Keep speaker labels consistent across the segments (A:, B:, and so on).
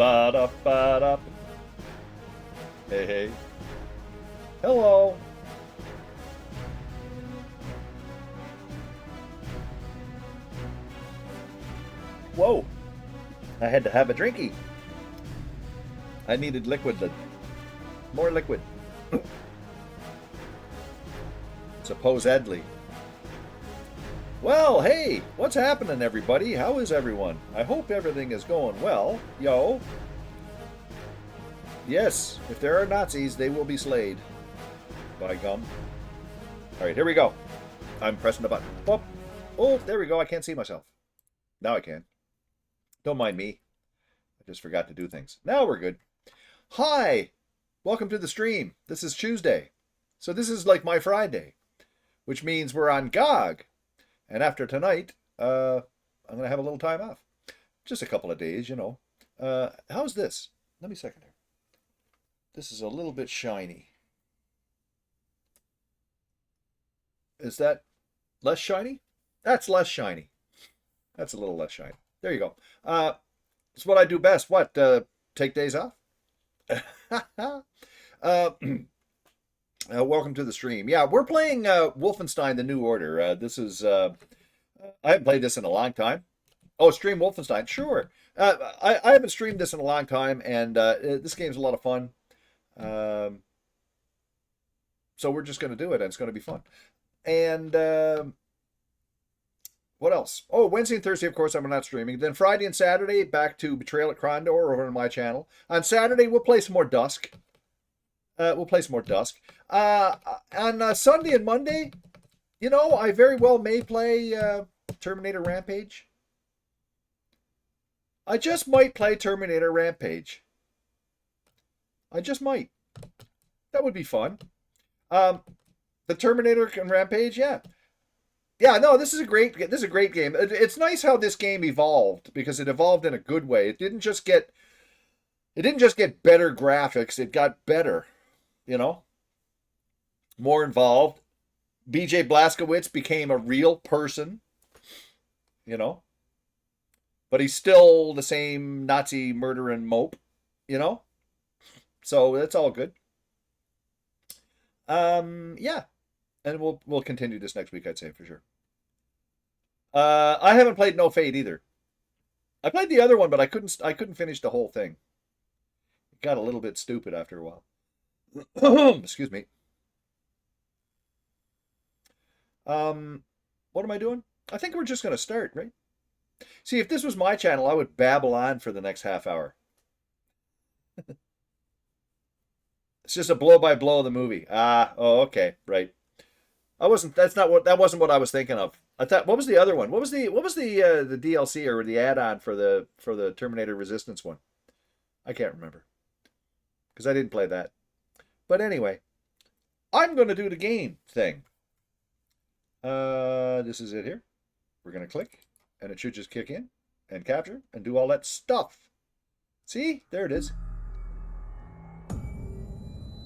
A: Ba-da, ba-da. Hey, hey. Hello. Whoa. I had to have a drinky. I needed liquid. More liquid. Supposedly. Well, hey, what's happening, everybody? How is everyone? I hope everything is going well. Yo. Yes, if there are Nazis, they will be slayed. By gum. All right, here we go. I'm pressing the button. Oh, oh, there we go. I can't see myself. Now I can. Don't mind me. I just forgot to do things. Now we're good. Hi. Welcome to the stream. This is Tuesday. So this is like my Friday, which means we're on GOG. And after tonight, I'm going to have a little time off. Just a couple of days, you know. How's this? Let me second here. This is a little bit shiny. Is that less shiny? That's less shiny. That's a little less shiny. There you go. It's what I do best. What? Take days off? Welcome to the stream. Yeah, we're playing Wolfenstein: The New Order. This is I haven't played this in a long time. Oh, stream Wolfenstein, sure. I haven't streamed this in a long time, and this game's a lot of fun. So we're just going to do it, and it's going to be fun. And what else? Oh, Wednesday and Thursday, of course, I'm not streaming. Then Friday and Saturday, back to Betrayal at Krondor over on my channel. On Saturday, we'll play some more Dusk. On Sunday and Monday, you know, I very well may play Terminator Rampage. I just might play Terminator Rampage. I just might. That would be fun. The Terminator and Rampage, yeah. Yeah, no, this is a great game. It's nice how this game evolved, because it evolved in a good way. It didn't just get better graphics, it got better, you know? More involved. BJ Blazkowicz became a real person, you know? But he's still the same Nazi murdering mope, you know? So that's all good. Yeah. And we'll continue this next week, I'd say, for sure. I haven't played No Fate either. I played the other one, but I couldn't finish the whole thing. It got a little bit stupid after a while. Excuse me. What am I doing? I think we're just going to start, right? See, if this was my channel, I would babble on for the next half hour. It's just a blow by blow of the movie. Oh, okay, right. That wasn't what I was thinking of. I thought, what was the other one? What was the DLC or the add-on for the Terminator Resistance one? I can't remember, because I didn't play that. But anyway, I'm going to do the game thing. This is it here. We're going to click, and it should just kick in and capture and do all that stuff. See? There it is.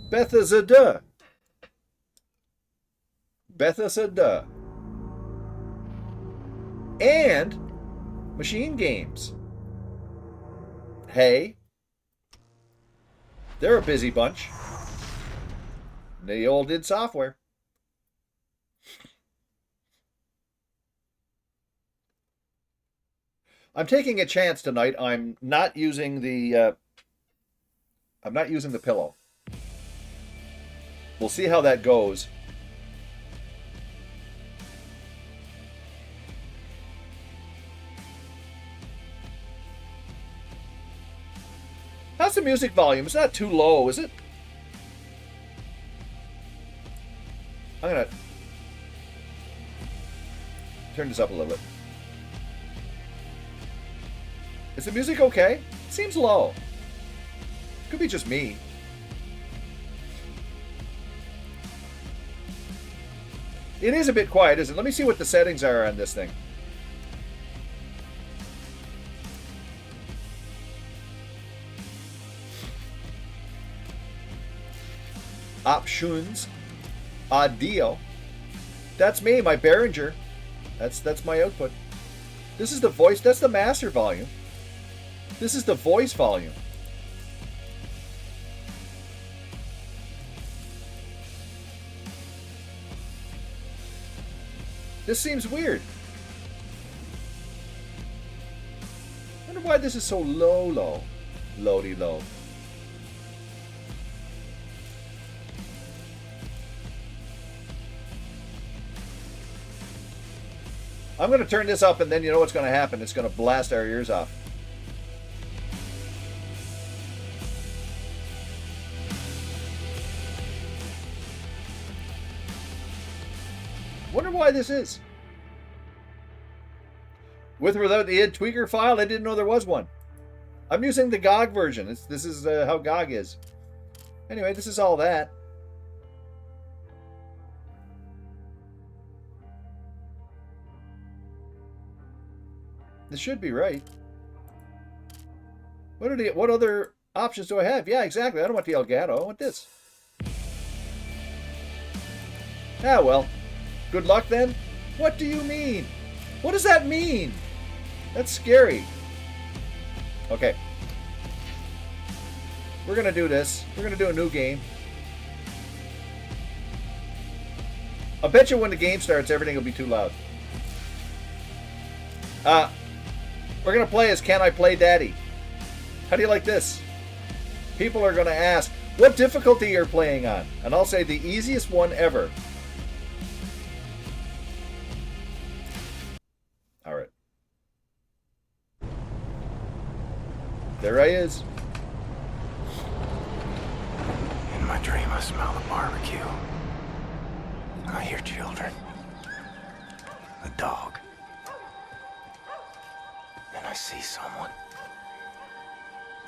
A: Bethesda. Bethesda. And Machine Games. Hey. They're a busy bunch. They all did software. I'm taking a chance tonight. I'm not using the pillow. We'll see how that goes. How's the music volume? It's not too low, is it? I'm gonna turn this up a little bit. Is the music okay? It seems low. Could be just me. It is a bit quiet, isn't it? Let me see what the settings are on this thing. Options. Audio. That's me, my Behringer. That's my output. This is the voice. That's the master volume. This is the voice volume. This seems weird. I wonder why this is so low. Loady low. I'm going to turn this up, and then you know what's going to happen. It's going to blast our ears off. Wonder why this is. With or without the id tweaker file, I didn't know there was one. I'm using the GOG version. This is how GOG is. Anyway, this is all that. This should be right. What other options do I have? Yeah, exactly. I don't want the Elgato. I want this. Ah, well. Good luck then? What do you mean? What does that mean? That's scary. Okay. We're going to do this. We're going to do a new game. I bet you when the game starts, everything will be too loud. We're going to play as Can I Play Daddy? How do you like this? People are going to ask, what difficulty you're playing on? And I'll say the easiest one ever. Alright. There I is.
B: In my dream, I smell the barbecue. I hear children. A dog. And I see someone.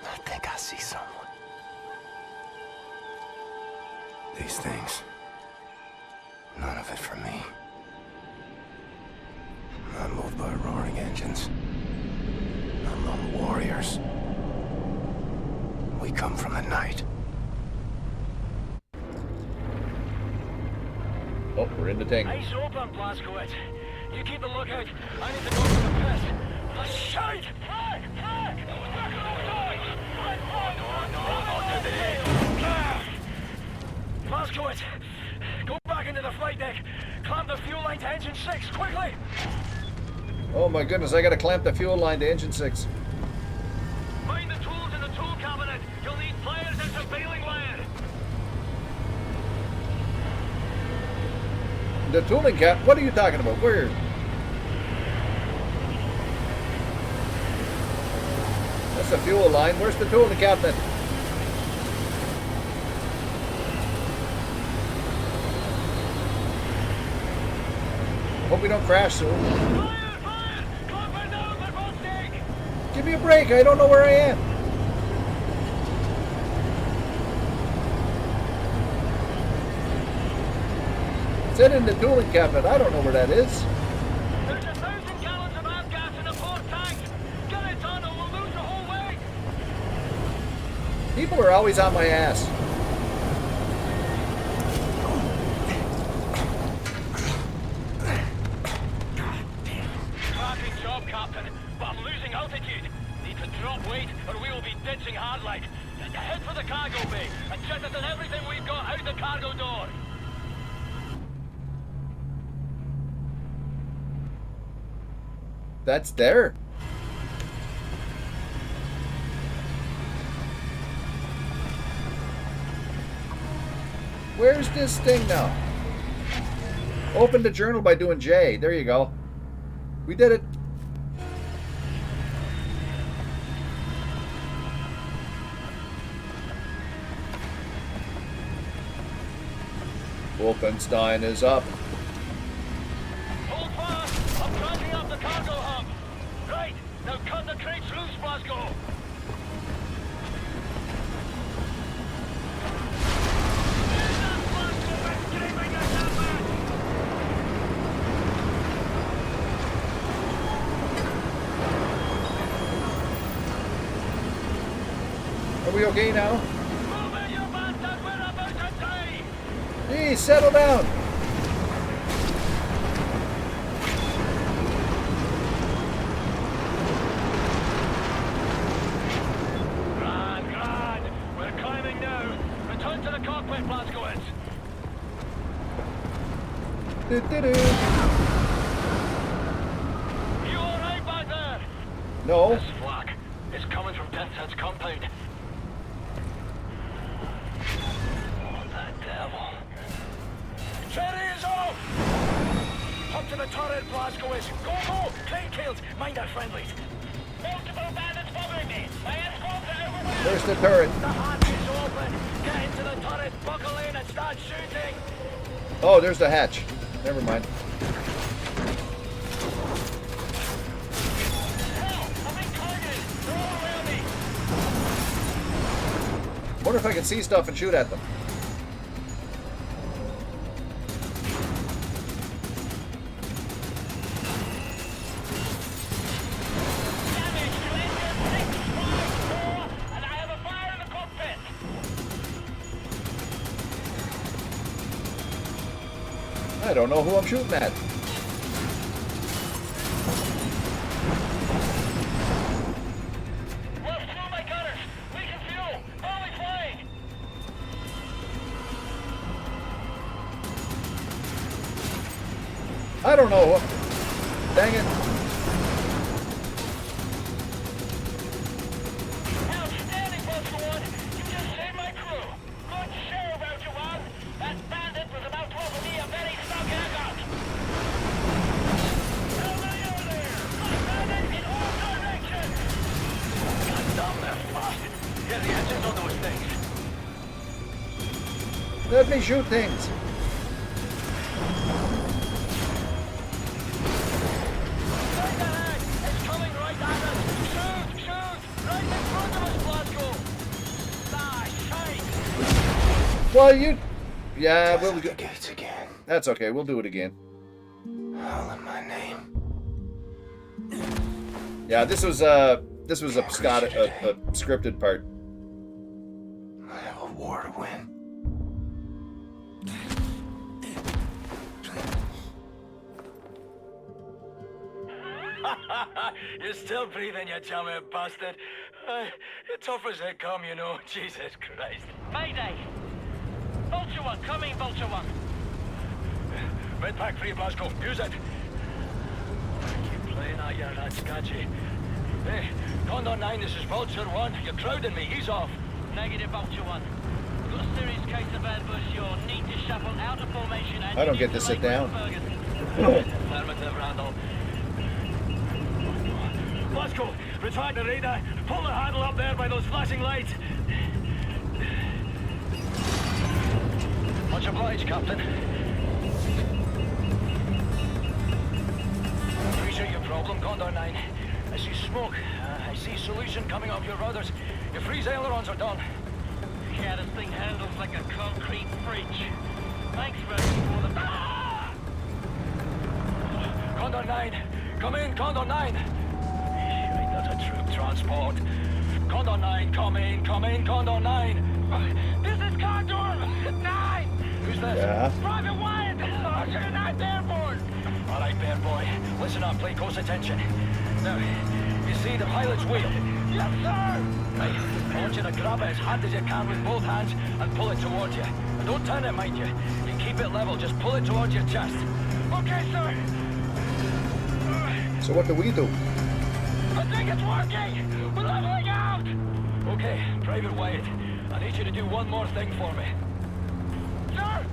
B: I think I see someone. These things. None of it for me. I'm moved by roaring engines. I'm lone warriors. We come from the night.
A: Oh, we're in the tank.
C: Eyes open, Blazkowicz. You keep the lookout. I need to go to the pit. Shoot! Hack! Hack! Blazkowicz, go back into the flight deck. Clamp the fuel line to engine 6, quickly!
A: Oh my goodness, I gotta clamp the fuel line to engine 6.
C: Find the tools in the tool cabinet. You'll need pliers and some baling wire.
A: The tooling cap? What are you talking about? Where? That's the fuel line. Where's the tooling cabinet? Hope we don't crash soon.
C: Fire! Fire! Clamp down the front deck!
A: Give me a break. I don't know where I am. It's in the tooling cabinet. I don't know where that is.
C: There's 1,000 gallons of avgas in the port tank. Get it done or we'll lose the whole way.
A: People are always on my ass.
C: Cracking job, Captain, but I'm losing altitude. Need to drop weight or we will be ditching hard like. Head for the cargo bay and jettison everything we've got out the cargo door.
A: That's there. Where's this thing now? Open the journal by doing J. There you go. We did it. Wolfenstein is up.
C: Hold fast! I'm charging up the cargo hub! Right! Now cut the crates loose, Blazko!
A: Are we okay now?
C: Move it, you bastard! We're about to die!
A: Please settle down.
C: Grand! We're climbing now! Return to the cockpit, Blazkowicz!
A: Do-do-do. No.
C: This flak is coming from Tr0ut's compound. Oh, the devil. Cherry is off! Up to the turret, Blazkowicz. Go, go! Clean kills. Mind our friendlies. Multiple bandits following me. My escorts are overwhelmed.
A: There's the turret.
C: The hatch is open. Get into the turret, buckle in, and start shooting.
A: Oh, there's the hatch. Never mind.
C: Hell, I'm being targeted. They're all around me.
A: Wonder if I can see stuff and shoot at them.
C: Damage to engine 654, and I have a fire in the cockpit.
A: I don't know who I'm shooting at.
C: We're through my gunners. We can fuel. Only flying.
A: I don't know. Dang it.
C: Outstanding, Blazkowicz. You just saved my crew. Good show, Roger One. That bandit was about to offer me a very snug hangout. Hell, they are there. Bandit in all directions. God damn, they're fast. Get the engines on those things.
A: Let me shoot things.
C: Right ahead. It's coming right at us. Shoot, shoot. Right in front of us, Blazko. Ah, shite.
A: Well, you... Yeah,
B: Guess
A: we'll...
B: at the gates again.
A: That's okay. We'll do it again.
B: Holler my name.
A: Yeah, this was a scripted part.
B: I have a war to win.
C: You're still breathing, you chummy bastard. You're tough as they come, you know. Jesus Christ. Mayday! Vulture One, coming, Vulture One. Red pack free, Blazko. Use it. Keep playing out your rat scatchy. Hey, Condor 9, this is Vulture One. You're crowding me. Ease off. Negative, Vulture One. We've got a serious case of ambush. You'll need to shuffle out of formation and...
A: I don't get to sit down.
C: Affirmative, Randall. Blazko, retract the radar. Pull the handle up there by those flashing lights. Much obliged, Captain. Appreciate your problem, Condor 9. I see smoke. I see solution coming off your rudders. Your freeze ailerons are done. Yeah, this thing handles like a concrete fridge. Thanks for for the... Ah! Condor 9, come in, Condor 9. Shite, that's a troop transport. Condor 9, come in, Condor 9. This is Condor 9. Who's this?
A: Yeah.
C: Private Wyatt. You're not airborne. All right, bear boy. Listen up, pay close attention. Now, you see the pilot's wheel? Yes, sir. Right, I want you to grab it as hard as you can with both hands and pull it towards you. And don't turn it, mind you. You keep it level, just pull it towards your chest. Okay, sir.
A: So what do we do?
C: I think it's working. We're leveling out. Okay, Private Wyatt. I need you to do one more thing for me. Sir?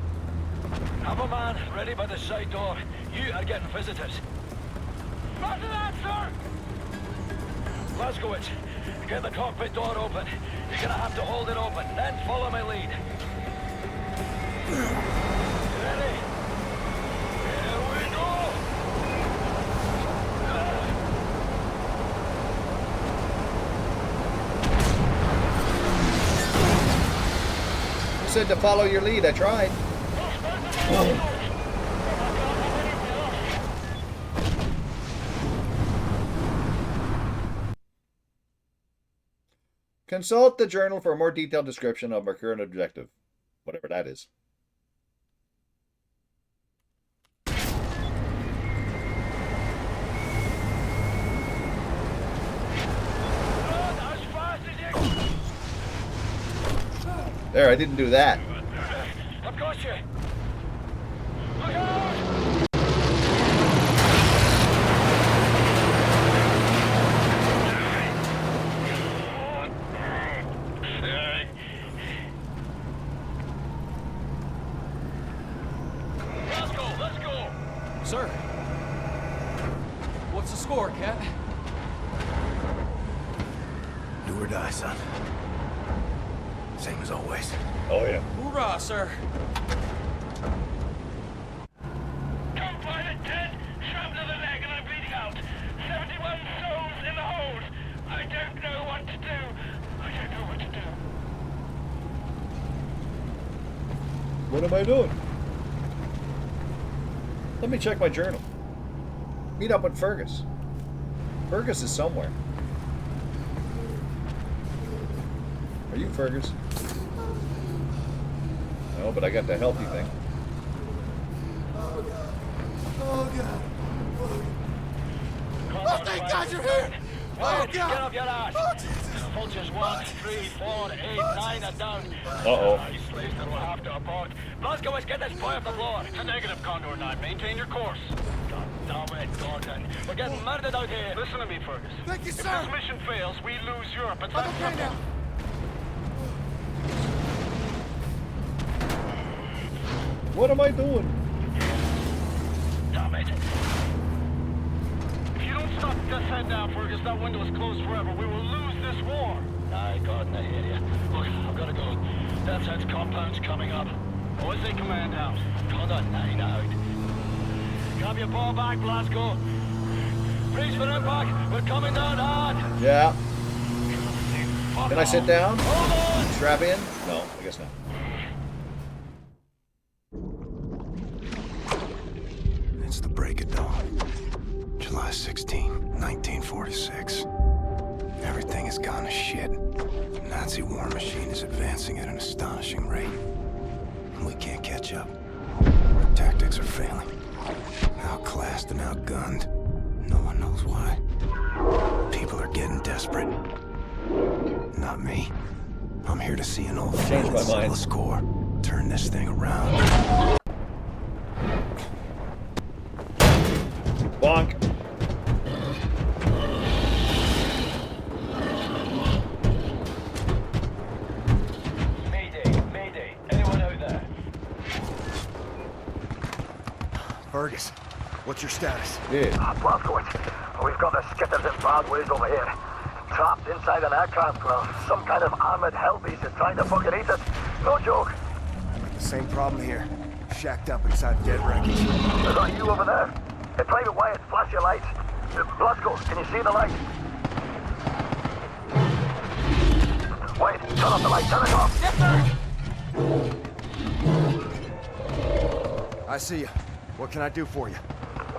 C: Have a man ready by the side door. You are getting visitors. Roger that, sir. Blazkowicz, get the cockpit door open. You're gonna have to hold it open, then follow my lead. Ready? Here we go!
A: You said to follow your lead. I tried. Consult the journal for a more detailed description of our current objective. Whatever that is. There, I didn't do that.
C: I've got you. Look out!
D: Sir. What's the score, Cat?
B: Do or die, son. Same as always.
A: Oh, yeah.
D: Hoorah, sir.
C: Pilot 10, shrapnel to the leg and I'm bleeding out. 71 souls in the hold. I don't know what to do. I don't know what to do.
A: What am I doing? Let me check my journal. Meet up with Fergus. Fergus is somewhere. Are you Fergus? No, but I got the healthy thing.
B: Oh, God.
C: Oh,
B: thank God you're here!
C: Oh, get up your ass! Oh, Jesus! Vultures 1, 3, 4, 8, 9 are down.
A: Uh-oh.
C: These slaves that will have to abort. Blazkowicz, get this boy off the floor. It's a negative, Condor 9. Maintain your course. God damn it, Gordon. We're getting murdered out here. Listen to me, Fergus.
B: Thank you,
C: If
B: sir.
C: this mission fails, we lose Europe. It's
B: I'm
C: that
B: okay
C: simple.
B: now.
A: What am I doing?
C: Damn it. If you don't stop this head now, Fergus, that window is closed forever. We will lose this war. Aye, Gordon, I hear you. Look, I've got to go. Death's Head's compound's coming up. OSA command out. Condor 9 out. Grab your ball back, Blazko. Brace for impact. We're coming down hard.
A: Yeah.
C: Fuck
A: Can I sit
C: off.
A: down?
C: Hold on.
A: Strap in? No, I guess not.
B: It's the break of dawn. July 16, 1946. Everything has gone to shit. The Nazi war machine is advancing at an astonishing rate. And we can't catch up. Our tactics are failing. Outclassed and outgunned. No one knows why. People are getting desperate. Not me. I'm here to see an old friend
A: Changed my
B: and settle
A: mind.
B: a score. Turn this thing around.
A: Bonk.
C: Mayday, mayday. Anyone out there?
B: Fergus, what's your status?
A: Yeah.
E: Blazkowicz, we've got the skitters in bad ways over here. Trapped inside an aircraft where some kind of armored hellbeast is trying to fucking eat us. No joke.
B: The same problem here. Shacked up inside dead wreckage.
E: Is that you over there? Hey, Private Wyatt, flash your lights. Blazko, can you see the light? Wait, turn off the light, turn it off.
C: Yes, sir!
B: I see you. What can I do for you?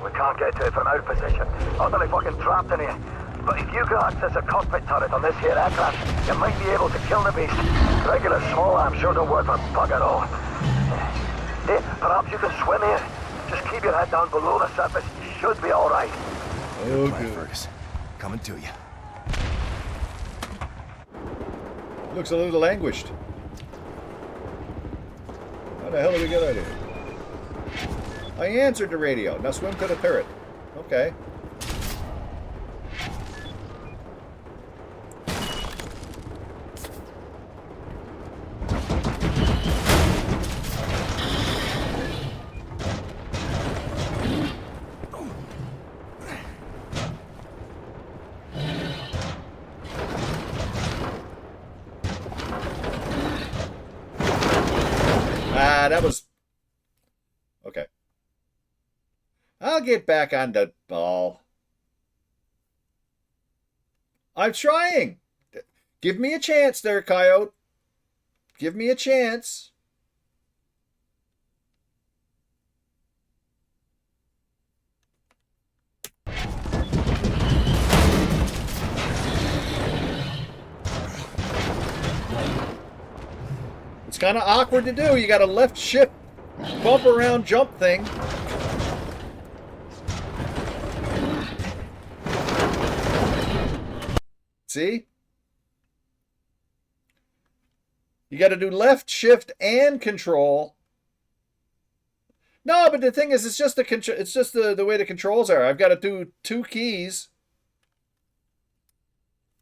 E: We can't get to it from our position. Utterly fucking trapped in here. But if you can access a cockpit turret on this here aircraft, you might be able to kill the beast. Regular small arms sure don't work for bug at all. Hey, perhaps you can swim here. Just keep your head down below the surface. You should be all right.
A: Oh,
B: Fine,
A: good.
B: Fergus. Coming to you.
A: Looks a little languished. How the hell did we get out of here? I answered the radio. Now swim to the turret. Okay. Ah, that was... Okay. I'll get back on the ball. I'm trying. Give me a chance there, Coyote. Give me a chance. It's kind of awkward to do. You got a left shift, bump around, jump thing. See? You got to do left shift and control. No, but the thing is, it's just the way the controls are. I've got to do 2 keys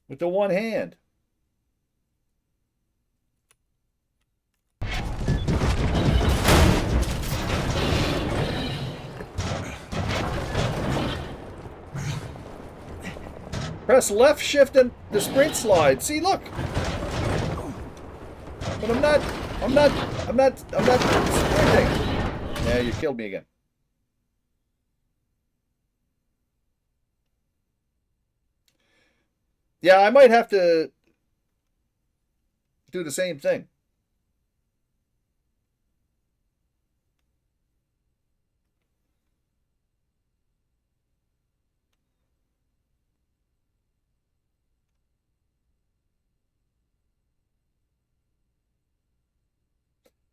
A: with the one hand. Press left shift and the sprint slide. See, look. But I'm not sprinting. Yeah, you killed me again. Yeah, I might have to do the same thing.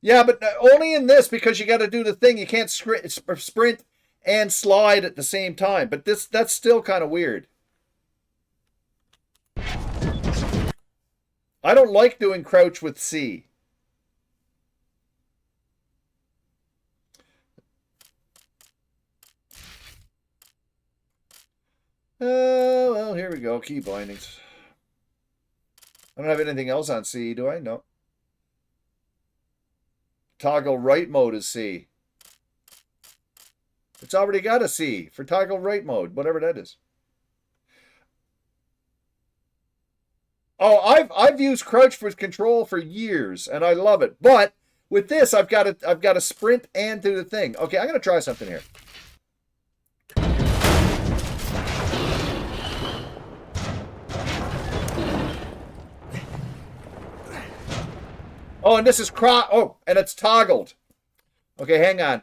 A: Yeah, but only in this because you got to do the thing. You can't sprint and slide at the same time. But that's still kind of weird. I don't like doing crouch with C. Well, here we go. Key bindings. I don't have anything else on C, do I? No. Toggle right mode is C. It's already got a C for toggle right mode, whatever that is. Oh, I've used crouch with control for years, and I love it. But with this, I've got to sprint and do the thing. Okay, I'm gonna try something here. Oh, and this is and it's toggled. Okay, hang on.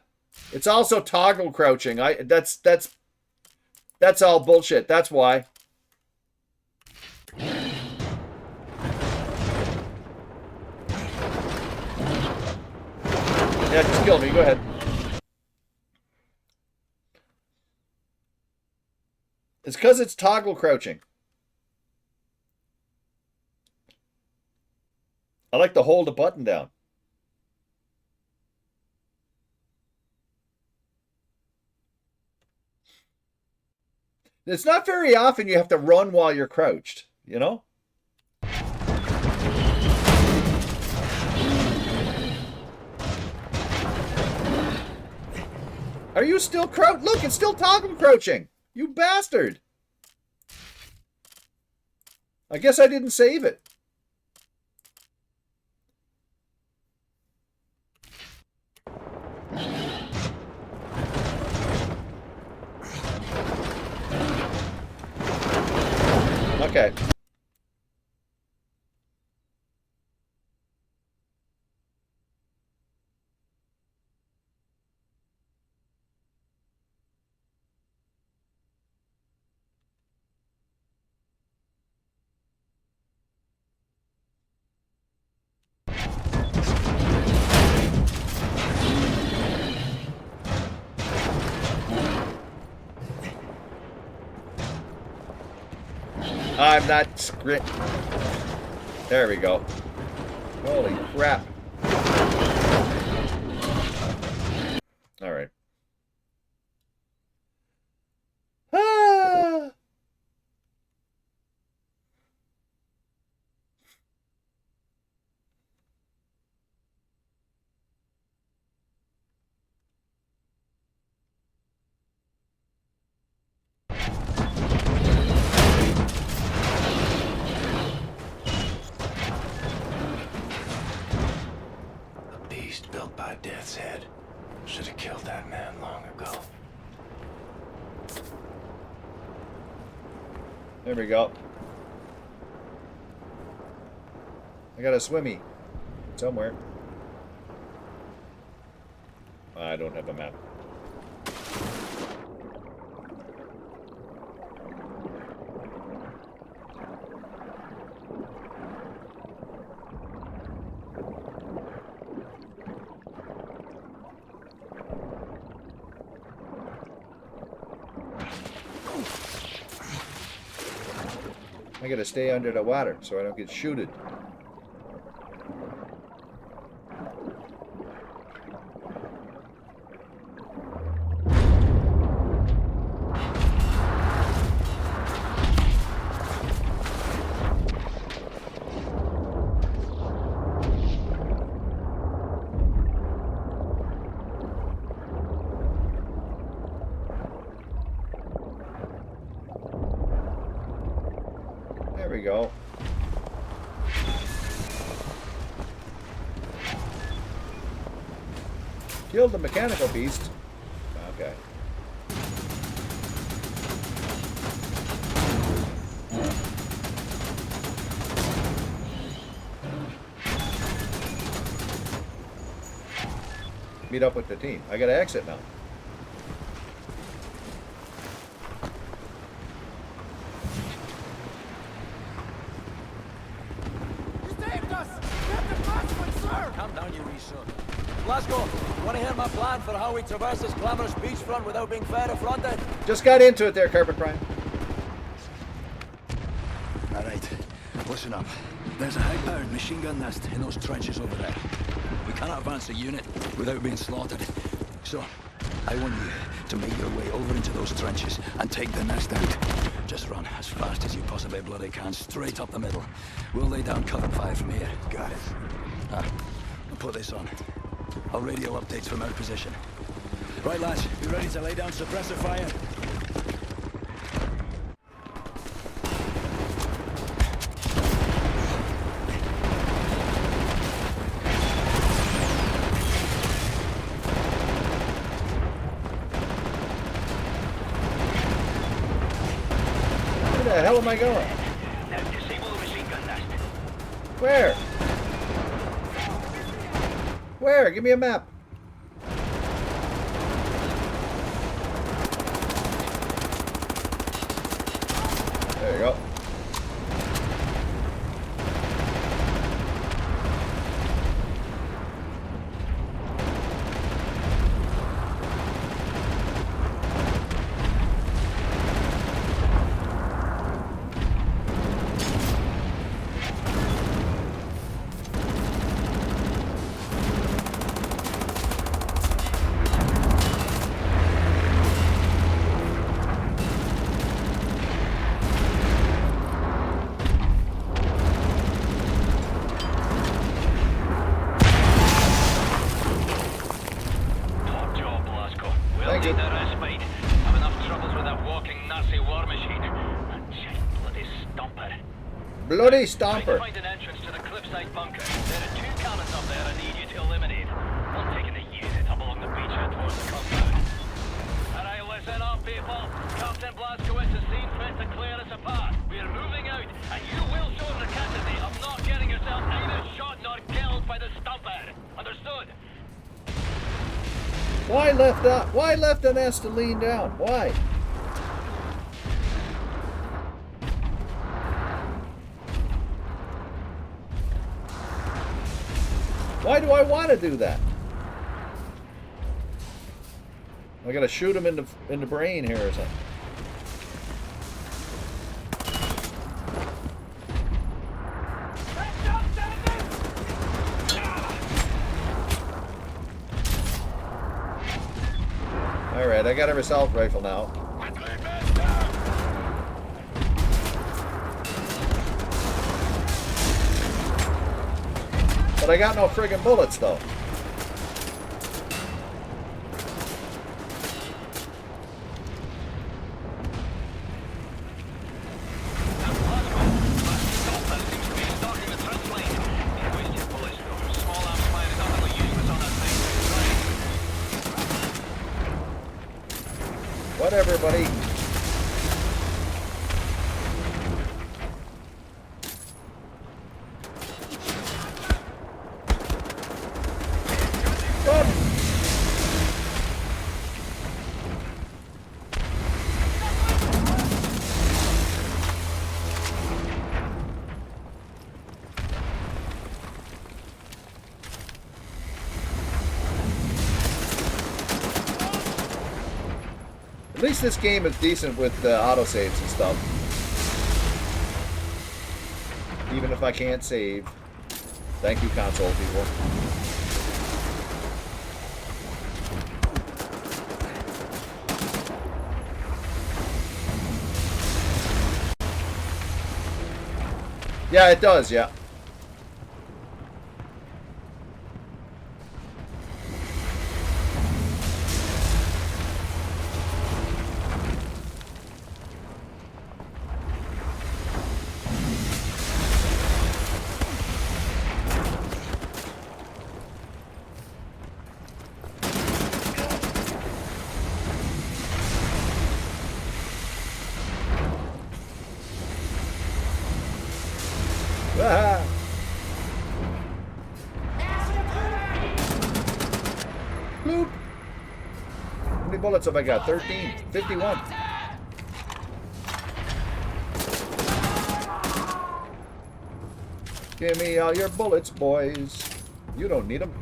A: It's also toggle crouching. That's all bullshit. That's why. Yeah, just kill me. Go ahead. It's because it's toggle crouching. I like to hold a button down. It's not very often you have to run while you're crouched, you know? Are you still crouched? Look, it's still toggle crouching. You bastard. I guess I didn't save it. Okay. I'm not script. There we go. Holy crap. All right. Ah.
B: Built by Death's Head. Should have killed that man long ago.
A: There we go. I got a swimmy somewhere. I don't have a map. I gotta stay under the water so I don't get shooted. we go. Killed the mechanical beast. Okay. Meet up with the team. I gotta exit now.
D: You saved us! Captain Blazkowicz, sir!
F: Calm down, you wee son. Blazko, want to hear my plan for how we traverse this glamorous beachfront without being fair affronted?
A: Just got into it there, Carpet Prime.
B: All right, listen up. There's a high-powered machine gun nest in those trenches over there. We cannot advance a unit without being slaughtered. So, I want you to make your way over into those trenches and take the nest out. Just run as fast as you possibly bloody can, straight up the middle. We'll lay down cover fire from here. Got it. I'll put this on. I'll radio updates from our position. Right, lads, you ready to lay down suppressor fire?
A: Where the hell am I going?
C: Now disable the machine gun nest.
A: Where? Where? Give me a map. There you go.
C: Need a respite. Have enough troubles with that walking Nazi war machine. That giant bloody stomper.
A: Bloody
C: Try to
A: stomper.
C: find an entrance to the cliffside bunker. There are 2 cannons up there I need you to eliminate. One taking the unit up along the beachhead towards the compound. Alright, listen up, people. Captain Blazkowicz has seen fit to clear us apart. We are moving out, and you will show the courtesy of not getting yourself either shot nor killed by the stomper. Understood?
A: Why left an S to lean down? Why? Why do I want to do that? I gotta shoot him in the brain here or something. Alright, I got a assault rifle now. But I got no friggin' bullets though. Whatever, buddy. Stop. At least this game is decent with autosaves and stuff. Even if I can't save. Thank you, console people. Yeah, it does, yeah. Bloop. How many bullets have I got? 13. 51. Give me all your bullets, boys. You don't need them.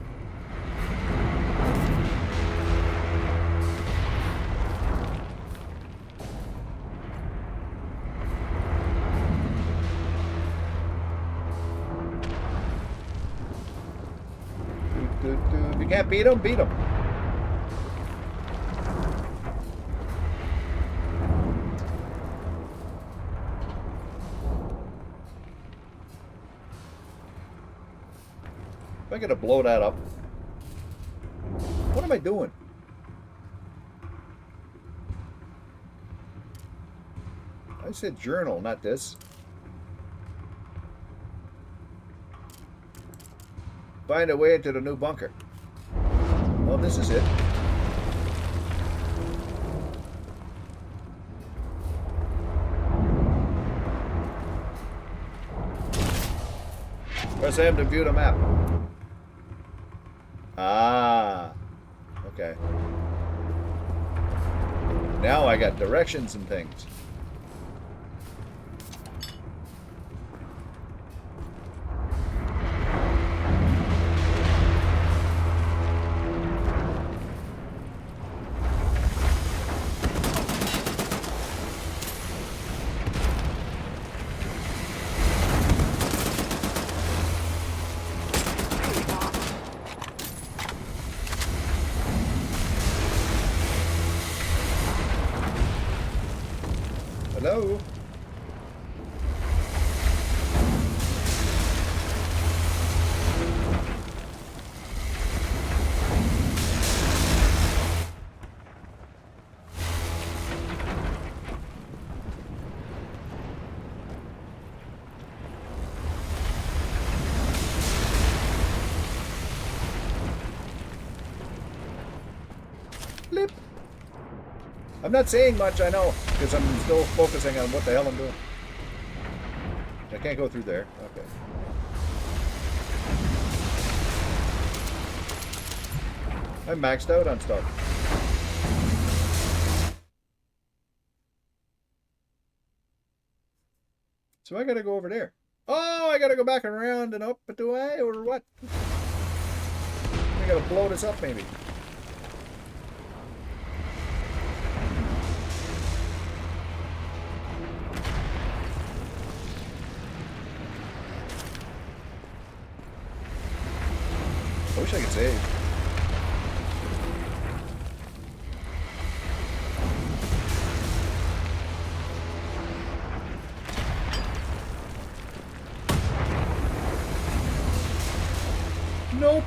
A: If you can't beat them, beat them. I gotta blow that up. What am I doing? I said journal, not this. Find a way into the new bunker. Well, this is it. Press M to view the map. Ah, okay. Now I got directions and things. Hello? Blip. I'm not saying much, I know, because I'm still focusing on what the hell I'm doing. I can't go through there. Okay. I'm maxed out on stuff. So I gotta go over there. Oh, I gotta go back around and up, but do I, or what? I gotta blow this up, maybe. I wish I could save. Nope.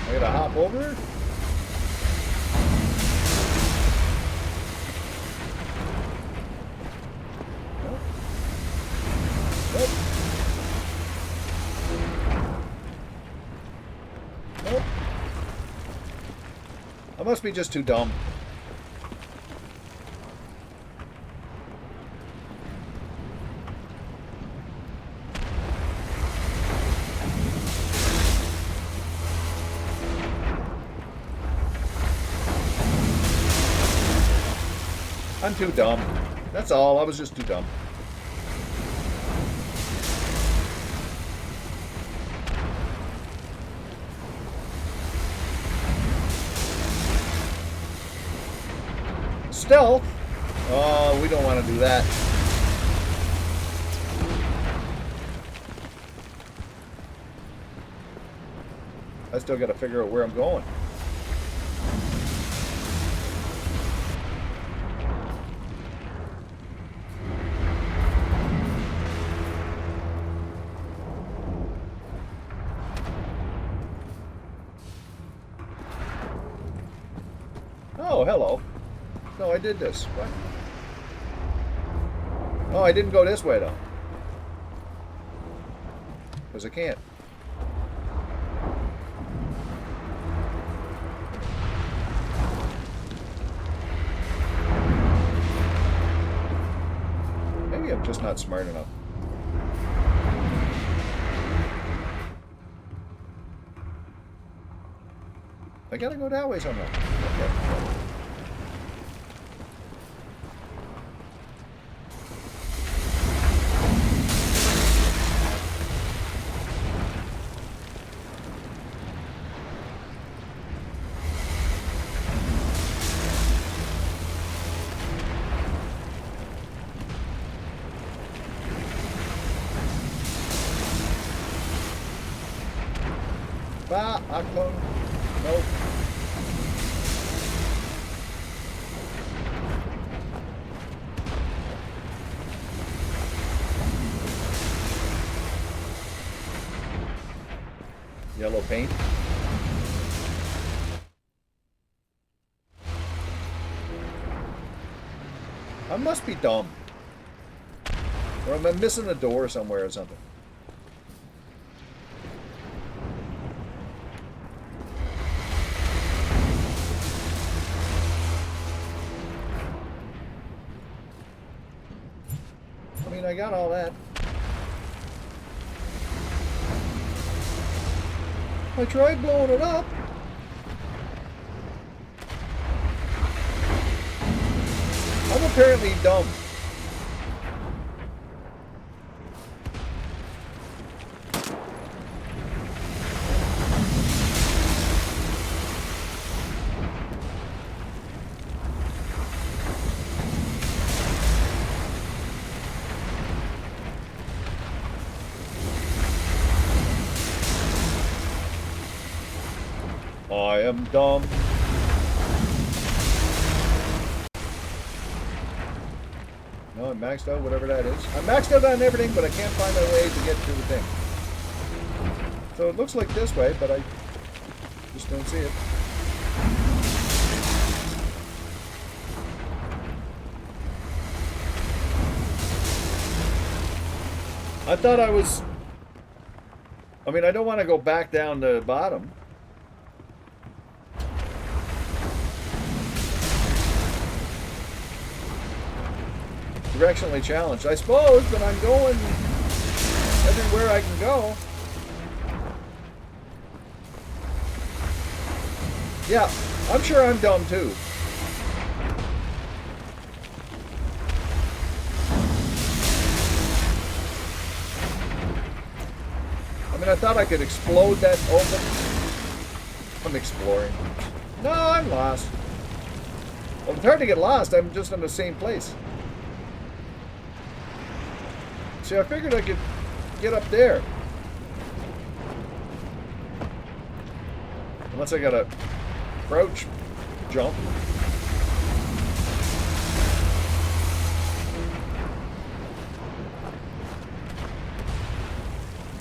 A: I gotta hop over. Nope. Nope. I must be just too dumb. I'm too dumb. That's all. I was just too dumb. Stealth? Oh, we don't want to do that. I still got to figure out where I'm going. Oh, hello. No, I did this. What? Oh, I didn't go this way, though. Because I can't. Maybe I'm just not smart enough. I gotta go that way somehow. Okay. Aqua. Nope. Yellow paint. I must be dumb. Or am I missing a door somewhere or something? I got all that. I tried blowing it up. I'm apparently dumb. I am dumb. No, I'm maxed out, whatever that is. I'm maxed out on everything, but I can't find a way to get to the thing. So it looks like this way, but I just don't see it. I thought I was... I mean, I don't want to go back down the bottom. Directionally challenged, I suppose, but I'm going everywhere I can go. Yeah, I'm sure I'm dumb too. I mean, I thought I could explode that open. I'm exploring. No, I'm lost. Well, it's hard to get lost. I'm just in the same place. See, I figured I could get up there. Unless I gotta crouch, jump.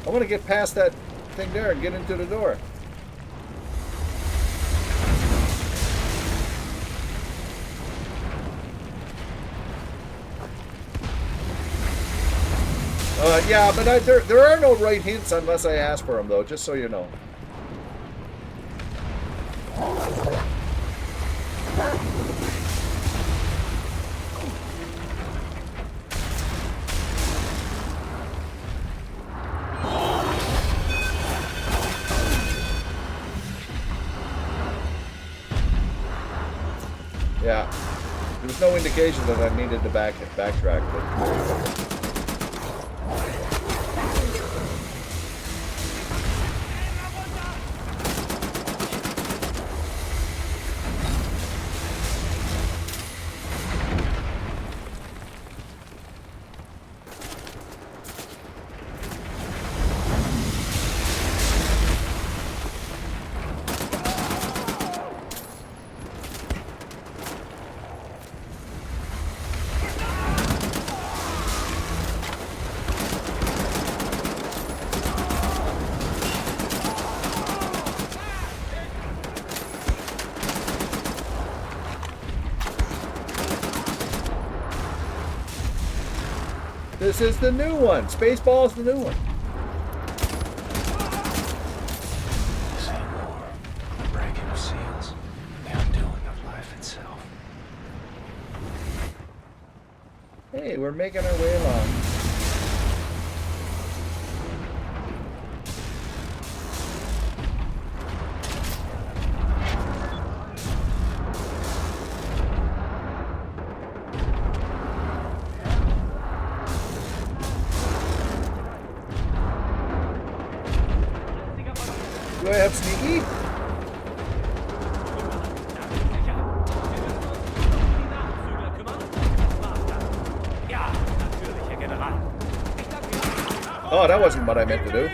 A: I want to get past that thing there and get into the door. Yeah, but there are no right hints unless I ask for them, though, just so you know. Yeah, there was no indication that I needed to backtrack, but... This is the new one. Spaceball's the new one.
B: This ain't war. The breaking of seals. The undoing of life itself.
A: Hey, we're making our way along. Do I have sneaky? Oh, that wasn't what I meant to do.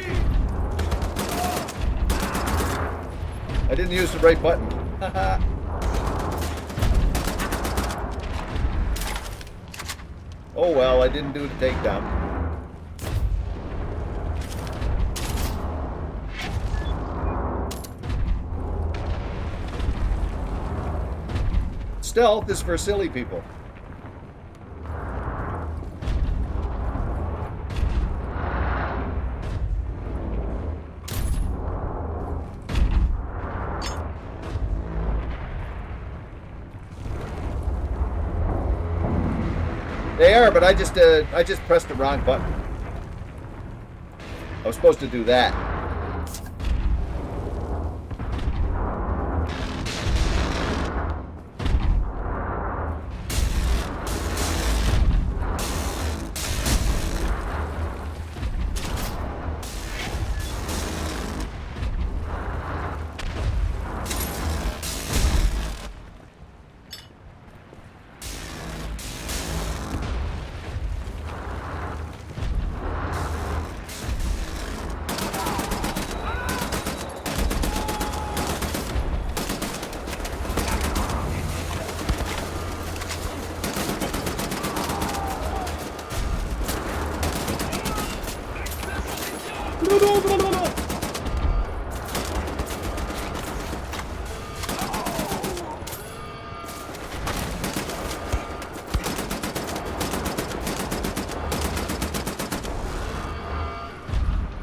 A: I didn't use the right button. Oh well, I didn't do the takedown. Stealth is for silly people. They are, but I just pressed the wrong button. I was supposed to do that.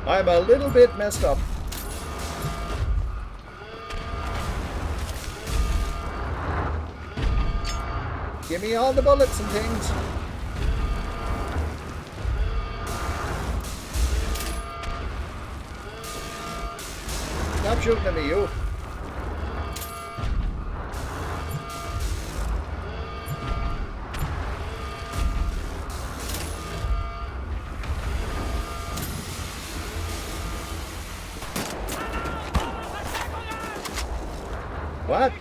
A: I'm a little bit messed up. Give me all the bullets and things. Stop shooting at me, you. What?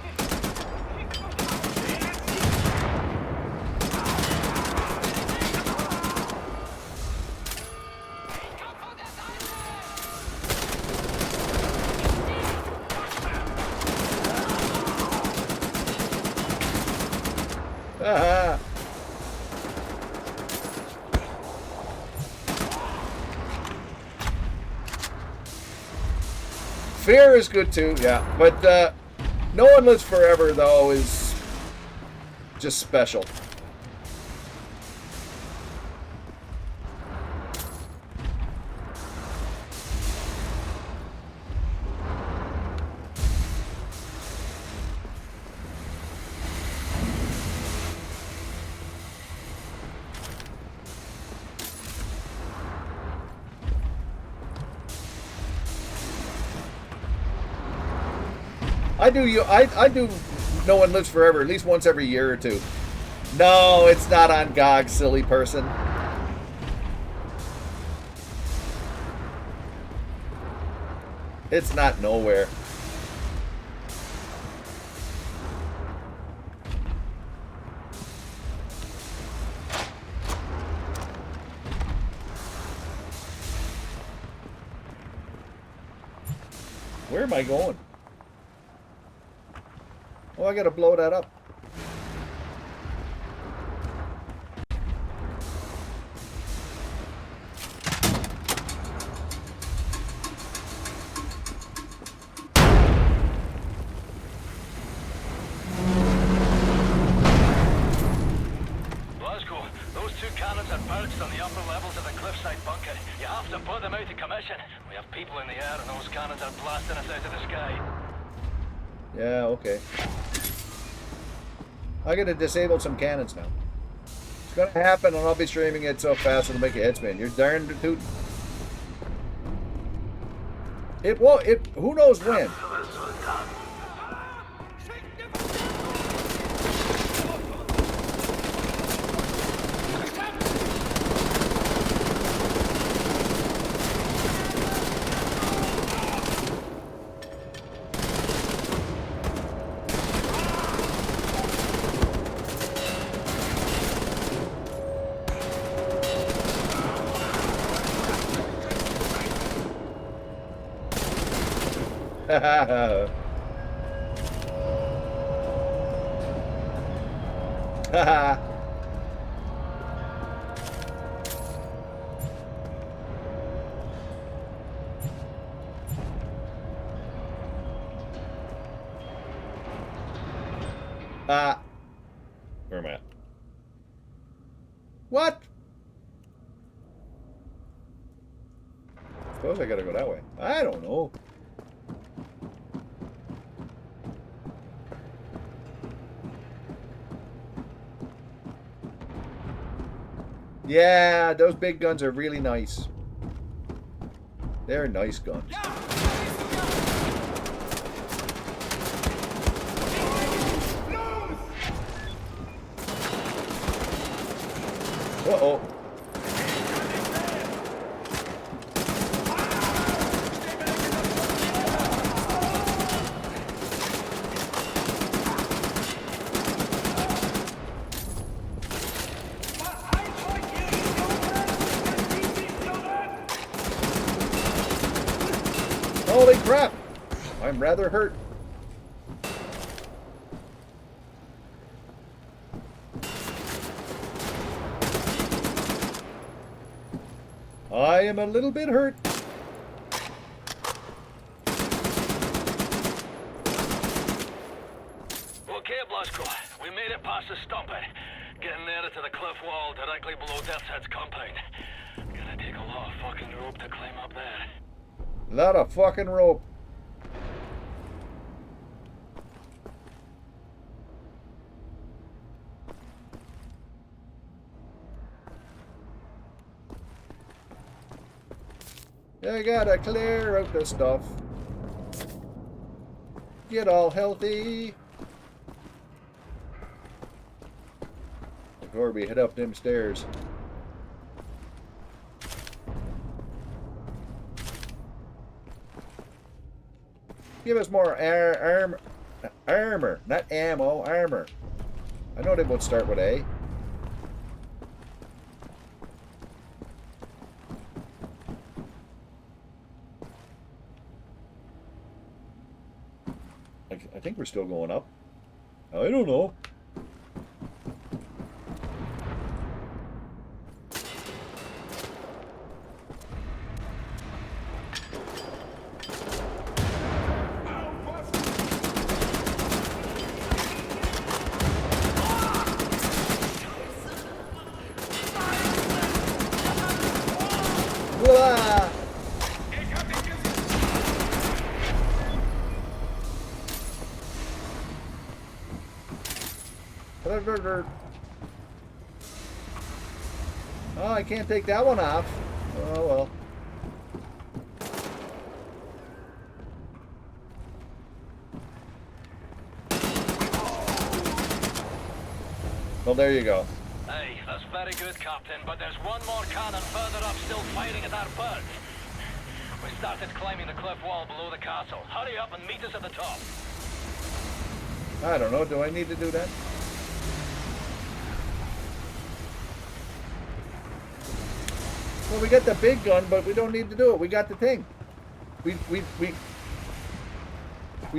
A: Aha. Fear is good too, yeah, but No One Lives Forever, though, is just special. I do No One Lives Forever at least once every year or two. No, it's not on GOG, silly person. It's not nowhere. Where am I going? Oh, I gotta blow that up.
C: Blazkowicz, those two cannons are perched on the upper levels of the cliffside bunker. You have to put them out of commission. We have people in the air and those cannons are blasting us out of the sky.
A: Yeah, okay. I gotta disable some cannons now. It's gonna happen and I'll be streaming it so fast it'll make your head spin. You're darn tootin'. It won't, who knows when? Where am I at? What? Suppose I gotta go that way. I don't know. Yeah, those big guns are really nice. They're nice guns. Uh-oh. Holy crap! I'm rather hurt. I am a little bit hurt.
C: Okay, Blazkowicz, we made it past the stopping. Getting nearer to the cliff wall directly below Tr0ut's compound. Gonna take a lot of fucking rope to climb up there.
A: Lot of fucking rope. I gotta clear out the stuff. Get all healthy. Before we head up them stairs. Give us more armor, not ammo, armor. I know they both start with A. I think we're still going up. I don't know. Oh, I can't take that one off. Oh, well. Well, there you go.
C: Hey, that's very good, Captain, but there's one more cannon further up still firing at our birds. We started climbing the cliff wall below the castle. Hurry up and meet us at the top.
A: I don't know. Do I need to do that? Well, we got the big gun, but we don't need to do it. We got the thing. We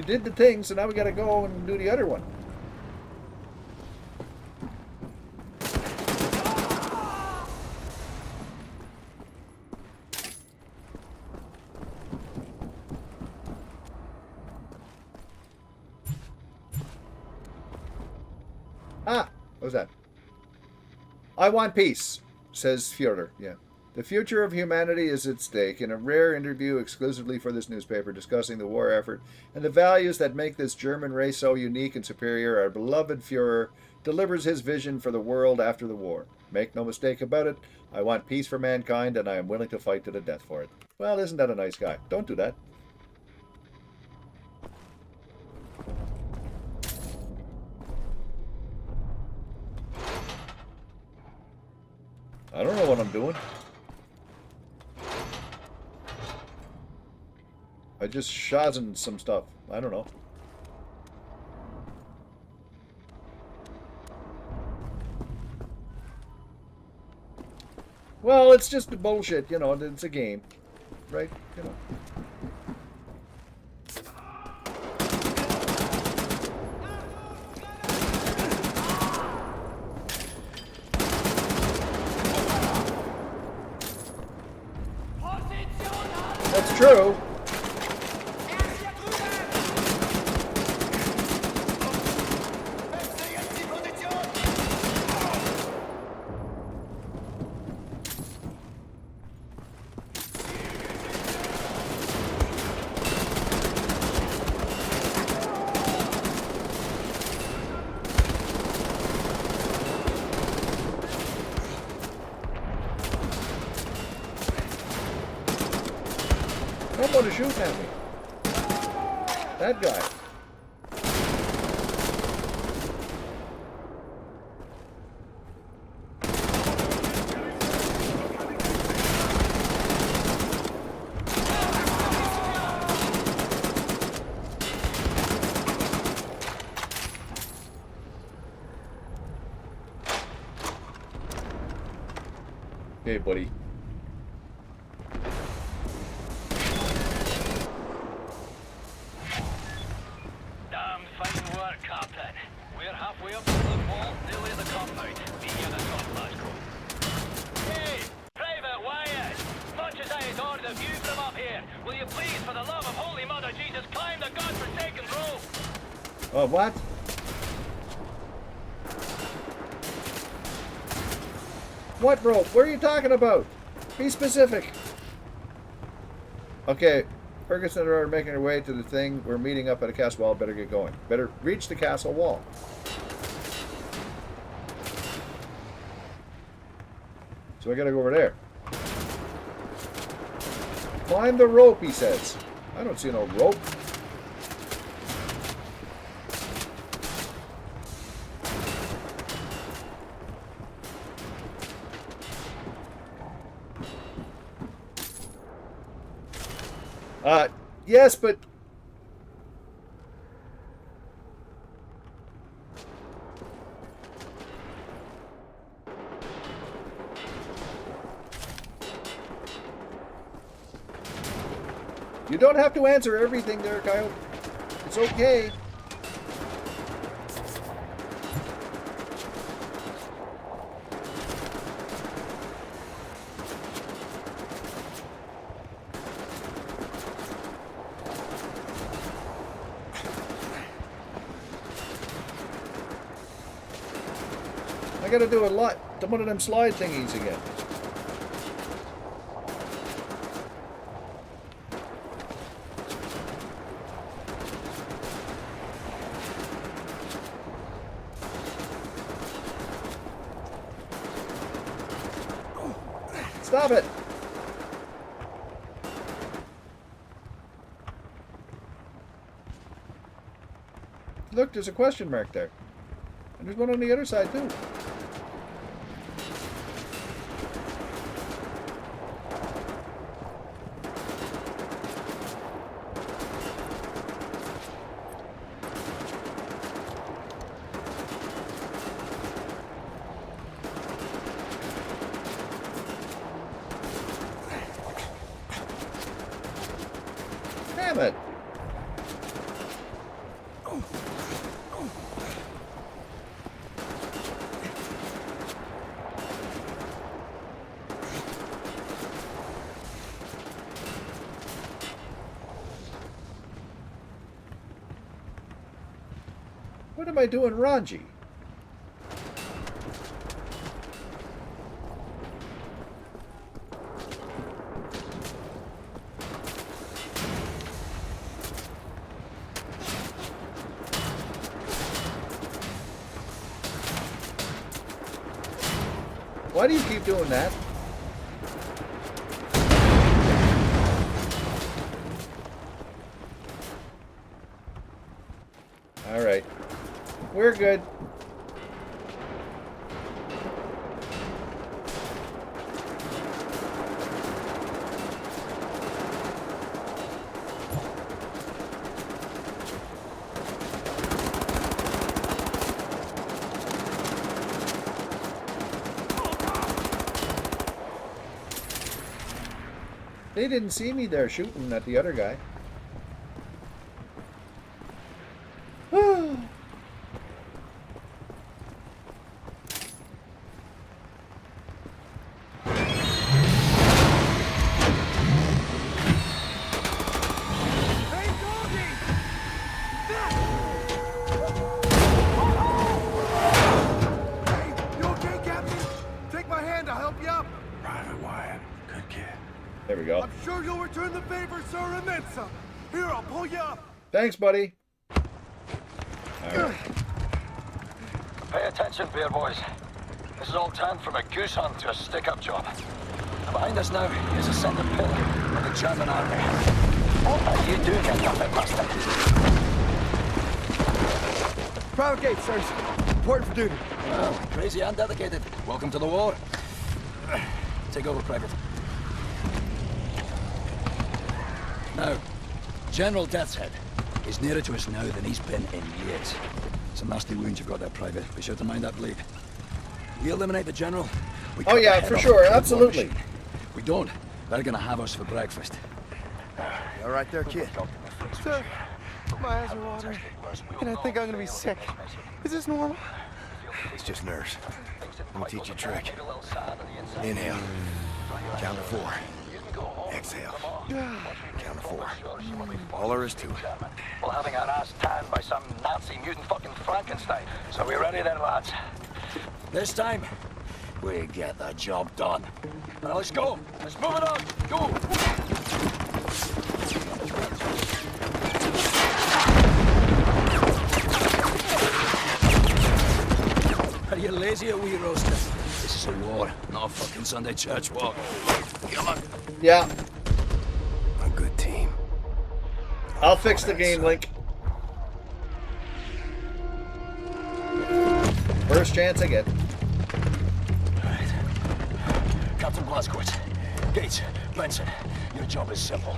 A: did the thing, so now we got to go and do the other one. Ah, what was that? I want peace, says Kilg0re. Yeah. The future of humanity is at stake. In a rare interview exclusively for this newspaper discussing the war effort and the values that make this German race so unique and superior, our beloved Führer delivers his vision for the world after the war. Make no mistake about it, I want peace for mankind and I am willing to fight to the death for it. Well, isn't that a nice guy? Don't do that. I don't know what I'm doing. I just shazzened some stuff. I don't know. Well, it's just bullshit, you know. It's a game, right? You know. That's true. Someone is shooting at me. That guy. Okay, buddy.
C: Damn fine work, Captain. We're halfway up the wall, nearly the compound. Meet you at the top, Blazkowicz. Hey, Private Wyatt! Much as I adore the view from up here, will you please, for the love of Holy Mother Jesus, climb the godforsaken rope?
A: Oh, what? What rope? What are you talking about? Be specific. Okay, Ferguson and I are making our way to the thing. We're meeting up at a castle wall. Better get going. Better reach the castle wall. So I gotta go over there. Climb the rope, he says. I don't see no rope. Yes, but... You don't have to answer everything there, Kyle. It's okay. I gotta do a lot. One of them slide thingies again. Stop it! Look, there's a question mark there. And there's one on the other side too. Damn it! What am I doing, Ranji? Why do you keep doing that? All right. We're good. They didn't see me there shooting at the other guy. There we go.
D: I'm sure you'll return the favor, sir, and then some. Here, I'll pull you up.
A: Thanks, buddy. All right.
F: Pay attention, beer boys. This is all turned from a goose hunt to a stick-up job. And behind us now is a centre pillar of the German army. What are you doing, you nothing bastard?
D: Private gate, sirs. Important for duty.
F: Well, crazy and dedicated. Welcome to the war. Take over, Private. Now, General Death's Head is nearer to us now than he's been in years. Some nasty wounds you've got there, Private. Be sure to mind that bleed. We eliminate the General. We
A: Oh
F: cut the
A: yeah,
F: head
A: for
F: off
A: sure,
F: the war
A: absolutely.
F: machine. We don't. They're gonna have us for breakfast.
D: You all right there, kid? Sir, my eyes are watering, and I think I'm gonna be sick. Is this normal?
B: It's just nerves. Let me teach you a trick. Inhale. Count to 4. Exhale. Count to 4. All there is to it.
F: Well, having our ass tanned by some Nazi mutant fucking Frankenstein. So we ready then, lads? This time, we get the job done. Now let's go. Let's move it on. Go. Are you lazy or wee roaster? This is a war, not a fucking Sunday church walk. Come on.
A: Yeah,
B: A good team.
A: I'll fix the game link. First chance I get.
F: Right. Captain Blazkowicz, Gates, Benson, your job is simple.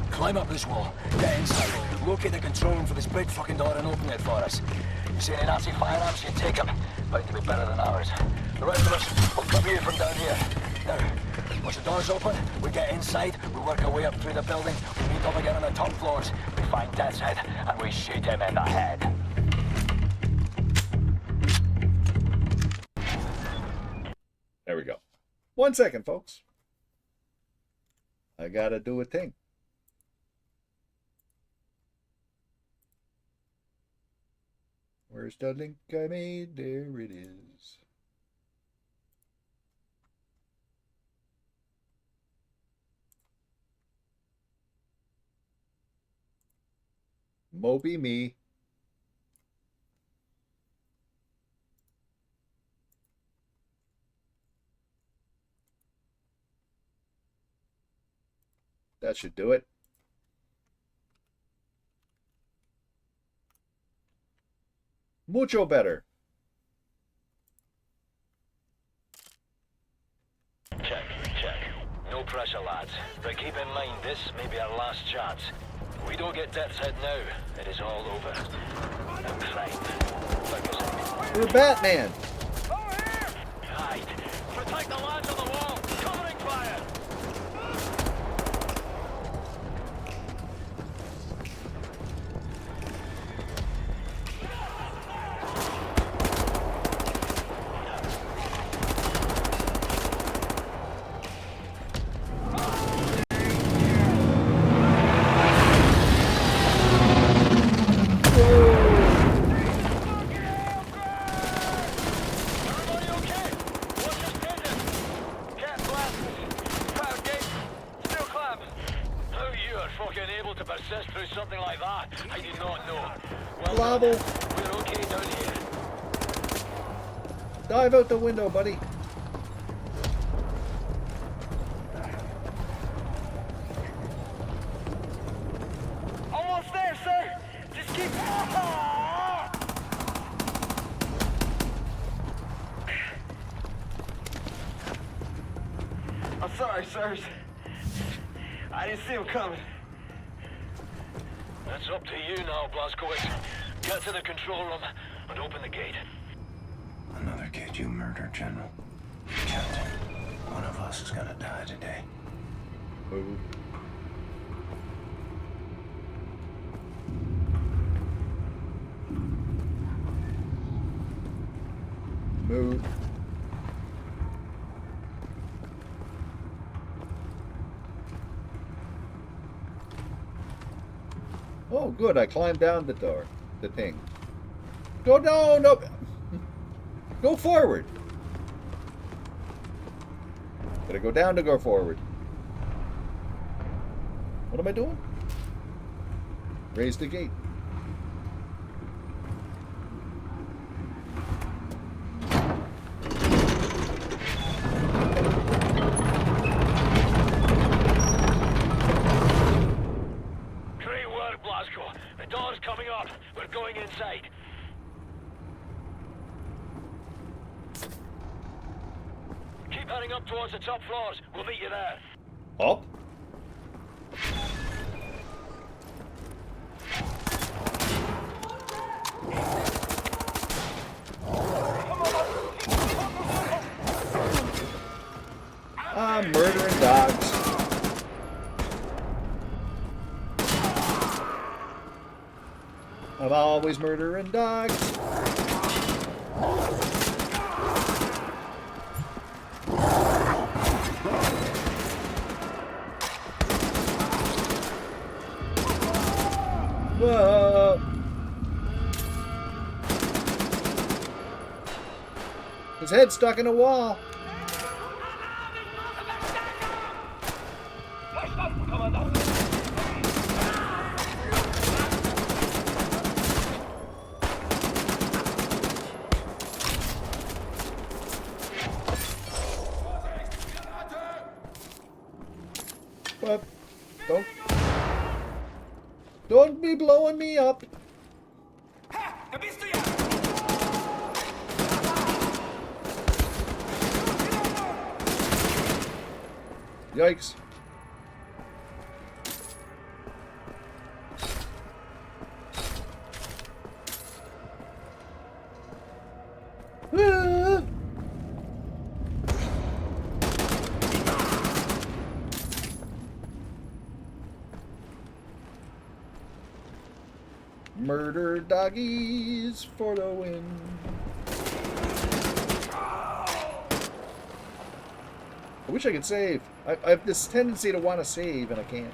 F: Climb up this wall, get inside, locate the control room for this big fucking door and open it for us. You see any Nazi firearms, you take them. Bound to be better than ours. The rest of us will come here from down here. Now, once the door's open, we get inside, we work our way up through the building, we meet up again on the top floors, we find Death's Head, and we shoot him in the head.
A: There we go. 1 second, folks. I gotta do a thing. Where's the link I made? There it is. Moby me. That should do it. Mucho better.
C: Check. No pressure, lads. But keep in mind, this may be our last chance. If we don't get Death's Head now, it is all over. And crime. Focus.
A: We're Batman.
C: Right. Protect the lads on the wall. Covering fire. We're okay down here.
A: Dive out the window, buddy.
D: Almost there, sir. Just keep. I'm sorry, sirs. I didn't see him coming.
C: That's up to you now, Blazkowicz. Get to the control room and open the gate.
B: Another kid you murdered, General. Captain, one of us is gonna die today.
A: Move. Move. Oh, good. I climbed down the door. The thing. Go down. No. Go forward. Gotta go down to go forward. What am I doing? Raise the gate.
C: Great work, Blazko. The door's coming up. We're going inside. Keep heading up towards the top floors. We'll meet you there.
A: Up? I'm murdering dogs. I'm always murdering dogs. Whoa. His head's stuck in a wall. But don't be blowing me up. Yikes. Ah. Murder doggies for the win. I wish I could save. I have this tendency to want to save, and I can't.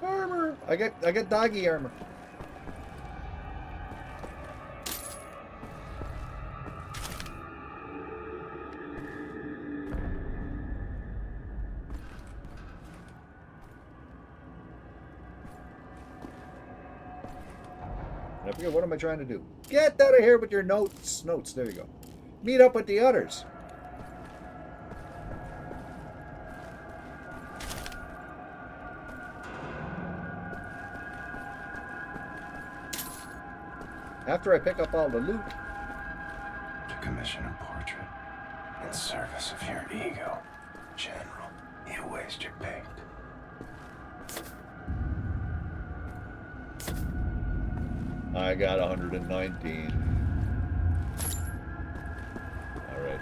A: Armor. I got doggy armor. I forget, what am I trying to do? Get out of here with your notes. Notes, there you go. Meet up with the others. After I pick up all the loot.
B: To commission a portrait in service of your ego, General. You waste your paint.
A: I got 119. All right.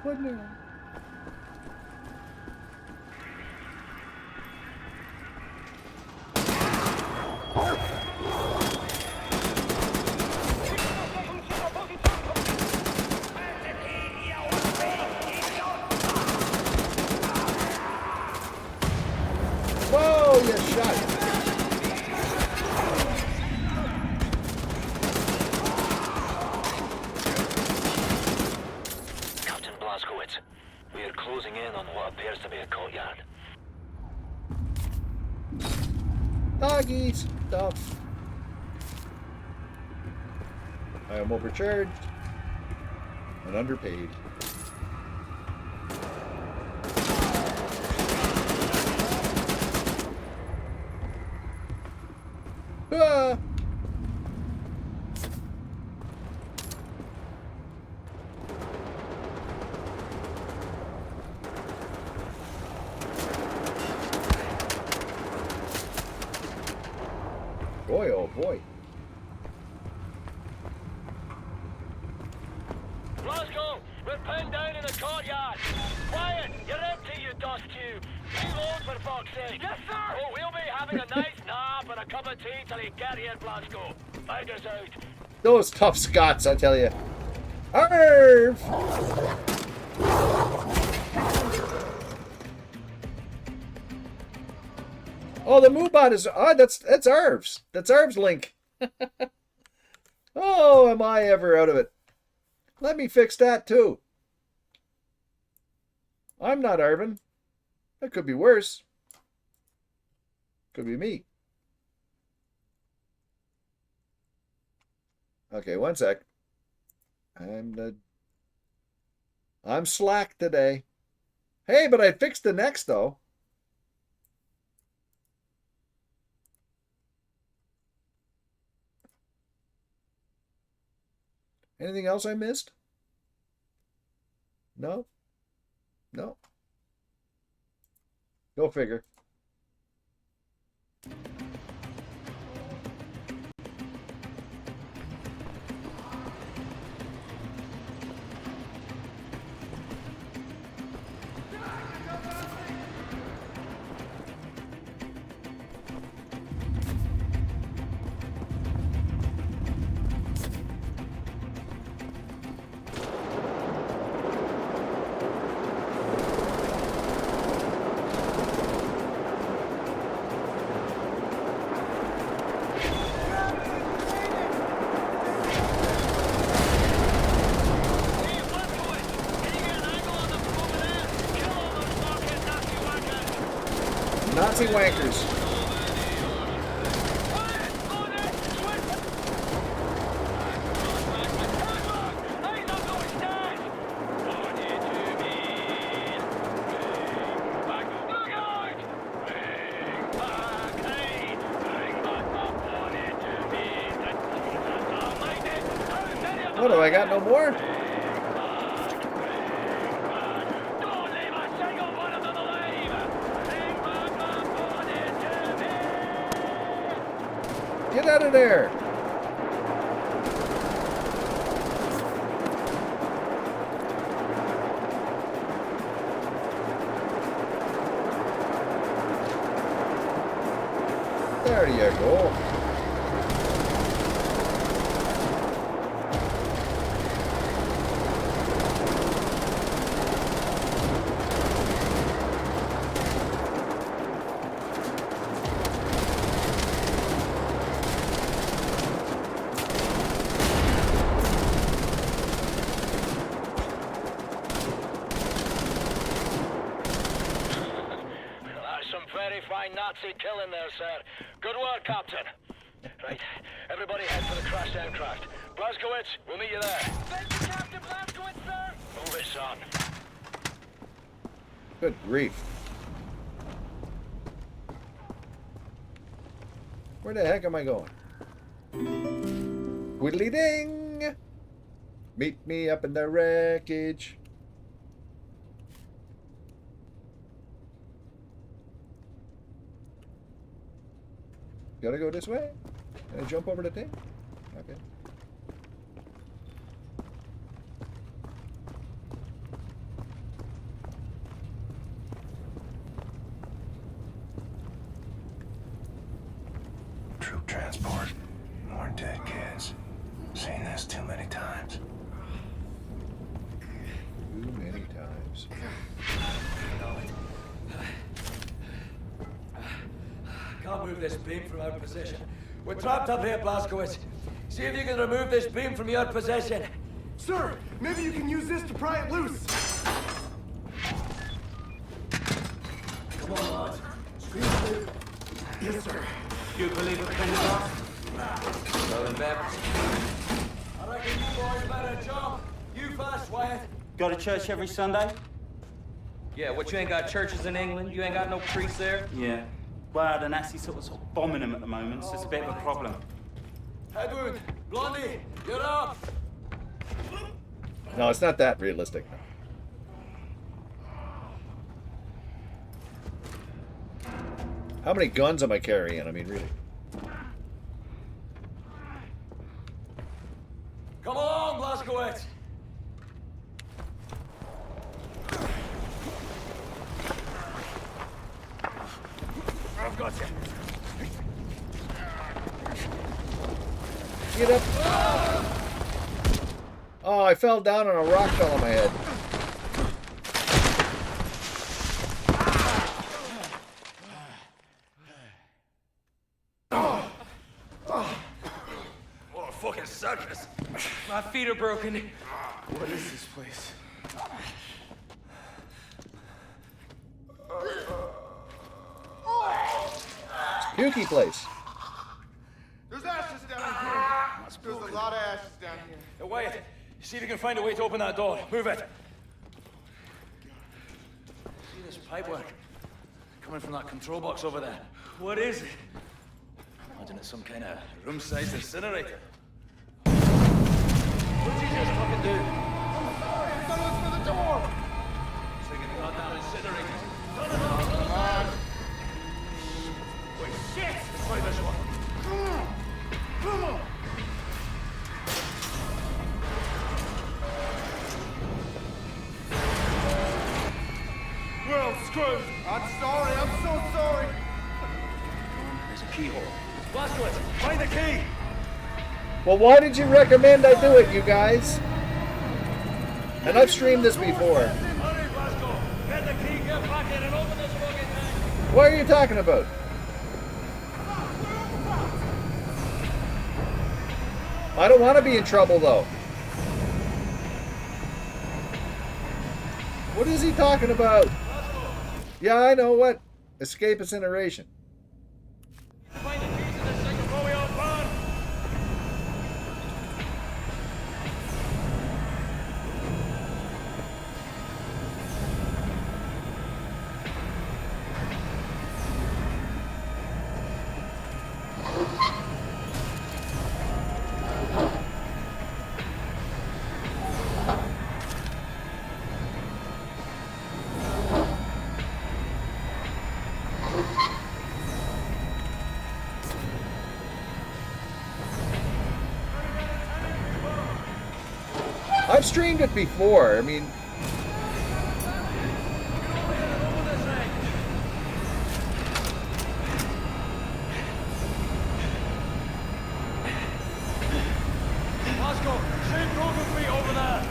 A: What now? Whoa, you shot.
C: Captain Blazkowicz, we are closing in on what appears to be a courtyard.
A: Doggies. Stuff. I am overcharged and underpaid. Ah! Boy, oh boy.
C: Blazko, we're pinned down in the courtyard. Quiet, you're empty, you dust cube. Reload for fuck's sake. Yes, sir. Oh, we'll be having a nice nap and a cup of tea till you get here, Blazko. Bag us out.
A: Those tough Scots, I tell you. Arf! Oh, the Moobot is... Oh, that's Arv's. That's Arv's link. Oh, am I ever out of it. Let me fix that, too. I'm not Arvin. That could be worse. Could be me. Okay, one sec. I'm slack today. Hey, but I fixed the next, though. Anything else I missed? No? No. Go figure. Nazi wankers. What, have I got no more? Get out of there! There you go.
C: Nazi killing there, sir. Good work, Captain. Right, everybody head for the crashed aircraft. Blazkowicz, we'll meet you there. Thank you, Captain Blazkowicz, sir. Move it, son.
A: Good grief. Where the heck am I going? Whittly ding! Meet me up in the wreckage. Gotta go this way? Can I jump over the thing? Okay.
B: Troop transport. More dead kids. Seen this too many times.
A: Too many times.
F: Can't move this beam from our position. We're trapped up here, Blazkowicz. See if you can remove this beam from your possession.
D: Sir, maybe you can use this to pry it loose.
F: Come on, lads. Streamtips.
D: Yes, sir.
F: You believe it can be done? Well, then, I reckon you boys better jump. You first, Wyatt.
G: Go to church every Sunday?
H: Yeah, what, you ain't got churches in England? You ain't got no priests there?
G: Yeah. Well, the Nazis sort of bombing them at the moment, so it's a bit of a problem.
F: Edward, Blondie, you're up.
A: No, it's not that realistic. How many guns am I carrying? I mean, really.
F: Come on, Blazkowicz. I've got you.
A: Get up. Oh, I fell down and a rock fell on my head.
F: What a fucking circus.
H: My feet are broken.
D: What is this place?
A: Pukey place.
D: There's ashes down here. There's a lot of ashes down here.
F: Hey, Wyatt, see if you can find a way to open that door. Move it. See this pipework? Coming from that control box over there.
H: What is it?
F: Imagine it's some kind of room-sized incinerator. What did you just fucking do?
D: I thought it was for the door.
F: Taking the goddamn incinerator. Turn it off, turn it on. Wait, shit! Let's try this one.
D: Come on. Well, screw. I'm sorry. I'm so sorry.
F: There's a keyhole. Blazkowicz, find the key!
A: Well, why did you recommend I do it, you guys? And I've streamed this before.
F: Hurry, Blazko! Get the key, get back in and open this fucking thing!
A: What are you talking about? I don't want to be in trouble, though. What is he talking about? Yeah, I know what. Escape incineration.
F: Find the keys to this thing before we all burn!
A: I've streamed it before. I mean,
F: Blazko, same broken feet over there!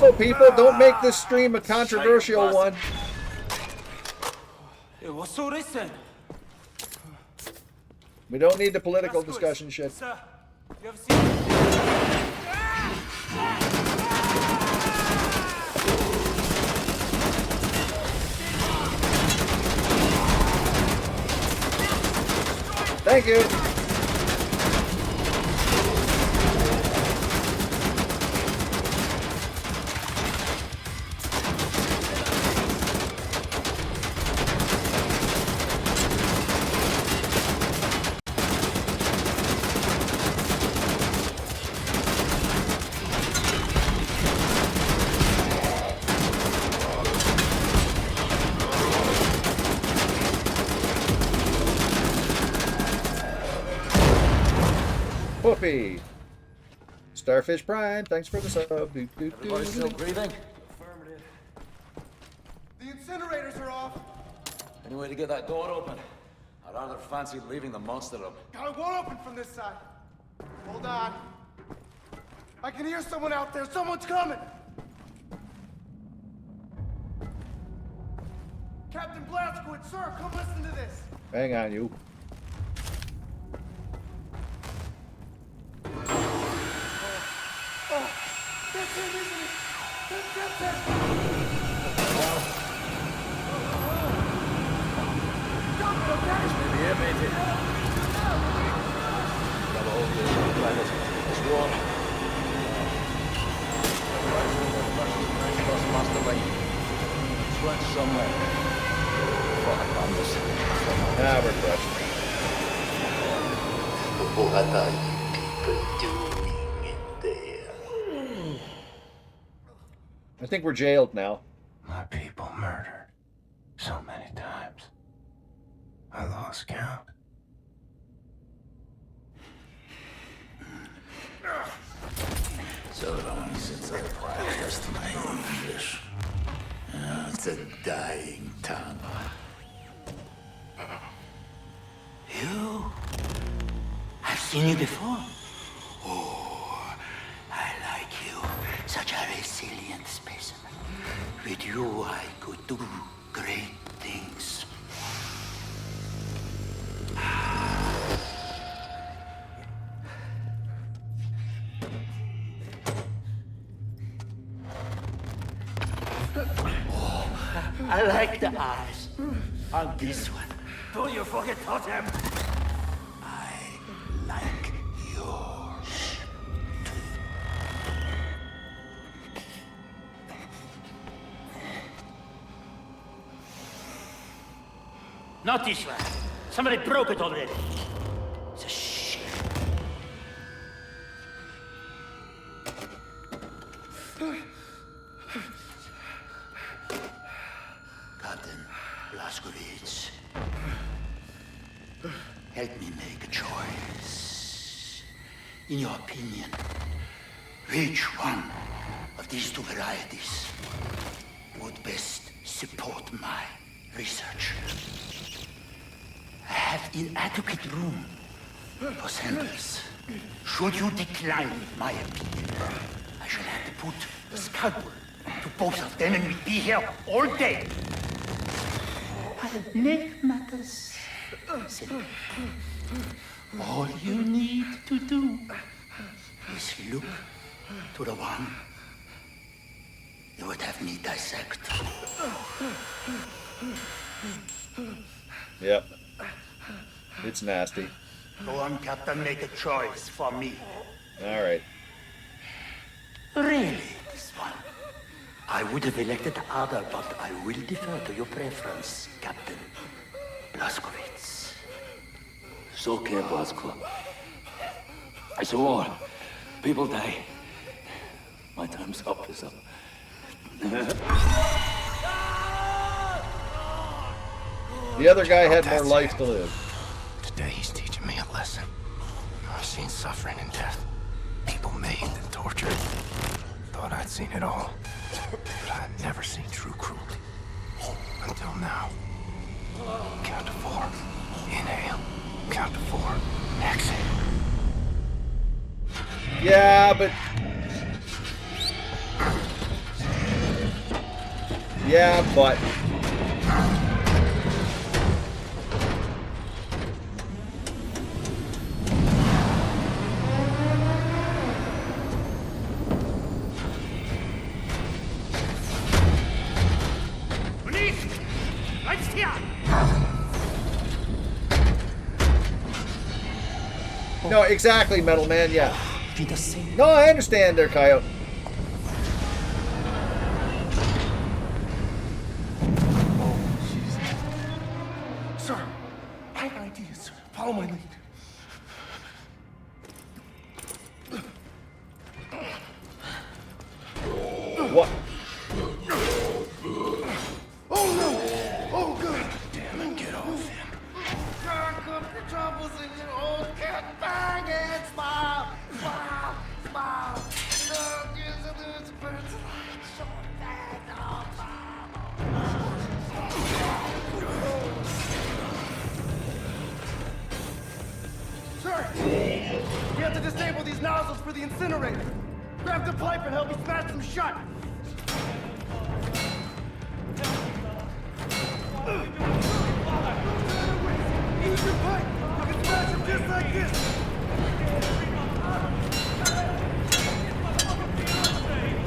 A: careful, people. Don't make this stream a controversial one.
H: Hey, what's all this then?
A: We don't need the political discussion shit.
H: Sir, you ever seen...
A: Thank you. Whoopee. Starfish Prime, thanks for the sub.
F: Everybody still breathing?
H: Affirmative.
D: The incinerators are off.
F: Any way to get that door open? I'd rather fancy leaving the monster up.
D: It won't open from this side. Hold on. I can hear someone out there. Someone's coming. Captain Blazkowicz, sir, come listen to this.
A: Hang on, you.
D: Oh, that's him, isn't it? That's it.
F: Maybe it, matey. Grab a hold of this planet. It's warm. Cross master lane. Trench somewhere. Fuck the bombers.
A: Ah, we're crushed.
I: What are you people doing in there?
A: I think we're jailed now.
B: My people murdered. I lost count.
I: So long since I practiced my English. It's a dying tongue. You? I've seen you before. Oh, I like you. Such a resilient specimen. With you, I could do great things. I like the eyes on this one. Don't you forget Totem. I like yours. Not this one. Somebody broke it already. It's a shit. Captain Blazkowicz, help me make a choice. In your opinion, which one of these two varieties would best support my research? I have inadequate room for samples. Should you decline my opinion, I shall have to put a scalpel to both of them and we'd be here all day. I'll make matters simple. All you need to do is look to the one you would have me dissect.
A: Yep. It's nasty.
I: Go on, Captain, make a choice for me.
A: All right.
I: Really, this one? I would have elected the other, but I will defer to your preference, Captain Blazkowicz.
F: It's okay, Blazko. It's a war. People die. My time's up is up.
A: The other guy had more life to live.
B: Today he's teaching me a lesson. I've seen suffering and death. People maimed and tortured. Thought I'd seen it all. But I'd never seen true cruelty. Until now. Count to 4. Inhale. Count to 4. Exhale.
A: Yeah, but... Yeah, but... No, exactly, Metal Man, yeah. No, I understand there, Coyote.
D: Sir, I have ideas. Follow my lead.
A: What?
D: Oh no! Oh good!
B: Damn it, get off him.
D: Rock up your troubles in your old cat bag and smile! Smile! Smile! No, use a loose bird's light. Short bag, oh, Sir! We have to disable these nozzles for the incinerator. Grab the pipe and help me smash them shut. Use your pipe! You can smash them just like this!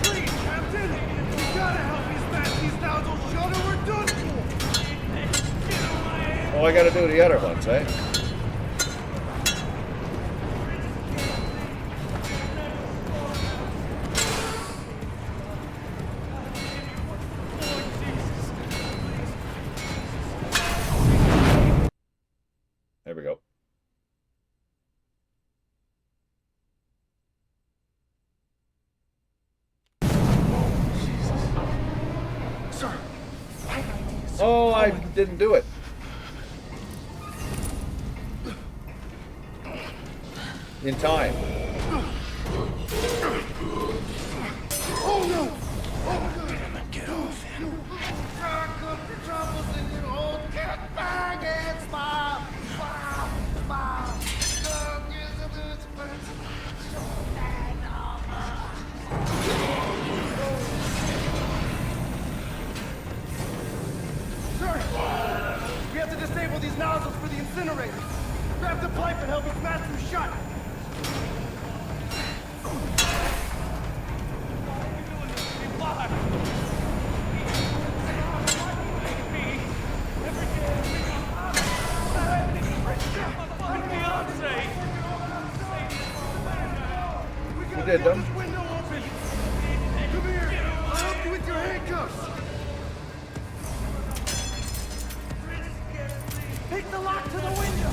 D: Please, Captain! You gotta help me smash these nozzles shut or we're done for!
A: Oh, I gotta do the other ones, eh? There we go.
D: Sir, I have ideas.
A: Oh, I didn't do it. in time.
D: Oh no!
B: Get off him.
D: Rock up the troubles in your old cat bag and smile! Smile! Smile! Don't use the loose person. Sir! We have to disable these nozzles for the incinerator. Grab the pipe and help me smash them shut.
A: We did them.
D: Window open. Come here. I'll help you with your handcuffs. Take the lock to the window.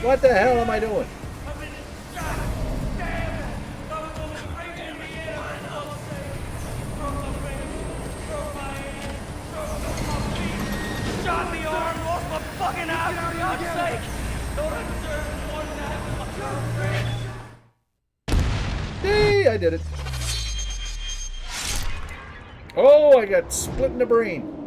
A: What the hell am I doing?
C: Shot in the arm, lost my fucking ass, for God's sake! Don't I deserve more than that?
A: Hey, I did it. Oh, I got split in the brain.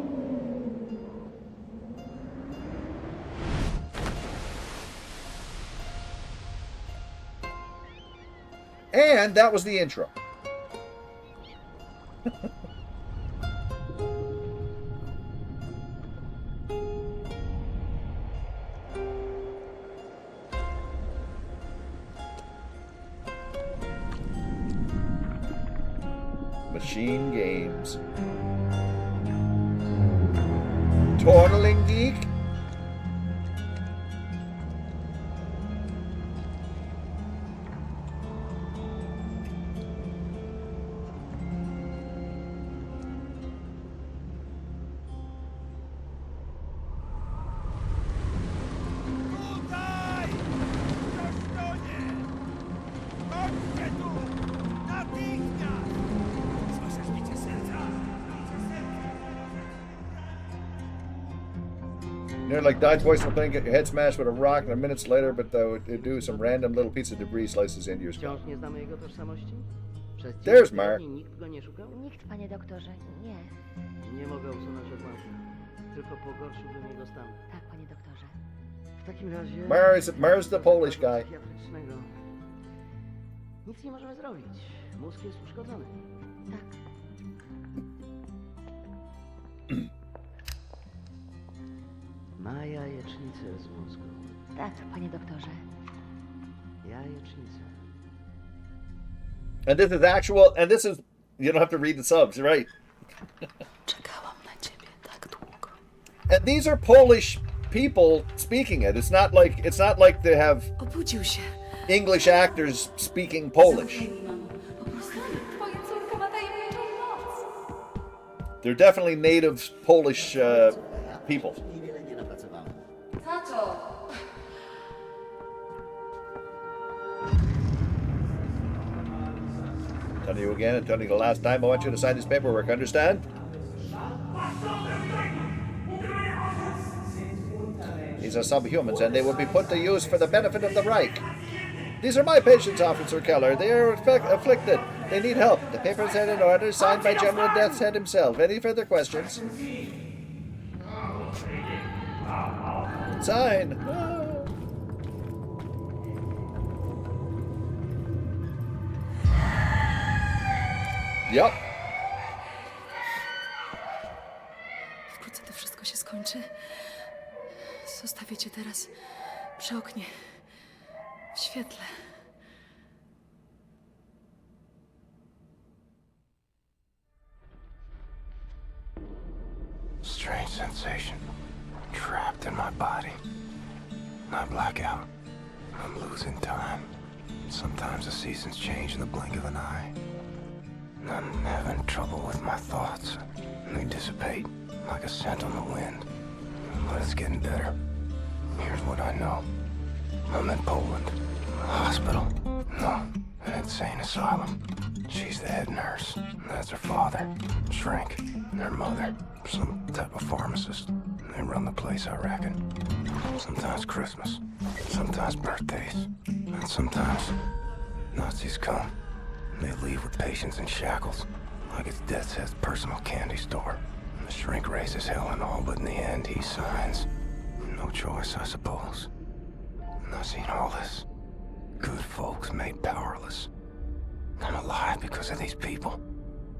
A: And that was the intro. Machine games. Toddling geek. Near like died twice in the plane, get your head smashed with a rock, and minutes later, but it'd do some random little piece of debris slices into your skull.
J: Wciąż nie znamy jego tożsamości? Przez
A: There's Mark.
J: Nikt go nie szukał?
K: Nikt, panie doktorze, nie.
J: Nie mogę usunąć odłamka. Tylko pogorszyłbym jego stan.
K: Tak, panie doktorze.
J: W takim razie...
A: Mar's the Polish guy.
J: Psychiatrycznego. Nic nie możemy zrobić. Mózg jest uszkodzony.
K: Tak.
J: Ma jajecznicę z mózgu.
K: Tak, panie doktorze.
J: Jajecznicę.
A: And this is actual, and this is, you don't have to read the subs, right?
K: Czekałam na ciebie tak długo.
A: And these are Polish people speaking it. It's not like they have
K: Obudził się.
A: English actors speaking Polish.
K: Po prostu twoja córka ma tajemniczą moc.
A: They're definitely native Polish people.
J: Niewiele nie napracowałem.
K: Tato!
A: Telling you again and telling you the last time, I want you to sign this paperwork, understand? These are subhumans, and they will be put to use for the benefit of the Reich. These are my patients, Officer Keller. They are afflicted. They need help. The paper said in order, signed by General Death's Head himself. Any further questions? Sign. Yep.
K: Wkrótce to wszystko się skończy. Zostawię cię teraz przy oknie. W świetle.
B: Strange sensation. Trapped in my body. I black out. I'm losing time. Sometimes the seasons change in the blink of an eye. I'm having trouble with my thoughts. They dissipate like a scent on the wind. But it's getting better. Here's what I know. I'm in Poland. A hospital. No, an insane asylum. She's the head nurse. And that's her father, Shrink, and her mother, some type of pharmacist. They run the place, I reckon. Sometimes Christmas, sometimes birthdays, and sometimes Nazis come. They leave with patients in shackles, like it's Death's Head's personal candy store. And the Shrink raises hell and all, but in the end, he signs. No choice, I suppose. And I've seen all this. Good folks made powerless. I'm alive because of these people.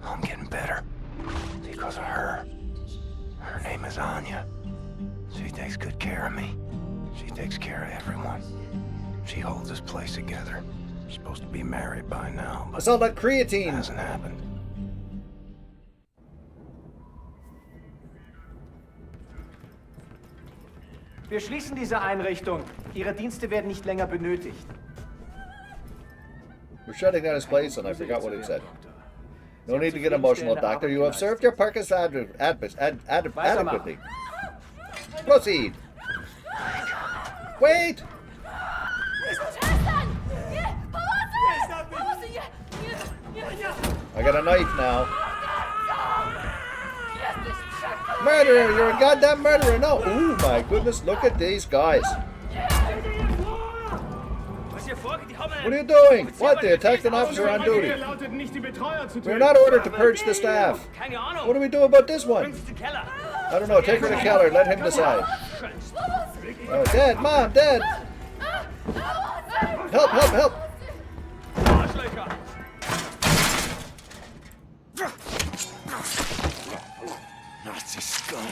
B: I'm getting better because of her. Her name is Anya. She takes good care of me. She takes care of everyone. She holds this place together. We're supposed to be married by now, but
A: it's all that creatine.
B: It hasn't happened.
L: Wir schließen diese Einrichtung. Ihre Dienste werden nicht länger benötigt.
A: We're shutting down his place, and I forgot what it said. No need to get emotional, Doctor. You have served your purpose adequately. Proceed. Wait! I got a knife now. Murderer! You're a goddamn murderer! No! Oh my goodness, look at these guys. What are you doing? What? They attacked an officer on duty. We're not ordered to purge the staff. What do we do about this one? I don't know. Take her to Kilg0re. Let him decide. Oh, dead. Mom, dead. Help, help, help.
B: Nazi scum.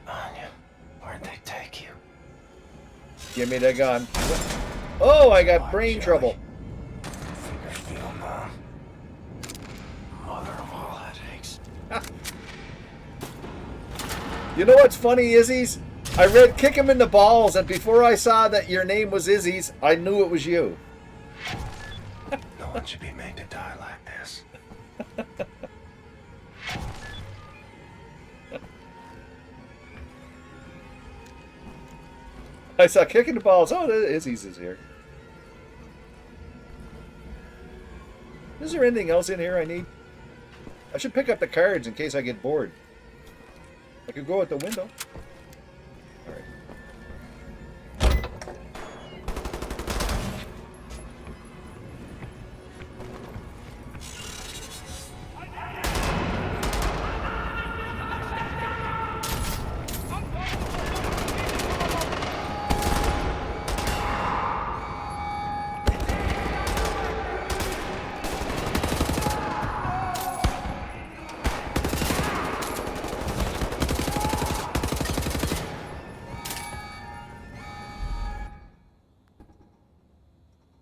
B: Anya, where'd they take you?
A: Give me the gun. Oh, I got brain trouble.
B: Feel, Mom. Mother of all headaches.
A: You know what's funny, Izzy's? I read kick him in the balls, and before I saw that your name was Izzy's, I knew it was you.
B: No one should be made to die like this.
A: I saw kicking the balls. Oh, Izzy's is here. Is there anything else in here I need? I should pick up the cards in case I get bored. I could go out the window. All right.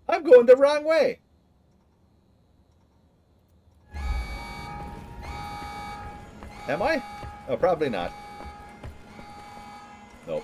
A: I'm going the wrong way. Am I? Oh, probably not. Nope.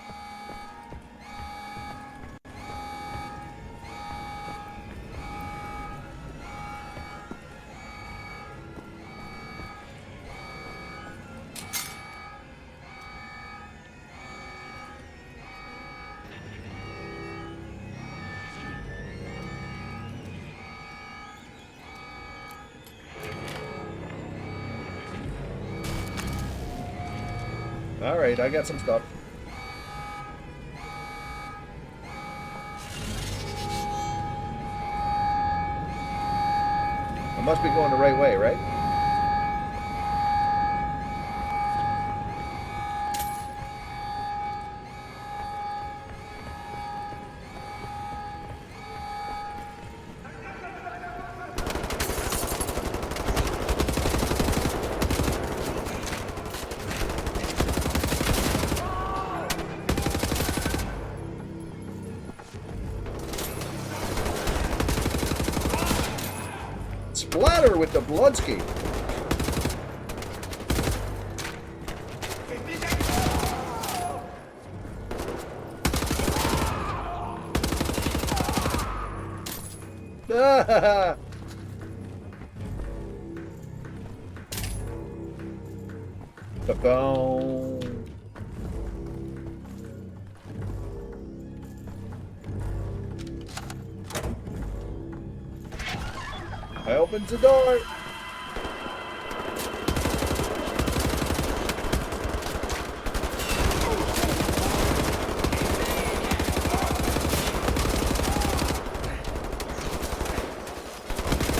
A: All right, I got some stuff. I must be going the right way, right? Splatter with the Blazkowicz. Ba-boom. I opened the door.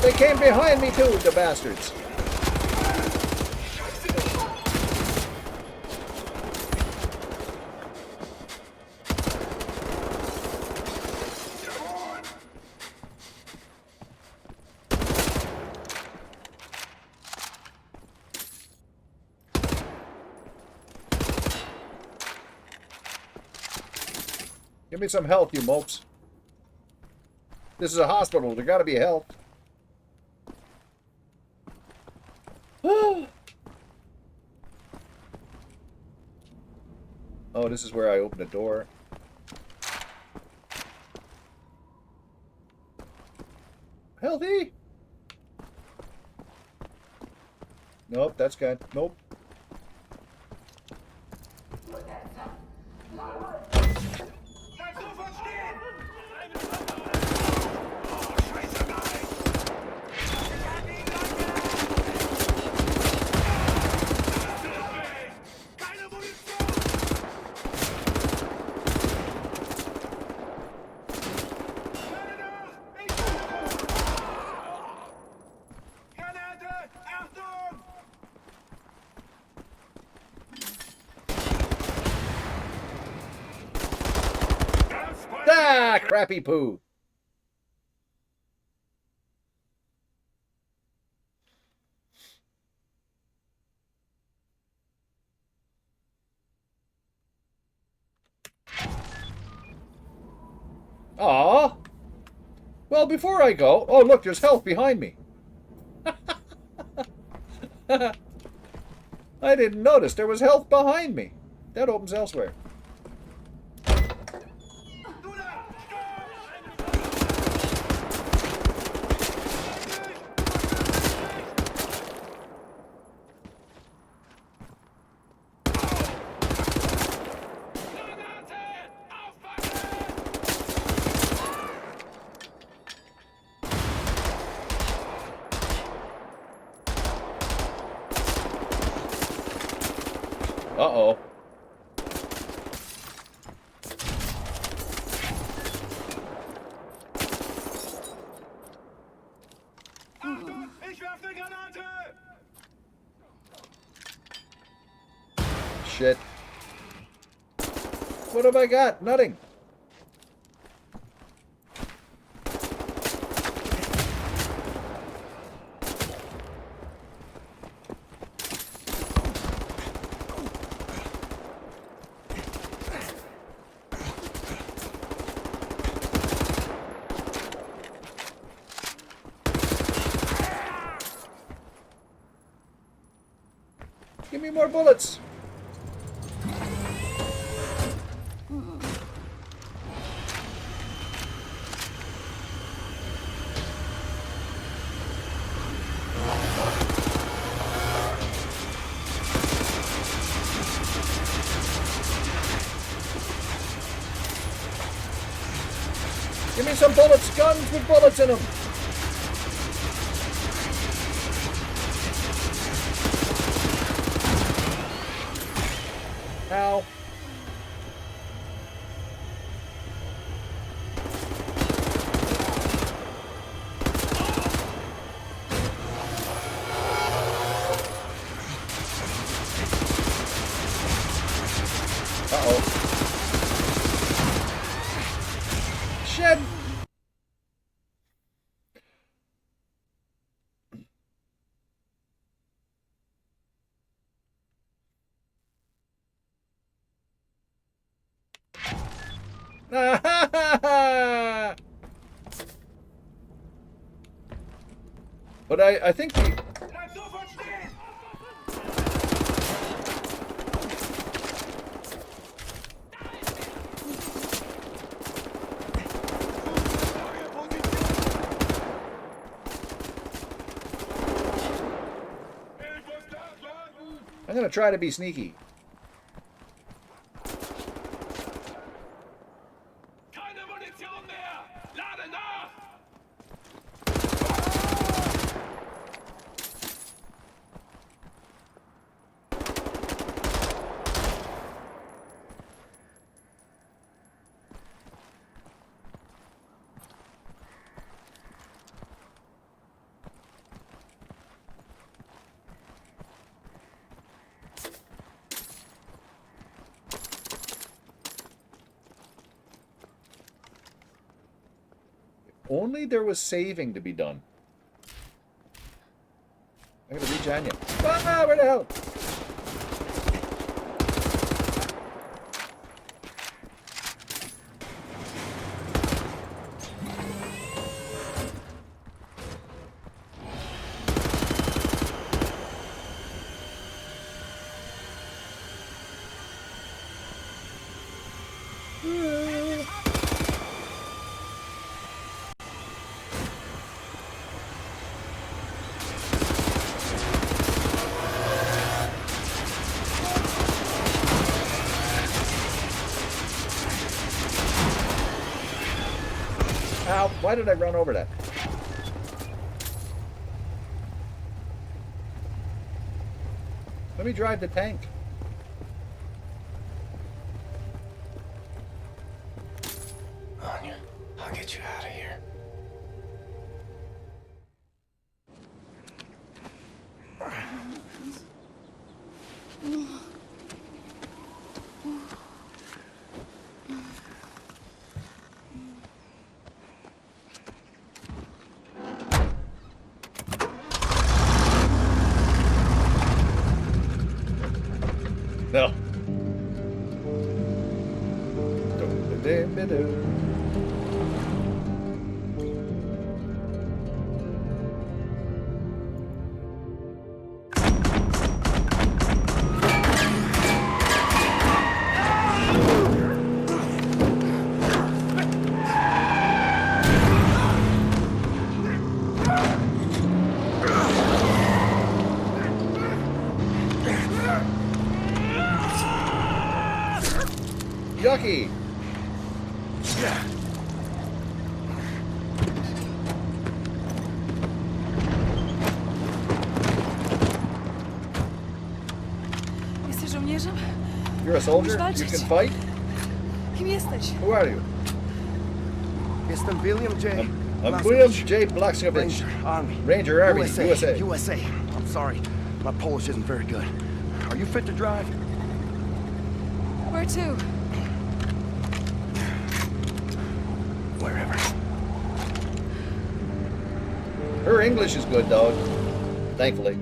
A: They came behind me too, the bastards. Give me some health, you mopes. This is a hospital. There gotta be health. Oh, this is where I opened a door. Healthy? Nope, that's good. Nope. Ah, crappy poo. Aw. Well, before I go... Oh, look, there's health behind me. I didn't notice there was health behind me. That opens elsewhere. Uh-oh. Shit. What have I got? Nothing. Give me more bullets. Give me some bullets, guns with bullets in them. Ow. Uh-oh. Shit. But I think the... I'm gonna try to be sneaky. only there was saving to be done. I'm gonna reach Anya. Ah, where the hell? Ow, why did I run over that? Let me drive the tank.
B: Anya, I'll get you out of here.
A: No. Yucky!
K: Jesteś żołnierzem?
A: You're a soldier? You can fight?
K: Kim jesteś?
A: Who are you?
M: Jestem William J.
A: I'm William J. Blazkowicz.
M: Ranger Army.
A: Ranger Army, USA.
M: USA. I'm sorry, my Polish isn't very good. Are you fit to drive?
K: Where to?
M: Wherever.
A: Her English is good, though. Thankfully.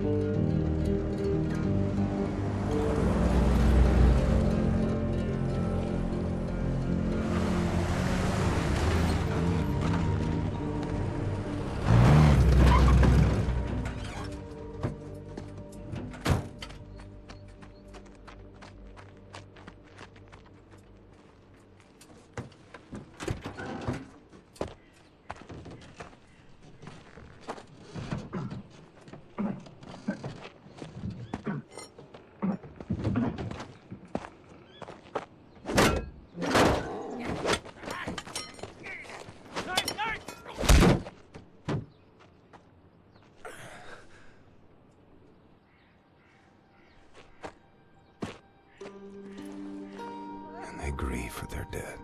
B: And they grieve for their dead.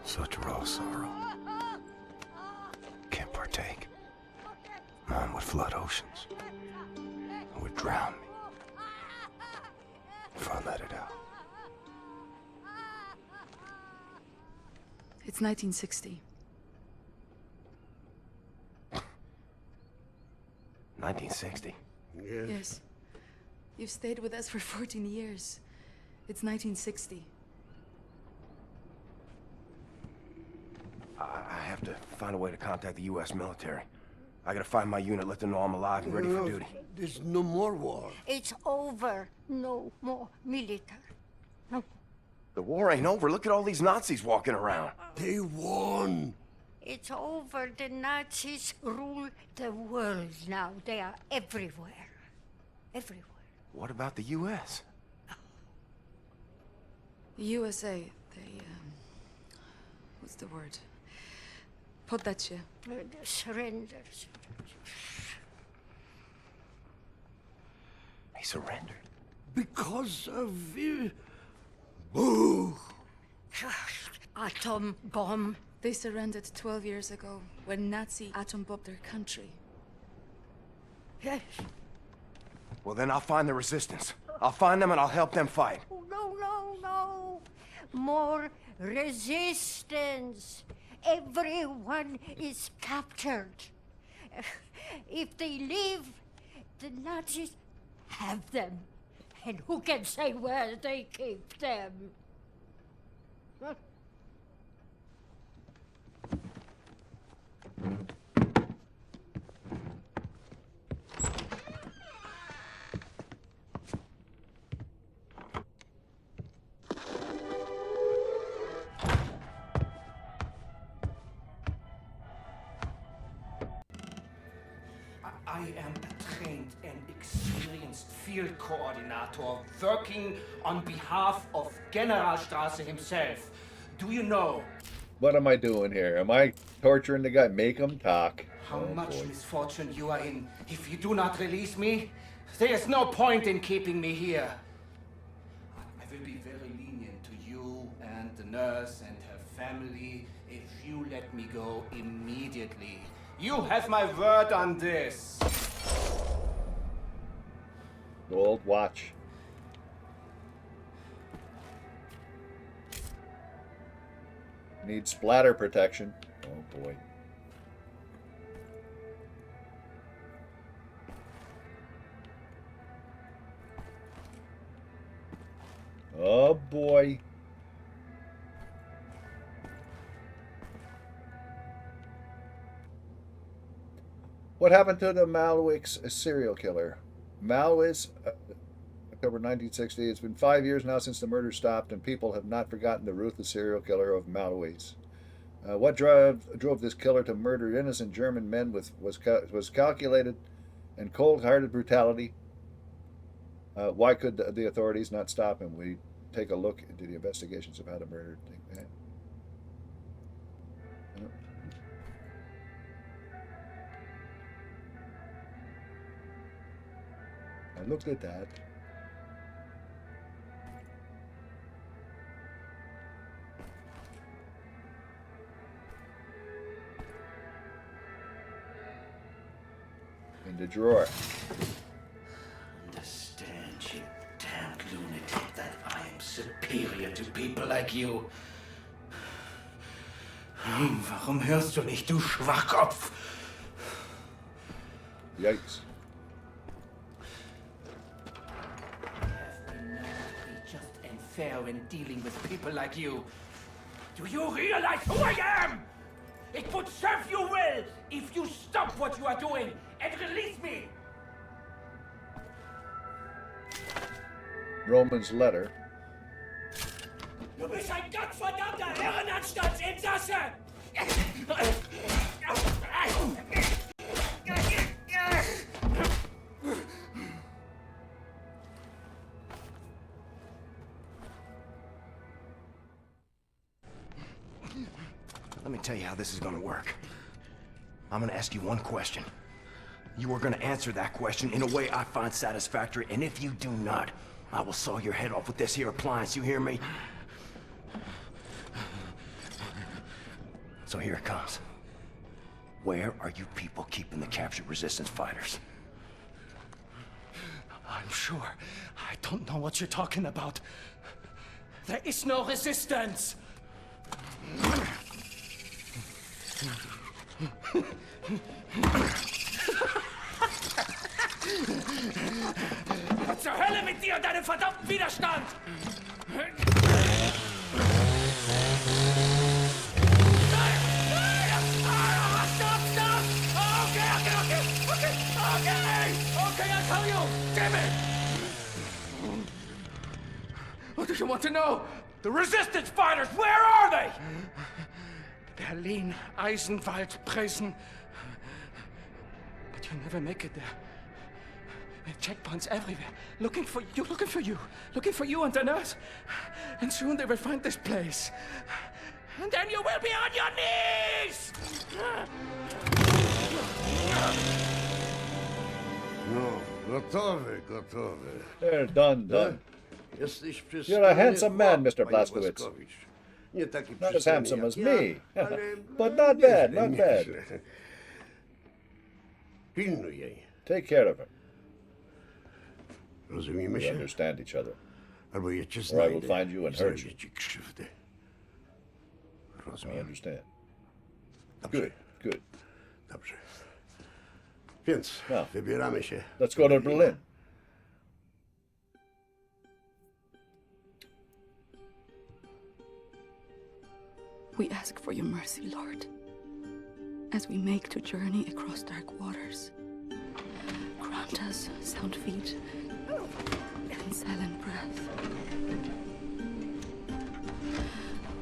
B: Such raw sorrow. Can't partake. Mine would flood oceans. It would drown me. If I let it out.
K: It's 1960.
B: 1960?
K: Yes. You've stayed with us for 14 years. It's 1960.
B: I have to find a way to contact the U.S. military. I gotta find my unit, let them know I'm alive and ready for duty.
I: There's no more war. It's over. No more military. No.
B: The war ain't over. Look at all these Nazis walking around.
I: They won. It's over. The Nazis rule the world now. They are everywhere. Everywhere.
B: What about the U.S.?
K: The USA, they, what's the word? Poddacie.
I: Surrenders.
B: He surrendered.
I: Because of Boo! Atom bomb.
K: They surrendered 12 years ago when Nazi atom bombed their country.
I: Yes.
B: Well, then I'll find the resistance. I'll find them and I'll help them fight.
I: Oh, no, no, no. More resistance.
N: everyone is captured. If they leave, the Nazis have them. And who can say where they keep them?
O: I am a trained and experienced field coordinator working on behalf of Generalstrasse himself. Do you know
A: What am I doing here? Am I torturing the guy? Make him talk.
O: how
A: Oh,
O: much
A: boy.
O: misfortune you are in? If you do not release me, there is no point in keeping me here. I will be very lenient to you and the nurse and her family if you let me go immediately. You have my word on this.
A: Gold watch. Need splatter protection. Oh boy. Oh boy. What happened to the Malwick's serial killer? Malwick's, October 1960. It's been 5 years now since the murder stopped, and people have not forgotten the ruthless serial killer of Malwick's. What drove this killer to murder innocent German men was calculated and cold-hearted brutality. Why could the authorities not stop him? We take a look into the investigations of how the murder thing. I looked at that. In the drawer.
I: Understand, you damned lunatic, that I am superior to people like you. Warum hörst du nicht, du Schwachkopf?
A: Yikes.
O: Just and fair in dealing with people like you. Do you realize who I am? It would serve you well if you stop what you are doing and release me.
A: Roman's letter.
O: Du bist ein gottverdammter Herrenanstaltsinsasse!
M: Let me tell you how this is gonna work. I'm gonna ask you one question. You are gonna answer that question in a way I find satisfactory, and if you do not, I will saw your head off with this here appliance, you hear me? So here it comes. Where are you people keeping the captured resistance fighters?
O: I'm sure. I don't know what you're talking about. There is no resistance. Was zur Hölle mit dir und deinem verdammten Widerstand? Okay, I'll tell you. Damn it! What do you want to know? The resistance fighters, where are they? Berlin, Eisenwald, Presen. But you'll never make it there. There are checkpoints everywhere. Looking for you and the nurse. And soon they will find this place. And then you will be on your knees!
D: No, gotowy.
A: They're done.
D: Jesteś
A: You're a handsome man, Mr.
D: Panie
A: Blazkowicz.
D: Blazkowicz. Nie taki
A: Not as
D: przystojny
A: handsome
D: jak
A: as
D: ja,
A: me.
D: ale
A: But not bad,
D: nieźle,
A: not bad.
D: nieźle. Pilnuj jej.
A: Take care of him.
D: Rozumiemy
A: We
D: się?
A: understand each other.
D: Albo ja cię
A: Or I will
D: znajdę
A: find you
D: i
A: and hurt
D: zrobię
A: you.
D: ci krzywdę.
A: I
D: Rozumiem.
A: understand. Good, good.
P: Dobrze. Więc wybieramy się.
A: Let's go to Berlin.
K: We ask for your mercy, Lord, as we make to journey across dark waters. Grant us sound feet and silent breath.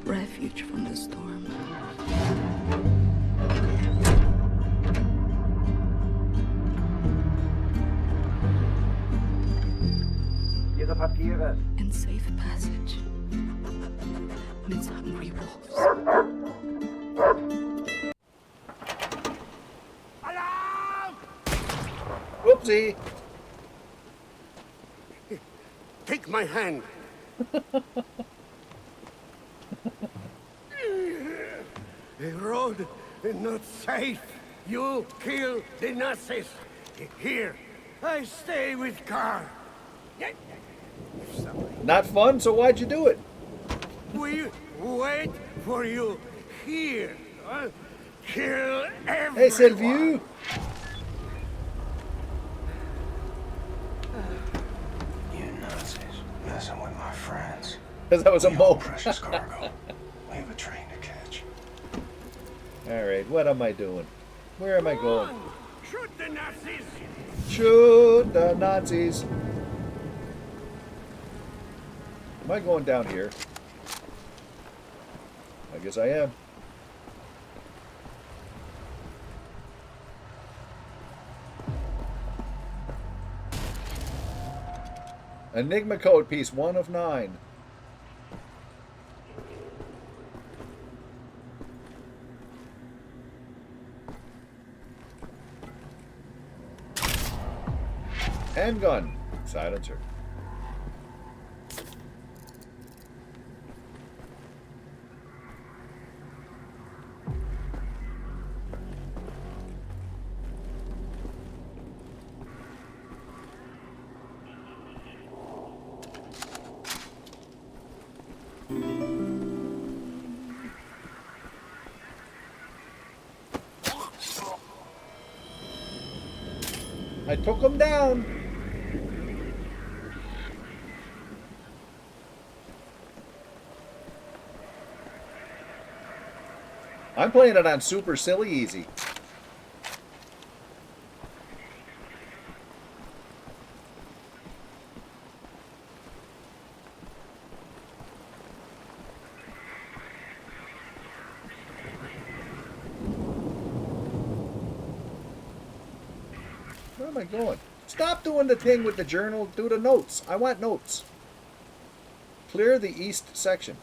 K: Refuge from the storm.
M: Ihre Papiere.
K: And safe passage amidst hungry wolves.
A: Whoopsie!
P: Take my hand. The road is not safe. You kill the Nazis. Here, I stay with Carl.
A: Not fun, so why'd you do it?
P: We wait for you here. Kill everyone.
A: Hey, Sylvie.
B: You Nazis messing with my friends.
A: Because that was a mole.
B: Precious cargo. We have a train to catch.
A: Alright, what am I doing? Where am I going?
P: Shoot the Nazis.
A: Shoot the Nazis. Am I going down here? I guess I am. Enigma code piece 1 of 9. Handgun. Silencer. I took him down. I'm playing it on super silly easy. Where am I going? Stop doing the thing with the journal. Do the notes. I want notes. Clear the east section.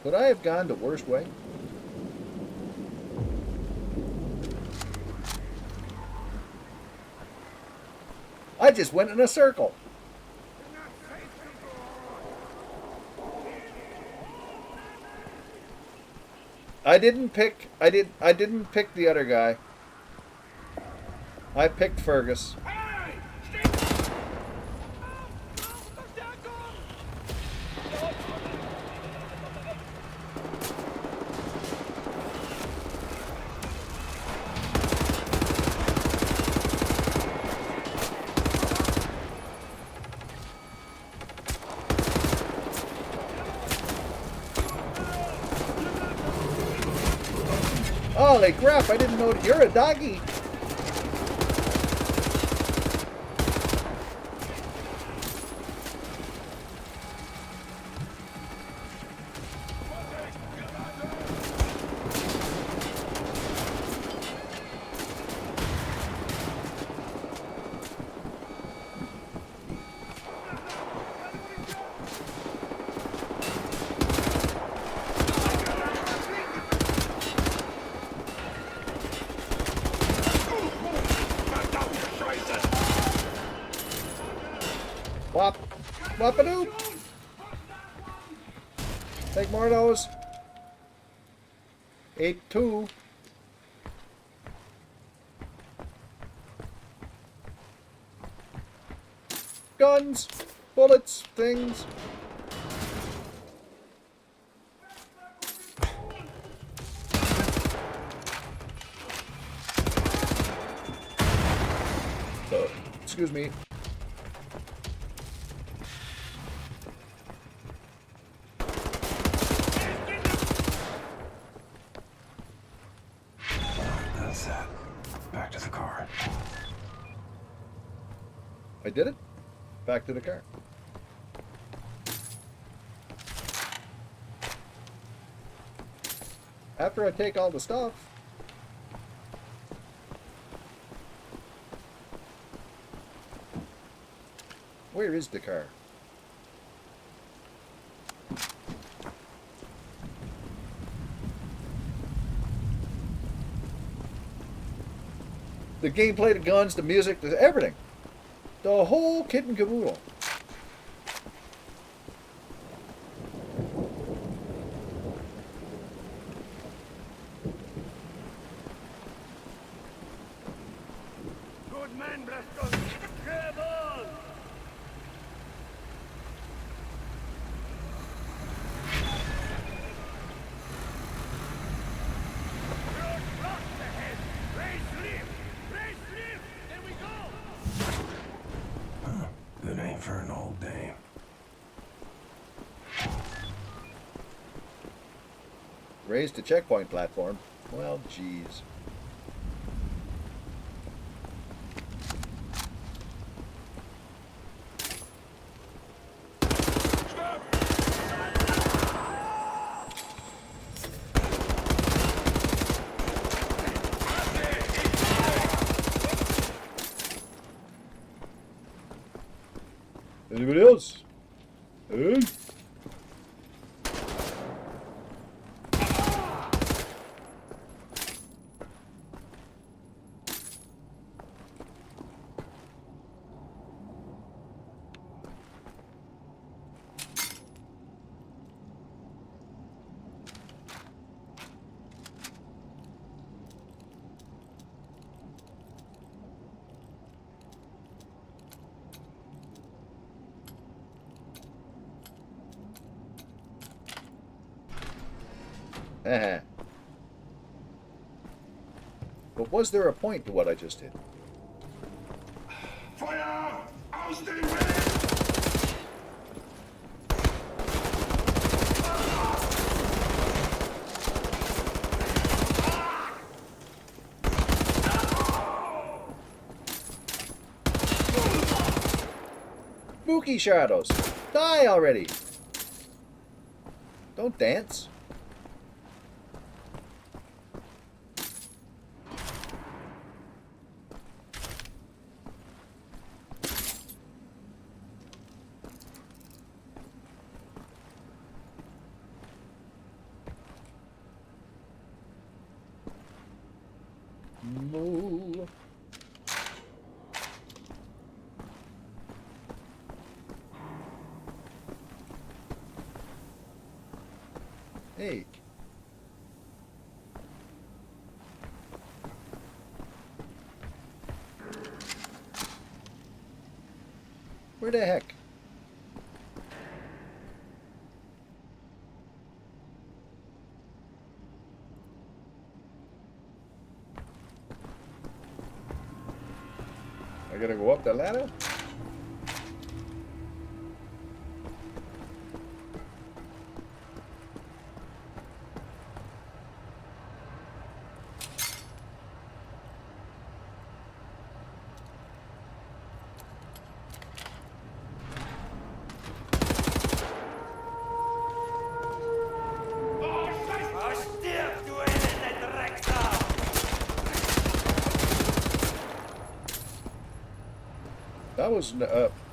A: Could I have gone the worst way? I just went in a circle. I didn't pick the other guy. I picked Fergus. Holy crap, I didn't know you're a doggy. Whoop-a-doop. Take more of those. 8-2. Guns, bullets, things. Excuse me.
B: That's that. Back to the car.
A: I did it. Back to the car. After I take all the stuff. Where is the car? The gameplay, the guns, the music, the everything. The whole kit and caboodle.
P: Good man, Blazkowicz. Come on! Tr0ut, blocks ahead. Raise lift! Raise lift! There we go!
B: Huh. Good aim for an old dame.
A: Raise the checkpoint platform. Well, geez. Anybody else? Hey? But was there a point to what I just did?
P: Feuer! Aus dem Weg!
A: Spooky shadows! Die already! Don't dance. Moo. Hey. Where the heck? I gotta go up the ladder?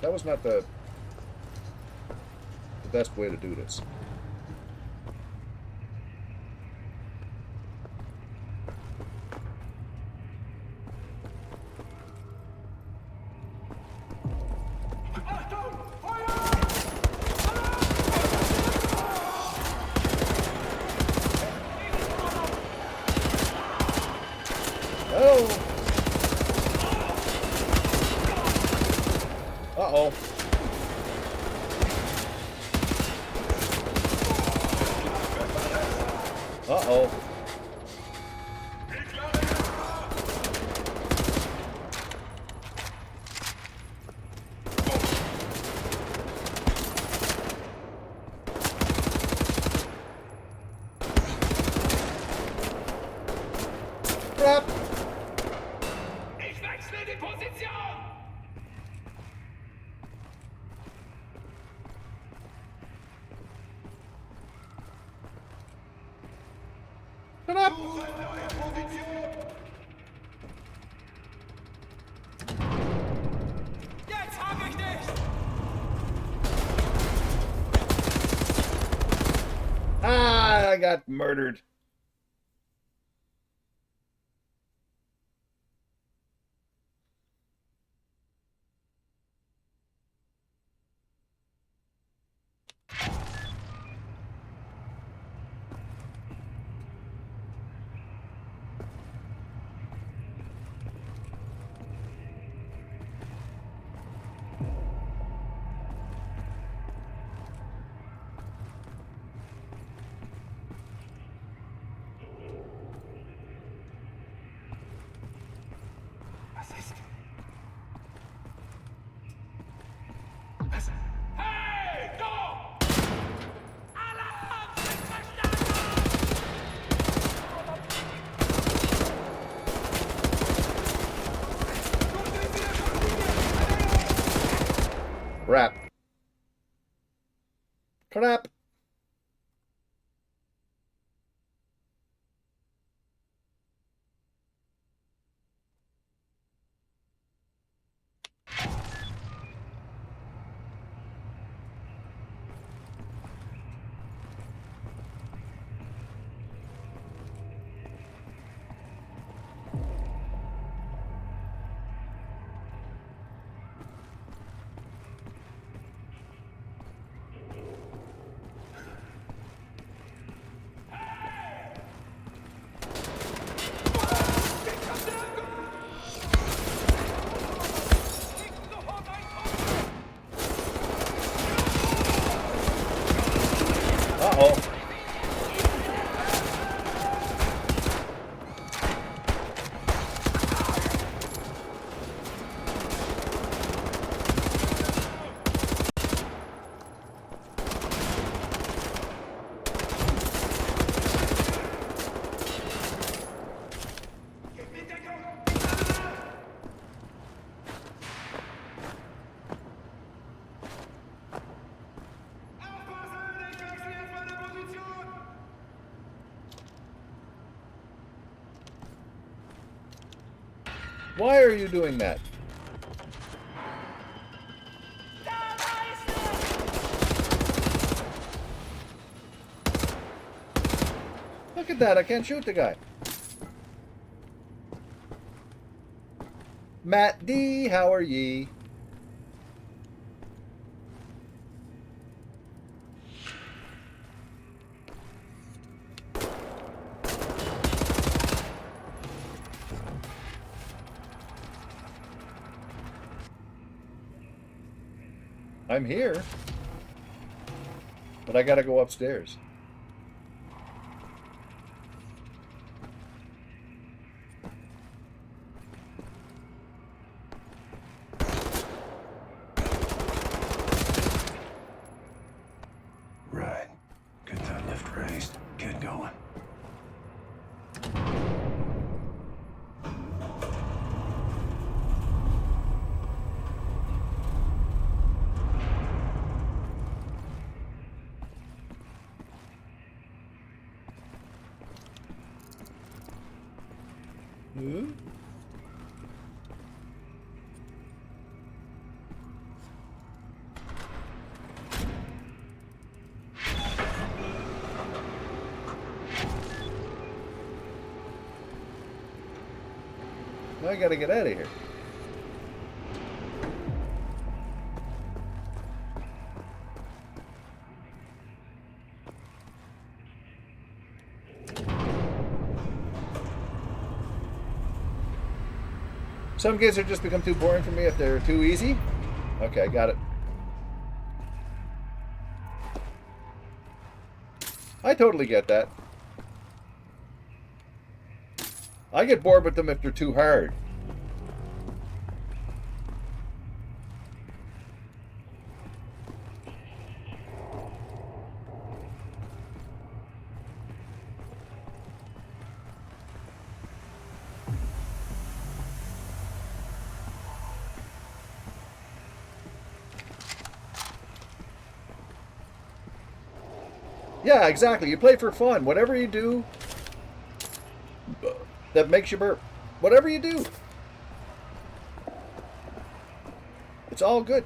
A: That was not the best way to do this. Uh-oh. Crap.
D: Ich wechsle die Position!
A: Crap.
D: Jetzt hab ich dich!
A: Ah, I got murdered.
D: Was ist? Was? Hey, du! Alarm!
A: Crap. Crap. Uh-oh. Why are you doing that? Look at that, I can't shoot the guy. Matt D, how are ye? I'm here, but I gotta go upstairs.
B: Right. Get that lift raised. Get going.
A: Hmm? I gotta get out of here. Some games have just become too boring for me if they're too easy. Okay, got it. I totally get that. I get bored with them if they're too hard. Yeah, exactly. You play for fun. Whatever you do that makes you burp. Whatever you do. It's all good.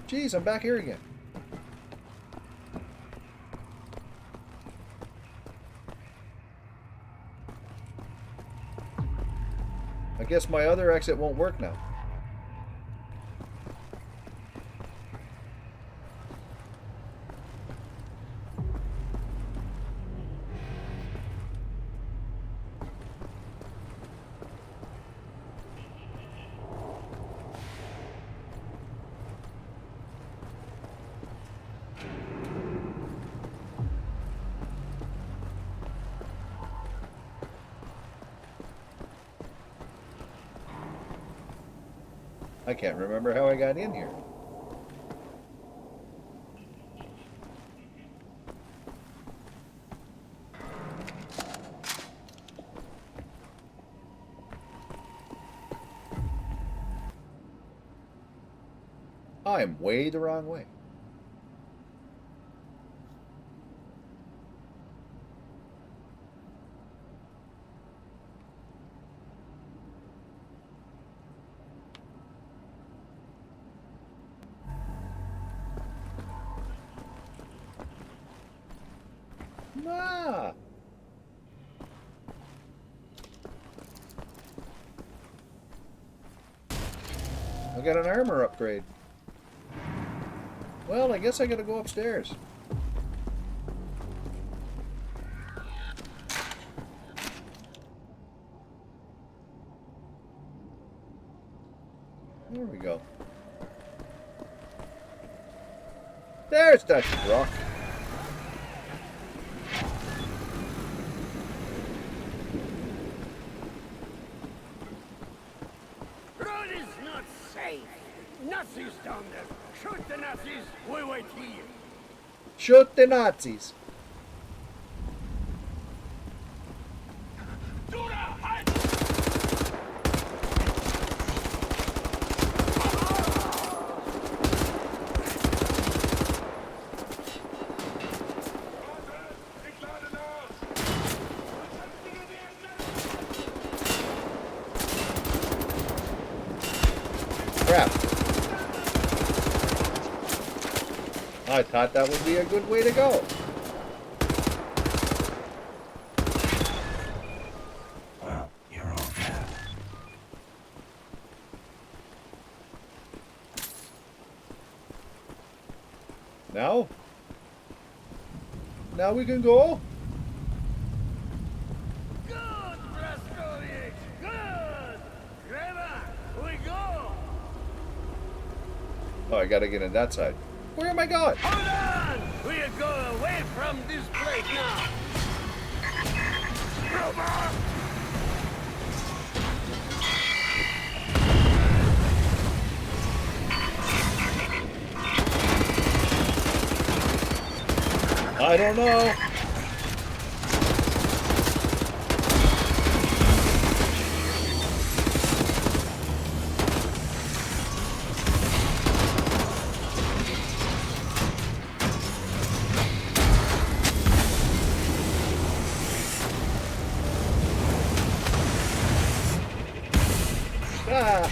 A: Jeez, I'm back here again. I guess my other exit won't work now. I can't remember how I got in here. I'm way the wrong way. Ah. I got an armor upgrade. Well, I guess I gotta go upstairs. There we go. There's that rock.
P: Road is not safe. Nazis down there. Shoot the Nazis. We wait here.
A: Shoot the Nazis. Crap. I thought that would be a good way to go.
B: Well, you're all dead.
A: Now? Now we can go?
P: Good, Blazkowicz. Good. Grandma, we go.
A: Oh, I gotta get in that side. Where am I going?
P: Hold on. We are going away from this place now. Robot.
A: I don't know. Ah.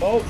A: Oh.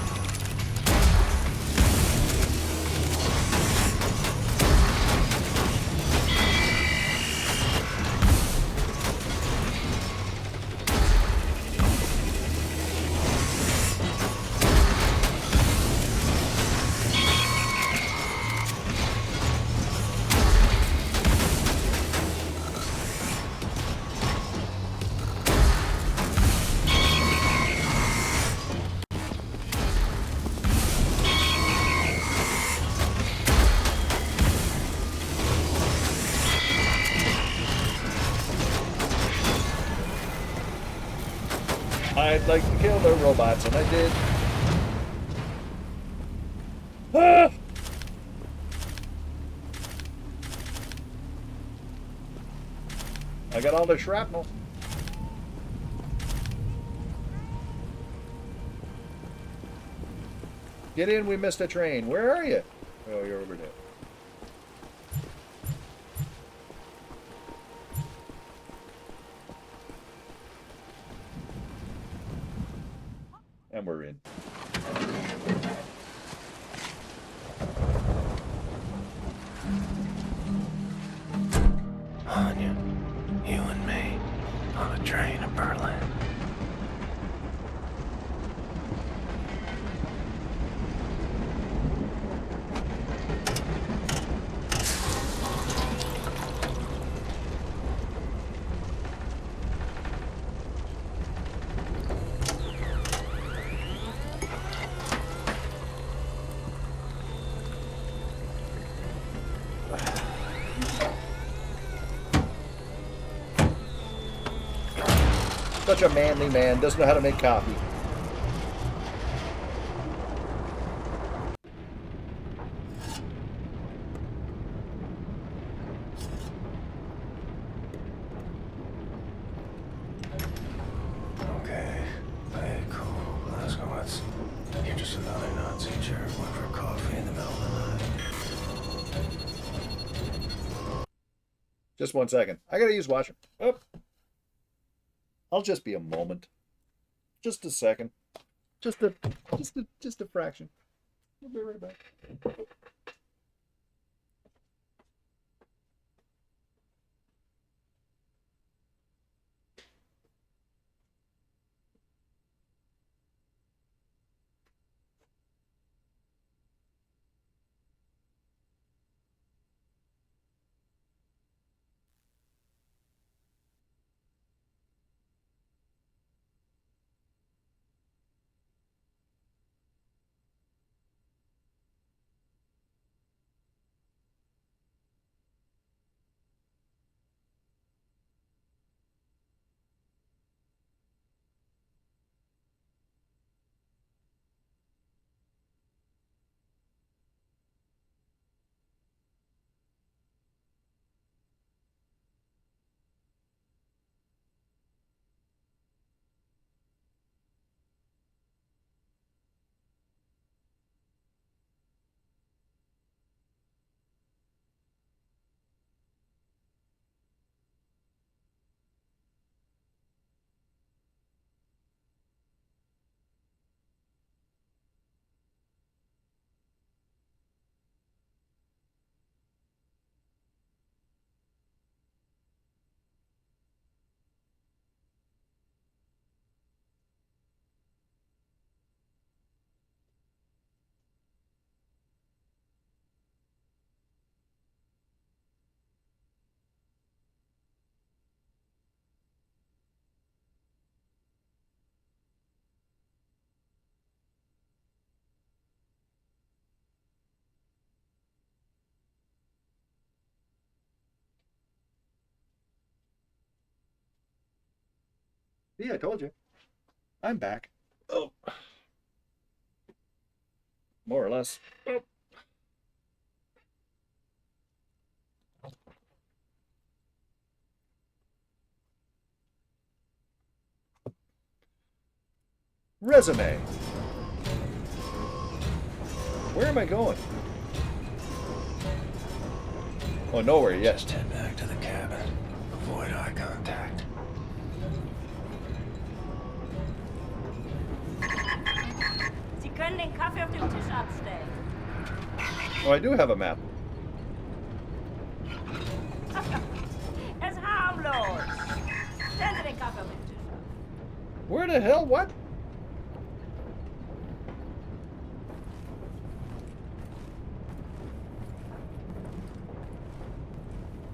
A: I'd like to kill the robots, and I did. Ah! I got all the shrapnel. Get in, we missed a train. Where are you? Oh, you're over there. And we're in.
B: Anya, you and me on a train to Berlin.
A: Such a manly man, doesn't know how to make coffee.
B: Okay, play it cool, Blazkowicz. You're just another Nazi jerk went for coffee in the middle of the night.
A: Just 1 second. I gotta use washer. Oh. I'll just be a moment. Just a second. Just a fraction. I'll be right back. Yeah, I told you. I'm back. Oh. More or less. Oh. Resume. Where am I going? Oh, nowhere yet.
B: Just head back to the cabin. Avoid eye contact.
Q: Sie können den Kaffee auf dem Tisch abstellen.
A: Oh, I do have a map.
Q: Er ist harmlos. Stellen Sie den Kaffee auf den Tisch ab.
A: Where the hell? What?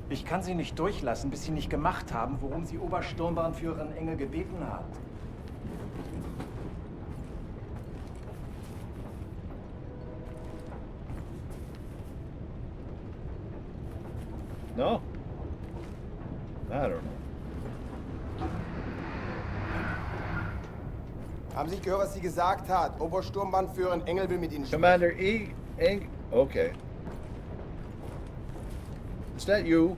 L: Ich kann Sie nicht durchlassen, bis Sie nicht gemacht haben, worum Sie Obersturmbannführerin Engel gebeten hat.
A: No. I don't know.
R: Haben Sie gehört, was sie gesagt hat? Obersturmbannführerin Engel will mit Ihnen sprechen.
A: Commander Okay. Is that you?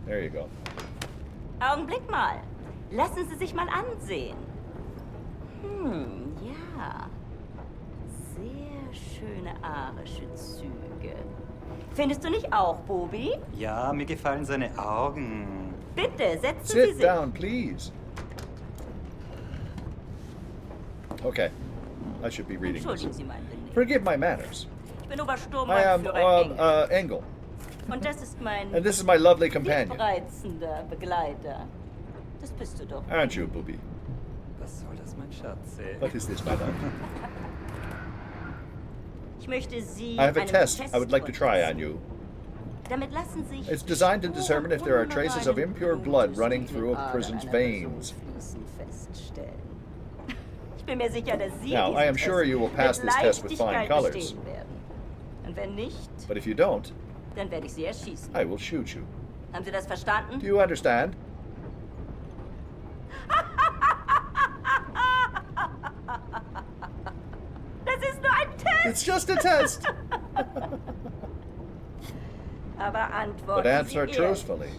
A: There you go.
Q: Augenblick mal. Lassen Sie sich mal ansehen. Ja. Sehr schöne arische Züge. Findest du nicht auch, Bobby?
S: Ja, mir gefallen seine Augen.
Q: Bitte, setzen Sie sich.
A: Sit down, please. Okay. I should be reading this.
Q: Entschuldigen Sie mein Benehmen.
A: Forgive my manners.
Q: Ich bin
A: I am
Q: Obersturmbannführer
A: Engel.
Q: Und das ist mein
A: And this is my lovely companion.
Q: liebreizender Begleiter. Das bist du doch.
A: Aren't you, Booby?
S: Was soll das, mein Schatz?
A: What is this, my love?
Q: Ich möchte Sie
A: I have a
Q: einem
A: test I would like to try on you.
Q: Damit lassen sich
A: It's designed to determine if there are traces of impure blood running through a person's veins.
Q: feststellen. Ich bin mir sicher, dass Sie
A: Now, I am
Q: diesen
A: sure
Q: Test
A: you will pass
Q: mit
A: this test with fine
Q: Leichtigkeit
A: colors.
Q: bestehen werden. Und wenn nicht,
A: But if you don't,
Q: dann werde ich Sie erschießen.
A: I will shoot you.
Q: Haben Sie das verstanden?
A: Do you understand?
Q: Das ist nur ein Test!
A: It's just a test!
Q: Aber antworten
A: But answer
Q: Sie
A: truthfully.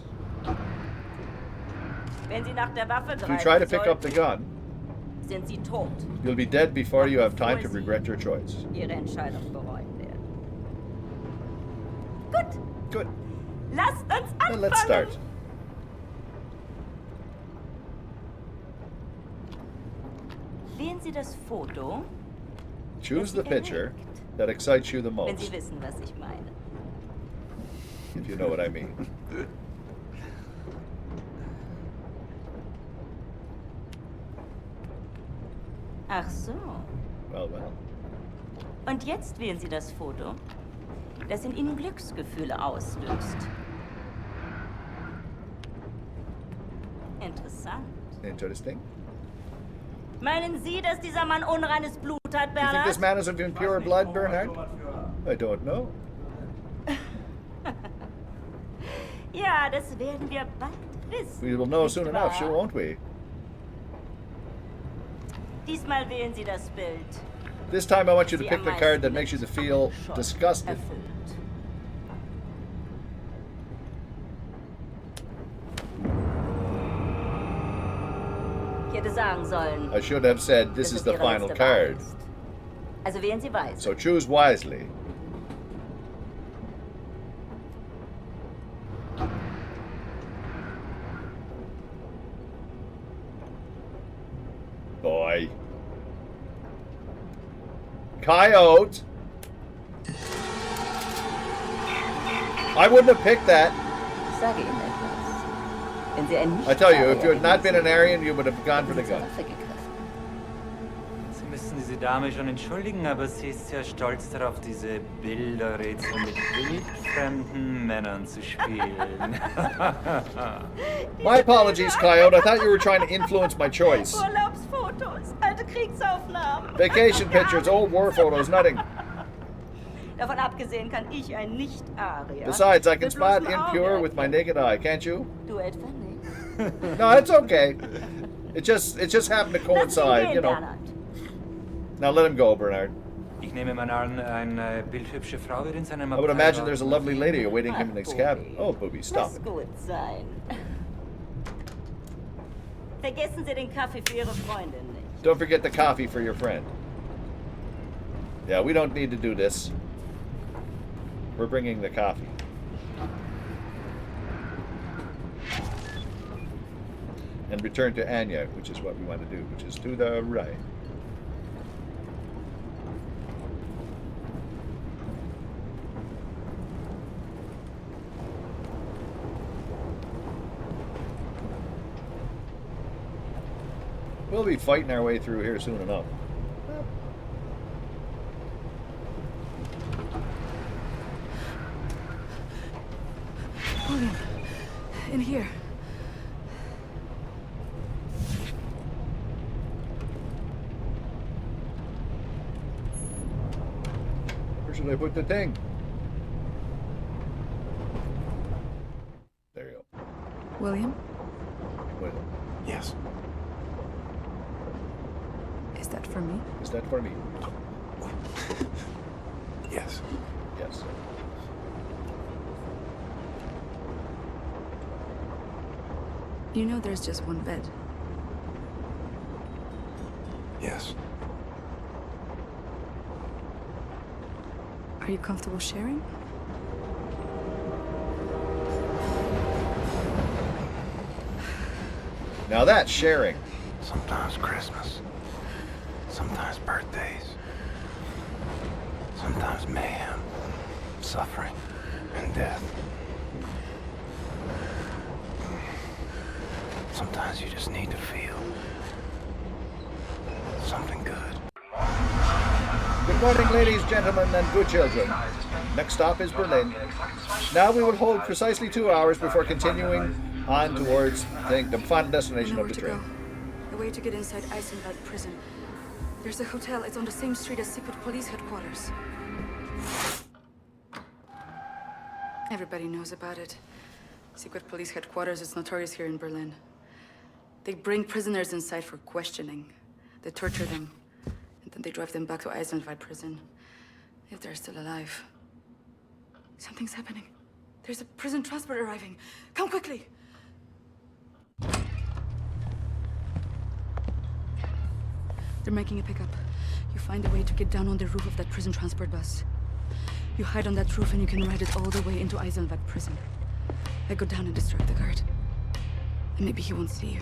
Q: Wenn Sie nach der Waffe
A: If you try to pick up the gun,
Q: sind Sie tot.
A: you'll be dead before you have time to regret your choice.
Q: Ihre Entscheidung bereuen werden. Gut.
A: Good.
Q: Lasst uns anfangen.
A: Then let's start.
Q: Wählen Sie das Foto,
A: Choose the picture that excites you the
Q: wenn Sie
A: most,
Q: wissen, was ich meine.
A: if you know what I mean.
Q: Ach so.
A: Well, well.
Q: Und jetzt wählen Sie das Foto, das in Ihnen Glücksgefühle auslöst. Interessant.
A: Interesting.
Q: Meinen Sie, dass dieser Mann unreines Blut hat,
A: You think this
Q: Bernhard?
A: man is of impure blood, Bernhard? I don't know.
Q: Ja, das werden wir bald wissen.
A: We will know
Q: nicht
A: soon enough,
Q: wahr?
A: sure won't we?
Q: Diesmal wählen Sie das Bild.
A: This time I want you to
Q: Sie
A: pick
Q: am
A: the
Q: meisten
A: card that makes you feel
Q: schon
A: disgusted.
Q: erfüllt. Ich hätte sagen sollen,
A: I should have said this
Q: dass
A: is
Q: es
A: the
Q: Ihre
A: final
Q: letzte Wahl
A: card.
Q: ist. Also wählen Sie weise.
A: So choose wisely. Boy. Coyote. I wouldn't have picked that.
Q: Ich sage Ihnen etwas. Wenn Sie ein
A: I tell you, if you
Q: Nicht-Arier
A: had not been an
Q: gewesen
A: Aryan, you would have gone for the
Q: wären, zur
A: gun.
Q: Waffe gegriffen.
S: Sie müssen diese Dame schon entschuldigen, aber sie ist sehr stolz darauf, diese Bilderrätsel mit wildfremden Männern zu spielen.
A: My apologies, Coyote. I thought you were trying to influence my choice.
Q: Urlaubsfotos, alte Kriegsaufnahmen.
A: Vacation pictures, old war photos, nothing.
Q: Davon abgesehen kann ich ein Nicht-Arier.
A: Besides, I can
Q: mit
A: spot
Q: bloßem
A: impure
Q: Auge
A: with my naked eye, can't you?
Q: Du etwa nicht?
A: No, it's okay. It just happened to coincide, you know. Now let him go, Bernard.
S: Ich nehme mal an, eine bildhübsche Frau wird in seinem
A: I would
S: Abteil
A: imagine there's a lovely lady awaiting him in his cabin. Oh, Booby, stop
Q: Lass
A: it.
Q: gut sein. Vergessen Sie den Kaffee für Ihre Freundin nicht.
A: Don't forget the coffee for your friend. Yeah, we don't need to do this. We're bringing the coffee. And return to Anya, which is what we want to do, which is to the right. We'll be fighting our way through here soon enough.
K: William, in here.
A: Where should I put the thing? There you go.
K: William?
A: Wait.
M: Yes.
K: that for me?
A: Is that for me?
B: Yes.
A: Yes.
K: You know there's just one bed.
B: Yes.
K: Are you comfortable sharing?
A: Now that's sharing.
B: Sometimes Christmas. Sometimes birthdays. Sometimes mayhem, suffering, and death. Sometimes you just need to feel something good.
A: Good morning, ladies, gentlemen, and good children. Next stop is Berlin. Now we will hold precisely 2 hours before continuing on towards, I think, the final destination of the train.
K: The way to get inside Eisenwald prison. There's a hotel. It's on the same street as secret police headquarters. Everybody knows about it. Secret police headquarters is notorious here in Berlin. They bring prisoners inside for questioning. They torture them. And then they drive them back to Eisenwald prison. If they're still alive. Something's happening. There's a prison transport arriving. Come quickly! They're making a pickup. You find a way to get down on the roof of that prison transport bus. You hide on that roof and you can ride it all the way into Eisenwald prison. I go down and distract the guard. And maybe he won't see you.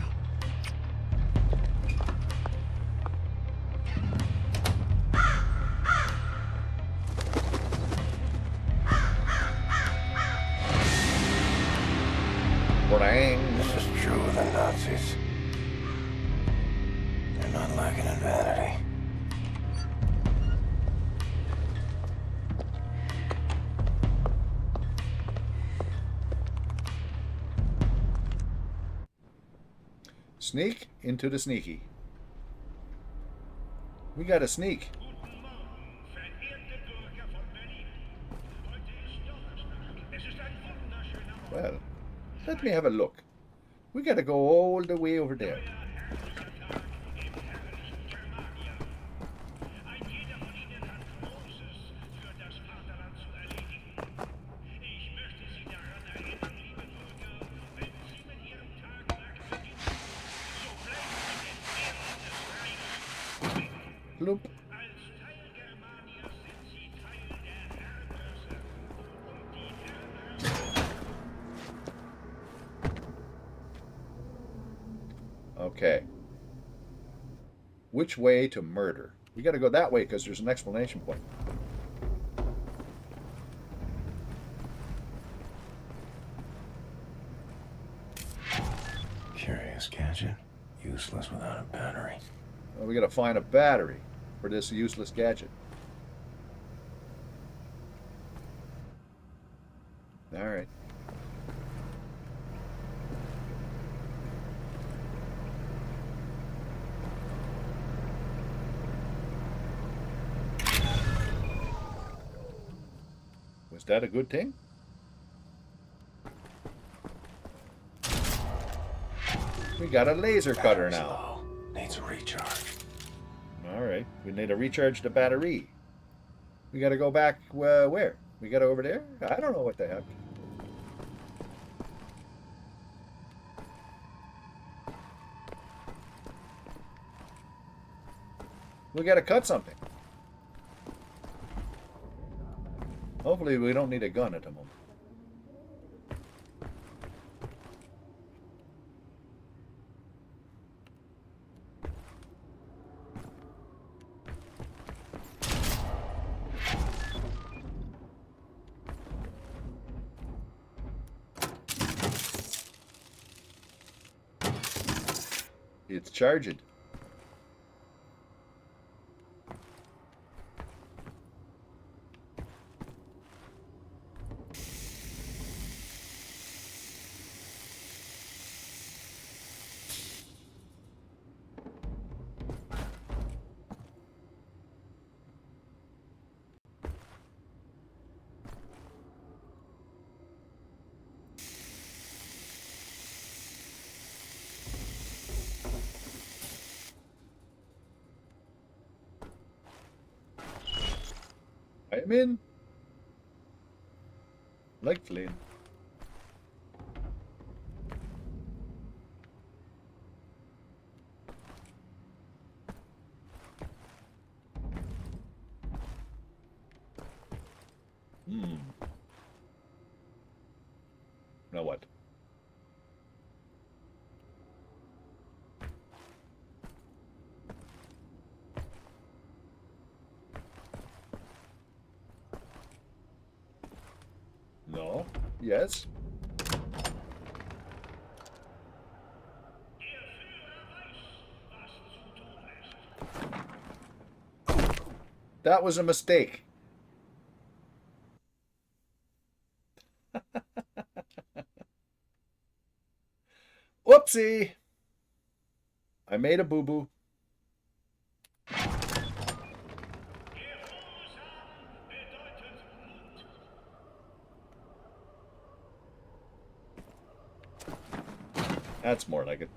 B: This is true of the Nazis. They're not lacking in vanity.
A: Sneak into the sneaky. We got a sneak. Well, let me have a look. We gotta go all the way over there. Bloop. Okay. Which way to murder? We got to go that way because there's an explanation point.
B: Curious gadget, useless without a battery.
A: Well, we got to find a battery for this useless gadget. All right. Was that a good thing? We got a laser cutter now.
B: Needs a recharge.
A: All right. We need to recharge the battery. We got to go back where? We got over there? I don't know what the heck. We got to cut something. Hopefully we don't need a gun at the moment. It's charging. I'm in. Like fleeing. Now what? No. Yes. That was a mistake. Whoopsie. I made a boo-boo. That's more like it.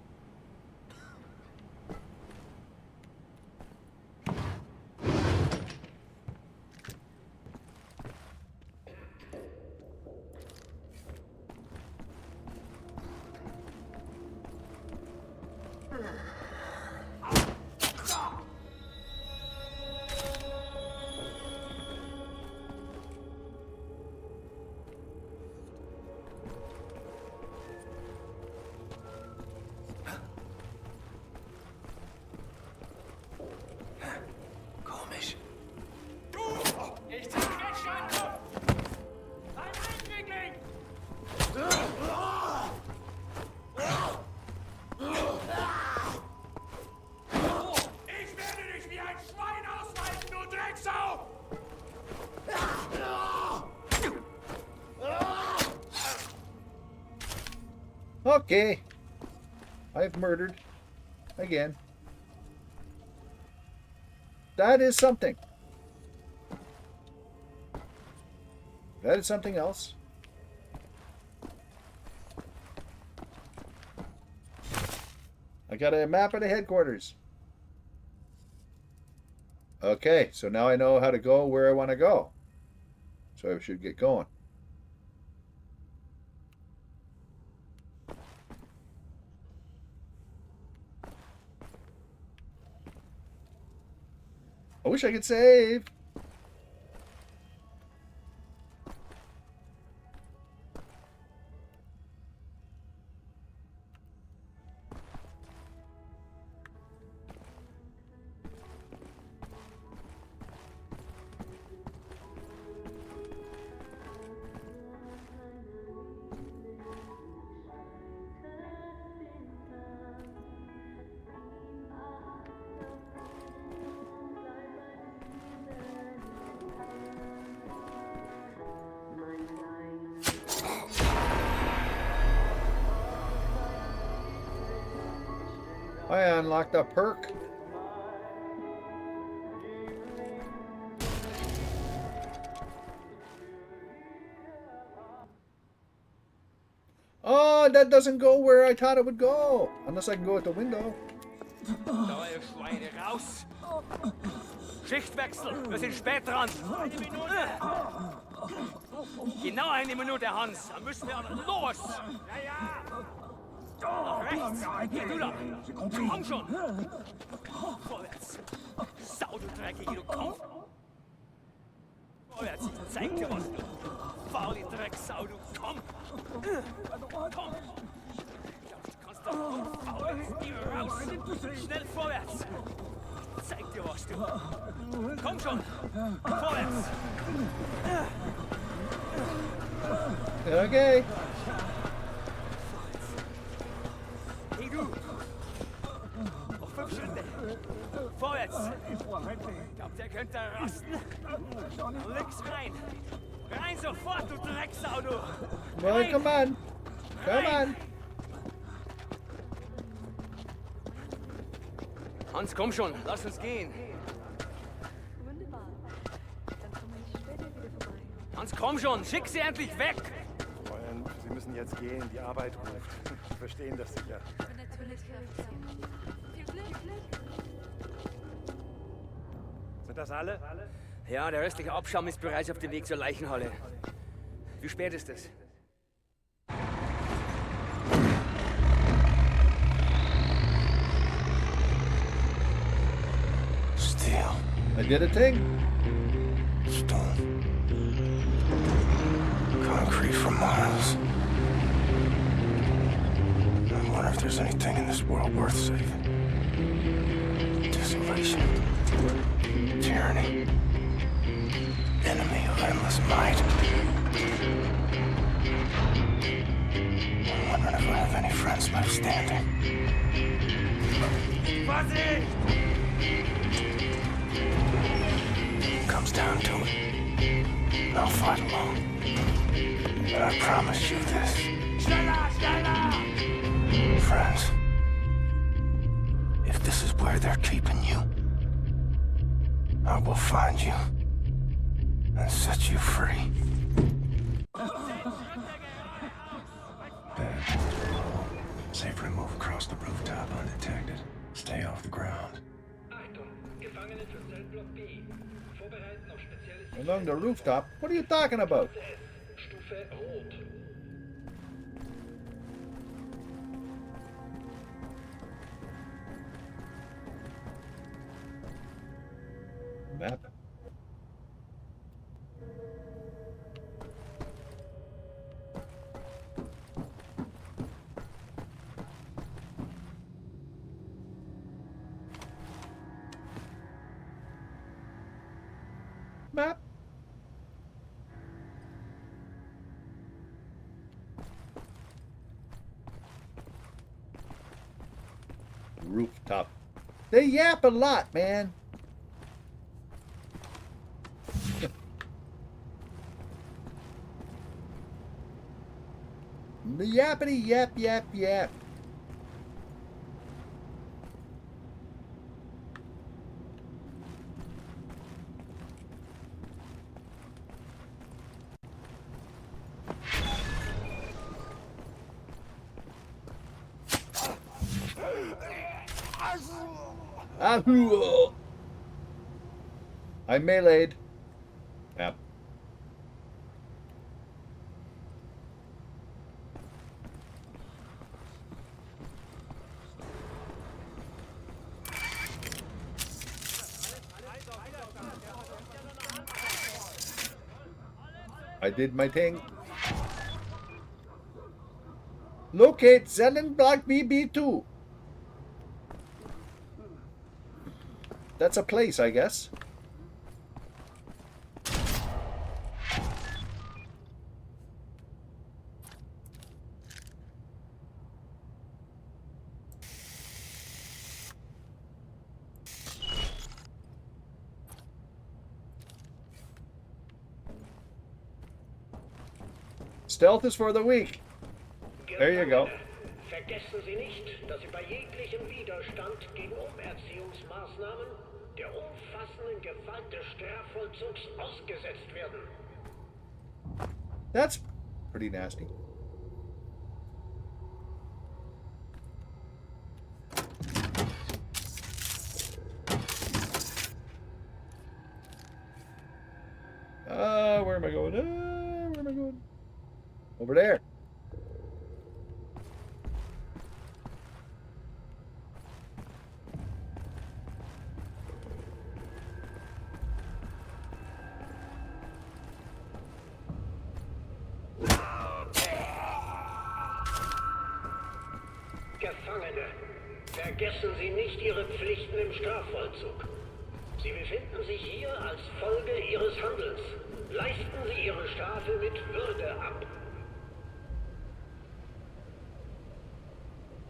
A: Okay. I've murdered. Again. That is something. That is something else. I got a map of the headquarters. Okay, so now I know how to go where I want to go. So I should get going. I wish I could save. I unlocked a perk. Oh, that doesn't go where I thought it would go. Unless I can go at the window.
C: Neue Schweine, raus! Schichtwechsel, wir sind spät dran. Eine Minute! Genau eine Minute, Hans. Dann müssen wir los! Ja, ja! Nach rechts! Hier, du da! Komm schon! Vorwärts! Sau, du Dreckige, du komm! Vorwärts, ich zeig dir was, du! Faule Drecksau, du komm! Komm! Du kannst doch vorwärts, geh raus! Schnell vorwärts! Zeig dir was, du! Komm schon! Vorwärts!
A: Okay.
C: Hey du! Noch 5 Schritte! Vorwärts! Glaubt, der könnte rasten? Links rein! Rein sofort, du Drecksau, du!
A: Well, come on! Come on!
C: Hans, komm schon, lass uns gehen!
K: Wunderbar. Dann komme ich später wieder vorbei.
C: Hans, komm schon, schick sie endlich weg!
T: Fräulein, Sie müssen jetzt gehen, die Arbeit ruft. Sie verstehen das sicher.
K: Natürlich hilft sie. Viel Glück.
T: Sind das alle?
U: Ja, der restliche Abschaum ist bereits auf dem Weg zur Leichenhalle. Wie spät ist es?
B: Steel.
A: I did a thing.
B: Stone. Concrete for miles. I wonder if there's anything in this world worth saving. Desolation. Tyranny. Enemy of endless might. I'm wondering if I have any friends left standing.
U: Vorsicht!
B: Comes down to it. I'll fight alone. But I promise you this.
U: Schneller, schneller!
B: Friends, if this is where they're keeping you, I will find you and set you free. Ben, safe move across the rooftop undetected. Stay off the ground.
A: Along the rooftop? What are you talking about? Map. Map. Rooftop. They yap a lot, man. Yappity yap yap yap. I meleeed. Yep. I did my thing. Locate Sonnenblock BB2. That's a place, I guess. Stealth is for the weak. There you go.
V: Vergessen Sie nicht, dass Sie bei jeglichem Widerstand gegen Umerziehungsmaßnahmen der umfassenden Gewalt des Strafvollzugs ausgesetzt werden.
A: That's pretty nasty. Where am I going? Where am I going? Over there.
V: Gefangene, vergessen Sie nicht Ihre Pflichten im Strafvollzug. Sie befinden sich hier als Folge Ihres Handelns. Leisten Sie Ihre Strafe mit Würde ab.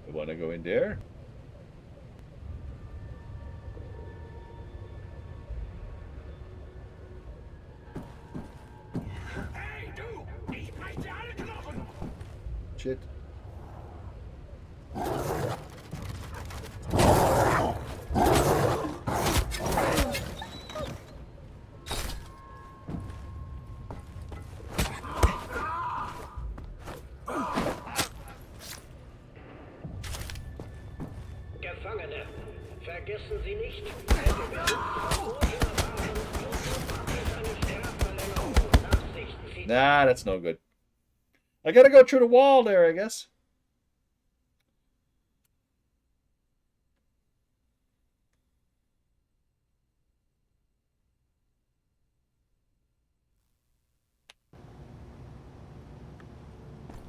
A: You want to go in there?
U: Hey, du! Ich brech dir alle Knochen!
A: Shit.
V: Gefangene, vergessen Sie nicht, wer den Besitz von unerfahrenen
A: Nah, that's no good. I gotta go through the wall there, I guess.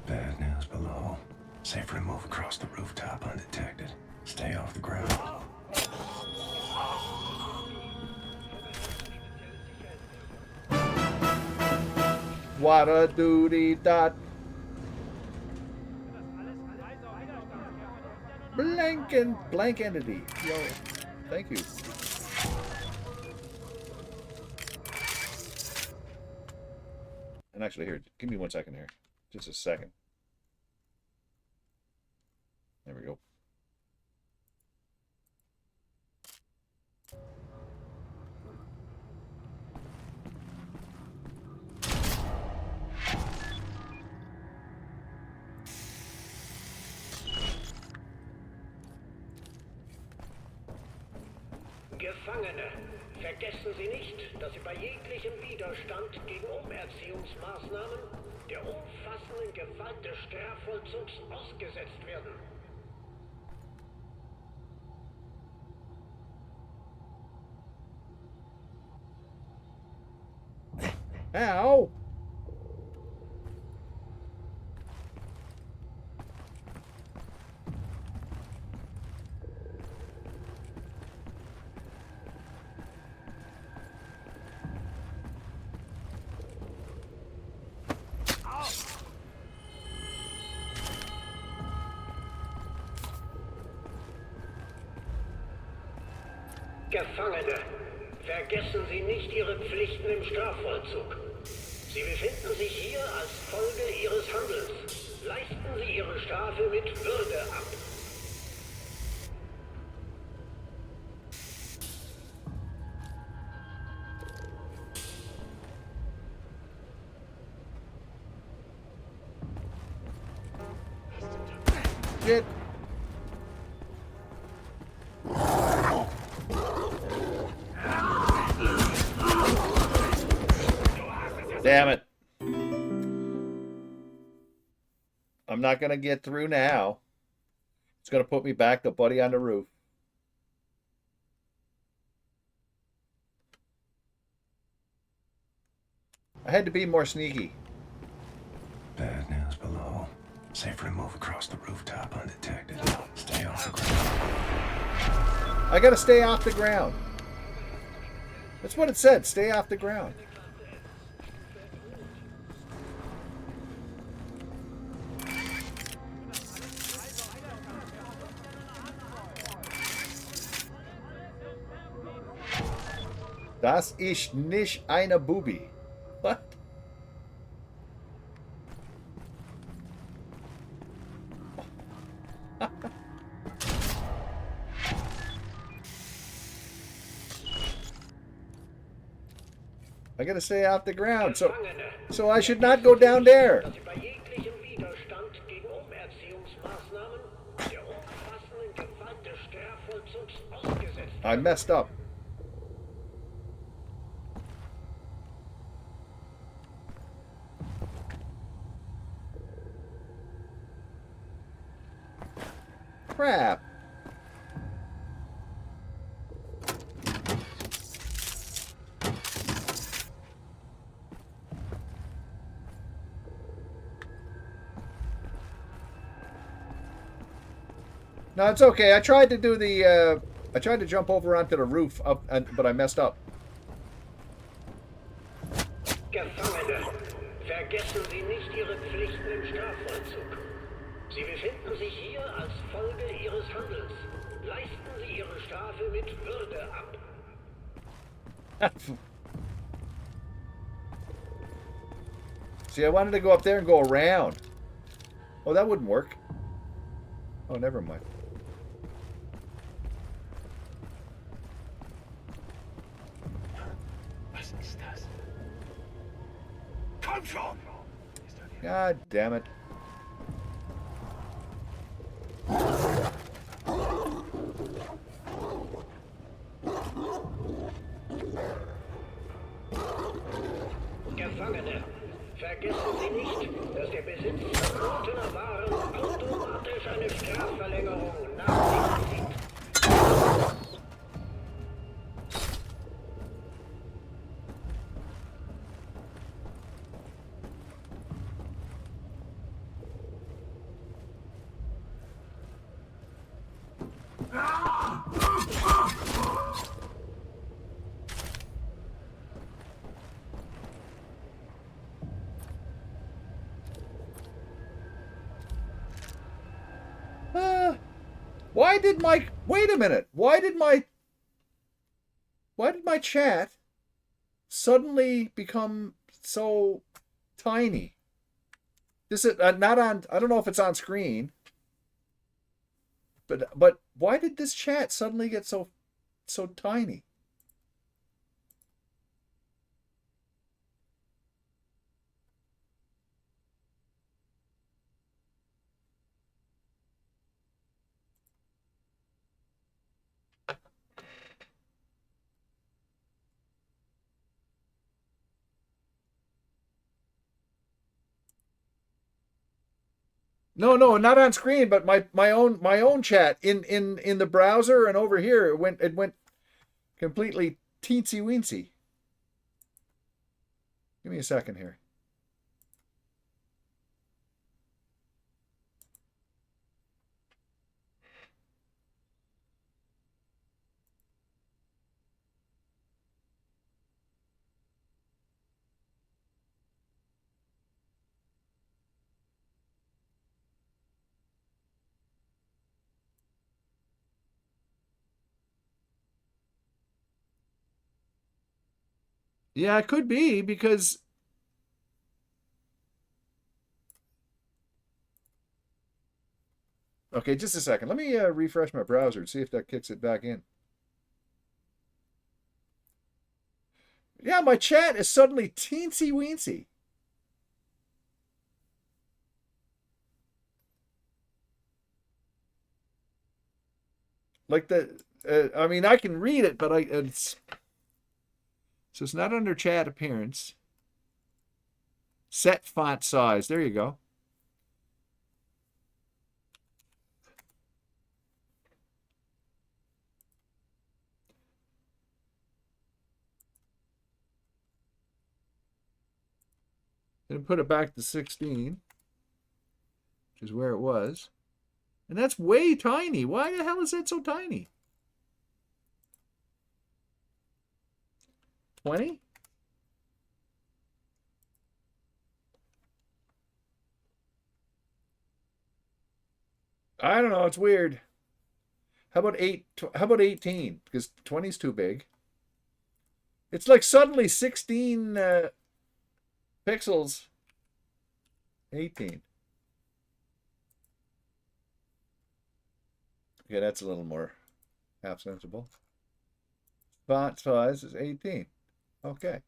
B: Bad news below. Safer to move across the rooftop undetected. Stay off the ground.
A: What a doody dot. Blank entity. Yo, thank you. And actually, here, give me 1 second here. Just a second. There we go.
V: Gefangene, vergessen Sie nicht, dass Sie bei jeglichem Widerstand gegen Umerziehungsmaßnahmen der umfassenden Gewalt des Strafvollzugs ausgesetzt werden.
A: Ow!
V: Gefangene, vergessen Sie nicht Ihre Pflichten im Strafvollzug. Sie befinden sich hier als Folge Ihres Handelns. Leisten Sie Ihre Strafe mit Würde ab.
A: Shit. Damn it. I'm not going to get through now. It's going to put me back to Buddy on the roof. I had to be more sneaky.
B: Bad news below. Safer to move across the rooftop undetected. Stay off the ground.
A: I got to stay off the ground. That's what it said. Stay off the ground. Das ist nicht eine Bubi. What? I gotta stay off the ground, so I should not go down there. I messed up. Crap. No, it's okay. I tried to do the, I tried to jump over onto the roof, but I messed up.
V: Gefangene, vergessen Sie nicht Ihre Pflichten im Strafvollzug. Sie befinden sich hier als Folge Ihres Handelns. Leisten Sie Ihre Strafe mit Würde ab.
A: See, I wanted to go up there and go around. Oh, that wouldn't work. Oh, never mind. God damn it.
V: Gefangene, Vergessen Sie nicht, dass der Besitz verbotener Waren automatisch eine Strafverlängerung nach sich zieht.
A: Why did my... Wait a minute. Why did my chat suddenly become so tiny? This is not on... I don't know if it's on screen. But why did this chat suddenly get so tiny? No, not on screen, but my own chat in the browser and over here it went completely teensy weensy. Give me a second here. Yeah, it could be because okay, just a second. Let me refresh my browser and see if that kicks it back in. Yeah, my chat is suddenly teensy weensy. Like I mean, I can read it, but so it's not under chat appearance. Set font size. There you go. And put it back to 16, which is where it was. And that's way tiny. Why the hell is that so tiny? 20? I don't know. It's weird. How about 18? Because 20 is too big. It's like suddenly 16 pixels. 18. Okay, that's a little more half sensible. Font size is 18. Okay.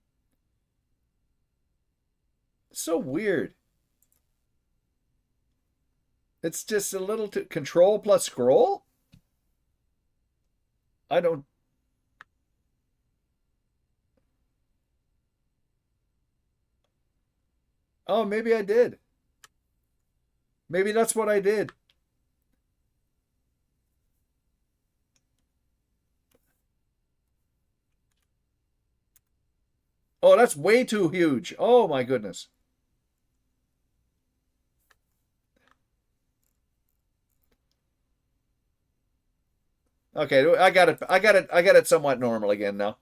A: So weird. It's just a little too... Control plus scroll? I don't... Oh, maybe I did. Maybe that's what I did. Oh, that's way too huge. Oh my goodness. Okay, I got it somewhat normal again now.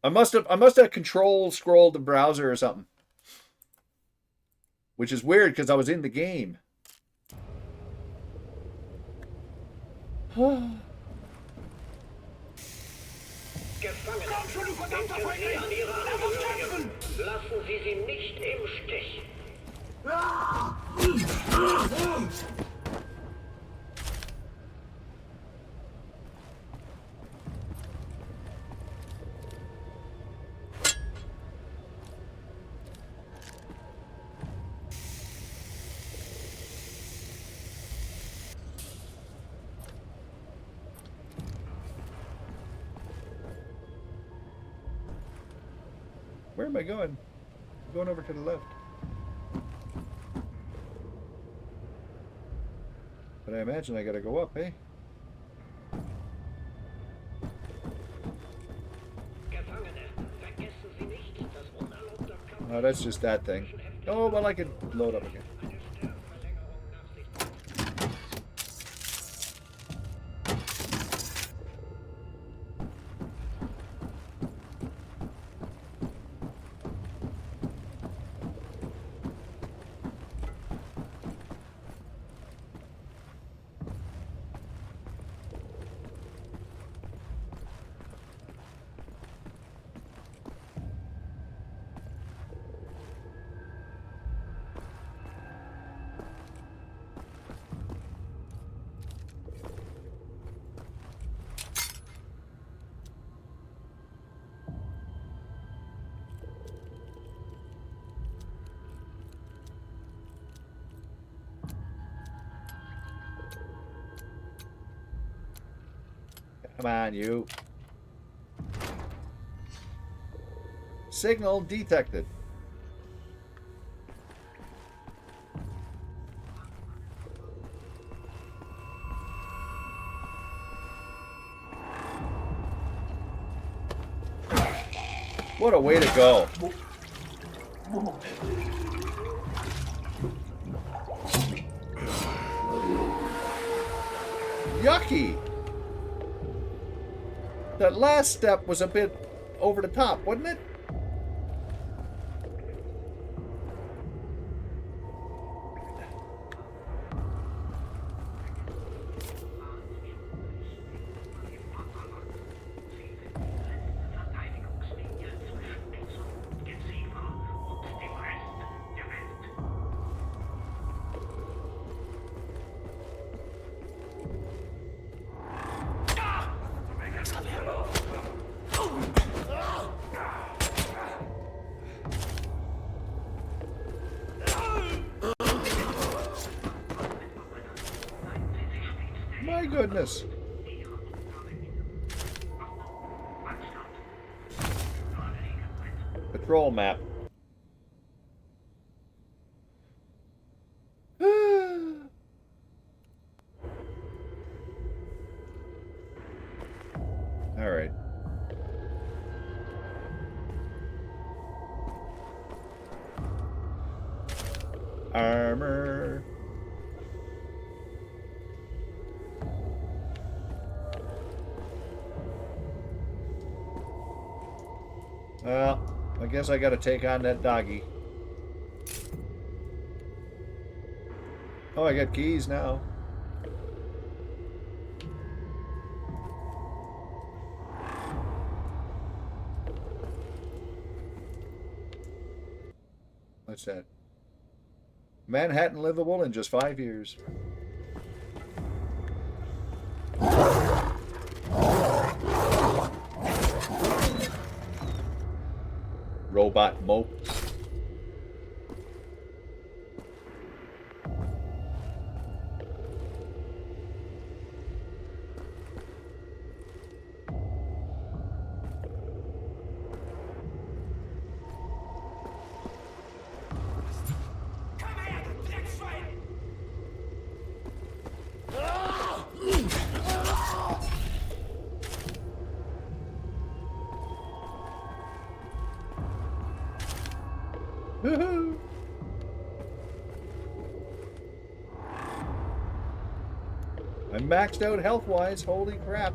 A: I must have control scrolled the browser or something. Which is weird because I was in the game.
V: Gefangene, denken Sie an Ihre Angehörigen. Lassen Sie sie nicht im Stich.
A: Where am I going? I'm going over to the left. But I imagine I gotta go up, eh? Oh, that's just that thing. Oh, well, I could load up again. Come on, you. Signal detected. What a way to go. Yucky. That last step was a bit over the top, wasn't it? My goodness. Patrol map. All right. Armor. Well, I guess I gotta take on that doggy. Oh, I got keys now. What's that? Manhattan livable in just 5 years. Robot mope. Woohoo! I'm maxed out health-wise. Holy crap.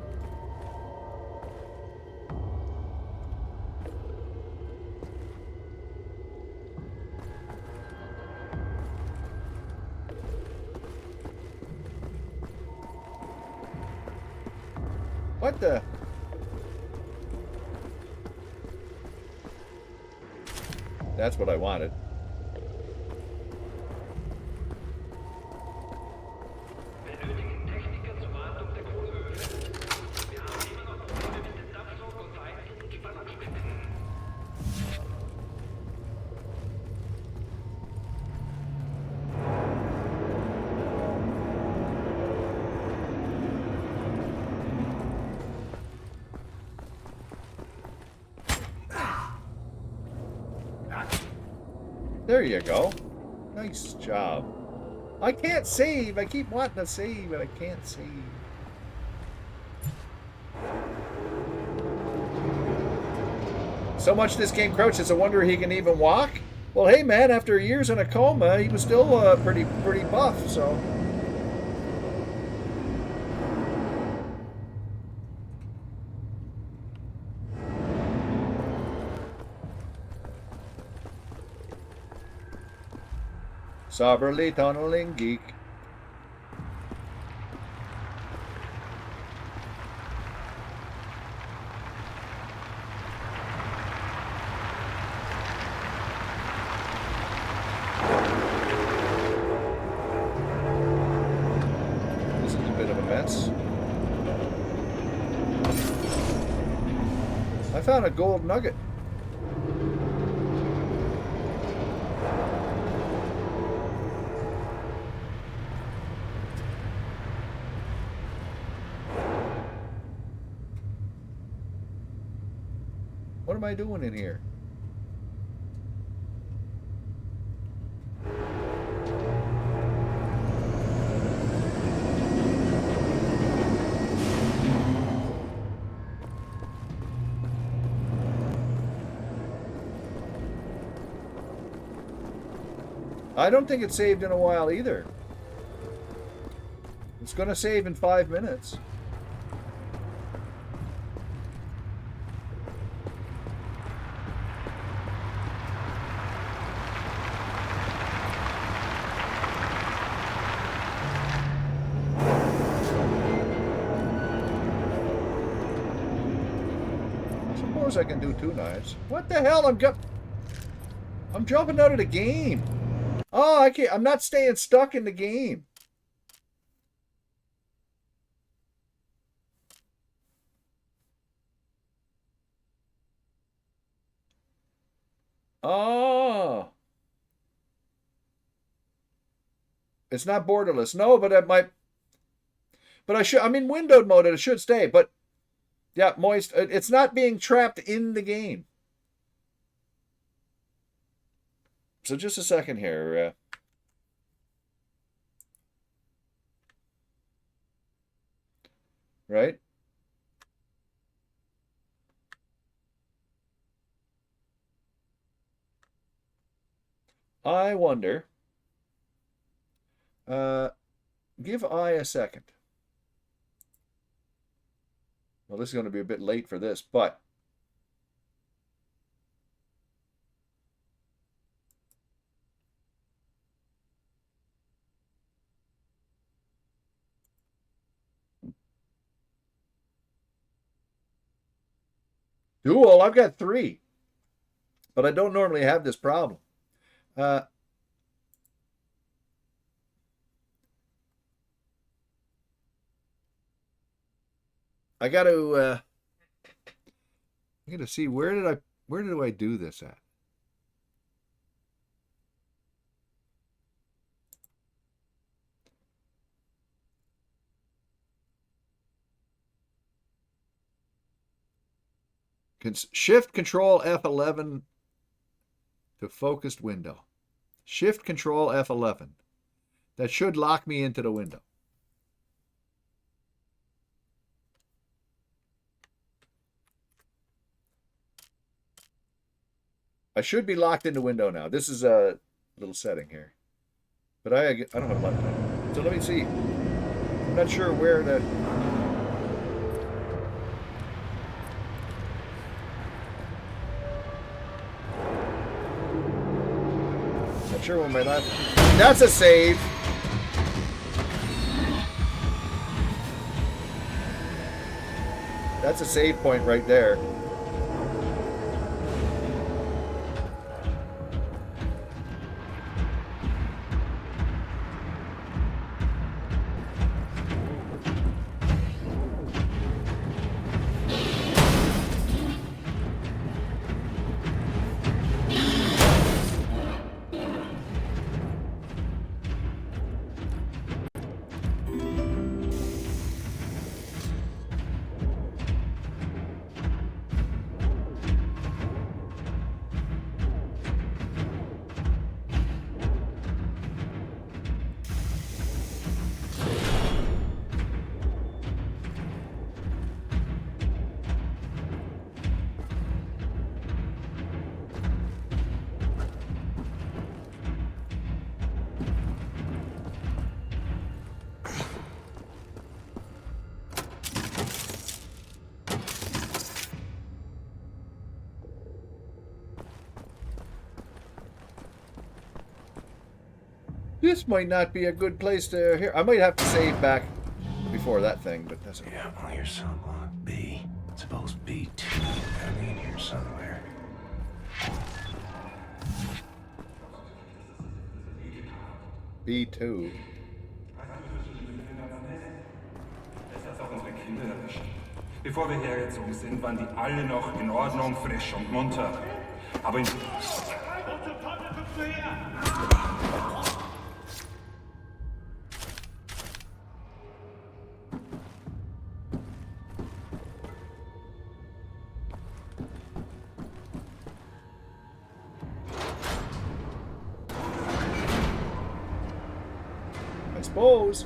A: What the? That's what I wanted. There you go. Nice job. I can't save. I keep wanting to save, but I can't save. So much this game crouches. It's a wonder he can even walk. Well, hey man, after years in a coma, he was still pretty buff. So. Soberly tunneling geek. This is a bit of a mess. I found a gold nugget. What am I doing in here? I don't think it saved in a while either. It's going to save in 5 minutes. I can do 2 knives. What the hell? I'm jumping out of the game. Oh, I can't. I'm not staying stuck in the game. Oh. It's not borderless. No, but it might. But I should. I'm in windowed mode and it should stay. But yeah, moist. It's not being trapped in the game. So just a second here. Right? I wonder. Give I a second. Well, this is going to be a bit late for this, but dual, I've got 3, but I don't normally have this problem. I got to see where do I do this at? Shift Control F11 to focused window. Shift Control F11. That should lock me into the window. I should be locked into window now. This is a little setting here. But I don't have a lot of time. So let me see. I'm not sure where that... Not sure when my last... That's a save! That's a save point right there. This might not be a good place to hear. I might have to save back before that thing, but that's okay.
B: Yeah, well, here's cell block B. Suppose B2 gotta be in here somewhere.
A: B2.
E: Das hat's auch unsere Kinder erwischt. Bevor wir hergezogen sind, waren die alle noch in Ordnung, frisch und munter. Aber in...
A: I suppose.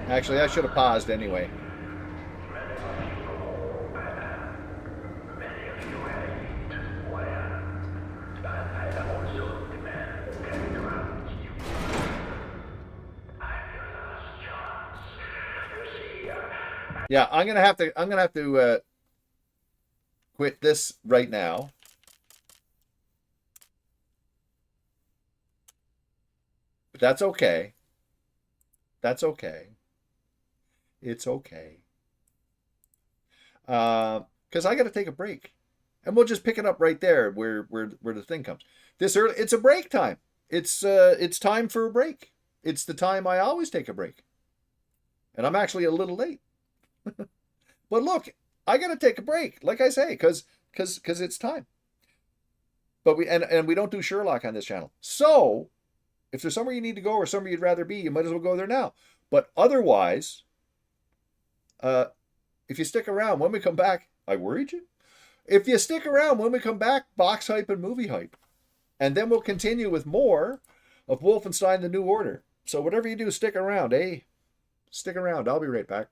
A: Actually, I should have paused anyway. Yeah, I'm gonna have to quit this right now. But that's okay. That's okay. It's okay. Because I got to take a break, and we'll just pick it up right there where the thing comes. This early, it's a break time. It's time for a break. It's the time I always take a break, and I'm actually a little late. But look, I got to take a break, like I say, because it's time. But we don't do Sherlock on this channel. So if there's somewhere you need to go or somewhere you'd rather be, you might as well go there now. But otherwise, if you stick around when we come back, I worried you. If you stick around when we come back, box hype and movie hype. And then we'll continue with more of Wolfenstein: The New Order. So whatever you do, stick around, eh? Stick around. I'll be right back.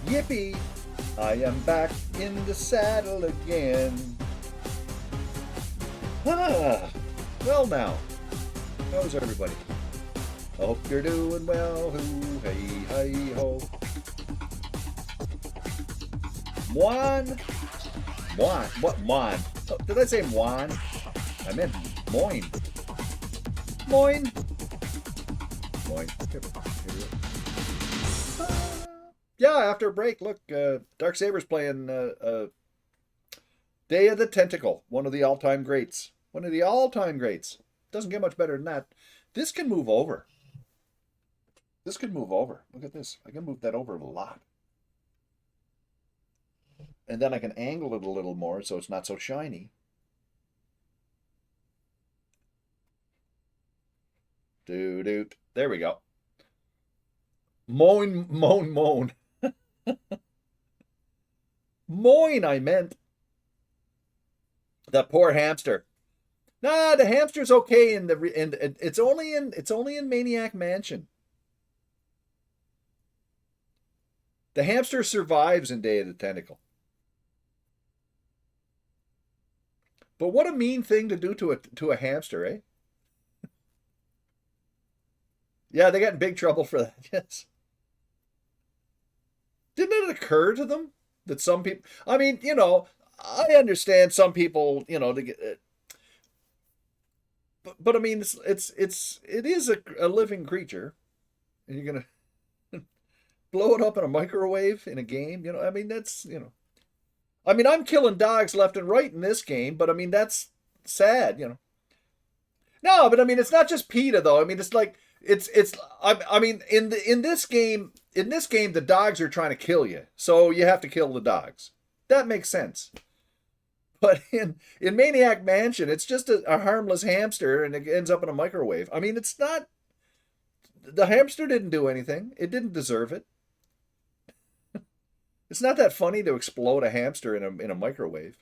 A: Yippee! I am back in the saddle again. Ah, well now, how's everybody? I hope you're doing well. Hoo, hey, hey, ho. Juan? Juan? What, Juan? Oh, did I say Juan? I meant Moin. Moin. Moin. Yeah, after a break, look, Darksaber's playing Day of the Tentacle, one of the all-time greats. One of the all-time greats. Doesn't get much better than that. This can move over. This can move over. Look at this. I can move that over a lot. And then I can angle it a little more so it's not so shiny. Tr0ut. There we go. Moan, moan, moan. Moin, I meant. The poor hamster. Nah, the hamster's okay in it's only in Maniac Mansion. The hamster survives in Day of the Tentacle. But what a mean thing to do to a hamster, eh? Yeah, they got in big trouble for that. Yes. Didn't it occur to them that some people? I mean, I understand some people, to get. But I mean, it is a living creature, and you're gonna blow it up in a microwave in a game. I mean, that's. I mean, I'm killing dogs left and right in this game, but I mean, that's sad. No, but I mean, it's not just PETA though. I mean, it's like I mean, in this game, the dogs are trying to kill you, so you have to kill the dogs. That makes sense. But in Maniac Mansion, it's just a harmless hamster, and it ends up in a microwave. I mean, it's not. The hamster didn't do anything. It didn't deserve it. It's not that funny to explode a hamster in a microwave,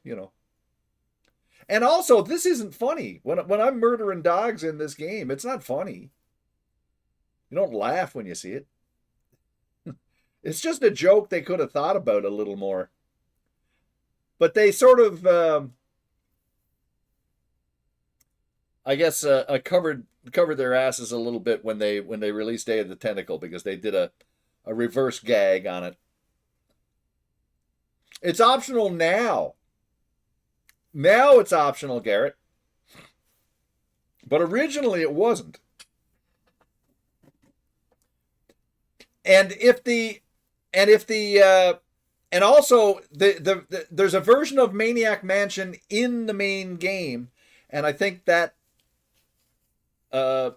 A: And also, this isn't funny. When I'm murdering dogs in this game, it's not funny. You don't laugh when you see it. It's just a joke they could have thought about a little more. But they sort of, I guess, covered their asses a little bit when they released Day of the Tentacle, because they did a reverse gag on it. It's optional now. Now it's optional, Garrett. But originally it wasn't. And also there's a version of Maniac Mansion in the main game, and I think that I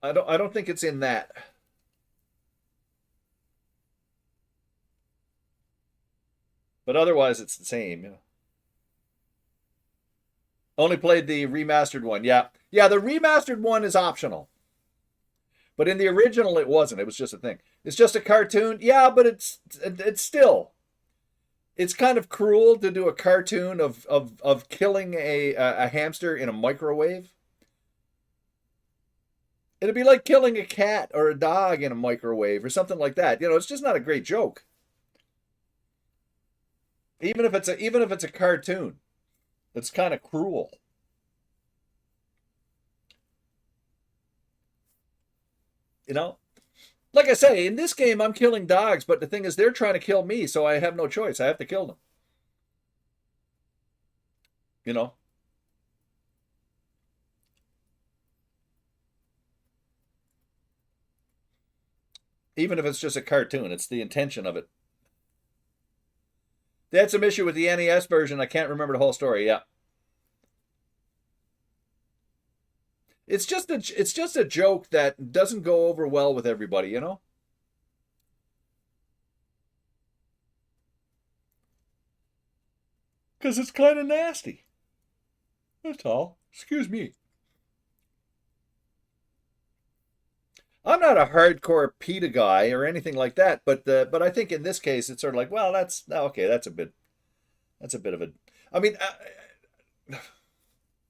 A: don't think it's in that. But otherwise, it's the same, Only played the remastered one. Yeah, the remastered one is optional. But in the original, it wasn't. It was just a thing. It's just a cartoon. Yeah, but it's still. It's kind of cruel to do a cartoon of killing a hamster in a microwave. It'd be like killing a cat or a dog in a microwave or something like that. It's just not a great joke. Even if it's a cartoon, it's kind of cruel. Like I say, in this game, I'm killing dogs, but the thing is, they're trying to kill me, so I have no choice. I have to kill them. Even if it's just a cartoon, it's the intention of it. They had some issue with the NES version. I can't remember the whole story. Yeah. It's just a joke that doesn't go over well with everybody, Because it's kind of nasty. That's all. Excuse me. I'm not a hardcore PETA guy or anything like that, but I think in this case it's sort of like, well, that's okay. That's a bit of a. I mean,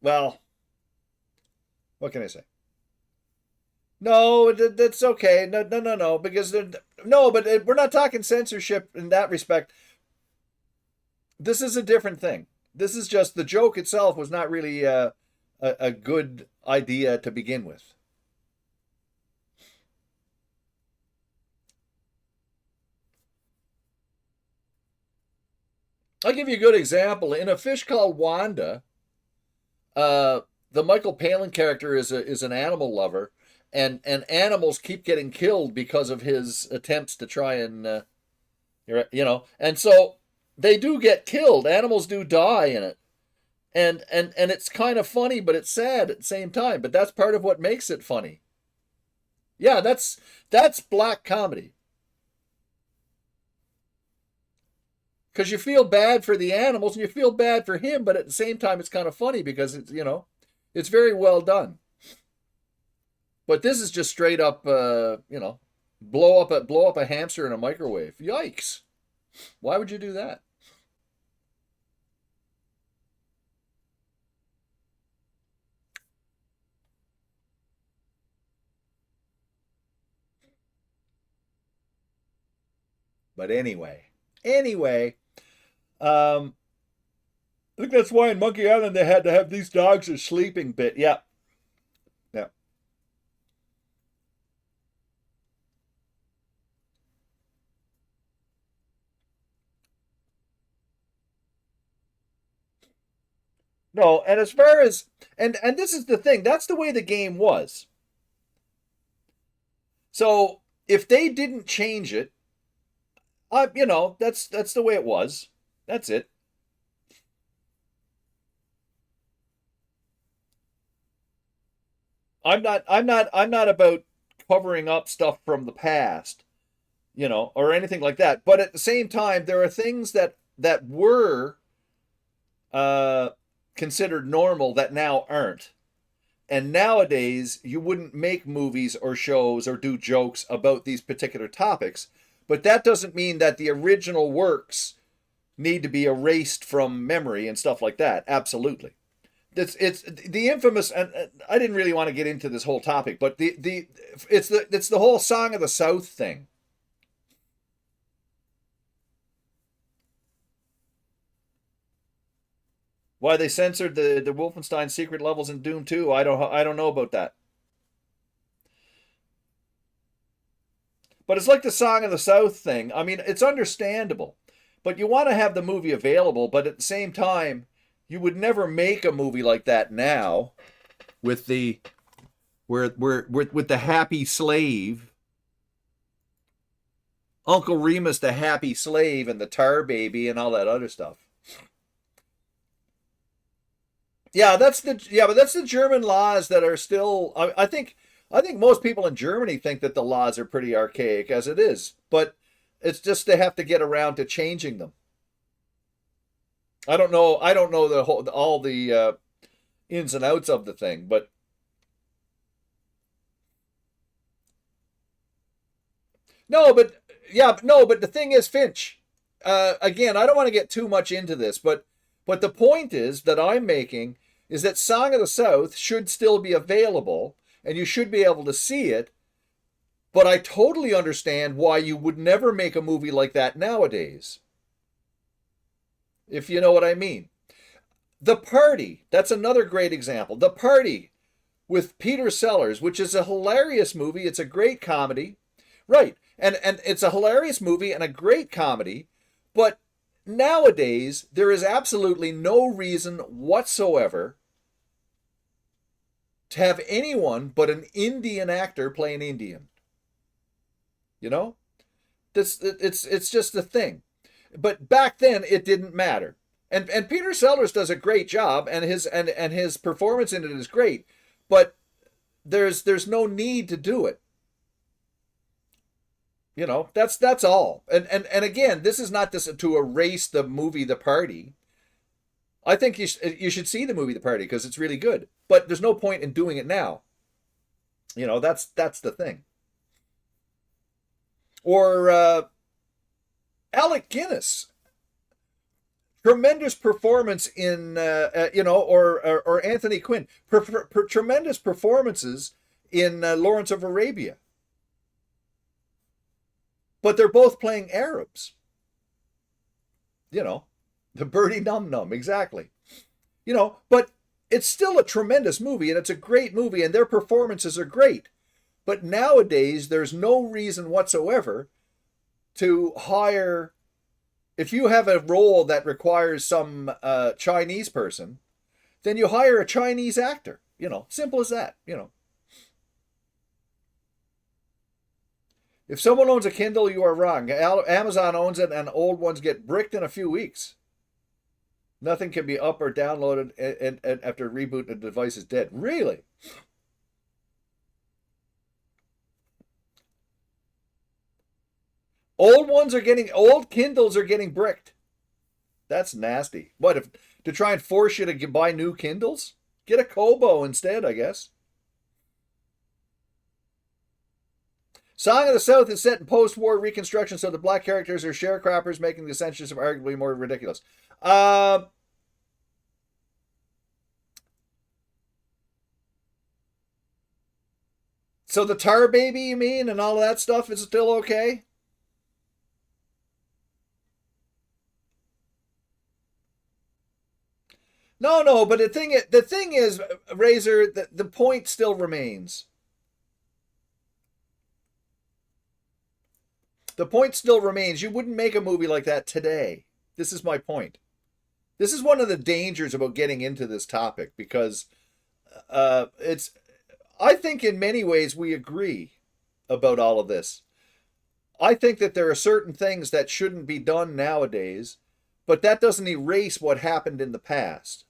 A: well, what can I say? No, that's okay. No, because no, but we're not talking censorship in that respect. This is a different thing. This is just the joke itself was not really a good idea to begin with. I'll give you a good example. In A Fish Called Wanda, the Michael Palin character is an animal lover, and animals keep getting killed because of his attempts to try and, and so they do get killed. Animals do die in it. And it's kind of funny, but it's sad at the same time. But that's part of what makes it funny. Yeah, that's black comedy. Because you feel bad for the animals and you feel bad for him, but at the same time it's kind of funny because it's, it's very well done. But this is just straight up, blow up a hamster in a microwave. Yikes. Why would you do that? But anyway, I think that's why in Monkey Island they had to have these dogs are sleeping bit. Yeah. Yeah. No, and as far as and this is the thing, that's the way the game was. So if they didn't change it, you know, that's the way it was. That's it. I'm not about covering up stuff from the past, you know, or anything like that. But at the same time, there are things that were considered normal that now aren't. And nowadays, you wouldn't make movies or shows or do jokes about these particular topics. But that doesn't mean that the original works need to be erased from memory and stuff like that. Absolutely. It's the infamous, and I didn't really want to get into this whole topic, but it's the whole Song of the South thing. Why they censored the Wolfenstein secret levels in Doom 2, I don't know about that. But it's like the Song of the South thing. I mean, it's understandable. But you want to have the movie available, but at the same time, you would never make a movie like that now with the with the happy slave. Uncle Remus the happy slave and the tar baby and all that other stuff. But that's the German laws that are still. I think most people in Germany think that the laws are pretty archaic as it is, but it's just they have to get around to changing them. I don't know all the ins and outs of the thing, but but the thing is, Finch. Again, I don't want to get too much into this, but the point is that I'm making is that Song of the South should still be available, and you should be able to see it. But I totally understand why you would never make a movie like that nowadays. If you know what I mean. The Party, that's another great example. The Party with Peter Sellers, which is a hilarious movie. It's a great comedy. Right. And it's a hilarious movie and a great comedy. But nowadays, there is absolutely no reason whatsoever to have anyone but an Indian actor play an Indian. You know? It's just a thing. But back then it didn't matter. And Peter Sellers does a great job, and his performance in it is great, but there's no need to do it. You know, that's all. And again, this is not to erase the movie The Party. I think you should see the movie The Party because it's really good. But there's no point in doing it now. You know, that's the thing. Or Alec Guinness, tremendous performance in or Anthony Quinn, tremendous performances in Lawrence of Arabia. But they're both playing Arabs. You know, the birdie num num, exactly. You know, but it's still a tremendous movie, and it's a great movie, and their performances are great. But nowadays, there's no reason whatsoever to hire, if you have a role that requires some Chinese person, then you hire a Chinese actor. You know, simple as that, you know. If someone owns a Kindle, you are wrong. Amazon owns it, and old ones get bricked in a few weeks. Nothing can be up or downloaded and after reboot, the device is dead. Really? Old Kindles are getting bricked. That's nasty. What, if to try and force you to buy new Kindles? Get a Kobo instead, I guess. Song of the South is set in post-war Reconstruction, so the black characters are sharecroppers, making the censorship arguably more ridiculous. So the tar baby, you mean, and all of that stuff is still okay? No, but the thing is, Razor, the point still remains. The point still remains. You wouldn't make a movie like that today. This is my point. This is one of the dangers about getting into this topic, because it's. I think in many ways we agree about all of this. I think that there are certain things that shouldn't be done nowadays, but that doesn't erase what happened in the past.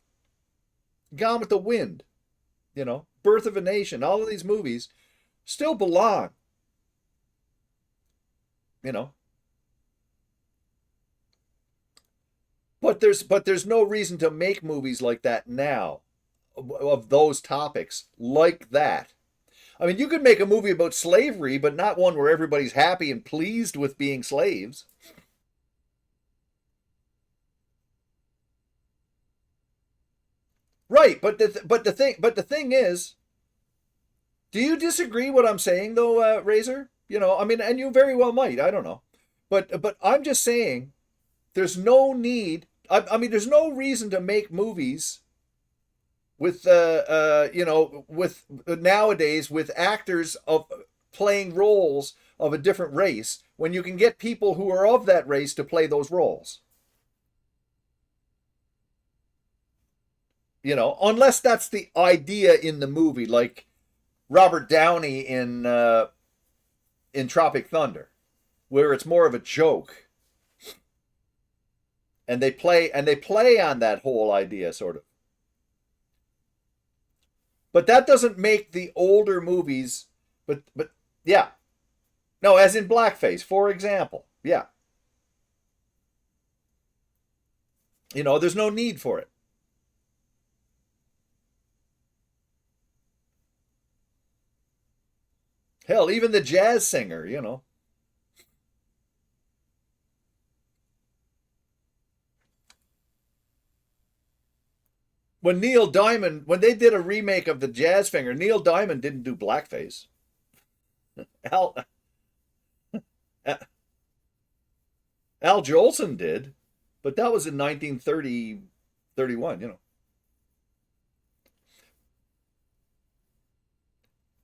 A: Gone with the Wind, Birth of a Nation, all of these movies still belong. But there's no reason to make movies like that now, of those topics like that. I mean, you could make a movie about slavery, but not one where everybody's happy and pleased with being slaves. Right, but the thing is, do you disagree what I'm saying though, Razor? I mean, and you very well might. I don't know, but I'm just saying, there's no need. I mean, there's no reason to make movies with with nowadays with actors of playing roles of a different race when you can get people who are of that race to play those roles. Unless that's the idea in the movie, like Robert Downey in Tropic Thunder, where it's more of a joke. And they play on that whole idea, sort of. But that doesn't make the older movies, but yeah. No, as in blackface, for example. Yeah. There's no need for it. Hell, even the jazz singer, When they did a remake of the Jazz Singer, Neil Diamond didn't do blackface. Al Jolson did, but that was in 1930, 31,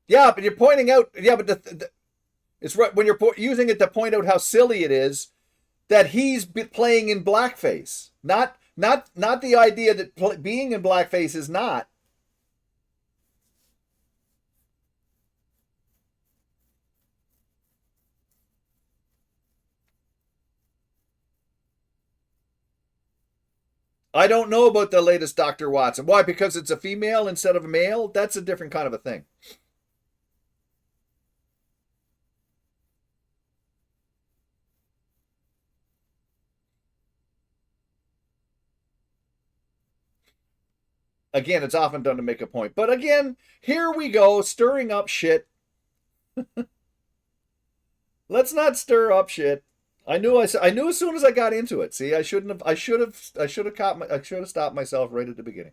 A: Yeah, but you're pointing out, but it's right when you're using it to point out how silly it is that he's playing in blackface. Not the idea that being in blackface is not. I don't know about the latest Dr. Watson. Why? Because it's a female instead of a male? That's a different kind of a thing. Again, it's often done to make a point. But again, here we go, stirring up shit. Let's not stir up shit. I knew as soon as I got into it. See, I should have stopped myself right at the beginning.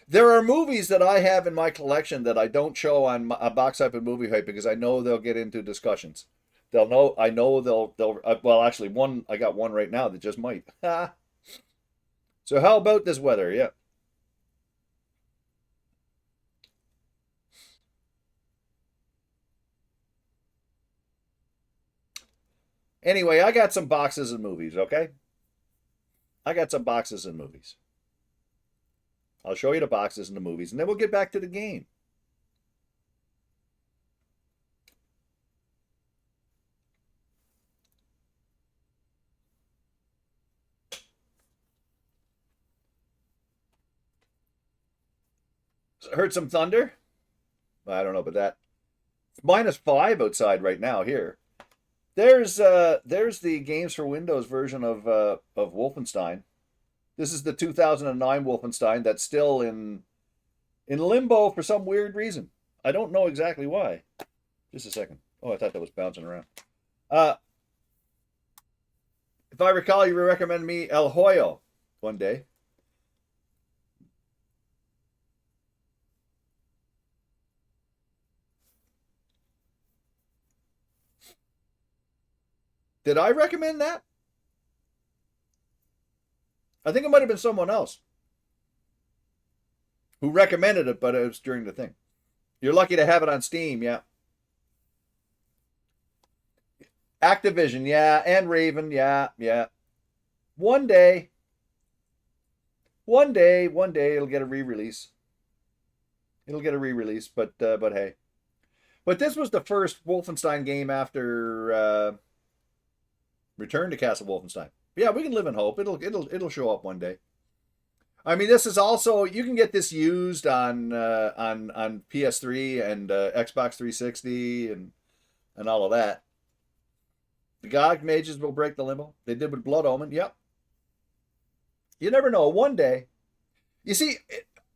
A: There are movies that I have in my collection that I don't show on a Box Hype and Movie Hype because I know they'll get into discussions. Well, actually, I got one right now that just might. So how about this weather? Yeah. Anyway, I got some boxes and movies, okay? I got some boxes and movies. I'll show you the boxes and the movies, and then we'll get back to the game. Heard some thunder? I don't know about that. It's -5 outside right now here. There's the Games for Windows version of Wolfenstein. This is the 2009 Wolfenstein that's still in limbo for some weird reason. I don't know exactly why. Just a second. Oh, I thought that was bouncing around. If I recall, you recommended me El Hoyo one day. Did I recommend that? I think it might have been someone else who recommended it, but it was during the thing. You're lucky to have it on Steam, yeah. Activision, yeah, and Raven, yeah. One day it'll get a re-release. It'll get a re-release, but hey. But this was the first Wolfenstein game after Return to Castle Wolfenstein. Yeah, we can live in hope. It'll show up one day. I mean, this is also, you can get this used on PS3 and Xbox 360 and all of that. The God Mages will break the limbo. They did with Blood Omen. Yep. You never know. One day. You see,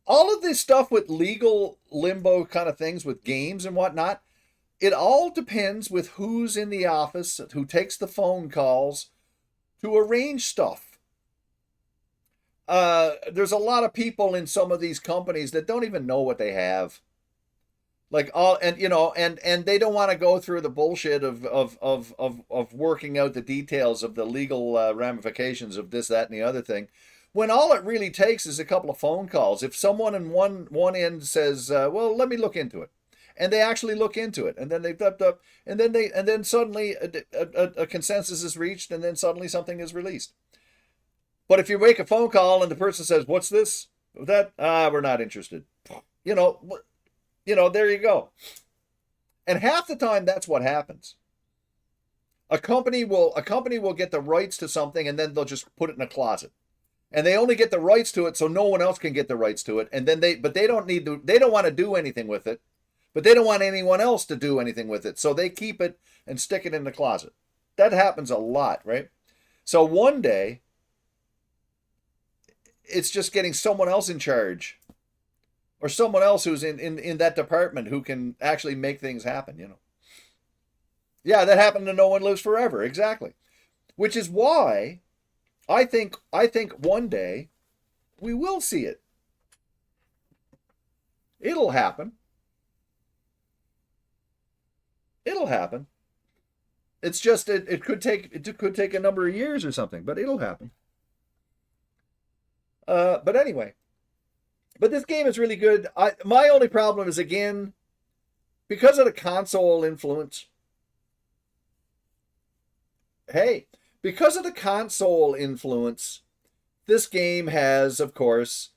A: all of this stuff with legal limbo kind of things with games and whatnot, it all depends with who's in the office, who takes the phone calls to arrange stuff. There's a lot of people in some of these companies that don't even know what they have. Like and they don't want to go through the bullshit of working out the details of the legal ramifications of this, that, and the other thing. When all it really takes is a couple of phone calls. If someone in one end says, "Well, let me look into it," and they actually look into it, and then they've up, and then suddenly a consensus is reached, and then suddenly something is released. But if you make a phone call and the person says, "What's this? That? We're not interested." There you go. And half the time, that's what happens. A company will get the rights to something, and then they'll just put it in a closet. And they only get the rights to it so no one else can get the rights to it. And then they don't want to do anything with it, but they don't want anyone else to do anything with it. So they keep it and stick it in the closet. That happens a lot, right? So one day, it's just getting someone else in charge, or someone else who's in that department who can actually make things happen, Yeah, that happened to No One Lives Forever, exactly. Which is why I think one day we will see it. It'll happen. It'll happen. It's just it could take a number of years or something, but it'll happen. But anyway, but this game is really good. My only problem is, again, because of the console influence. Hey, because of the console influence, this game has, of course,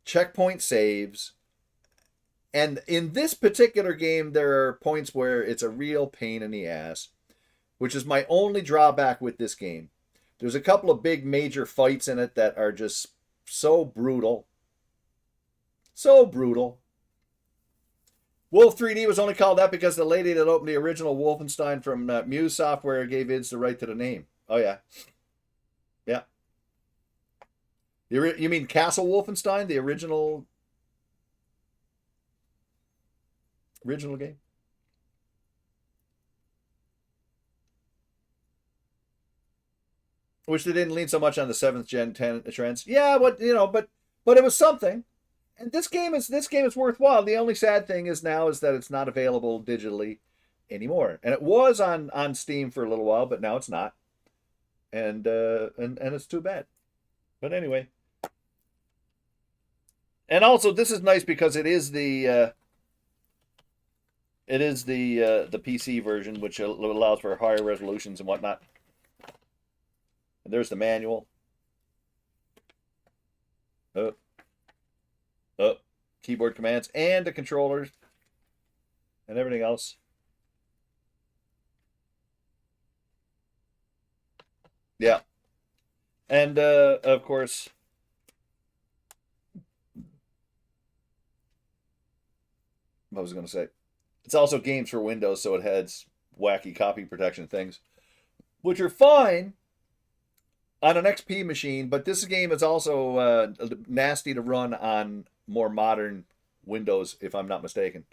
A: checkpoint saves. And in this particular game, there are points where it's a real pain in the ass, which is my only drawback with this game. There's a couple of big major fights in it that are just so brutal. So brutal. Wolf 3D was only called that because the lady that opened the original Wolfenstein from Muse Software gave IDS the right to the name. Oh, yeah. Yeah. You mean Castle Wolfenstein, the original game? Which they didn't lean so much on the 7th gen 10 trends. Yeah, but it was something. And this game is worthwhile. The only sad thing is that it's not available digitally anymore. And it was on Steam for a little while, but now it's not. And it's too bad. But anyway. And also, this is nice because it is the PC version, which allows for higher resolutions and whatnot. And there's the manual. Keyboard commands and the controllers and everything else. Yeah. And of course, what was I going to say? It's also games for Windows, so it has wacky copy protection things, which are fine on an XP machine, but this game is also nasty to run on more modern Windows, if I'm not mistaken.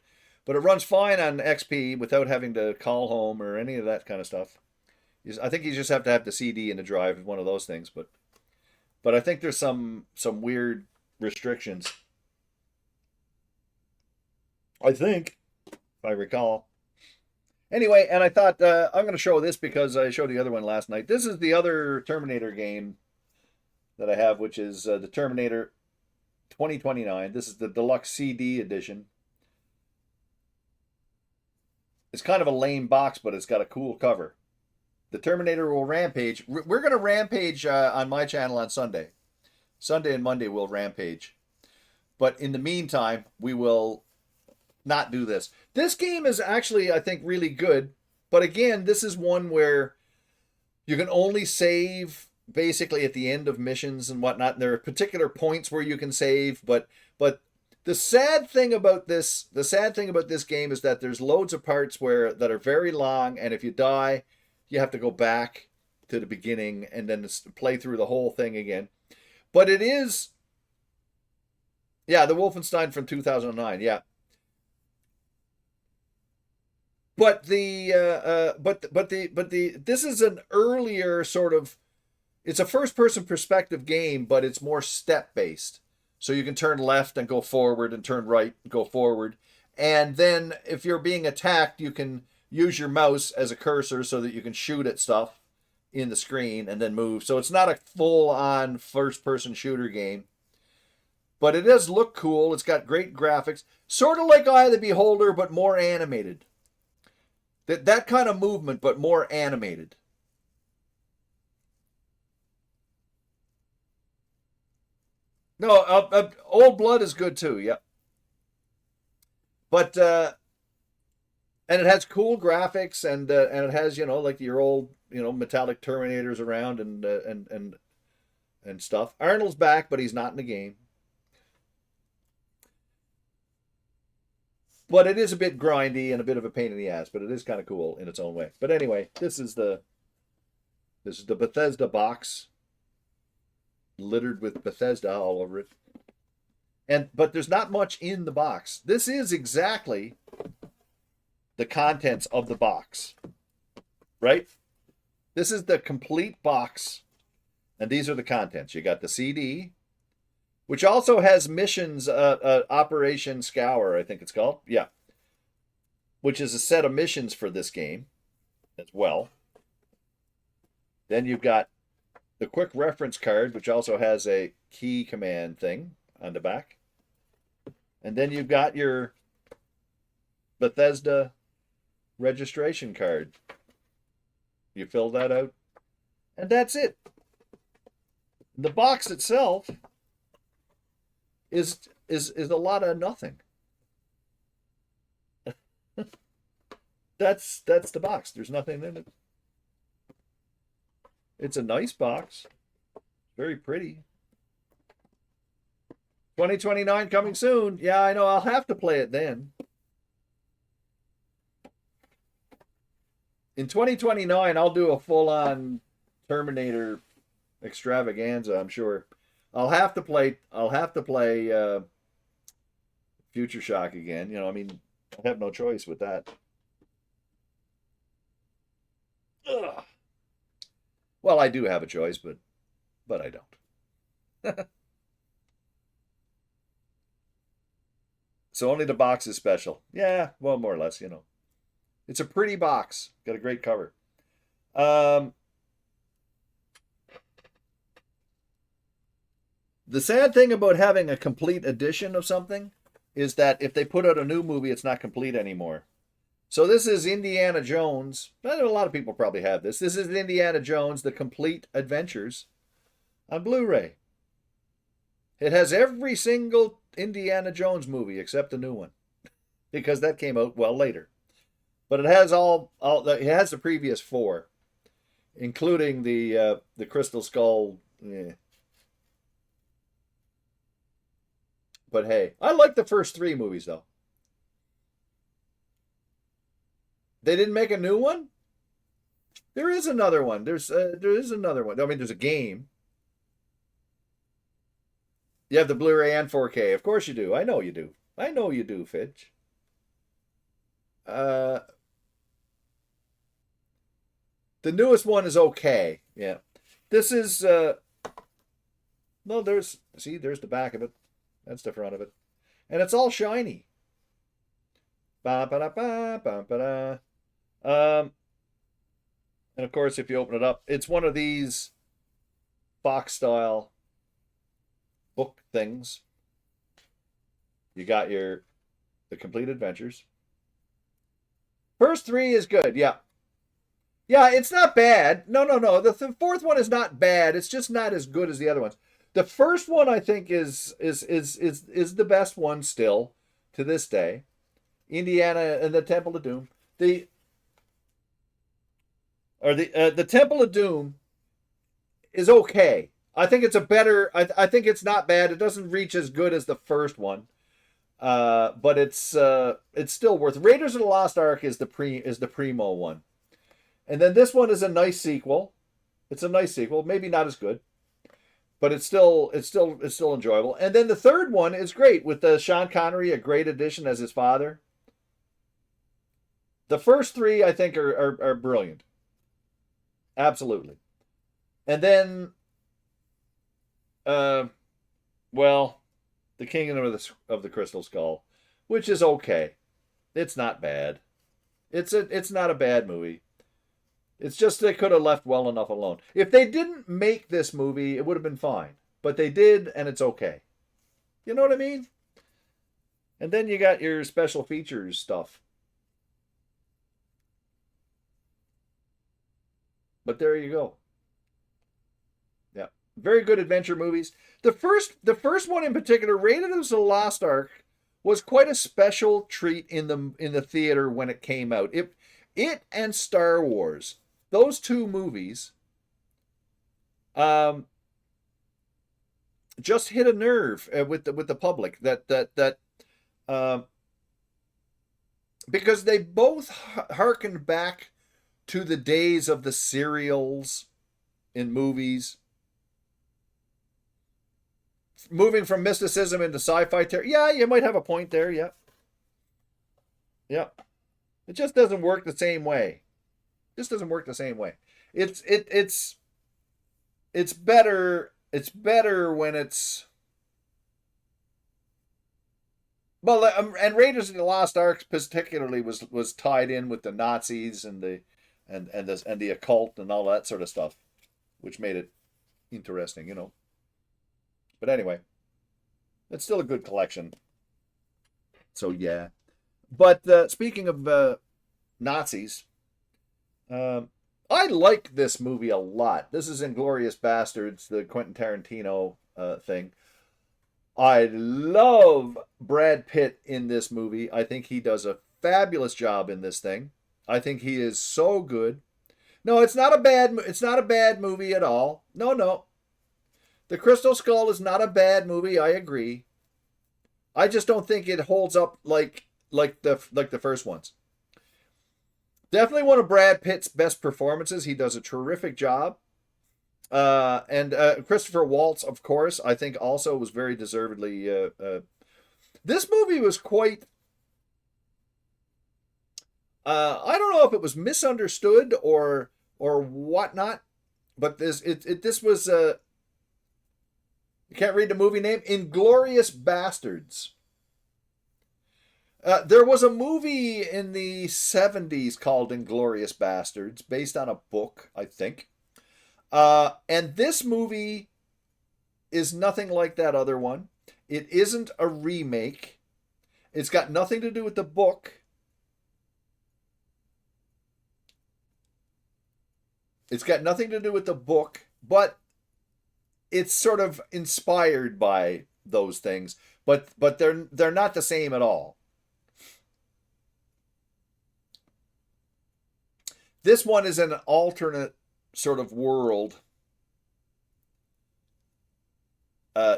A: But it runs fine on XP without having to call home or any of that kind of stuff. I think you just have to have the CD in the drive, one of those things. But I think there's some weird restrictions. I think, if I recall. Anyway, and I thought I'm going to show this because I showed the other one last night. This is the other Terminator game that I have, which is the Terminator 2029. This is the deluxe CD edition. It's kind of a lame box, but it's got a cool cover. The Terminator will rampage. We're going to rampage on my channel on Sunday. Sunday and Monday we'll rampage. But in the meantime, we will not do this. This game is actually, I think, really good. But again, this is one where you can only save basically at the end of missions and whatnot. And there are particular points where you can save, but the sad thing about this game is that there's loads of parts that are very long, and if you die, you have to go back to the beginning and then play through the whole thing again. But it is, yeah, the Wolfenstein from 2009, yeah. But this is an earlier sort of, it's a first-person perspective game, but it's more step-based. So you can turn left and go forward and turn right and go forward. And then if you're being attacked, you can use your mouse as a cursor so that you can shoot at stuff in the screen and then move. So it's not a full-on first-person shooter game. But it does look cool. It's got great graphics. Sort of like Eye of the Beholder, but more animated. That kind of movement, but more animated. No, Old Blood is good too, yeah. But and it has cool graphics, and it has, you know, like your old, you know, metallic Terminators around and stuff. Arnold's back, but he's not in the game. But it is a bit grindy and a bit of a pain in the ass, but it is kind of cool in its own way. But anyway, this is the Bethesda box, littered with Bethesda all over it. But there's not much in the box. This is exactly the contents of the box, right? This is the complete box, and these are the contents. You got the CD, which also has missions, Operation Scour, I think it's called. Yeah. Which is a set of missions for this game as well. Then you've got the quick reference card, which also has a key command thing on the back. And then you've got your Bethesda registration card. You fill that out, and that's it. The box itself is a lot of nothing. That's the box. There's nothing in it. It's a nice box. Very pretty. 2029 coming soon. Yeah, I know. I'll have to play it then. In 2029, I'll do a full-on Terminator extravaganza, I'm sure. I'll have to play Future Shock again. You know, I mean, I have no choice with that. Ugh. Well, I do have a choice, but I don't. So only the box is special. Yeah, well, more or less, you know. It's a pretty box. Got a great cover. The sad thing about having a complete edition of something is that if they put out a new movie, it's not complete anymore. So this is Indiana Jones. I know a lot of people probably have this. This is Indiana Jones, The Complete Adventures on Blu-ray. It has every single Indiana Jones movie except the new one, because that came out well later. But it has it has the previous four, including the Crystal Skull. Yeah. But hey, I like the first three movies though. They didn't make a new one? There is another one. There is another one. I mean, there's a game. You have the Blu-ray and 4K. Of course you do. I know you do. I know you do, Fitch. The newest one is okay. Yeah. This is no, there's the back of it. That's the front of it. And it's all shiny. Ba-ba-da-ba, ba-ba-da. And of course, if you open it up, it's one of these box style book things. You got the complete adventures. First 3 is good, yeah. Yeah, it's not bad. No. The fourth one is not bad. It's just not as good as the other ones. The first one, I think, is the best one still to this day. Indiana and the Temple of Doom. The Temple of Doom is okay. I think it's a better. I think it's not bad. It doesn't reach as good as the first one, but it's still worth. Raiders of the Lost Ark is the primo one, and then this one is a nice sequel. It's a nice sequel, maybe not as good, but it's still enjoyable. And then the third one is great with Sean Connery, a great addition as his father. The first 3, I think, are brilliant. Absolutely. And then, The Kingdom of the Crystal Skull, which is okay. It's not bad. It's not a bad movie. It's just they could have left well enough alone. If they didn't make this movie, it would have been fine. But they did, and it's okay. You know what I mean? And then you got your special features stuff. But there you go. Yeah. Very good adventure movies. The first one in particular, Raiders of the Lost Ark, was quite a special treat in the theater when it came out. It and Star Wars, those 2 movies, just hit a nerve with the public that because they both harkened back to the days of the serials in movies, moving from mysticism into sci-fi terror. Yeah, you might have a point there. Yeah. It just doesn't work the same way. It's better. It's better when it's well. And Raiders of the Lost Ark particularly was tied in with the Nazis and the occult and all that sort of stuff, which made it interesting, you know. But anyway, it's still a good collection. So yeah. But speaking of Nazis, I like this movie a lot. This is Inglourious Bastards, the Quentin Tarantino thing. I love Brad Pitt in this movie. I think he does a fabulous job in this thing. I think he is so good. No, it's not a bad movie at all. No. The Crystal Skull is not a bad movie, I agree. I just don't think it holds up like the first ones. Definitely one of Brad Pitt's best performances. He does a terrific job. And Christopher Waltz, of course, I think also was very deservedly. This movie was quite. I don't know if it was misunderstood or whatnot, but this was. You can't read the movie name. Inglourious Bastards. There was a movie in the 70s called Inglourious Bastards, based on a book, I think. And this movie is nothing like that other one. It isn't a remake. It's got nothing to do with the book. But it's sort of inspired by those things. But they're not the same at all. This one is an alternate sort of world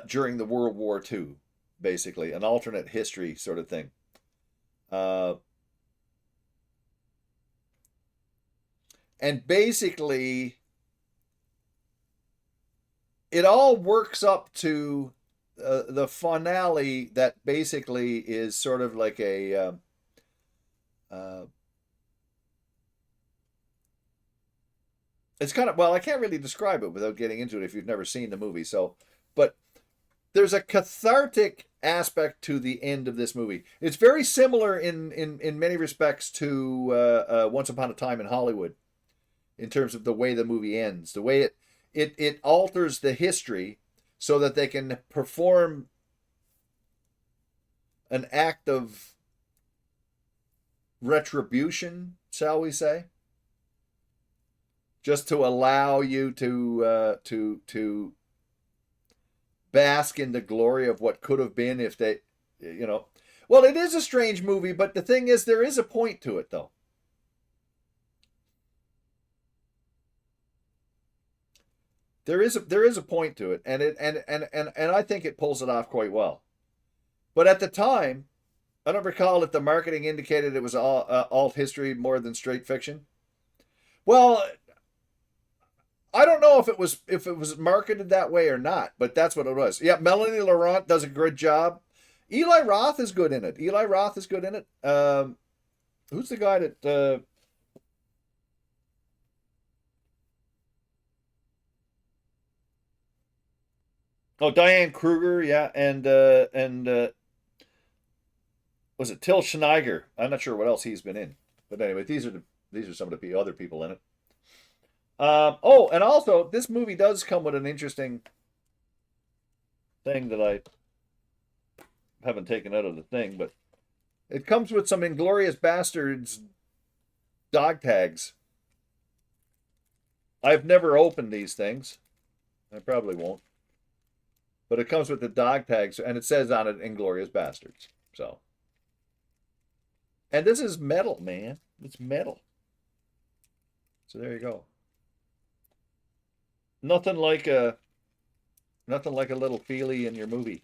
A: during the World War II, basically. An alternate history sort of thing. And basically, it all works up to the finale that basically is sort of like a... it's kind of, well, I can't really describe it without getting into it if you've never seen the movie. So, but there's a cathartic aspect to the end of this movie. It's very similar in many respects to Once Upon a Time in Hollywood, in terms of the way the movie ends, the way it alters the history so that they can perform an act of retribution, shall we say, just to allow you to bask in the glory of what could have been if they, you know. Well, it is a strange movie, but the thing is, there is a point to it, though. There is a point to it, and I think it pulls it off quite well. But at the time, I don't recall if the marketing indicated it was alt history more than straight fiction. Well, I don't know if it was marketed that way or not, but that's what it was. Yeah, Melanie Laurent does a good job. Eli Roth is good in it. Who's the guy that? Oh, Diane Kruger, yeah, and was it Till Schweiger? I'm not sure what else he's been in, but anyway, these are some of the other people in it. Oh, and also this movie does come with an interesting thing that I haven't taken out of the thing, but it comes with some Inglourious Basterds dog tags. I've never opened these things. I probably won't. But it comes with the dog tags, and it says on it Inglourious Basterds. So, and this is metal, man. It's metal. So there you go. Nothing like a little feely in your movie.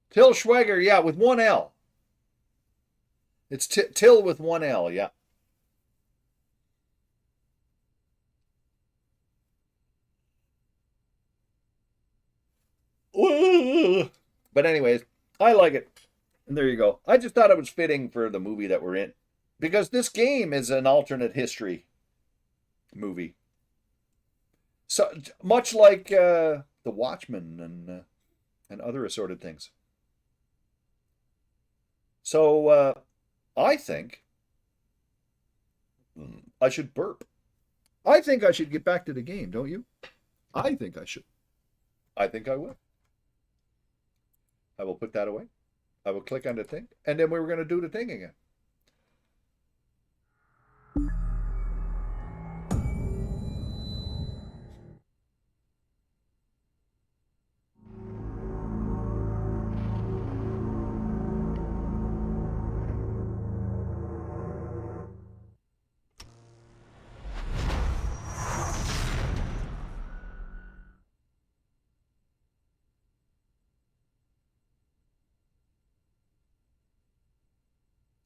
A: Till Schweiger, yeah, with one L. It's Till with one L, yeah. But anyways, I like it. And there you go. I just thought it was fitting for the movie that we're in. Because this game is an alternate history movie. So much like The Watchmen and other assorted things. So I think I should burp. I think I should get back to the game, don't you? I think I should. I think I will. I will put that away. I will click on the thing. And then we were going to do the thing again.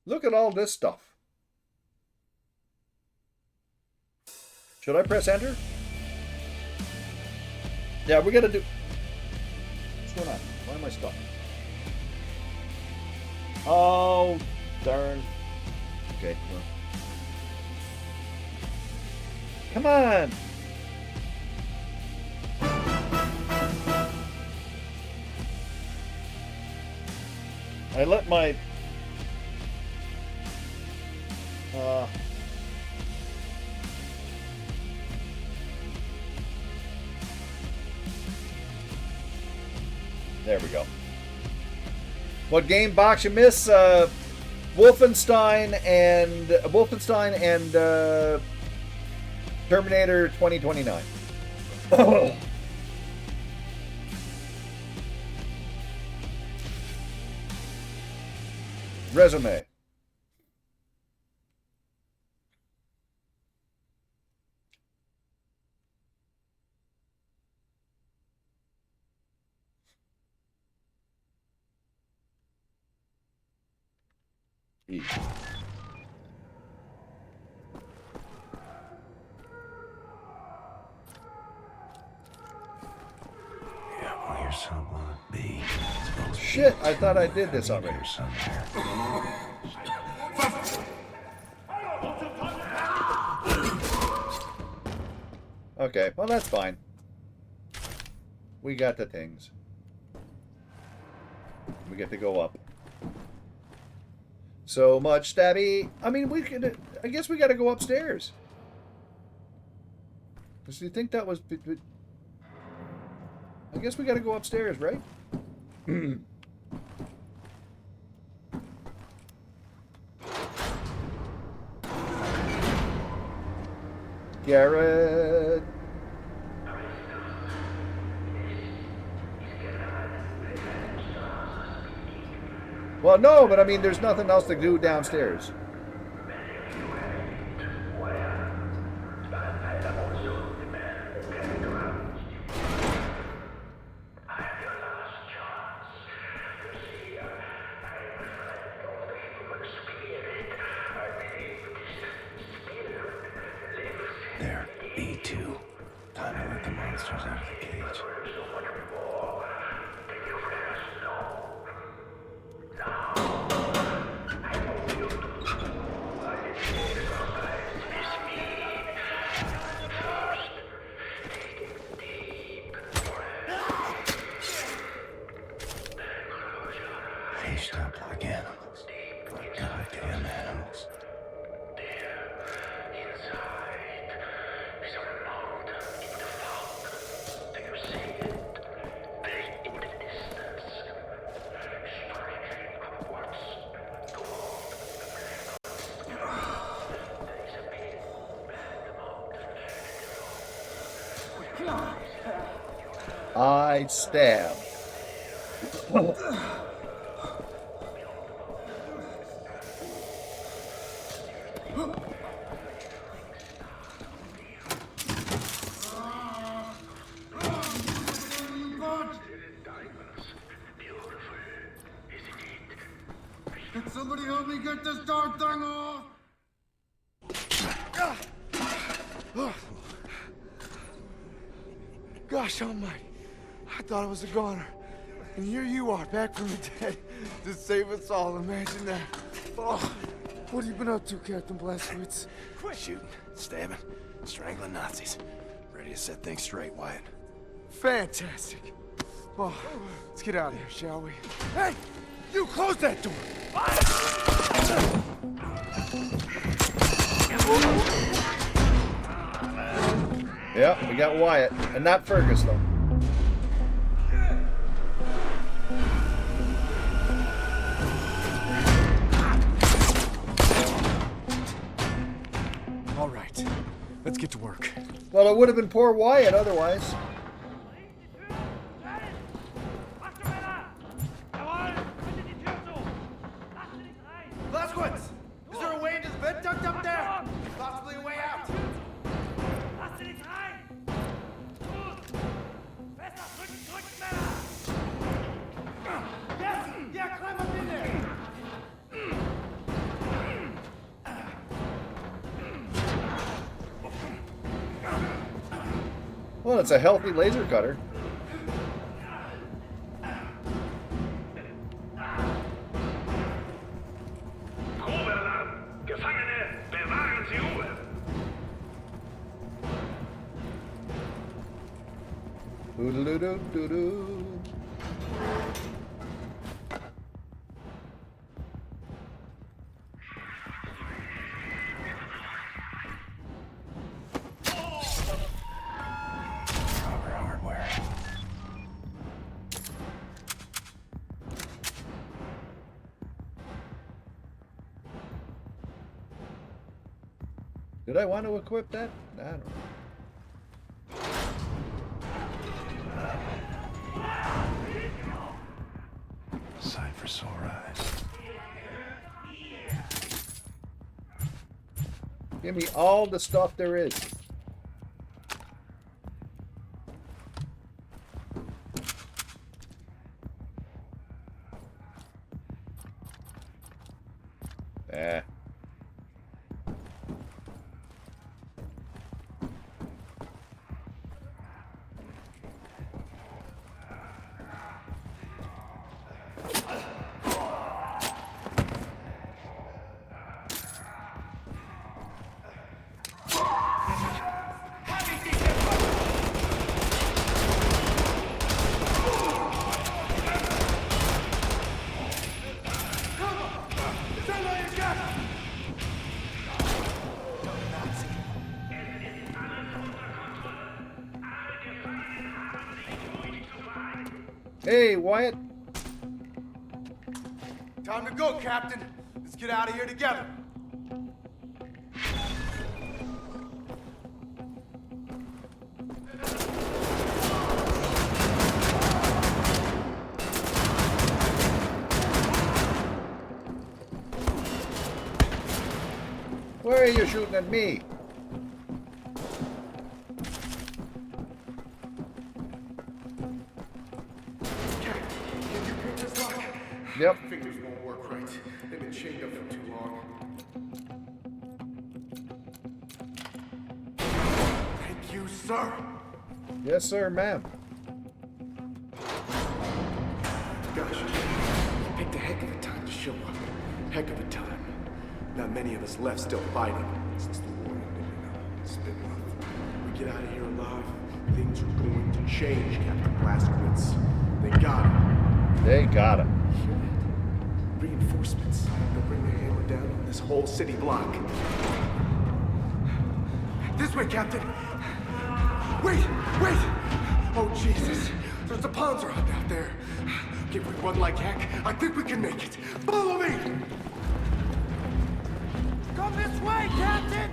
A: Look at all this stuff. Should I press enter? Yeah, we gotta do... What's going on? Why am I stuck? Oh, darn. Okay, well. Come on! I let my... There we go. What game box you miss? Wolfenstein and Terminator 2029. Resume. E.
B: Yeah, well, here's some B.
A: Shit, I thought I did this already. Okay, well that's fine. We got the things. We get to go up. So much stabby. I mean, we could. I guess we got to go upstairs. Because you think that was. I guess we got to go upstairs, right? Garrett. Well, no, but I mean, there's nothing else to do downstairs.
B: There, B2. Time to let the monsters out of the cage. Finished up again. Goddamn animals.
A: I stab.
D: Can somebody help me get this darn thing off?
P: Gosh almighty. I thought I was a goner. And here you are, back from the dead, to save us all. Imagine that. Oh, what have you been up to, Captain Blazkowicz?
M: Shooting, stabbing, strangling Nazis. Ready to set things straight, Wyatt.
P: Fantastic. Oh, let's get out of here, shall we? Hey! You close that door!
A: Yeah, we got Wyatt. And not Fergus, though.
P: All right, let's get to work.
A: Well, it would have been poor Wyatt otherwise.
O: Blazkowicz! Is there a way into the vent duct up there? Possibly a way out. Yeah, climb up in there.
A: Well, it's a healthy laser cutter.
V: Gefangene, bewahren Sie Ruhe!
A: Doo-doo-doo-doo-doo.
B: Proper hardware.
A: Did I want to equip that? I don't know.
B: Sight for sore eyes.
A: Give me all the stuff there is. Eh. Hey, Wyatt.
P: Time to go, Captain. Let's get out of here together.
A: Why are you shooting at me? Yep.
P: Fingers won't work right. They've been chained up for too long. Thank you, sir.
A: Yes, sir, ma'am.
P: Gosh, you picked a heck of a time to show up. Heck of a time. Not many of us left still fighting. Since the war ended, it's been rough. We get out of here alive, things are going to change, Captain Blazkowicz. They got him.
A: They got him.
P: Hear that? Reinforcements. They'll bring the hammer down on this whole city block. This way, Captain. Wait! Oh, Jesus. There's a Panzer hunt out there. If we run like heck, I think we can make it. Follow me! Come this way, Captain!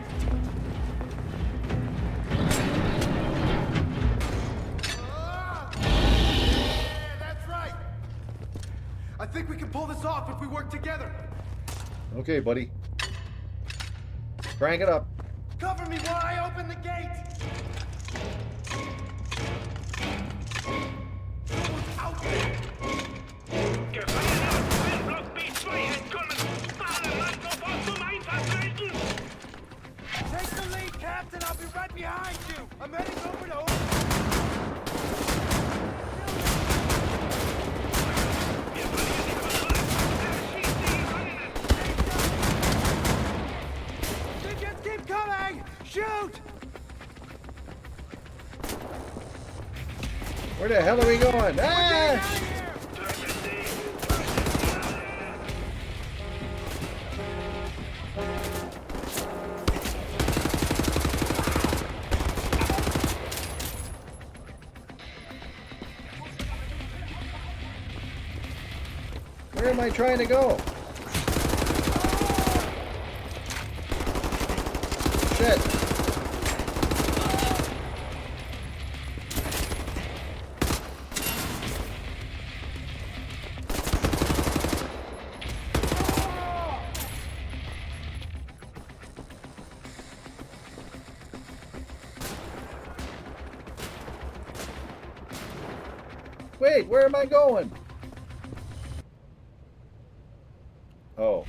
P: Yeah, that's right. I think we can pull this off if we work together.
A: Okay, buddy. Crank it up.
P: Cover me while I open the gate. Out there. Take the lead, Captain. I'll be right behind you. I'm heading over to Just keep coming! Shoot!
A: Where the hell are we going? Ah! Where am I trying to go? Shit. Wait, where am I going? Oh.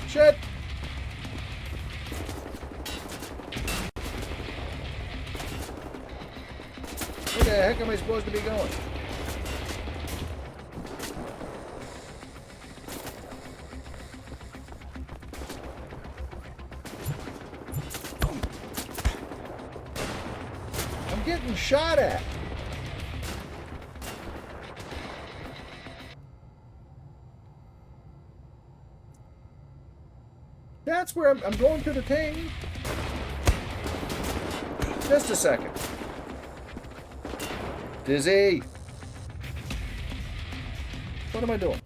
A: Shit! Where the heck am I supposed to be going? I'm getting shot at. That's where I'm going to the thing. Just a second. Dizzy. What am I doing?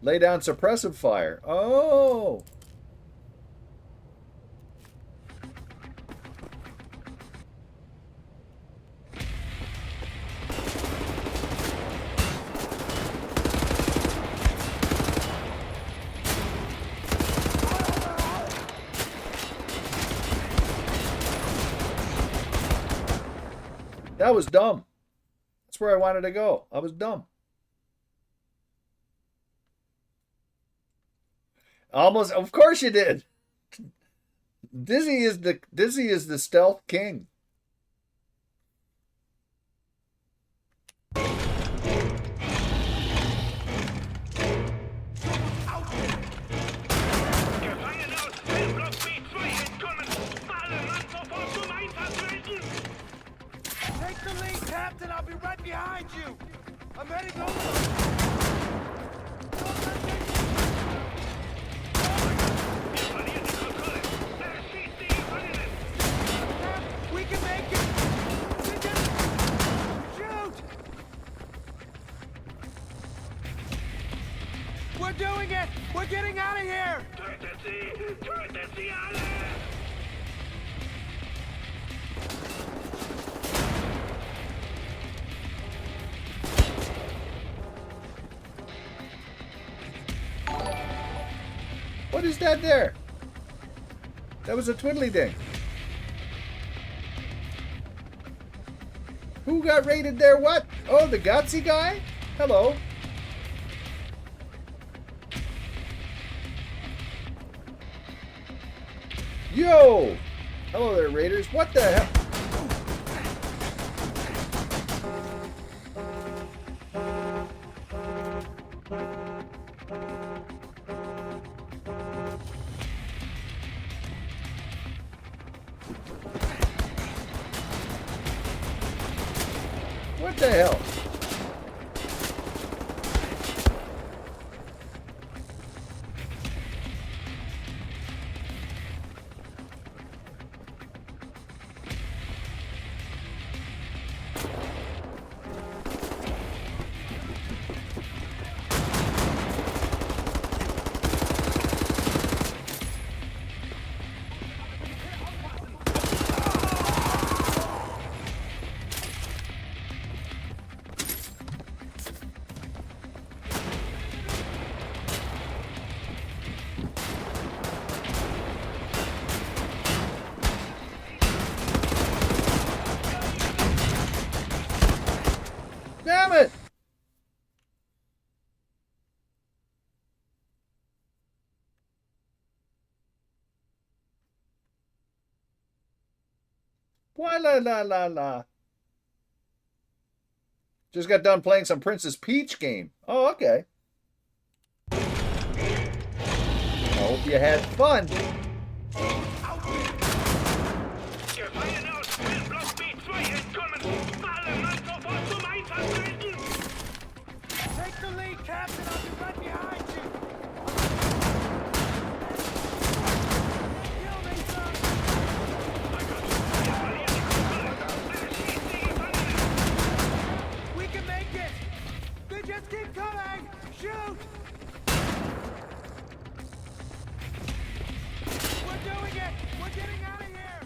A: Lay down suppressive fire. Oh. That was dumb. That's where I wanted to go. I was dumb. Almost, of course you did. Dizzy is the stealth king.
D: Take the lead, Captain. I'll be right behind you. I'm heading over. We can make it. Shoot! We're doing it. We're getting out of here.
A: What is that there? That was a twiddly ding. Who got raided there? What? Oh, the Gutsy guy? Hello. Yo! Hello there, raiders. What the hell? What the hell? Damn it! Why la la la la? Just got done playing some Princess Peach game. Oh, okay. I hope you had fun.
D: Take the lead, Captain. I'll be right behind you. Kill me, son. We can make it. They just keep coming. Shoot. We're doing it. We're getting out of here.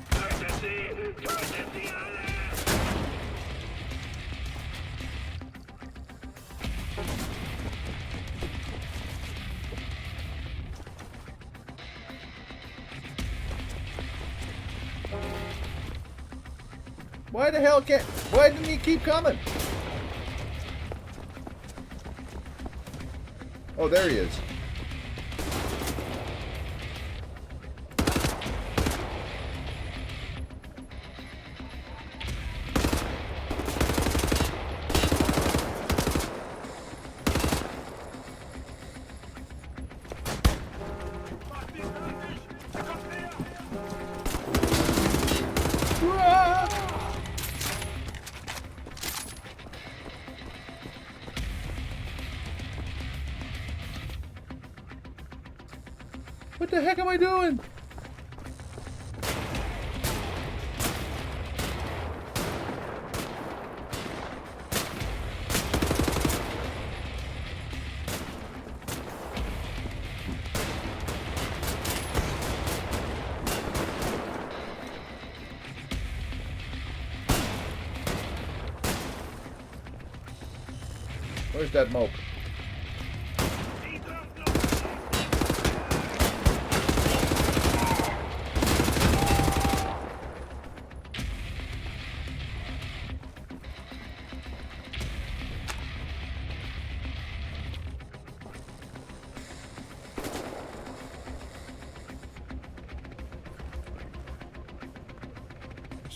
A: Why the hell can't... Why didn't he keep coming? Oh, there he is. What the heck am I doing? Where's that mope?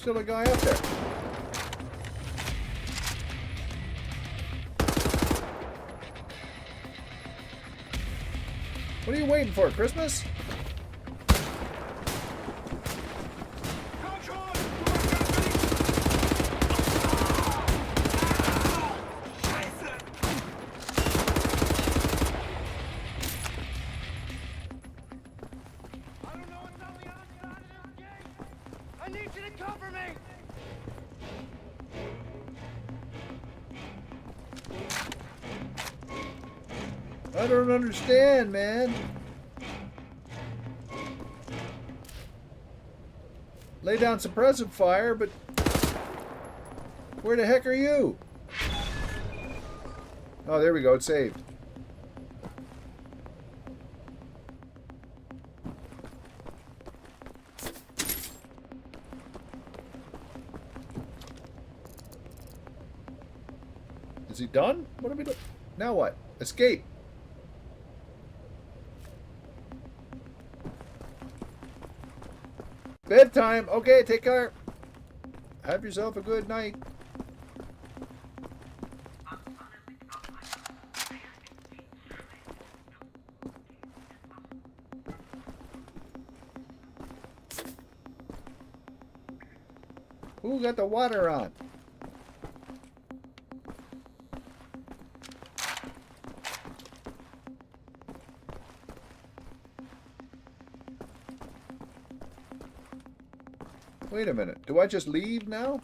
A: still a guy up there. What are you waiting for, Christmas?
D: I need you to cover me!
A: I don't understand, man. Lay down suppressive fire, but where the heck are you? Oh, there we go. It's saved. Is he done? What are we doing? Now what? Escape. Bedtime. Okay, take care. Have yourself a good night. Who got the water on? Wait a minute. Do I just leave now?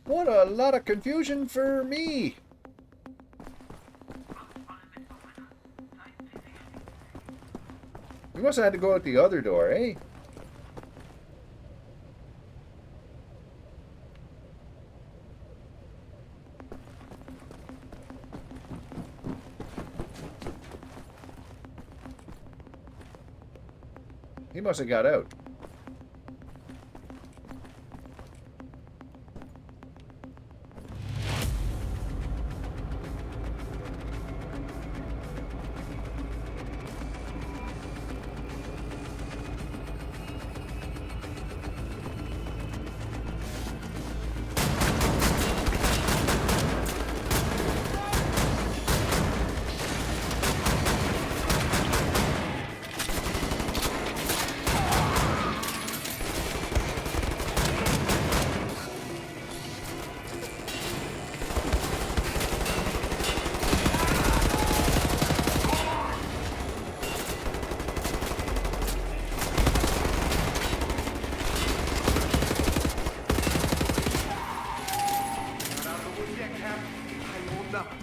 A: What a lot of confusion for me. You must have had to go out the other door, eh? He must have got out.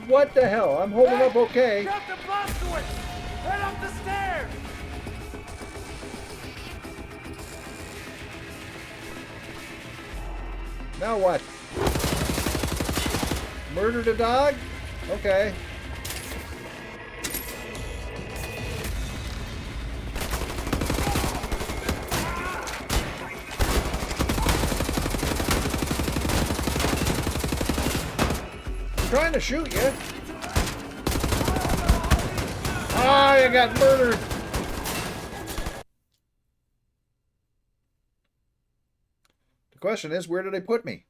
A: What the hell? I'm holding up okay.
D: Captain Blazkowicz! Head up the stairs!
A: Now what? Murdered a dog? Okay. Trying to shoot you. Ah, you got murdered. The question is, where did they put me?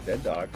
A: Dead dog.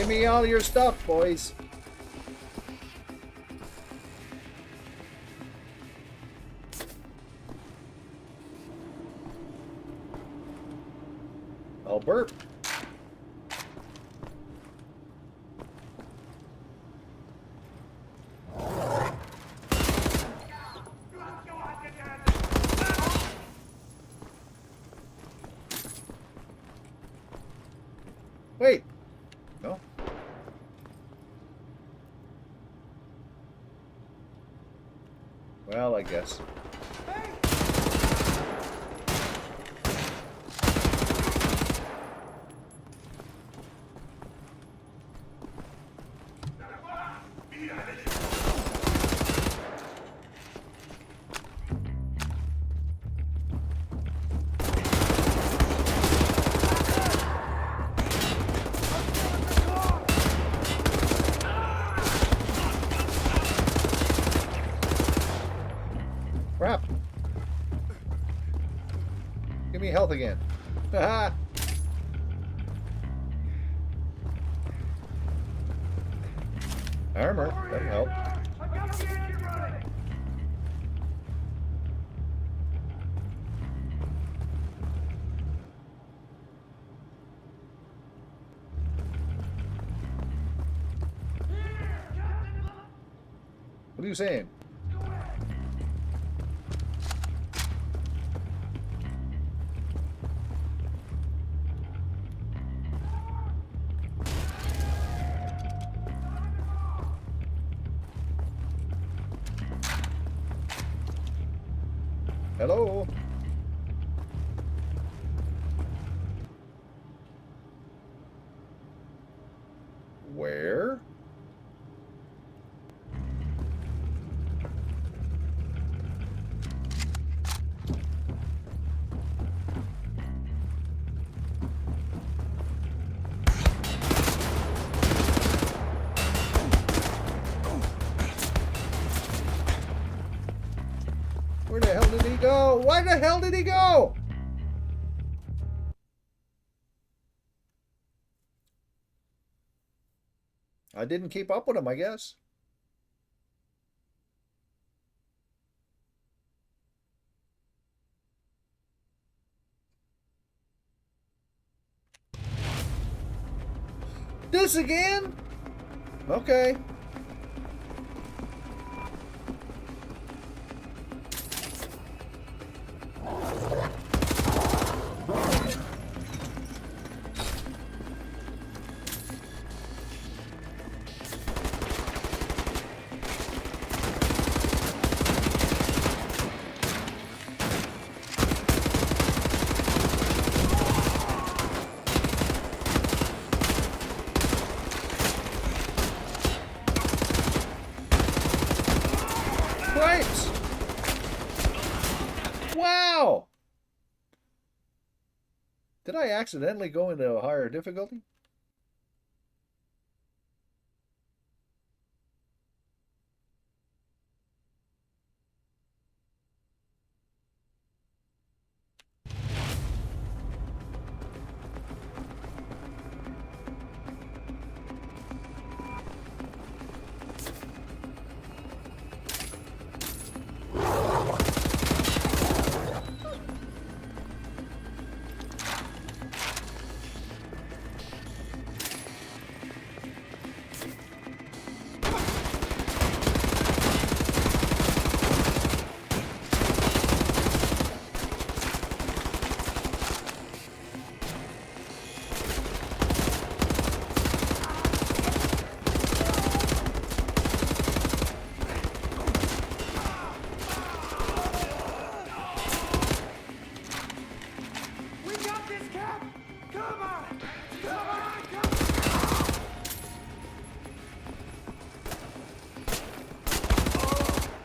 A: Give me all your stuff, boys. I'll burp. Wait. No. Well, I guess. Crap. Give me health again. Haha. Armor. That'll help. What are you saying? Hello? Where? Where the hell did he go? Where the hell did he go? I didn't keep up with him, I guess. This again? Okay. Wow! Did I accidentally go into a higher difficulty?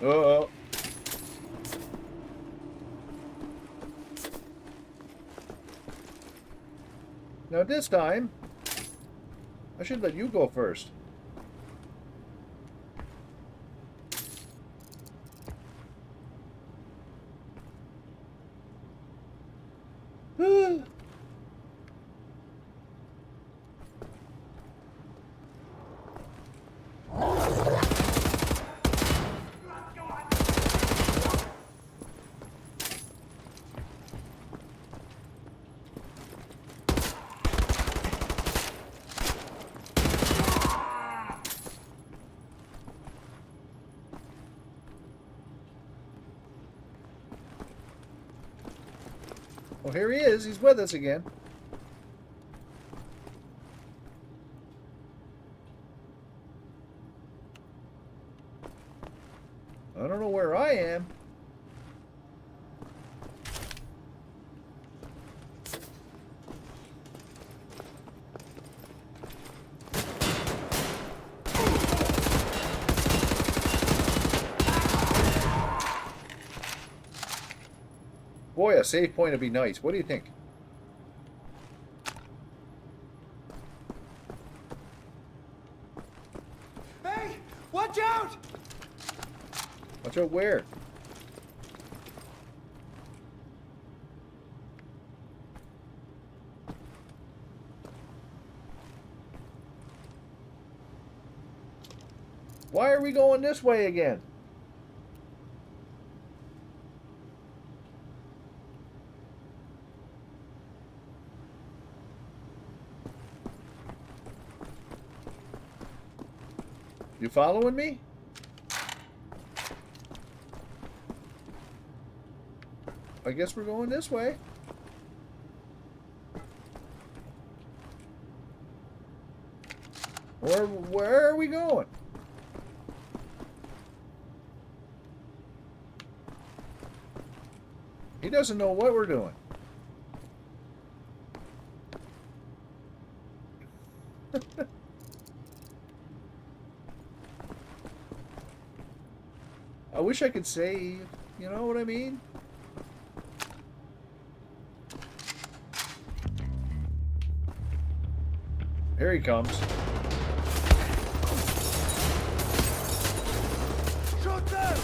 A: Uh-oh. Now this time, I should let you go first. Well, here he is. He's with us again. I don't know where I am. Boy, a save point would be nice. What do you think?
O: Hey! Watch out!
A: Watch out where? Why are we going this way again? You following me? I guess we're going this way. Where are we going? He doesn't know what we're doing. I wish I could say, you know what I mean? Here he comes.
O: Shoot them!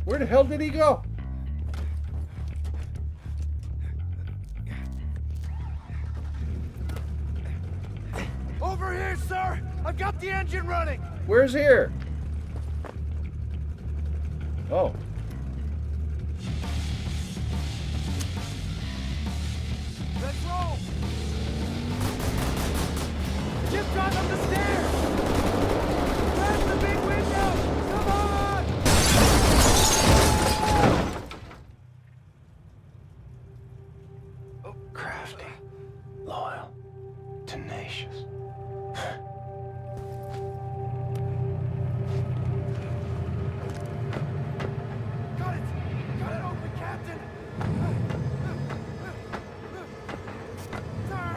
A: Where the hell did he go?
O: Over here, sir! I've got the engine running!
A: Where's here? Oh.
O: Let's roll! Just drive up the stairs! Where's the big window? Come on!
B: Crafty, loyal, tenacious.
O: Got it! Got it open, Captain! Sir!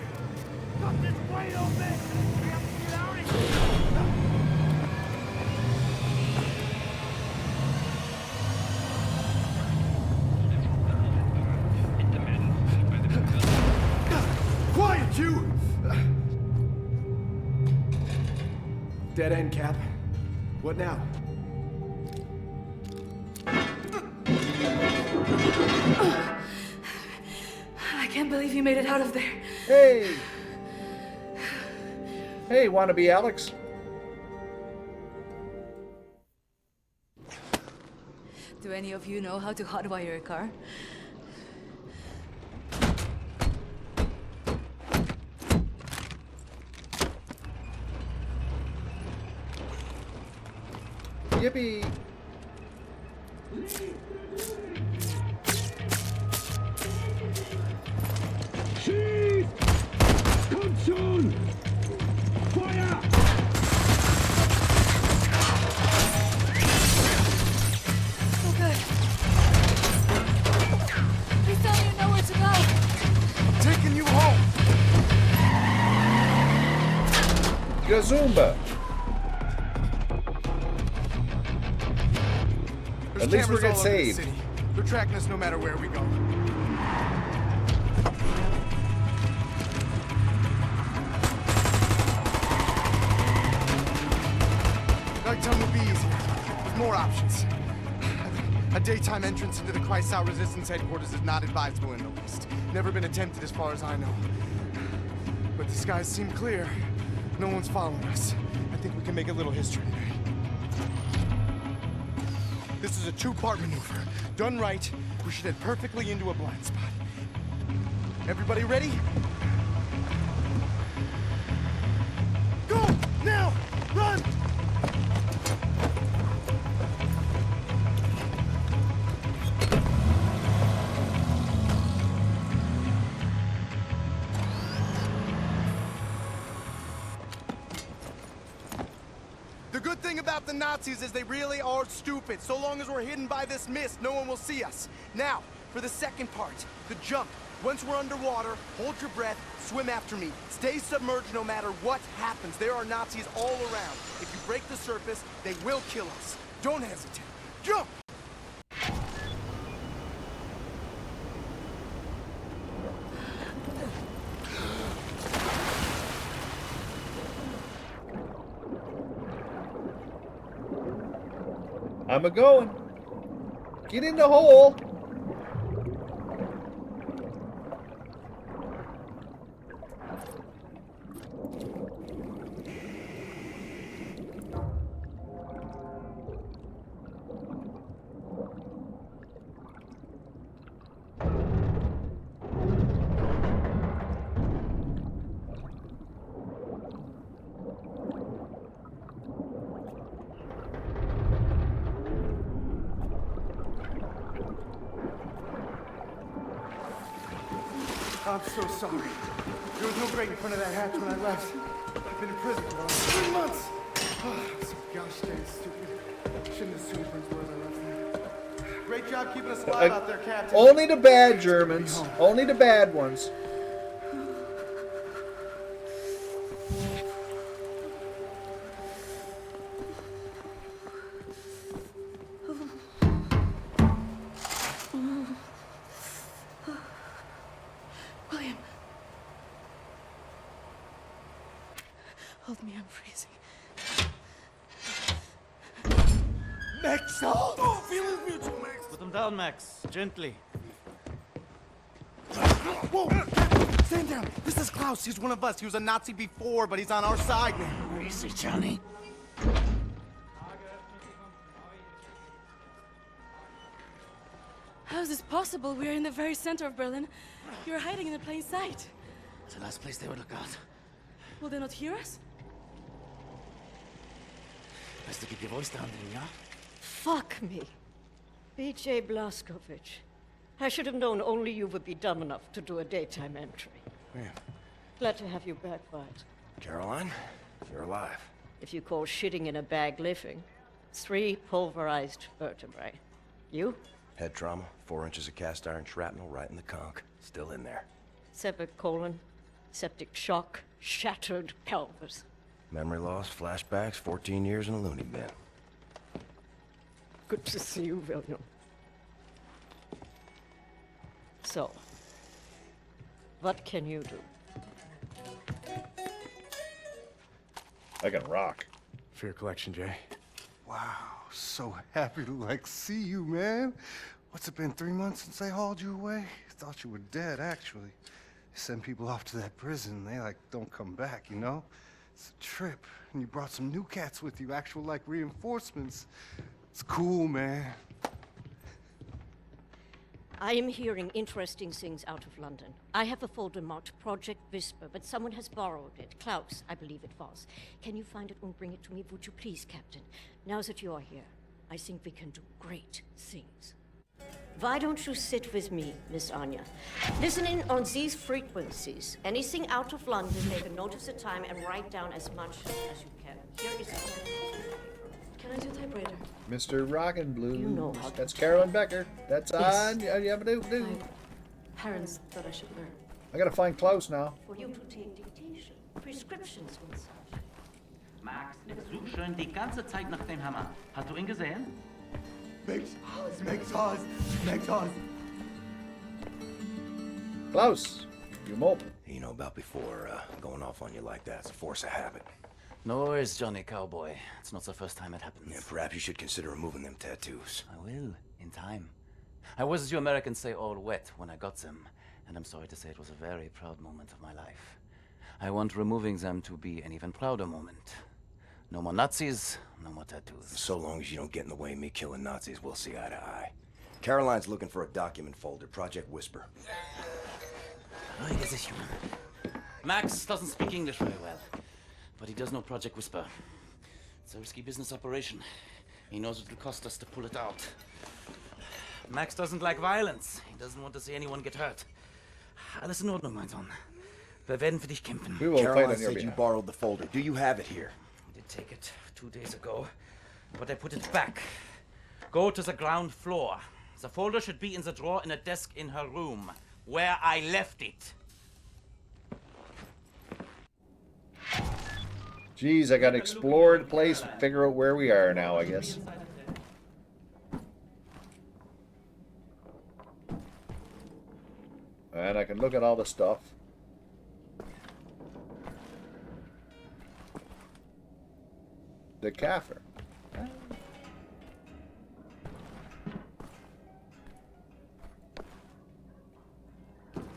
O: Got this wide open! We have to get out of here!
P: Quiet, you! Dead end, Cap. What now?
K: I can't believe you made it out of there.
A: Hey! Hey, wannabe Alex.
K: Do any of you know how to hotwire a car?
A: Yippee!
D: Schieß! Kommt schon! Feuer!
K: Oh, good. Please tell me you know where to go.
P: I'm taking you home!
A: Gazumba!
P: There's
A: At least we're
P: cameras
A: get
P: all over the
A: saved.
P: city. They're tracking us no matter where we go. Nighttime will be easier, with more options. A daytime entrance into the Kreisau Resistance headquarters is not advisable in the least. Never been attempted as far as I know. But the skies seem clear. No one's following us. I think we can make a little history today. This is a two-part maneuver. Done right, we should head perfectly into a blind spot. Everybody ready? Now! Run!
R: The good thing about the Nazis is they really are stupid. So long as we're hidden by this mist, no one will see us. Now, for the second part, the jump. Once we're underwater, hold your breath, swim after me. Stay submerged no matter what happens. There are Nazis all around. If you break the surface, they will kill us. Don't hesitate. Jump!
A: I'm a-going. Get in the hole.
P: I'm so sorry. There was no grate in front of that hatch when I left. I've been in prison for almost 3 months. Oh, I'm so gosh dang stupid. Shouldn't have assumed things were as I left them. Great job keeping us alive out there, Captain.
A: Only the bad Germans. Only the bad ones.
K: William. Hold me, I'm freezing.
P: Max, oh, feelings mutual, Max.
G: Put them down, Max. Gently.
R: Whoa! Stand down. This is Klaus. He's one of us. He was a Nazi before, but he's on our side now.
I: Where is he, Johnny?
K: How is this possible? We're in the very center of Berlin. You're hiding in plain sight.
I: It's the last place they would look out.
K: Will they not hear us?
I: Best to keep your voice down then, yeah?
H: Fuck me. B.J. Blazkowicz. I should have known only you would be dumb enough to do a daytime entry.
M: Yeah.
H: Glad to have you back, Bart.
M: Caroline, you're alive.
H: If you call shitting in a bag living, 3 pulverized vertebrae. You?
M: Head trauma, 4 inches of cast iron shrapnel right in the conch. Still in there.
H: Severed colon, septic shock, shattered pelvis.
M: Memory loss, flashbacks, 14 years in a loony bin.
H: Good to see you, William. So, what can you do?
A: I can rock.
P: For your collection, Jay. Wow, so happy to, see you, man. What's it been, 3 months since they hauled you away? Thought you were dead, actually. They send people off to that prison, they, don't come back, you know? It's a trip, and you brought some new cats with you, actual, reinforcements. It's cool, man.
H: I am hearing interesting things out of London. I have a folder marked Project Whisper, but someone has borrowed it. Klaus, I believe it was. Can you find it and bring it to me, would you please, Captain? Now that you're here, I think we can do great things. Why don't you sit with me, Miss Anya? Listen in on these frequencies. Anything out of London, make a note of the time and write down as much as you can. Here is
K: Can I do typewriter?
A: Mr. Rockin' Blues.
H: You know how to
A: That's Carolyn Becker. That's
K: Yes.
A: on. Yeah, do.
K: My parents thought I should learn.
A: I gotta find Klaus now.
H: For you to take dictation, prescriptions and such.
G: Max, ich suche schon die ganze Zeit nach dem Hammer. Hast du ihn gesehen?
P: Makes us.
A: Klaus, you're mobile.
M: You know about before, going off on you like that. It's a force of habit.
I: No worries, Johnny Cowboy. It's not the first time it happens.
M: Yeah, perhaps you should consider removing them tattoos.
I: I will, in time. I was, as you Americans say, all wet when I got them. And I'm sorry to say it was a very proud moment of my life. I want removing them to be an even prouder moment. No more Nazis, no more tattoos.
M: So long as you don't get in the way of me killing Nazis, we'll see eye to eye. Caroline's looking for a document folder, Project Whisper.
I: Max doesn't speak English very well.
G: But he does know Project Whisper. It's a risky business operation. He knows it will cost us to pull it out. Max doesn't like violence. He doesn't want to see anyone get hurt. Alles in Ordnung, mein Sohn. Wir werden für dich kämpfen.
A: We will fight
M: Caroline
A: on your
M: said you
A: behalf.
M: borrowed the folder. Do you have it here?
G: I did take it 2 days ago, but I put it back. Go to the ground floor. The folder should be in the drawer in a desk in her room, where I left it.
A: Geez, I gotta explore the place and figure out where we are now, I guess. And I can look at all the stuff. The Kilg0re.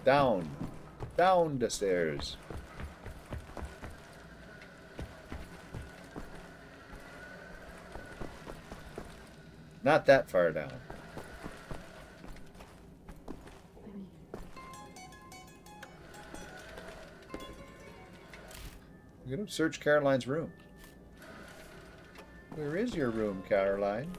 A: Down. Down the stairs. Not that far down. I'm gonna search Caroline's room. Where is your room, Caroline?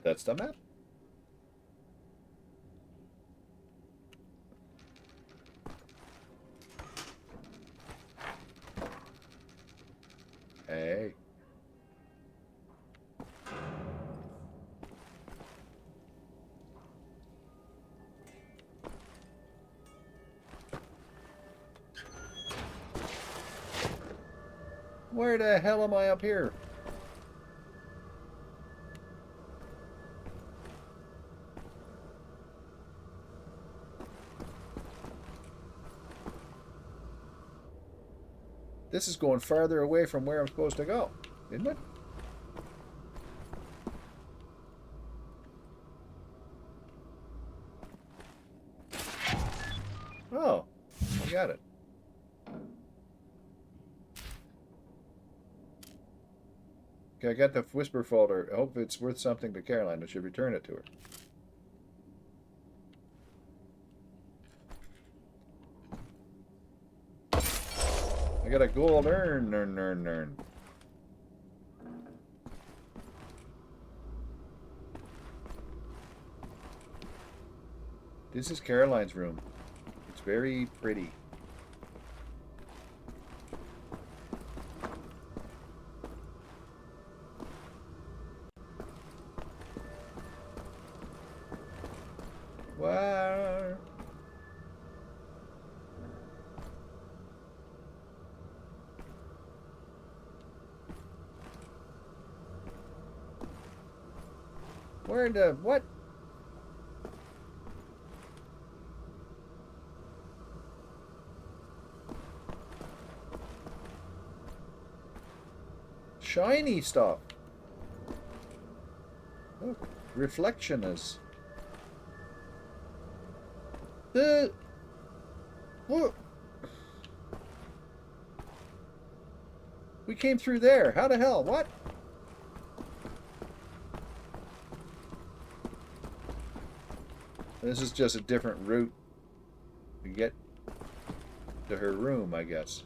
A: That's the map. Hey. Where the hell am I up here? This is going farther away from where I'm supposed to go, isn't it? Oh, I got it. Okay, I got the Whisper folder. I hope it's worth something to Caroline. I should return it to her. I got a gold urn. This is Caroline's room. It's very pretty. Wow. Where the what? Shiny stuff. Look, reflection is. What? We came through there. How the hell? What? This is just a different route to get to her room, I guess.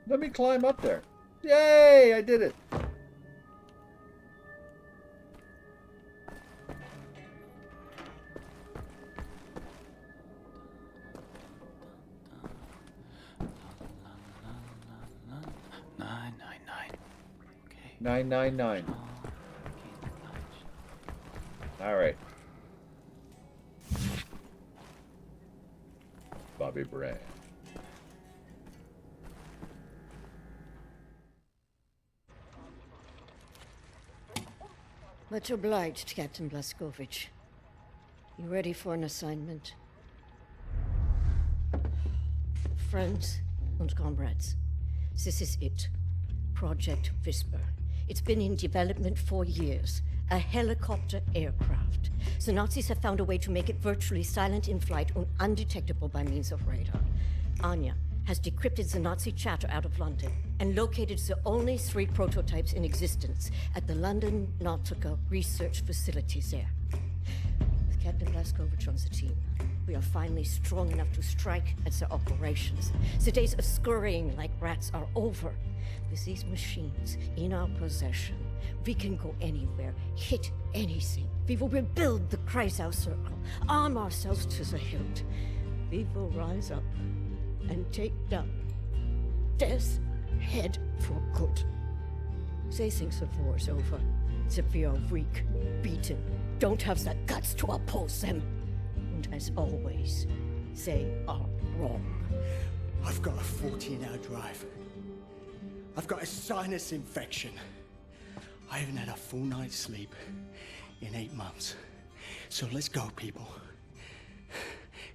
A: Let me climb up there. Yay! I did it.
G: Nine. Okay.
A: 999. All right. Bobby Brand.
H: Much obliged, Captain Blazkowicz. You ready for an assignment? Friends and comrades, this is it. Project Whisper. It's been in development for years. A helicopter aircraft. The Nazis have found a way to make it virtually silent in flight and undetectable by means of radar. Anya has decrypted the Nazi chatter out of London and located the only 3 prototypes in existence at the London Nautica research facilities there. With Captain Blazkowicz on the team, we are finally strong enough to strike at their operations. The days of scurrying like rats are over. With these machines in our possession, we can go anywhere, hit anything. We will rebuild the Kreisau Circle, arm ourselves to the hilt. We will rise up and take down Death's Head for good. They think the war's over, that we are weak, beaten, don't have the guts to oppose them. And as always, they are wrong.
I: I've got a 14-hour drive. I've got a sinus infection. I haven't had a full night's sleep in 8 months. So let's go, people.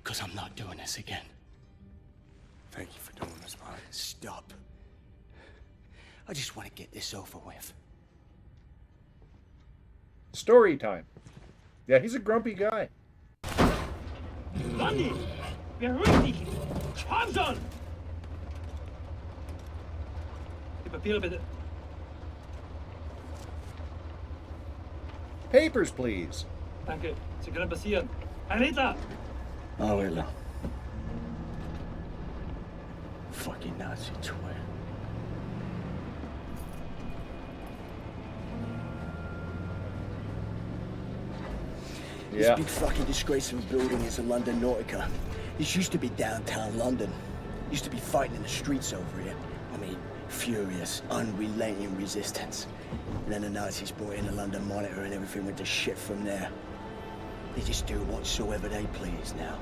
I: Because I'm not doing this again.
P: Thank you for doing this, man.
I: Stop. I just want to get this over with.
A: Story time. Yeah, he's a grumpy guy.
C: Bunny! Beruhig dich! Komm schon! Die Papiere bitte.
A: Papers, please.
C: Danke. Sie können passieren. Herr Hitler!
I: Oh, Hitler. Fucking Nazi twit.
A: Yeah.
I: This big fucking disgraceful building is the London Nautica. This used to be downtown London. Used to be fighting in the streets over here. I mean, furious, unrelenting resistance. And then the Nazis brought in the London Monitor and everything went to shit from there. They just do whatsoever they please now.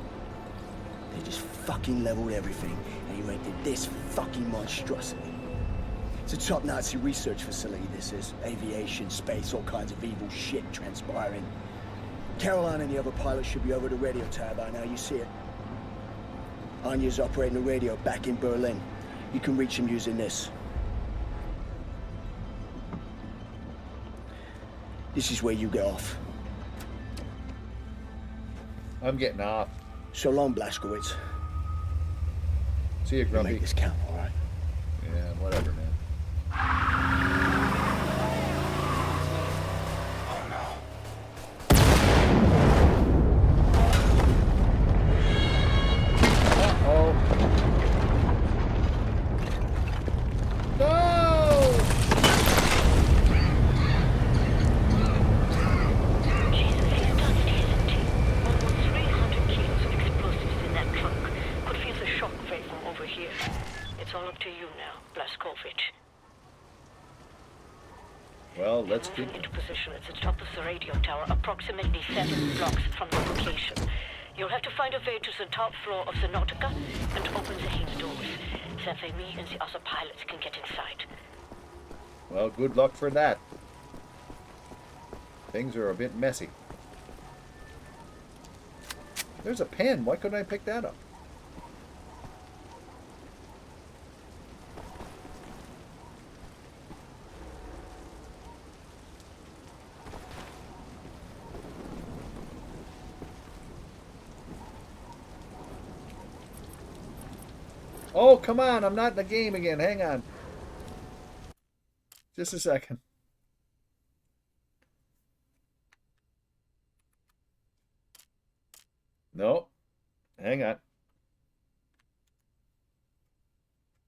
I: They just fucking leveled everything and erected this fucking monstrosity. It's a top Nazi research facility, this is. Aviation, space, all kinds of evil shit transpiring. Caroline and the other pilots should be over the radio tower by now, you see it. Anya's operating the radio back in Berlin. You can reach him using this. This is where you get off.
A: I'm getting off.
I: So long, Blazkowicz.
A: See you, Grumpy.
I: Make this count, all right?
A: Yeah, whatever, man. Well, let's keep
H: into position at the top of the radio tower, approximately 7 blocks from the location. You'll have to find a way to the top floor of the Nautica and open the hinged doors. That way me and the other pilots can get inside.
A: Well, good luck for that. Things are a bit messy. There's a pen. Why couldn't I pick that up? Oh, come on. I'm not in the game again. Hang on. Just a second. Nope. Hang on.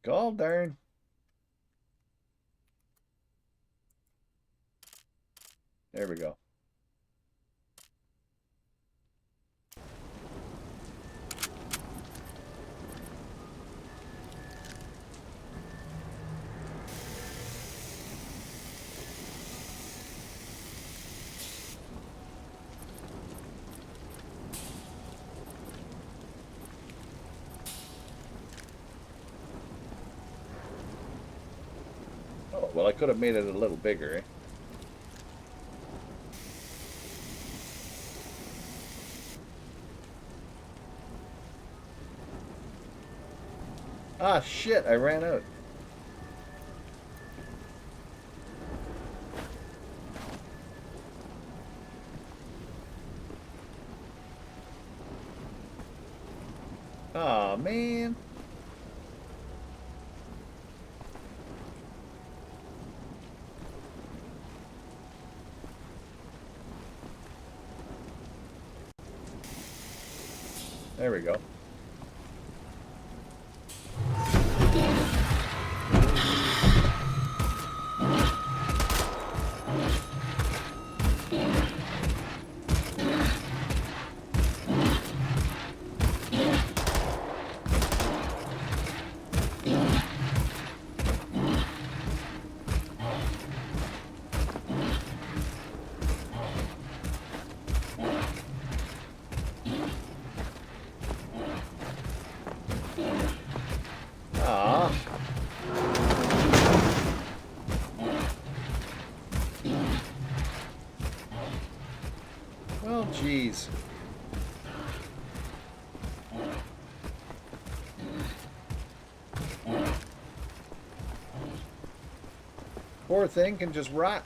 A: Gall darn. There we go. Well, I could have made it a little bigger, eh? Ah, shit, I ran out. Aw, man. There we go. Ah. Well, jeez. Poor thing can just rot.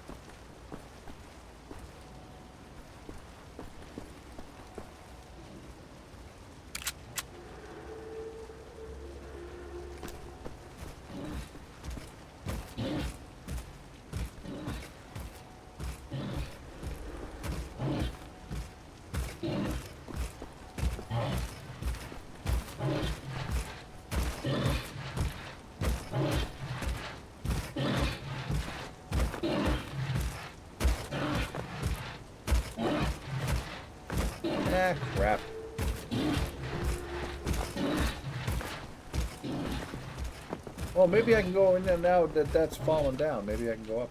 A: Ah, crap. Well, maybe I can go in there now that that's fallen down. Maybe I can go up.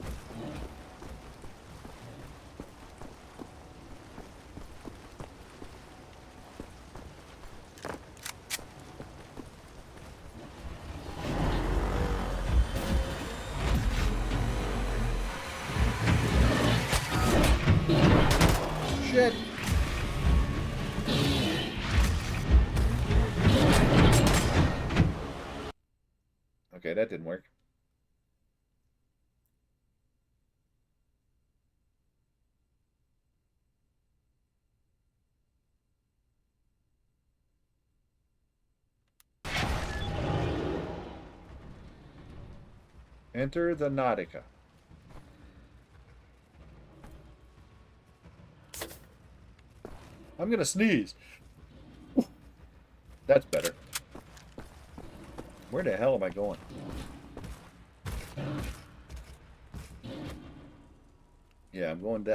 A: Shit. Okay, that didn't work. Enter the Nautica. I'm gonna sneeze. That's better. Where the hell am I going? Yeah, I'm going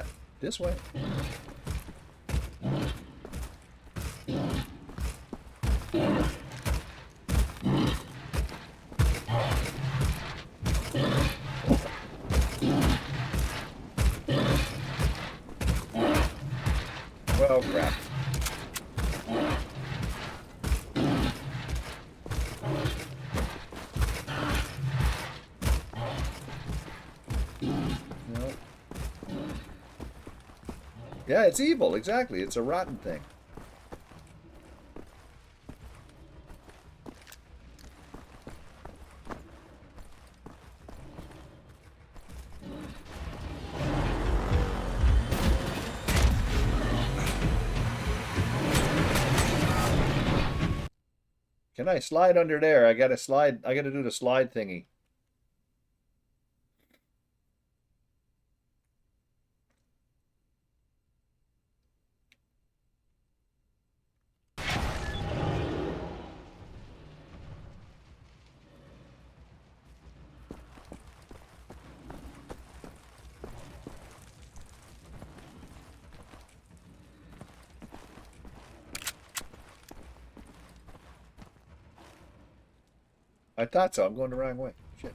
A: this way. Well, crap. Yeah, it's evil, exactly. It's a rotten thing. Can I slide under there? I gotta do the slide thingy. I thought so. I'm going the wrong way. Shit.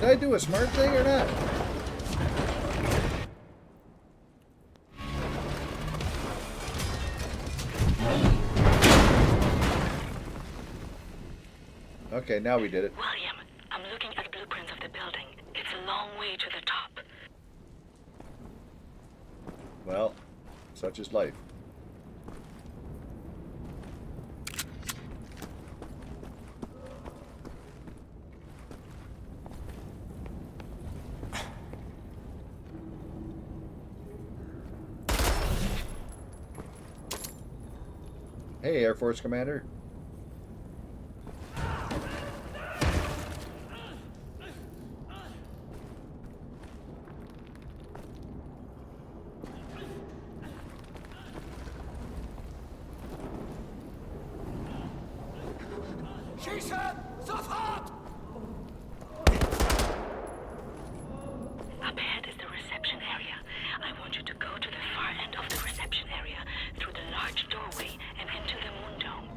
A: Did I do a smart thing or not? Okay, now we did it.
F: William, I'm looking at blueprints of the building. It's a long way to the top.
A: Well, such is life. Hey, Air Force Commander.
D: Schießen! Sofort!
F: Up ahead is the reception area. I want you to go to the far end of the reception area, through the large doorway and into the moon dome.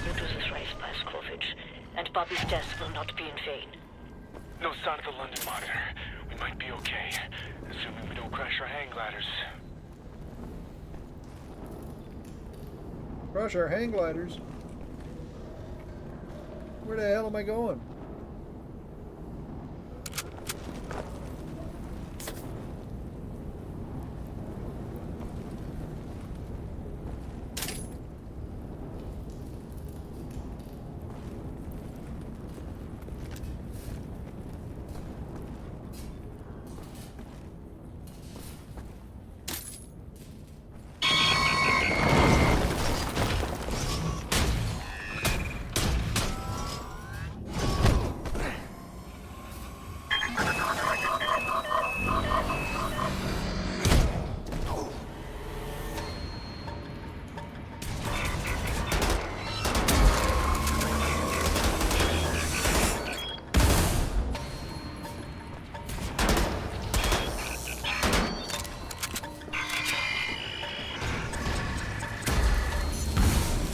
F: You do this right, Blazkowicz, and Bobby's death will not be in vain.
E: No sign of the London monitor. We might be okay, assuming we don't crash our hang gliders.
A: Crush our hang gliders. Where the hell am I going?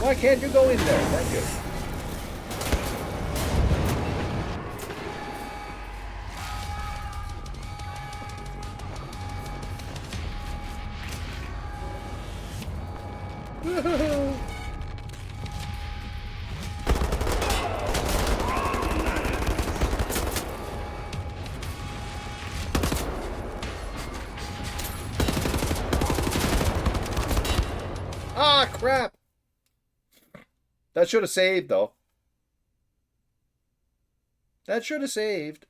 A: Why can't you go in there? Thank you. Ah, crap! That should have saved, though. That should have saved.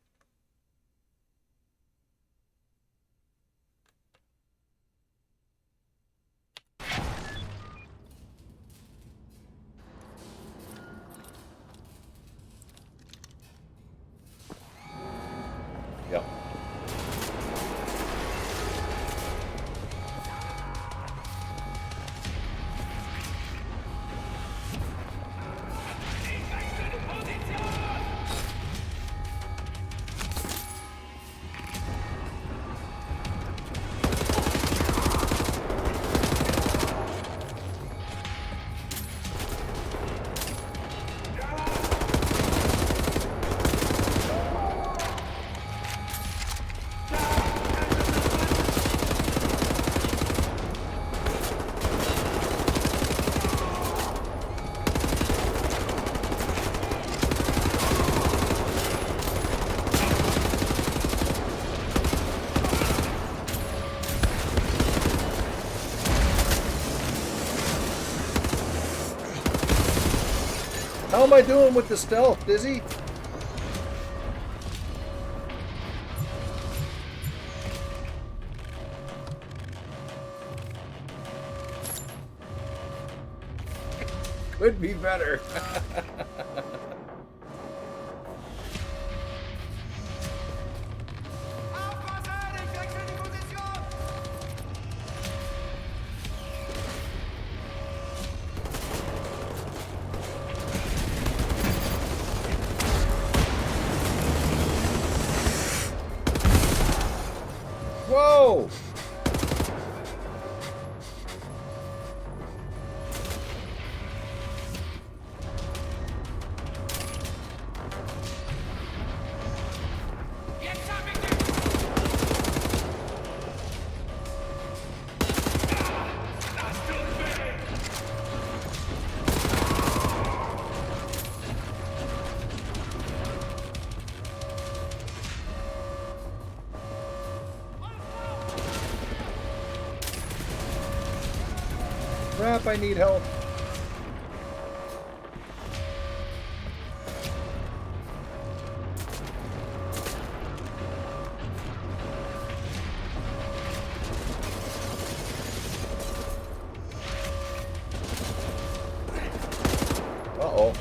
A: Yep. How am I doing with the stealth, Dizzy? Could be better. Whoa! crap, I need help. Uh-oh.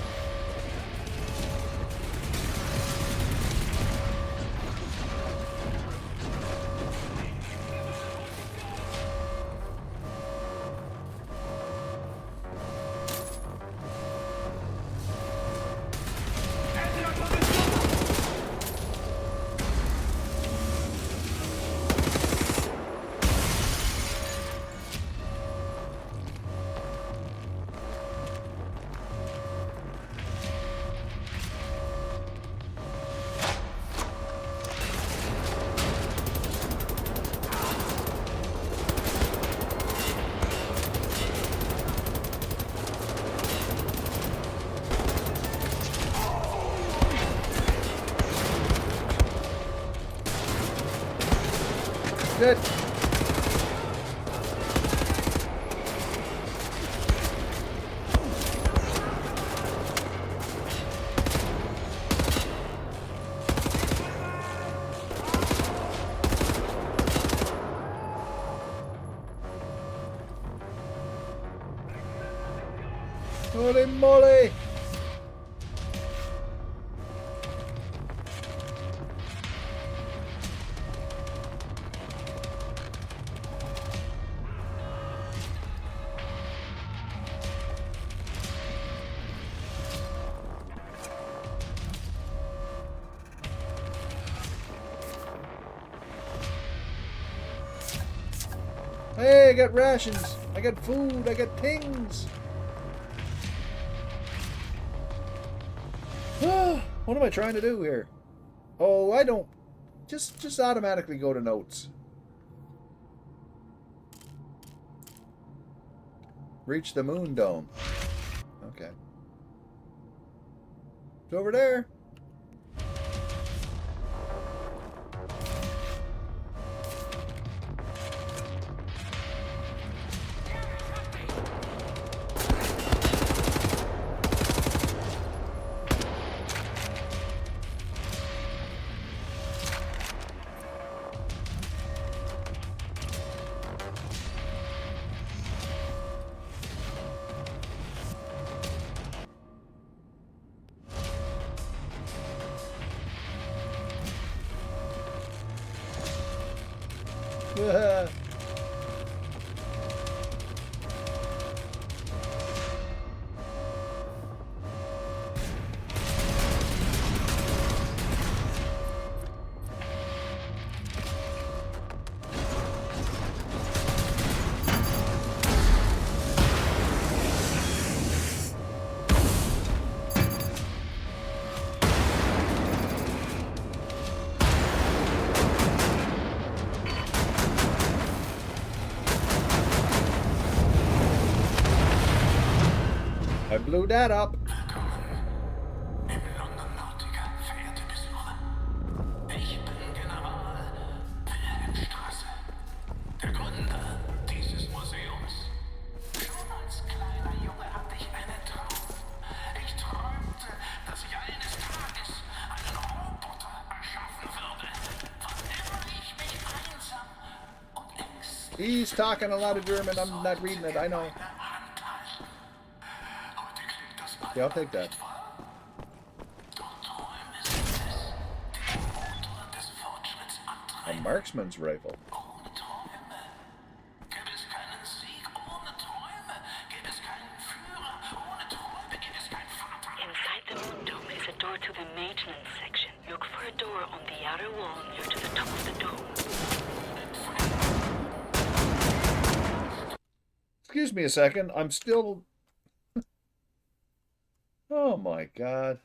A: Good. Holy moly! Hey, I got rations. I got food. I got things. What am I trying to do here? Oh, I don't. Just automatically go to notes. Reach the moon dome. Okay. It's over there. I blew that up. He's talking a lot of German. I'm not reading it. I know. Yeah, I'll take that. A marksman's rifle.
F: Inside the moon dome is a door to the maintenance section. Look for a door on the outer wall near to the top of the dome.
A: Excuse me a second. I'm still... Oh my God.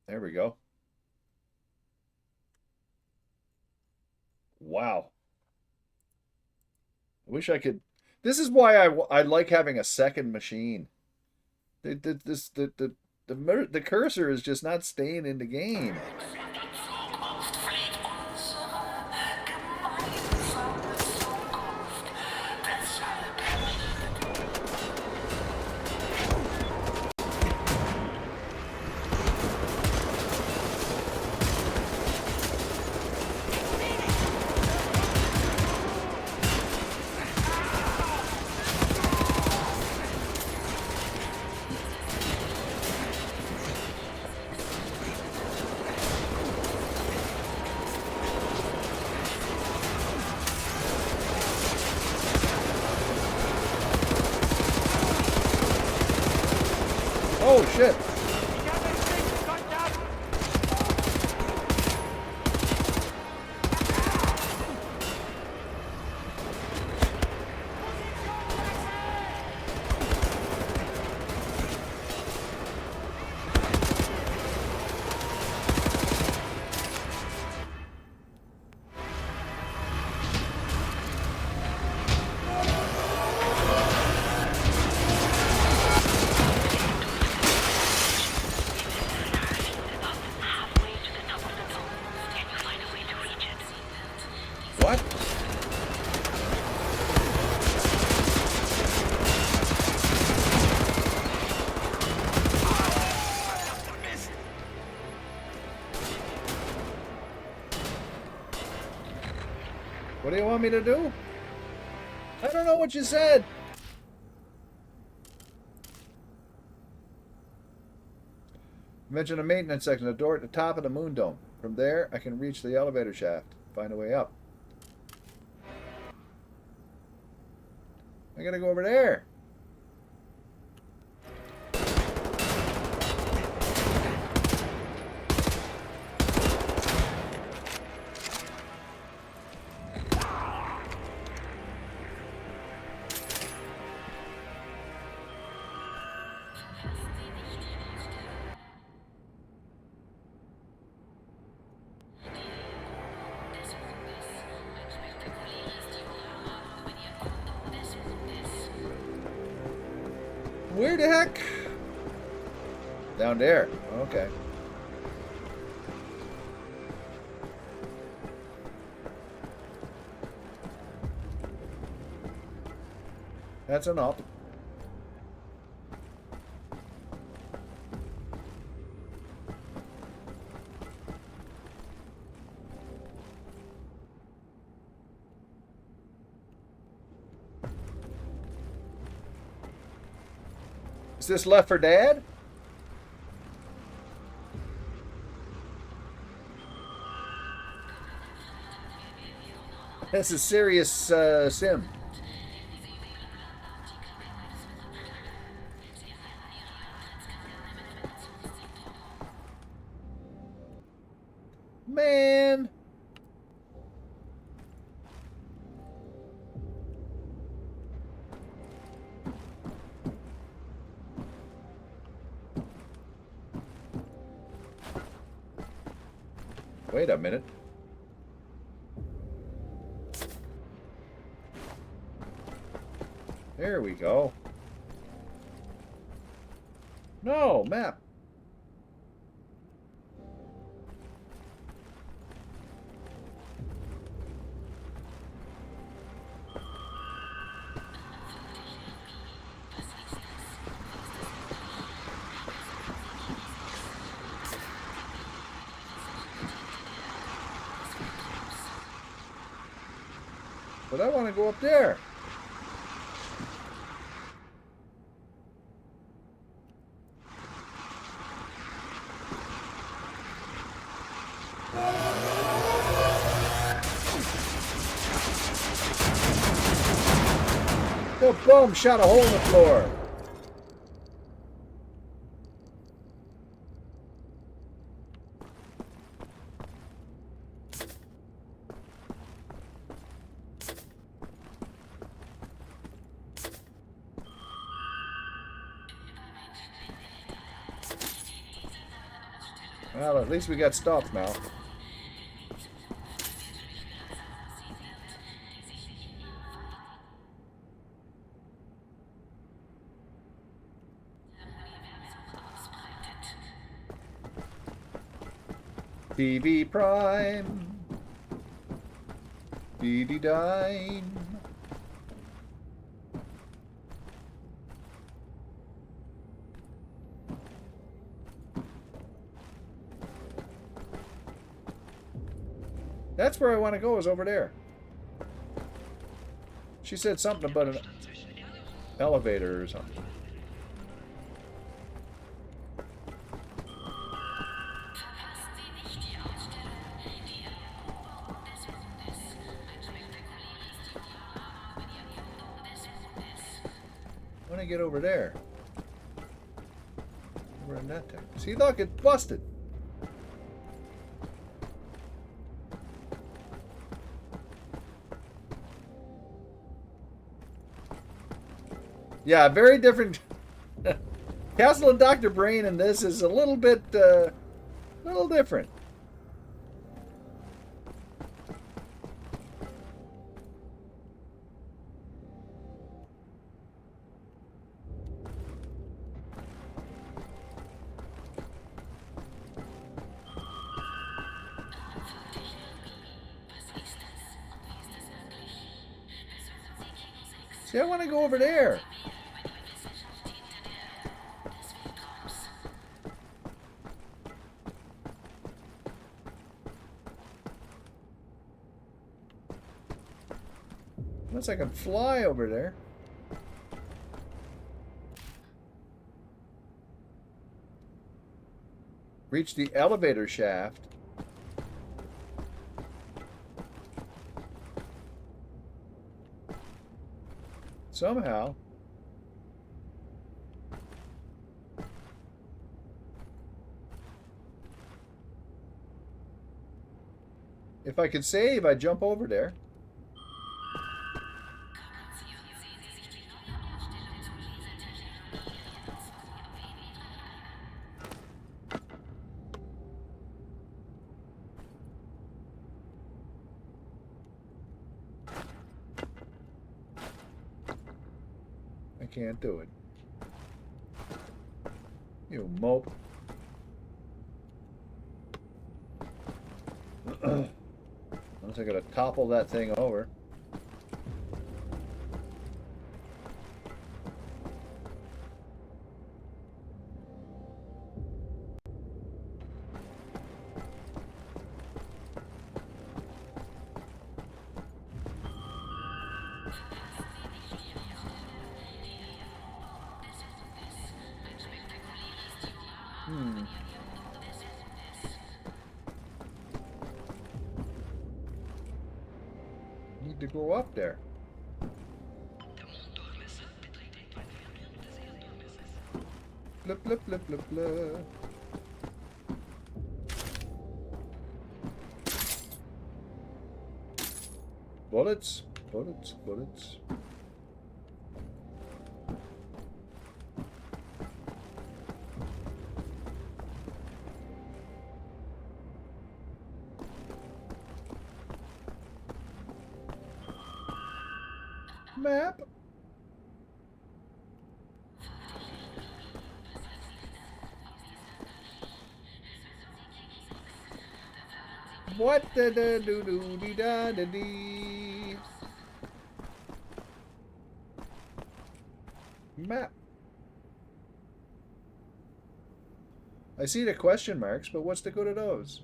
A: There we go. Wow. I wish I could... This is why I like having a second machine. The cursor is just not staying in the game. Oh, shit. What? What do you want me to do? I don't know what you said. Mention a maintenance section, a door at the top of the moon dome. From there, I can reach the elevator shaft. Find a way up. I gotta go over there. Where the heck? Down there. Okay. That's enough. Is this Left 4 Dead? This is serious sim. Man. Wait a minute. There we go. No, map. But I want to go up there. The bomb shot a hole in the floor. Well, at least we got stopped now. TV Prime. DD Dine. That's where I want to go, is over there. She said something about an elevator or something. I want to get over there. Over in that tank. See, look, it's busted. Yeah, very different. Castle and Dr. Brain in this is a little bit, little different. See, I want to go over there. Unless I can fly over there. Reach the elevator shaft. Somehow. If I could save, I'd jump over there. Can't do it. You mope. Unless I gotta topple that thing over. Need to go up there. Blip, blip, blip, blip, blip. Bullets, bullets, bullets. Map. What da da do do dee da da dee. Map. I see the question marks, but what's the good of those?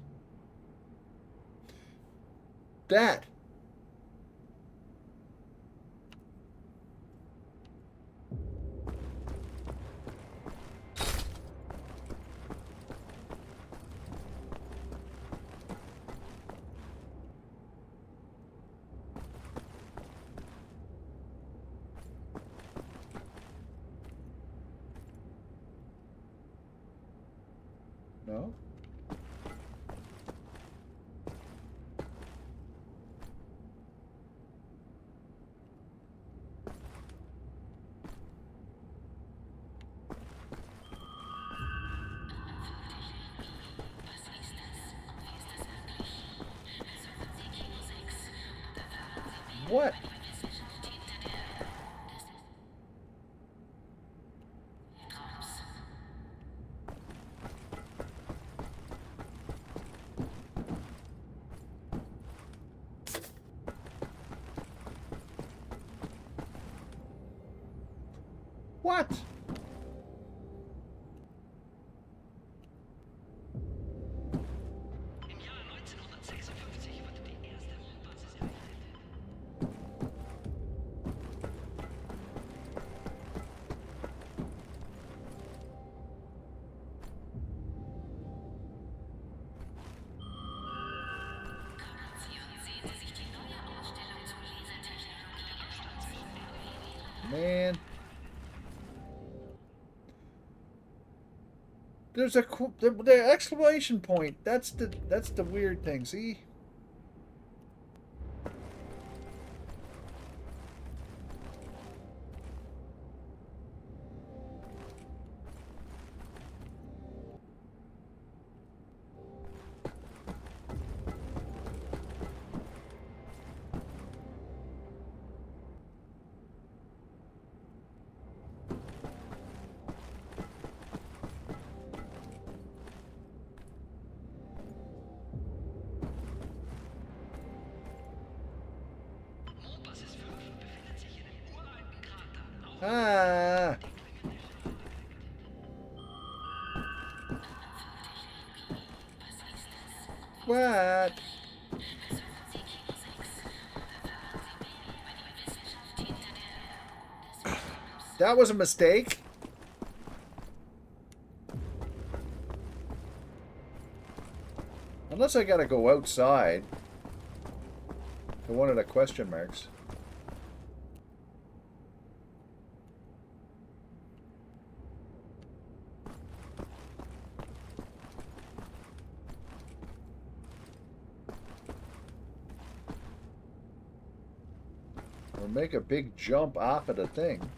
A: That. No? What? What? Man. There's a the exclamation point. That's the weird thing. See? Ah. What? That was a mistake. Unless I gotta go outside to one of the question marks. Or make a big jump off of the thing.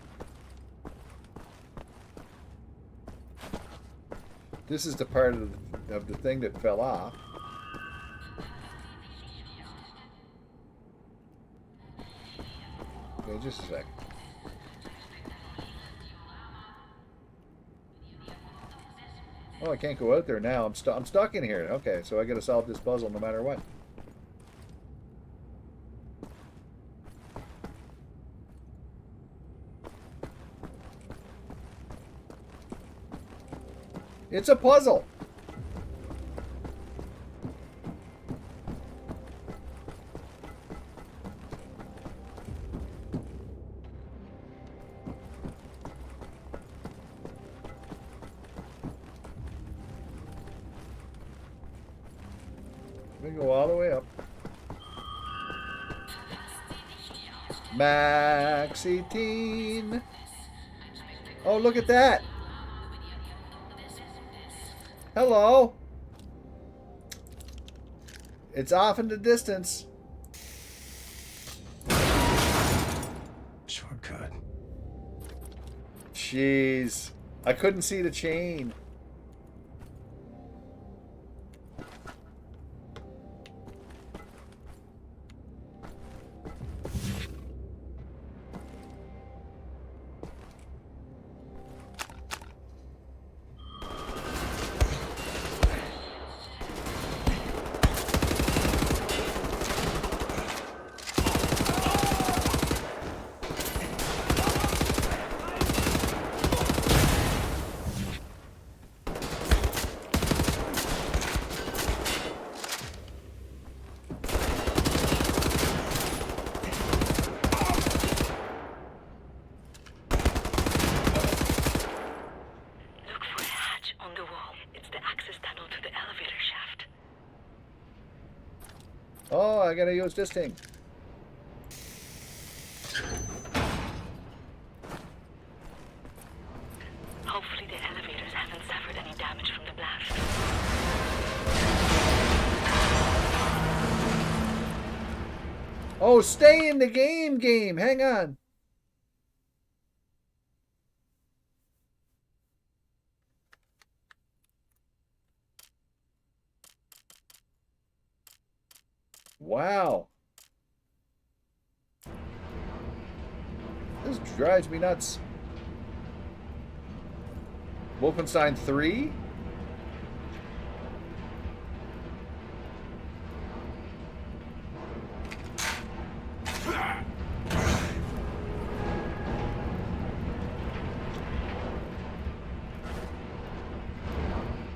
A: This is the part of the thing that fell off. Okay, just a sec. Oh, I can't go out there now. I'm stuck in here. Okay, so I got to solve this puzzle no matter what. It's a puzzle. Let me go all the way up. Maxi Teen. Oh, look at that. Hello. It's off in the distance.
M: Shortcut.
A: Jeez. I couldn't see the chain. Oh, I gotta use this thing.
F: Hopefully the elevators haven't suffered any damage from the blast.
A: Oh, stay in the game. Hang on. Wow. This drives me nuts. Wolfenstein 3?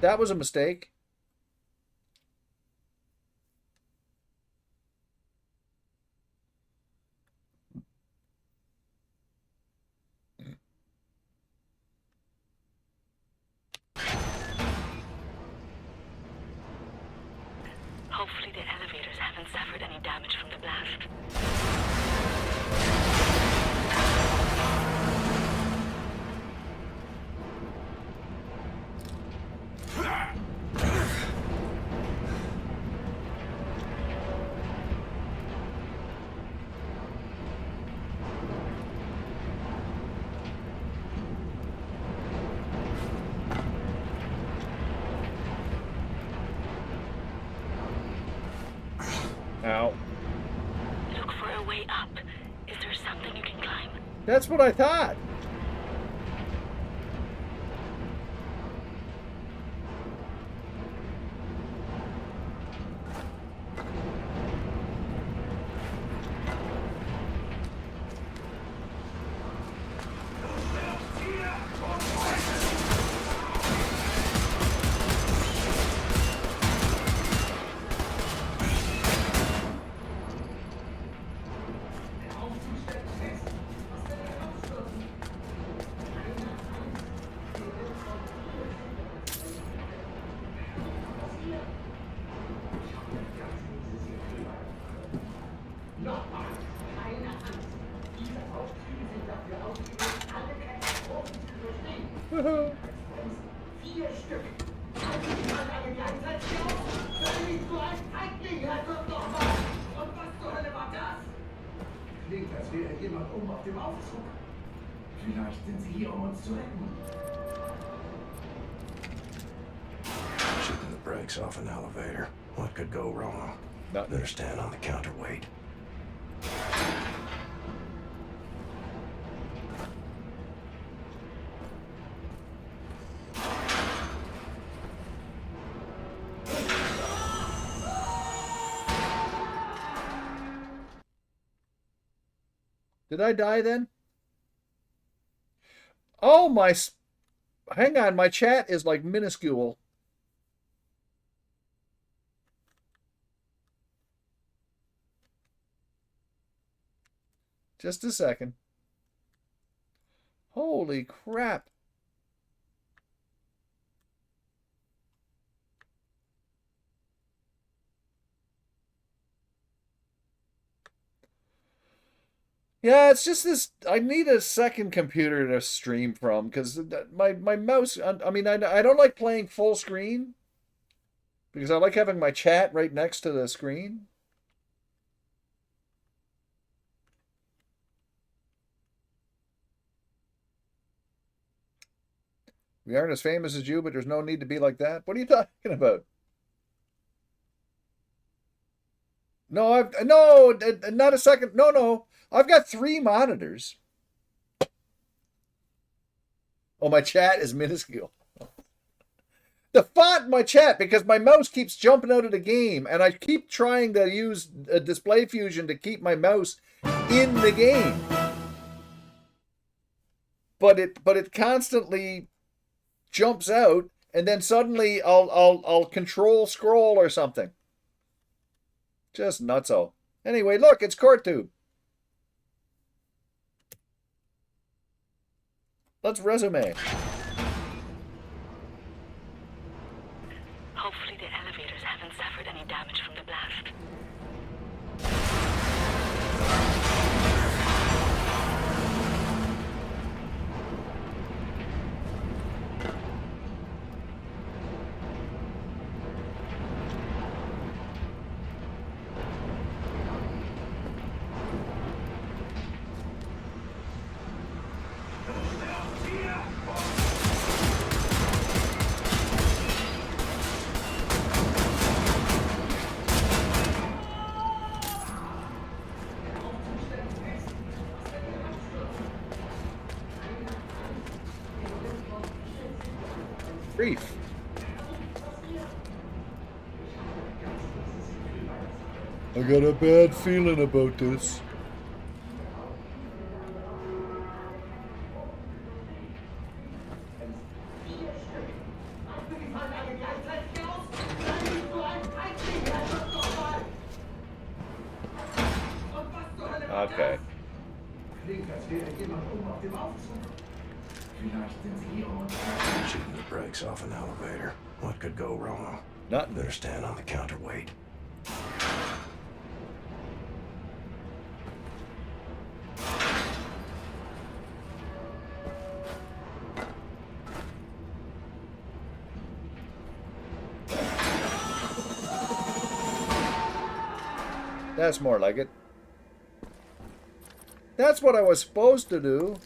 A: That was a mistake.
F: Hopefully the elevators haven't suffered any damage from the blast.
A: That's what I thought.
I: Klingt, als wäre jemand oben auf dem Aufzug. Vielleicht sind sie hier, um uns zu retten.
M: Shooting the brakes off an elevator. What could go wrong? Better stand on the counterweight.
A: Did I die then? Oh, my... Hang on, my chat is like minuscule. Just a second. Holy crap. Yeah, it's just this. I need a second computer to stream from because my mouse. I mean, I don't like playing full screen because I like having my chat right next to the screen. We aren't as famous as you, but there's no need to be like that. What are you talking about? No, not a second. No. I've got 3 monitors. Oh, my chat is minuscule. The font in my chat, because my mouse keeps jumping out of the game, and I keep trying to use a display fusion to keep my mouse in the game. But it constantly jumps out, and then suddenly I'll control scroll or something. Just nutso. Anyway, look, it's Tr0ut. Let's resume.
F: Hopefully the elevators haven't suffered any damage from the blast.
A: Brief. I got a bad feeling about this. Okay.
I: Klingt, als wäre jemand oben auf dem Aufzug. Vielleicht sind sie hier, um uns zu retten.
M: Shooting the brakes off an elevator. What could go wrong?
A: Nothing.
M: Better stand on the counterweight.
A: That's more like it. That's what I was supposed to do.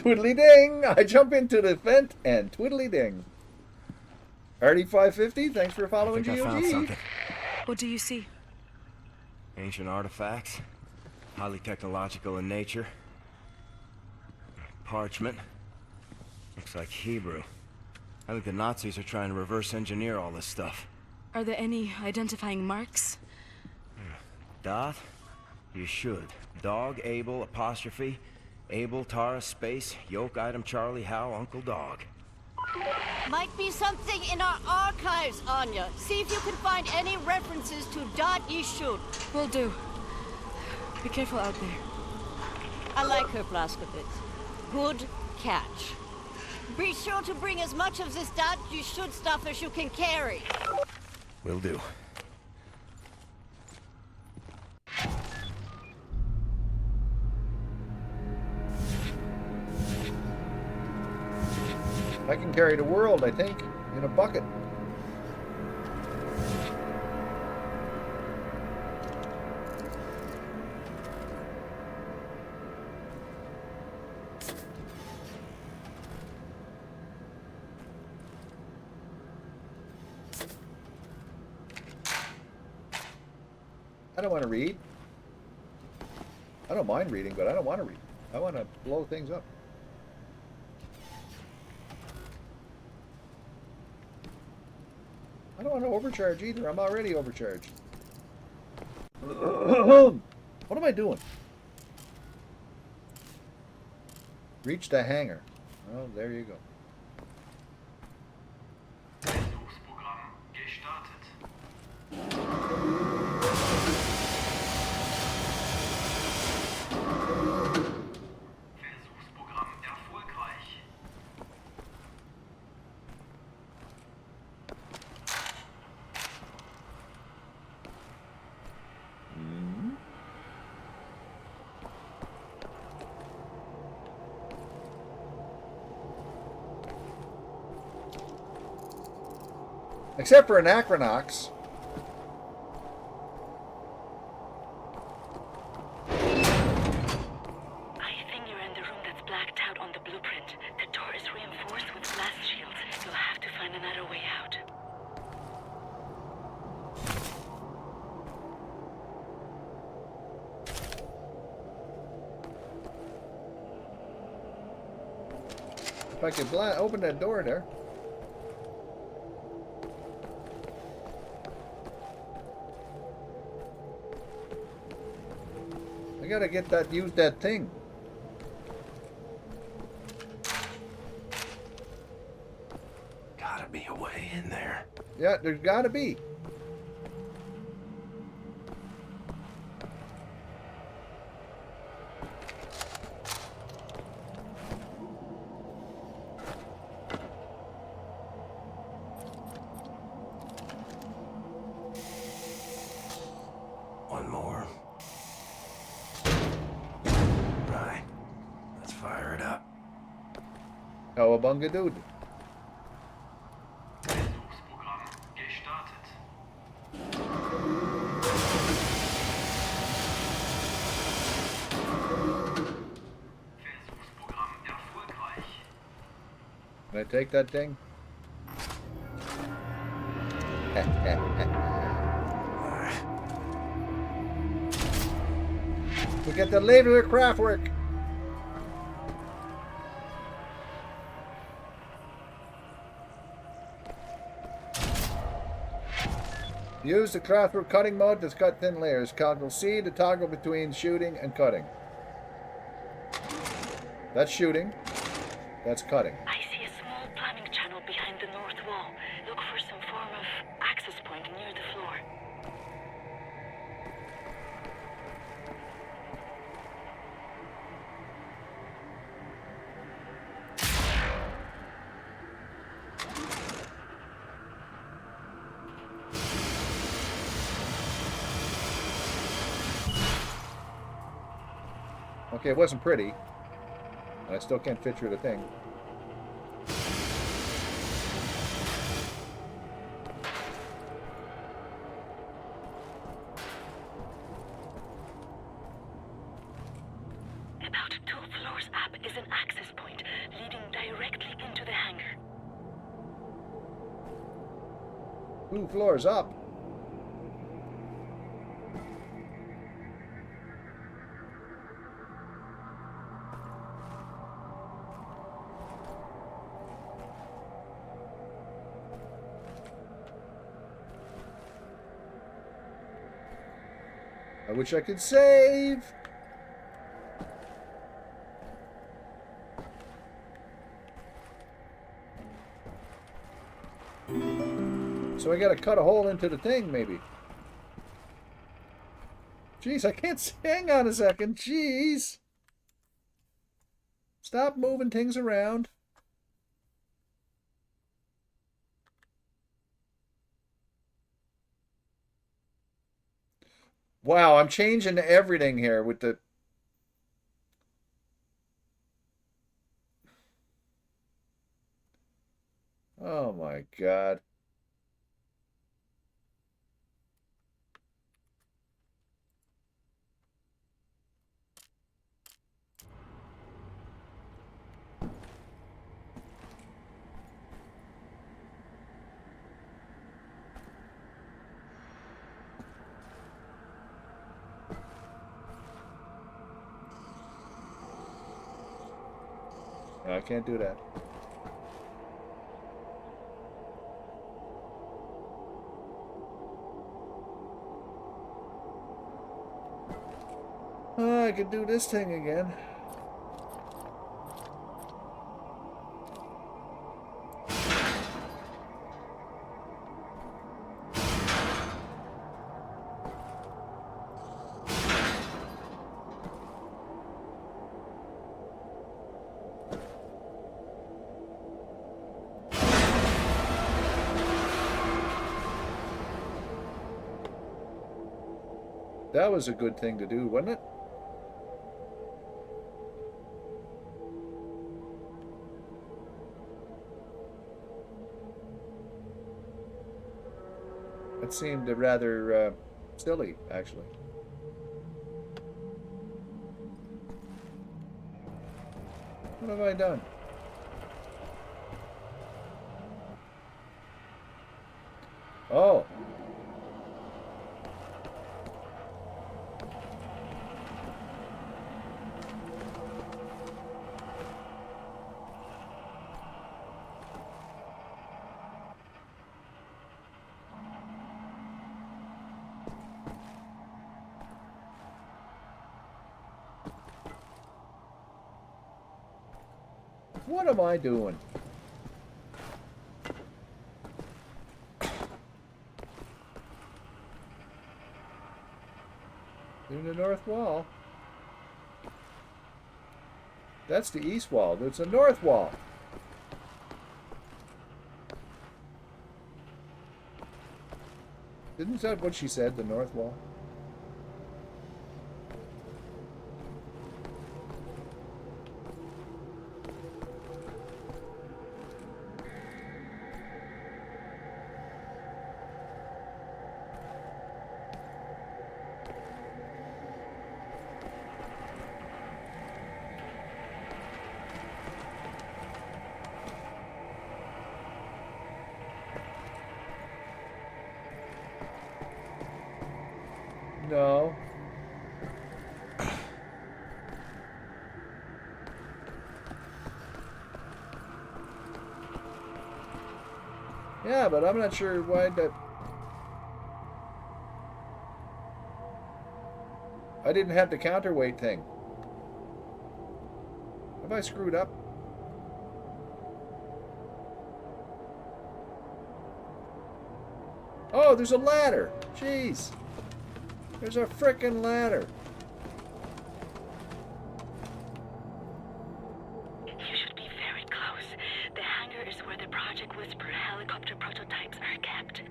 A: Twiddly ding! I jump into the vent and twiddly ding. RD550, thanks for following
M: I found
A: GOG.
M: something.
K: What do you see?
M: Ancient artifacts, highly technological in nature. Parchment. Looks like Hebrew. I think the Nazis are trying to reverse engineer all this stuff.
K: Are there any identifying marks?
M: Dot? You should. Dog, Abel, apostrophe. Abel, Tara, space, yoke, item, Charlie, Hal, Uncle Dog.
H: Might be something in our archives, Anya. See if you can find any references to Dot Yishud.
K: Will do. Be careful out there.
H: I like her, Blazkowicz. Good catch. Be sure to bring as much of this Dot Yishud stuff as you can carry.
M: Will do.
A: I can carry the world, I think, in a bucket. I don't want to read. I don't mind reading, but I don't want to read. I want to blow things up. I don't want to overcharge either. I'm already overcharged. What am I doing? Reach the hangar. Oh, there you go. Except for Anachronox.
F: I think you're in the room that's blacked out on the blueprint. The door is reinforced with blast shields. You'll have to find another way out.
A: If I could open that door there. I gotta get that, use that thing.
M: Gotta be a way in there.
A: Yeah, there's gotta be.
M: One more. Right. Let's fire it up.
A: Cowabunga dude. Can I take that thing? We get the later craft work. Use the Craftwork cutting mode to cut thin layers. Ctrl C to toggle between shooting and cutting. That's shooting. That's cutting.
F: I see a small plumbing channel behind the north wall. Look for some form of access point near the floor.
A: Okay, it wasn't pretty. And I still can't fit through the thing.
F: About 2 floors up is an access point.
A: 2 floors up. I wish I could save. So I gotta cut a hole into the thing, maybe. Jeez, I can't see. Hang on a second. Jeez. Stop moving things around. Wow, I'm changing everything here with the... Oh my God. No, I can't do that. Oh, I could do this thing again. That was a good thing to do, wasn't it? That seemed rather silly, actually. What have I done? Oh. What am I doing? Doing the north wall. That's the east wall. There's a north wall. Isn't that what she said, the north wall? No. Yeah, but I'm not sure why that... I didn't have the counterweight thing. Have I screwed up? Oh, there's a ladder. Jeez. There's a frickin' ladder.
F: You should be very close. The hangar is where the Project Whisper helicopter prototypes are kept.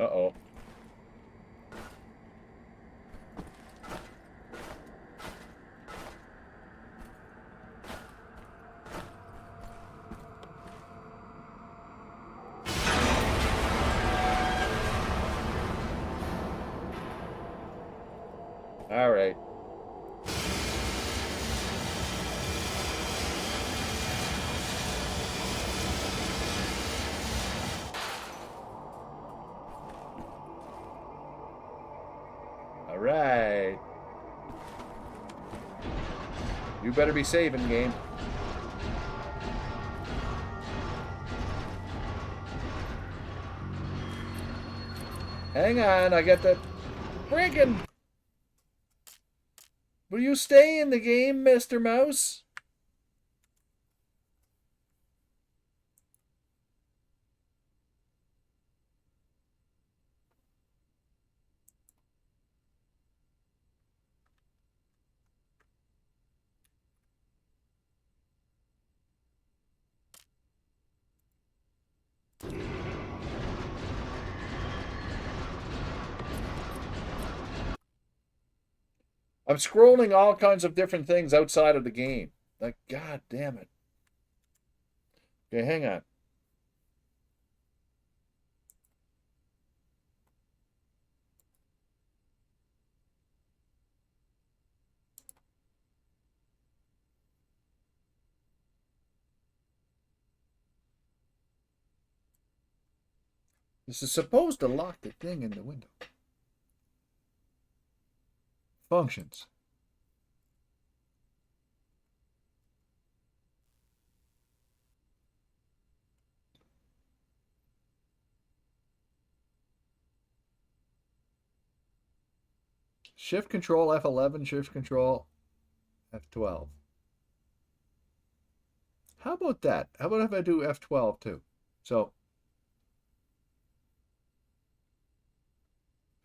A: Uh-oh. All right. All right. You better be saving, game. Hang on, I got that friggin'. Will you stay in the game, Mr. Mouse? I'm scrolling all kinds of different things outside of the game. Like, god damn it. Okay, hang on. This is supposed to lock the thing in the window. Functions. Shift control F11, shift control F12. How about that? How about if I do F12 too? So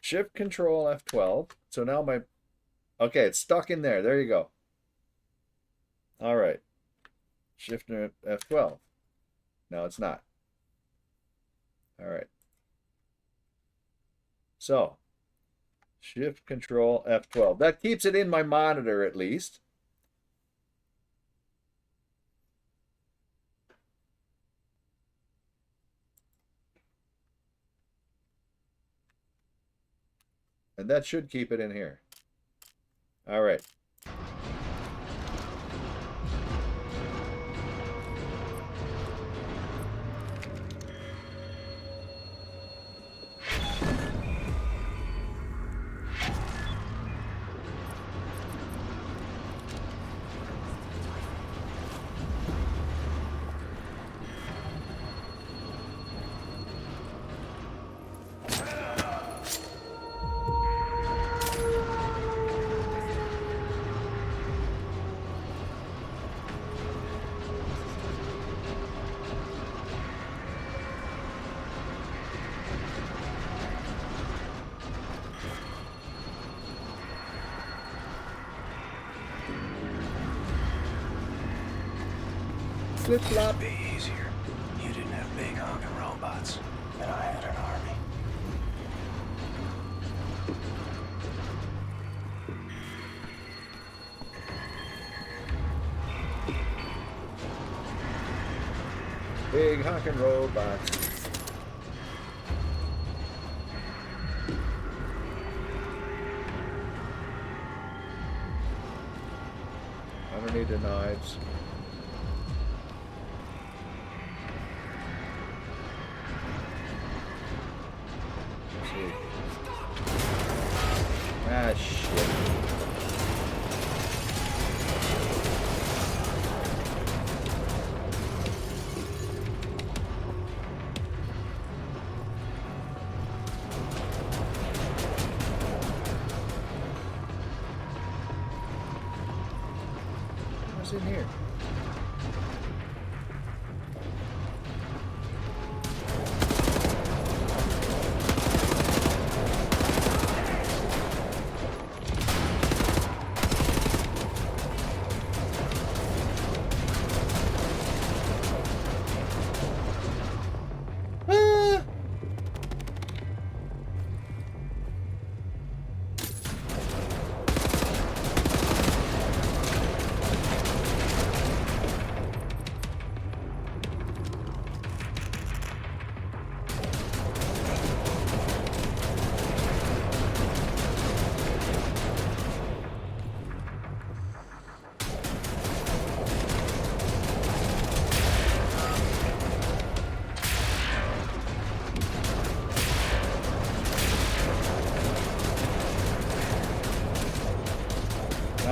A: shift control F12. So now my, okay, it's stuck in there. There you go. All right. Shift F12. No, it's not. All right. So shift control F12. That keeps it in my monitor at least. And that should keep it in here. All right.
B: It'd be easier. You didn't have big honking robots, and I had an army.
A: Big honking robots. I don't need the knives. Ah, shit. What's in here?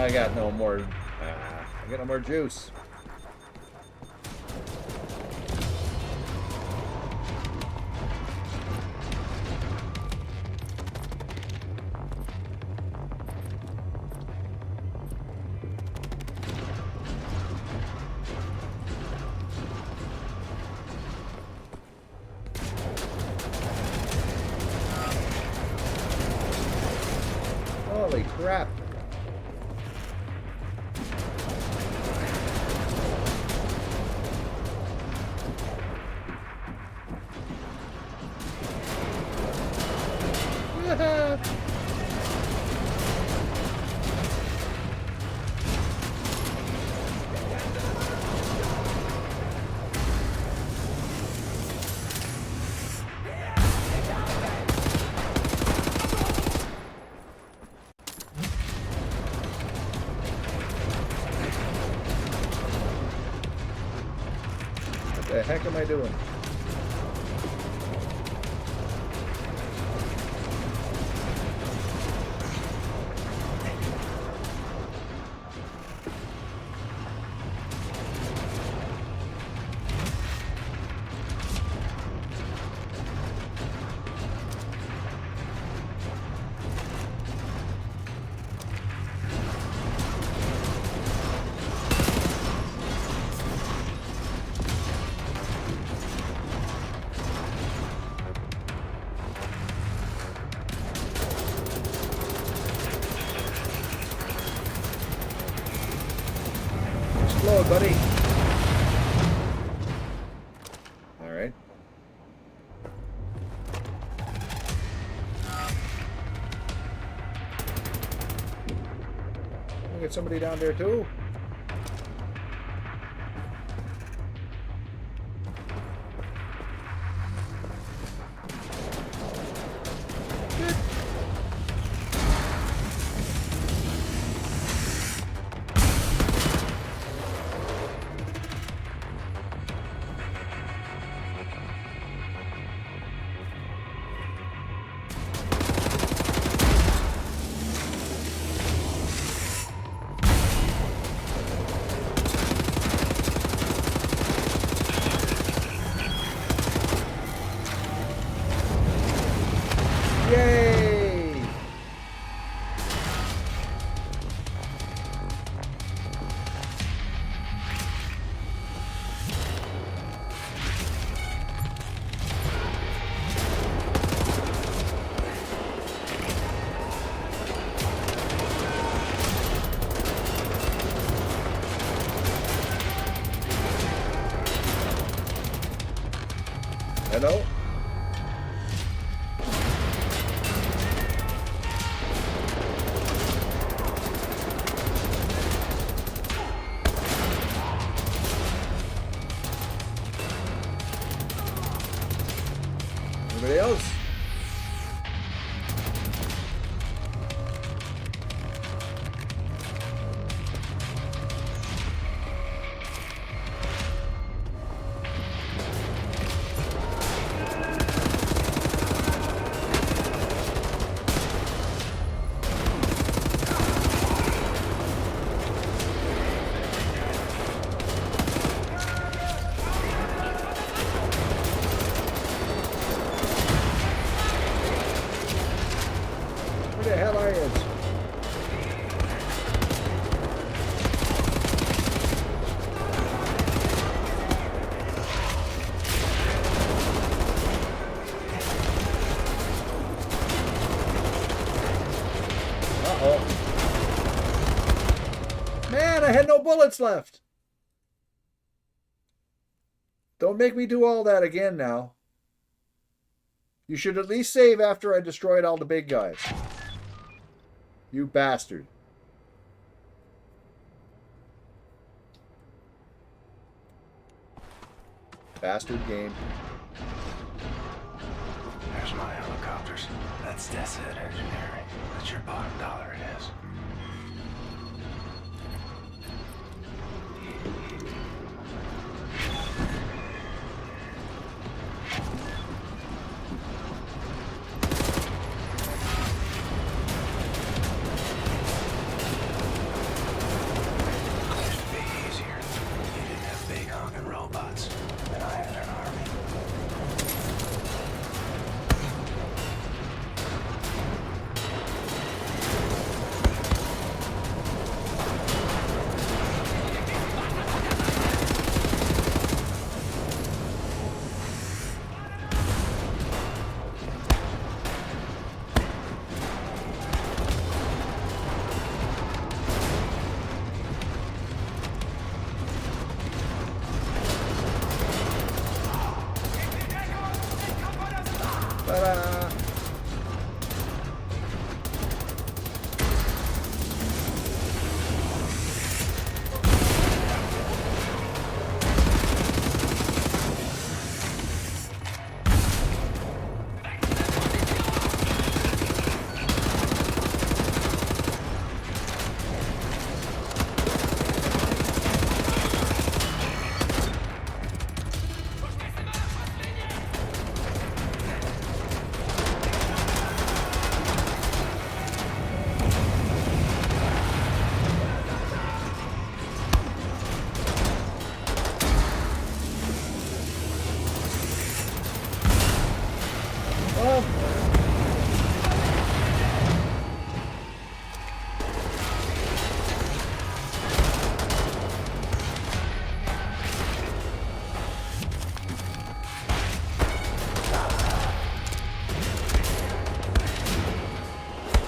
A: I got no more. I got no more juice. Holy crap. What the heck am I doing? Explode, buddy. All right. We got somebody down there too. Yay! Hello? Anybody else? Where the hell are you? Uh-oh. Man, I had no bullets left. Don't make me do all that again now. You should at least save after I destroyed all the big guys. You bastard. Bastard game.
B: There's my helicopters. That's it, engineering. That's your bottom dollar, it is.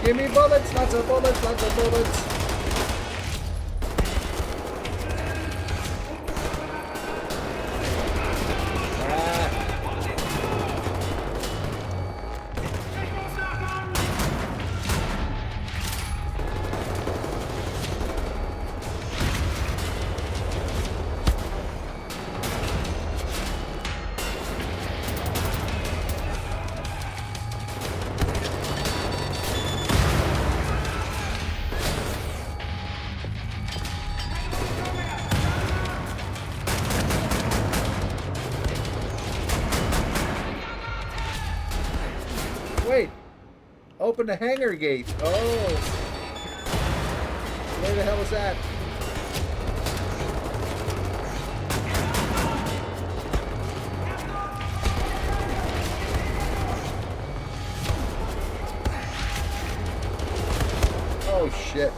A: Give me bullets, lots of bullets, lots of bullets. Wait, open the hangar gate. Oh, where the hell is that? Oh shit.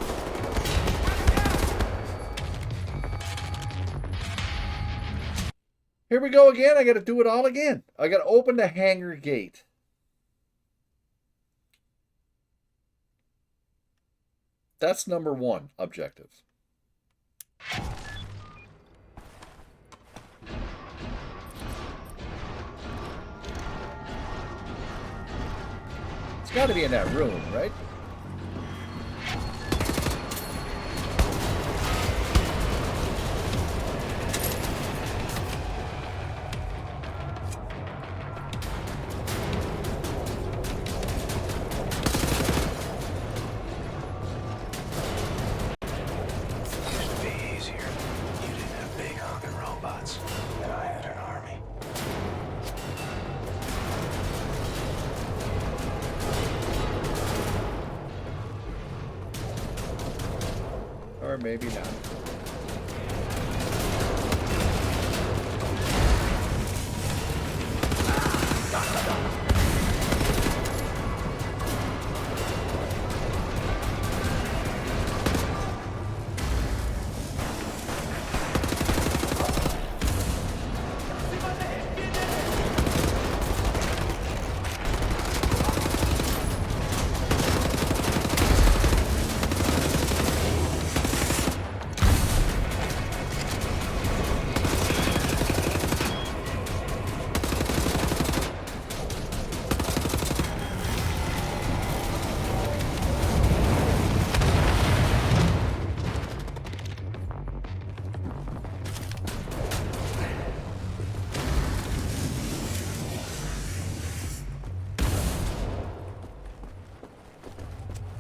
A: Here we go again. I got to do it all again. I got to open the hangar gate. That's number one objective. It's got to be in that room, right? Or maybe not.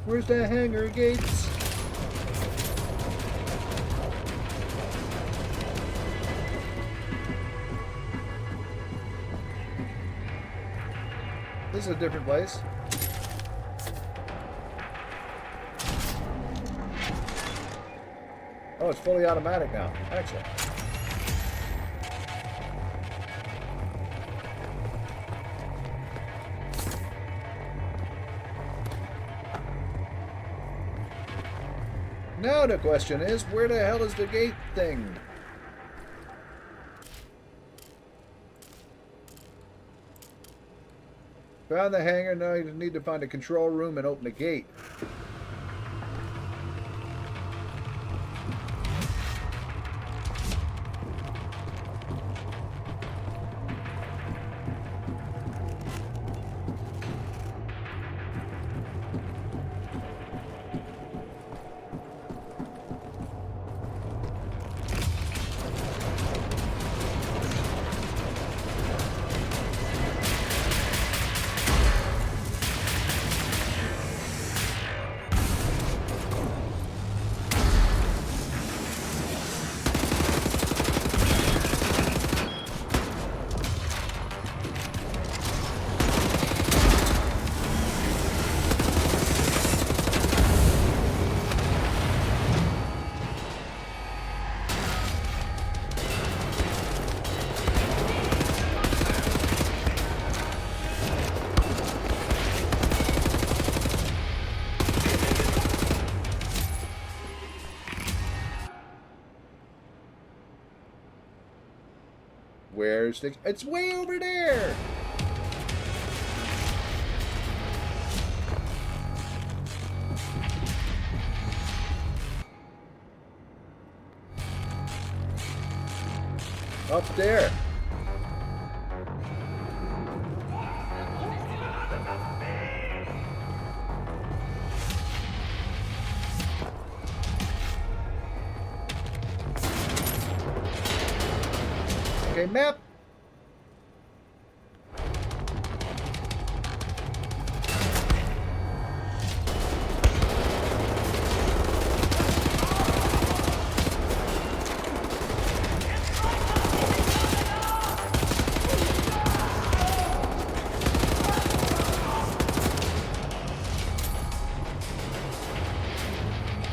A: Where's the hangar gates? This is a different place. Oh, it's fully automatic now. Excellent. Now the question is, where the hell is the gate thing? Found the hangar, now you need to find a control room and open the gate. Where's the... It's way over there! Up there. Okay, map.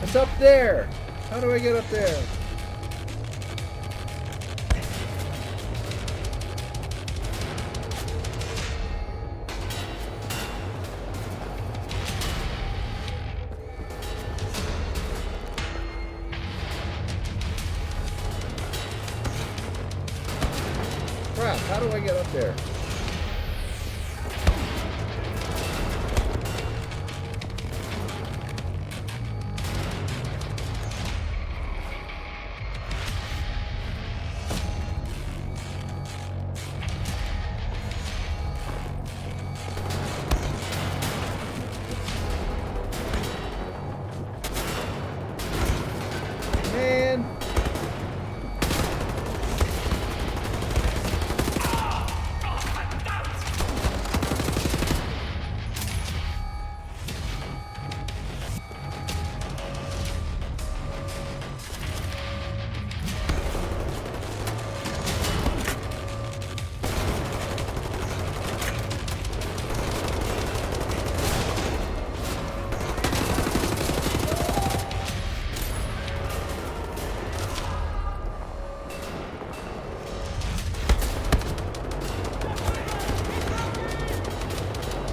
A: It's up there. How do I get up there? Crap, how do I get up there? Man.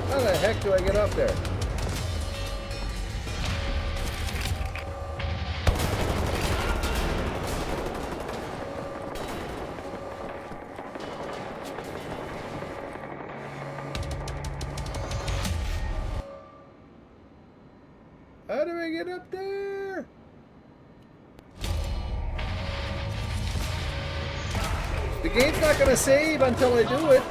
A: How the heck do I get up there? How do I get up there? The game's not gonna save until I do it.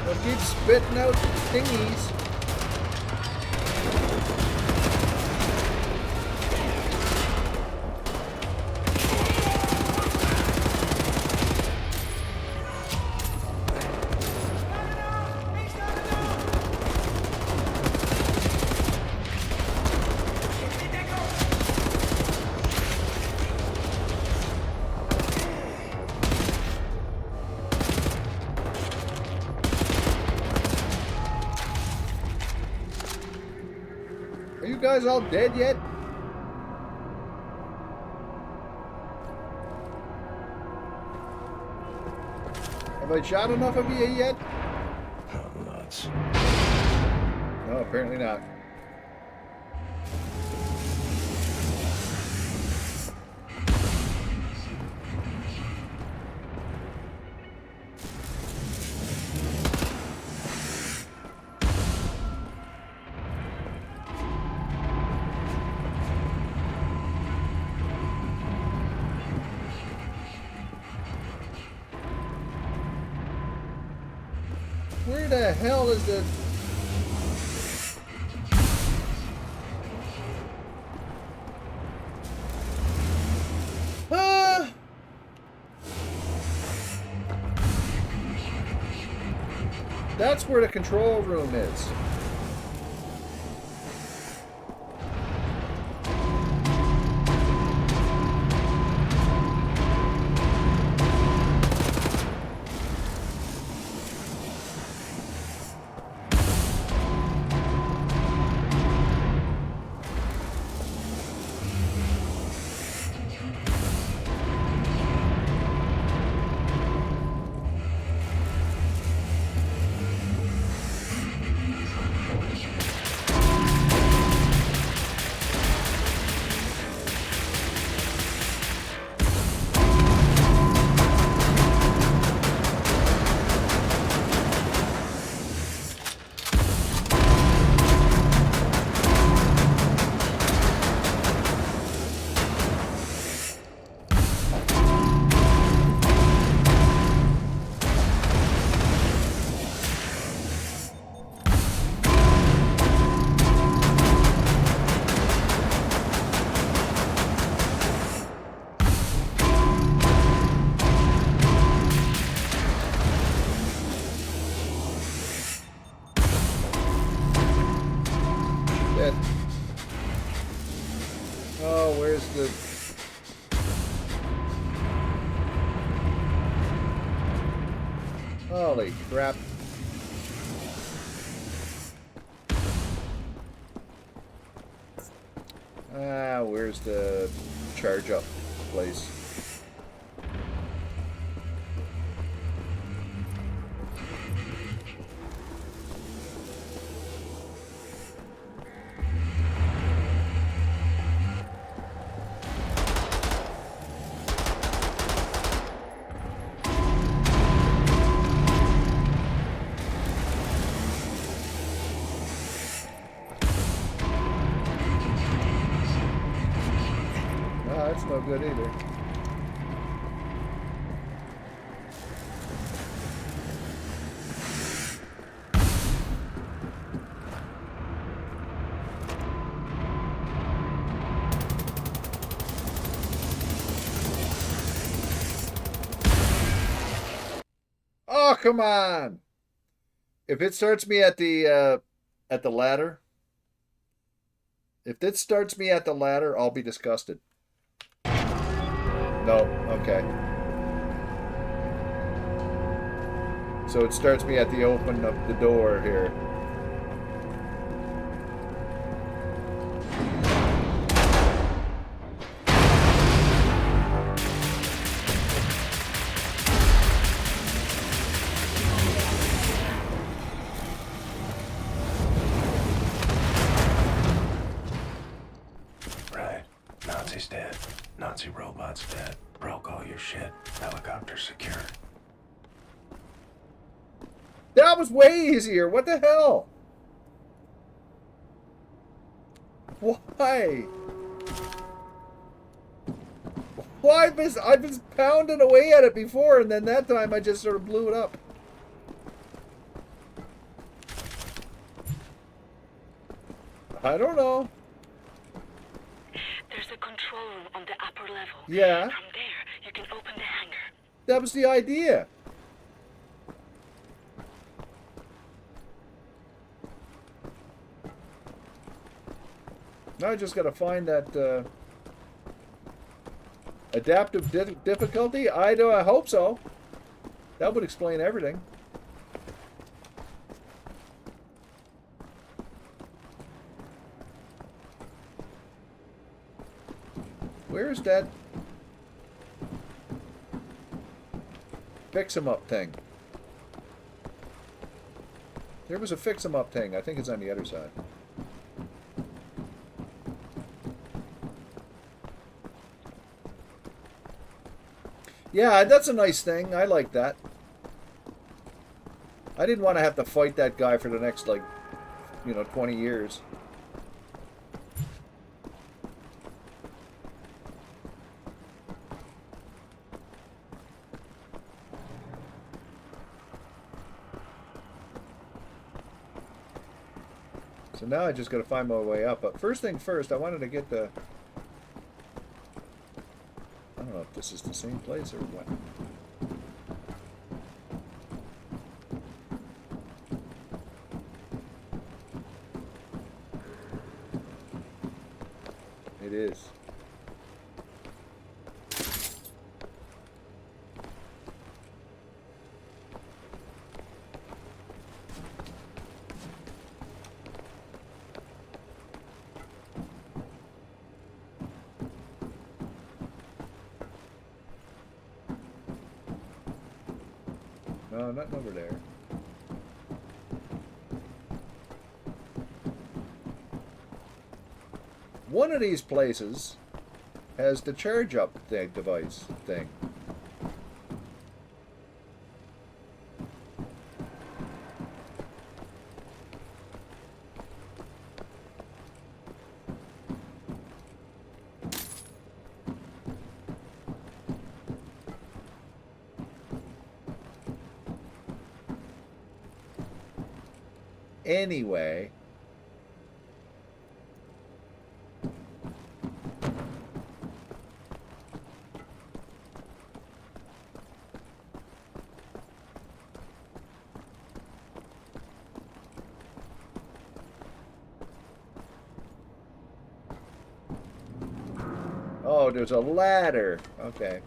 A: It'll keep spitting out thingies. Are you guys all dead yet? Have I shot enough of you yet?
M: Oh, nuts.
A: No, apparently not. Where the hell is the... Ah! That's where the control room is. shit. Oh, where's the... Holy crap. Where's the charge up place? That's no good either. Oh, come on. If it starts me at the ladder, if it starts me at the ladder, I'll be disgusted. No, okay. So it starts me at the open of the door here.
B: Right. Nazi's dead. Nazi robot's dead. Broke all your shit. Helicopter secured.
A: That was way easier. What the hell? Why? Why? I've been pounding away at it before, and then that time I just sort of blew it up. I don't know.
F: There's a control room on the upper level.
A: Yeah.
F: From there, you can open the hangar.
A: That was the idea. Now I just got to find that adaptive difficulty. I hope so. That would explain everything. Where's that fix-em-up thing? There was a fix-em-up thing. I think it's on the other side. Yeah, that's a nice thing. I like that. I didn't want to have to fight that guy for the next, 20 years. So now I just got to find my way up. But first thing first, I wanted to get the... I don't know if this is the same place or what. It is. No, nothing over there. One of these places has the charge up device thing. Anyway, there's a ladder. Okay.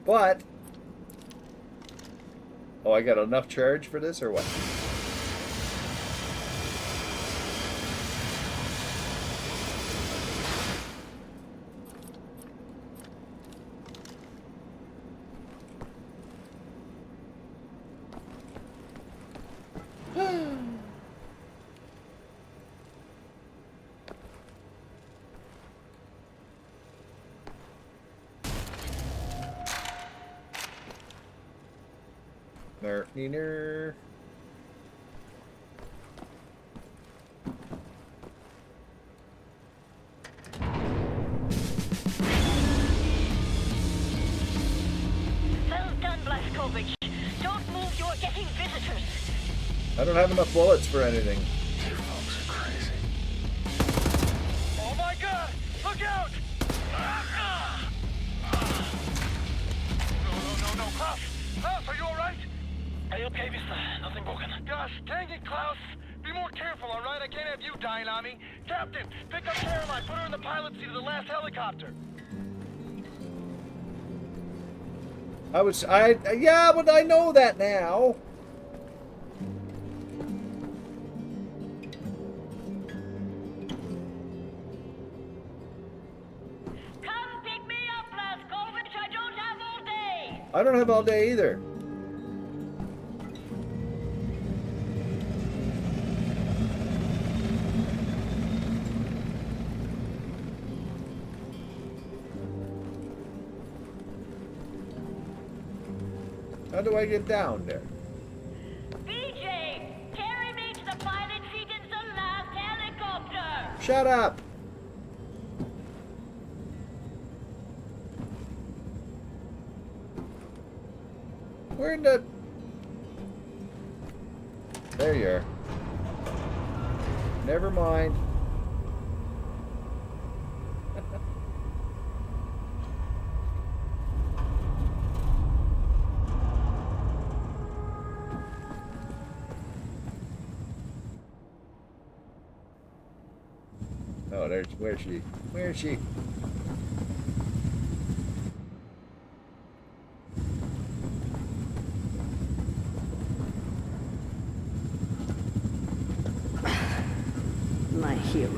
A: But, oh, I got enough charge for this or what? Neener.
F: Well done, Blazkowicz. Don't move, you're getting visitors.
A: I don't have enough bullets for anything.
B: You folks are crazy.
C: Oh my god! Look out! No, Klaus! Klaus, are you alright? Are you okay, mister? Nothing broken. Gosh, dang it, Klaus! Be more careful, alright? I can't have you dying on me. Captain, pick up Caroline, put her in the pilot seat of the last helicopter.
A: Yeah, but I know that now.
F: Come pick me up, Blazkowicz. I don't have all day.
A: I don't have all day either. How do I get down there?
F: BJ, carry me to the pilot seat in the last helicopter.
A: Shut up! Where in the... There you are. Never mind. Oh, there's... Where's she? Where's she?
H: My hero.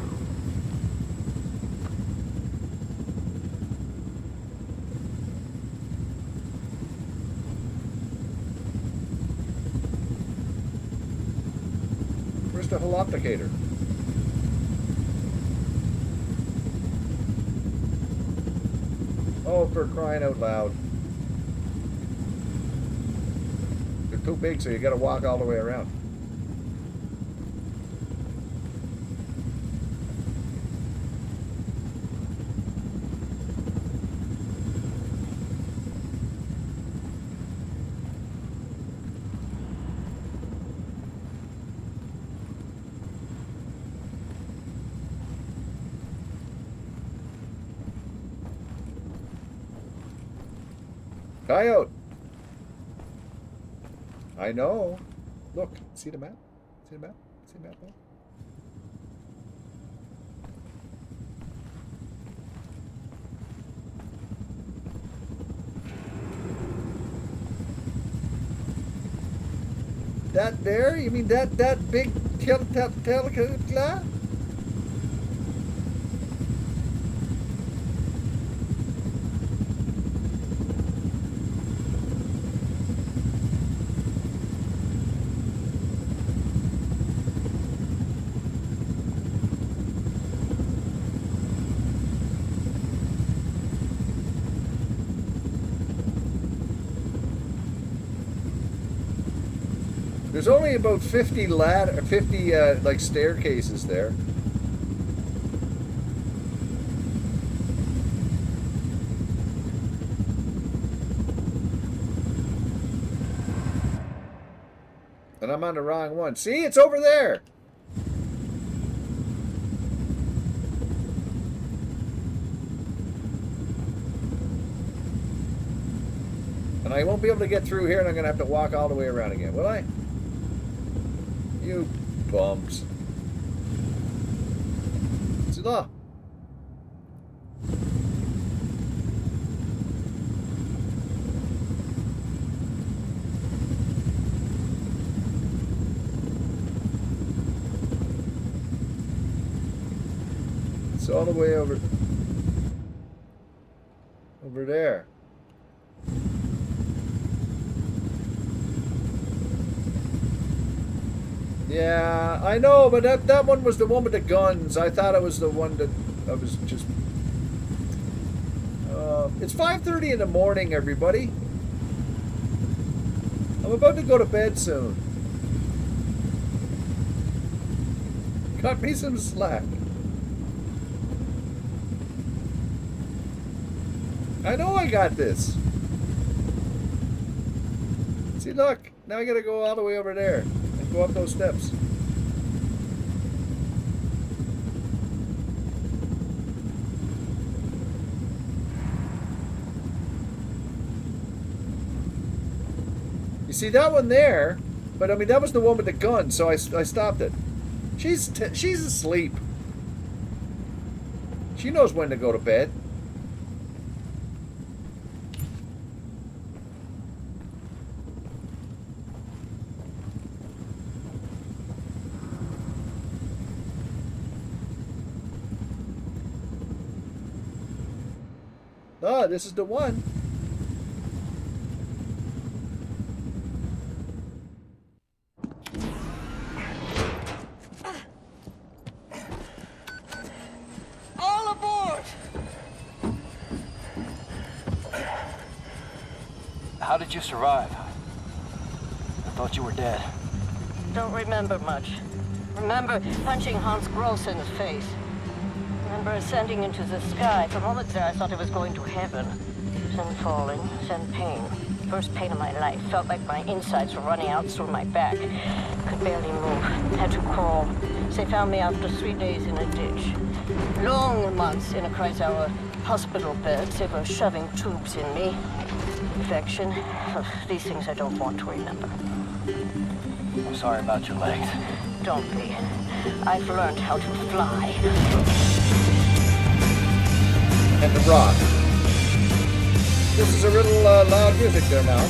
A: Where's the holoplicator? Oh, for crying out loud. They're too big, so you gotta walk all the way around. Coyote! I know. Look, see the map? See the map? See the map now? That there? You mean that big Kilg0re? There's only about 50 like staircases there. And I'm on the wrong one. See, it's over there. And I won't be able to get through here, and I'm going to have to walk all the way around again, will I? You bums. See that? It's all the way over there. Yeah, I know, but that one was the one with the guns. I thought it was the one that I was just... it's 5:30 in the morning, everybody. I'm about to go to bed soon. Cut me some slack. I know I got this. See, look. Now I gotta go all the way over there and go up those steps. You see that one there? But I mean, that was the one with the gun, so I stopped it. She's asleep. She knows when to go to bed. Oh, this is the one.
C: All aboard!
U: How did you survive? I thought you were dead.
H: Don't remember much. Remember punching Hans Gross in the face. Remember ascending into the sky. For moments there, I thought I was going to heaven. Then falling, then pain. First pain of my life. Felt like my insides were running out through my back. Could barely move. Had to crawl. They found me after 3 days in a ditch. Long months in a Kreisauer hospital bed. They were shoving tubes in me. Infection. These things I don't want to remember.
U: I'm sorry about your legs.
H: Don't be. I've learned how to fly.
A: And the rock. This is a little loud music there now.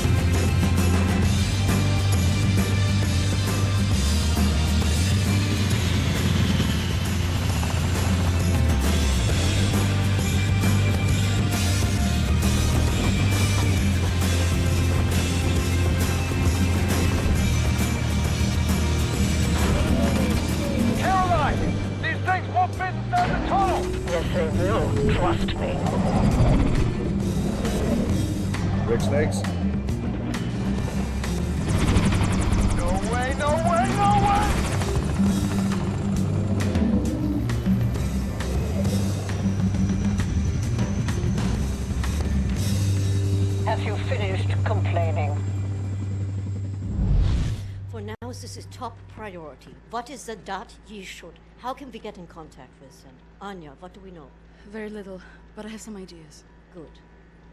C: Caroline! These things won't fit inside the tunnel!
H: Yes, they will. Trust me.
A: Rick Snakes.
C: No way, no way, no way!
H: Have you finished complaining? For now, this is top priority. What is the dot ye should? How can we get in contact with them? Anya, what do we know?
K: Very little, but I have some ideas.
H: Good.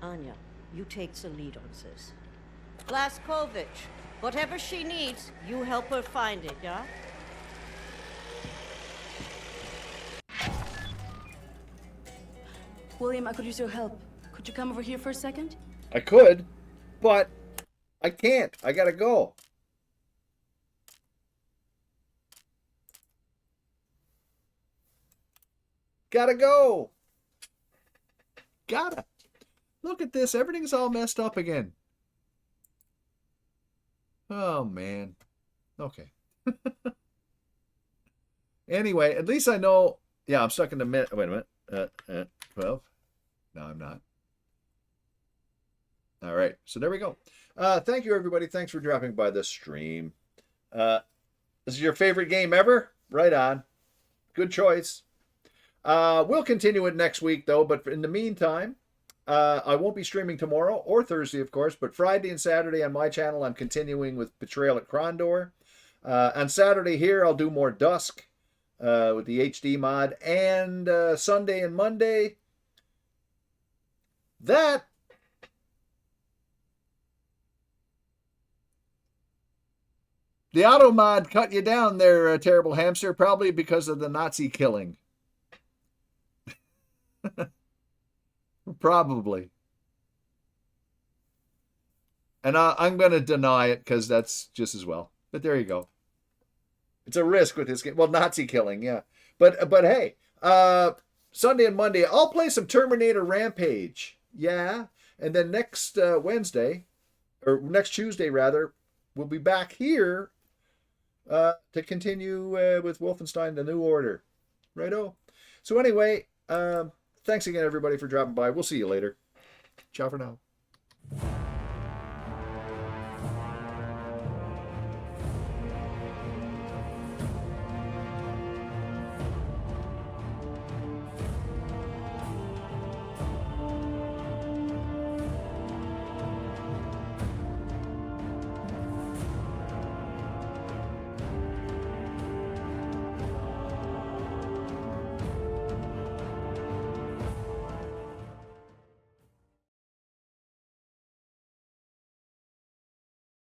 H: Anya, you take the lead on this. Blazkowicz, whatever she needs, you help her find it, yeah?
K: William, I could use your help. Could you come over here for a second?
A: I could, but I can't. I gotta go. Gotta go. Gotta. Look at this. Everything's all messed up again. Oh, man. Okay. Anyway, at least I know. Yeah, I'm stuck in the minute. Wait a minute. 12. No, I'm not. All right. So there we go. Thank you, everybody. Thanks for dropping by the stream. This is your favorite game ever? Right on. Good choice. We'll continue it next week, though. But in the meantime, I won't be streaming tomorrow or Thursday, of course. But Friday and Saturday on my channel, I'm continuing with Betrayal at Krondor. On Saturday here, I'll do more Dusk with the HD mod. And Sunday and Monday, that The auto mod cut you down there, Terrible Hamster, probably because of the Nazi killing. Probably. And I'm going to deny it because that's just as well. But there you go. It's a risk with this game. Well, Nazi killing, yeah. But hey, Sunday and Monday, I'll play some Terminator Rampage. Yeah. And then next Wednesday, or next Tuesday rather, we'll be back here to continue with Wolfenstein: The New Order. Righto. So anyway, thanks again, everybody, for dropping by. We'll see you later. Ciao for now.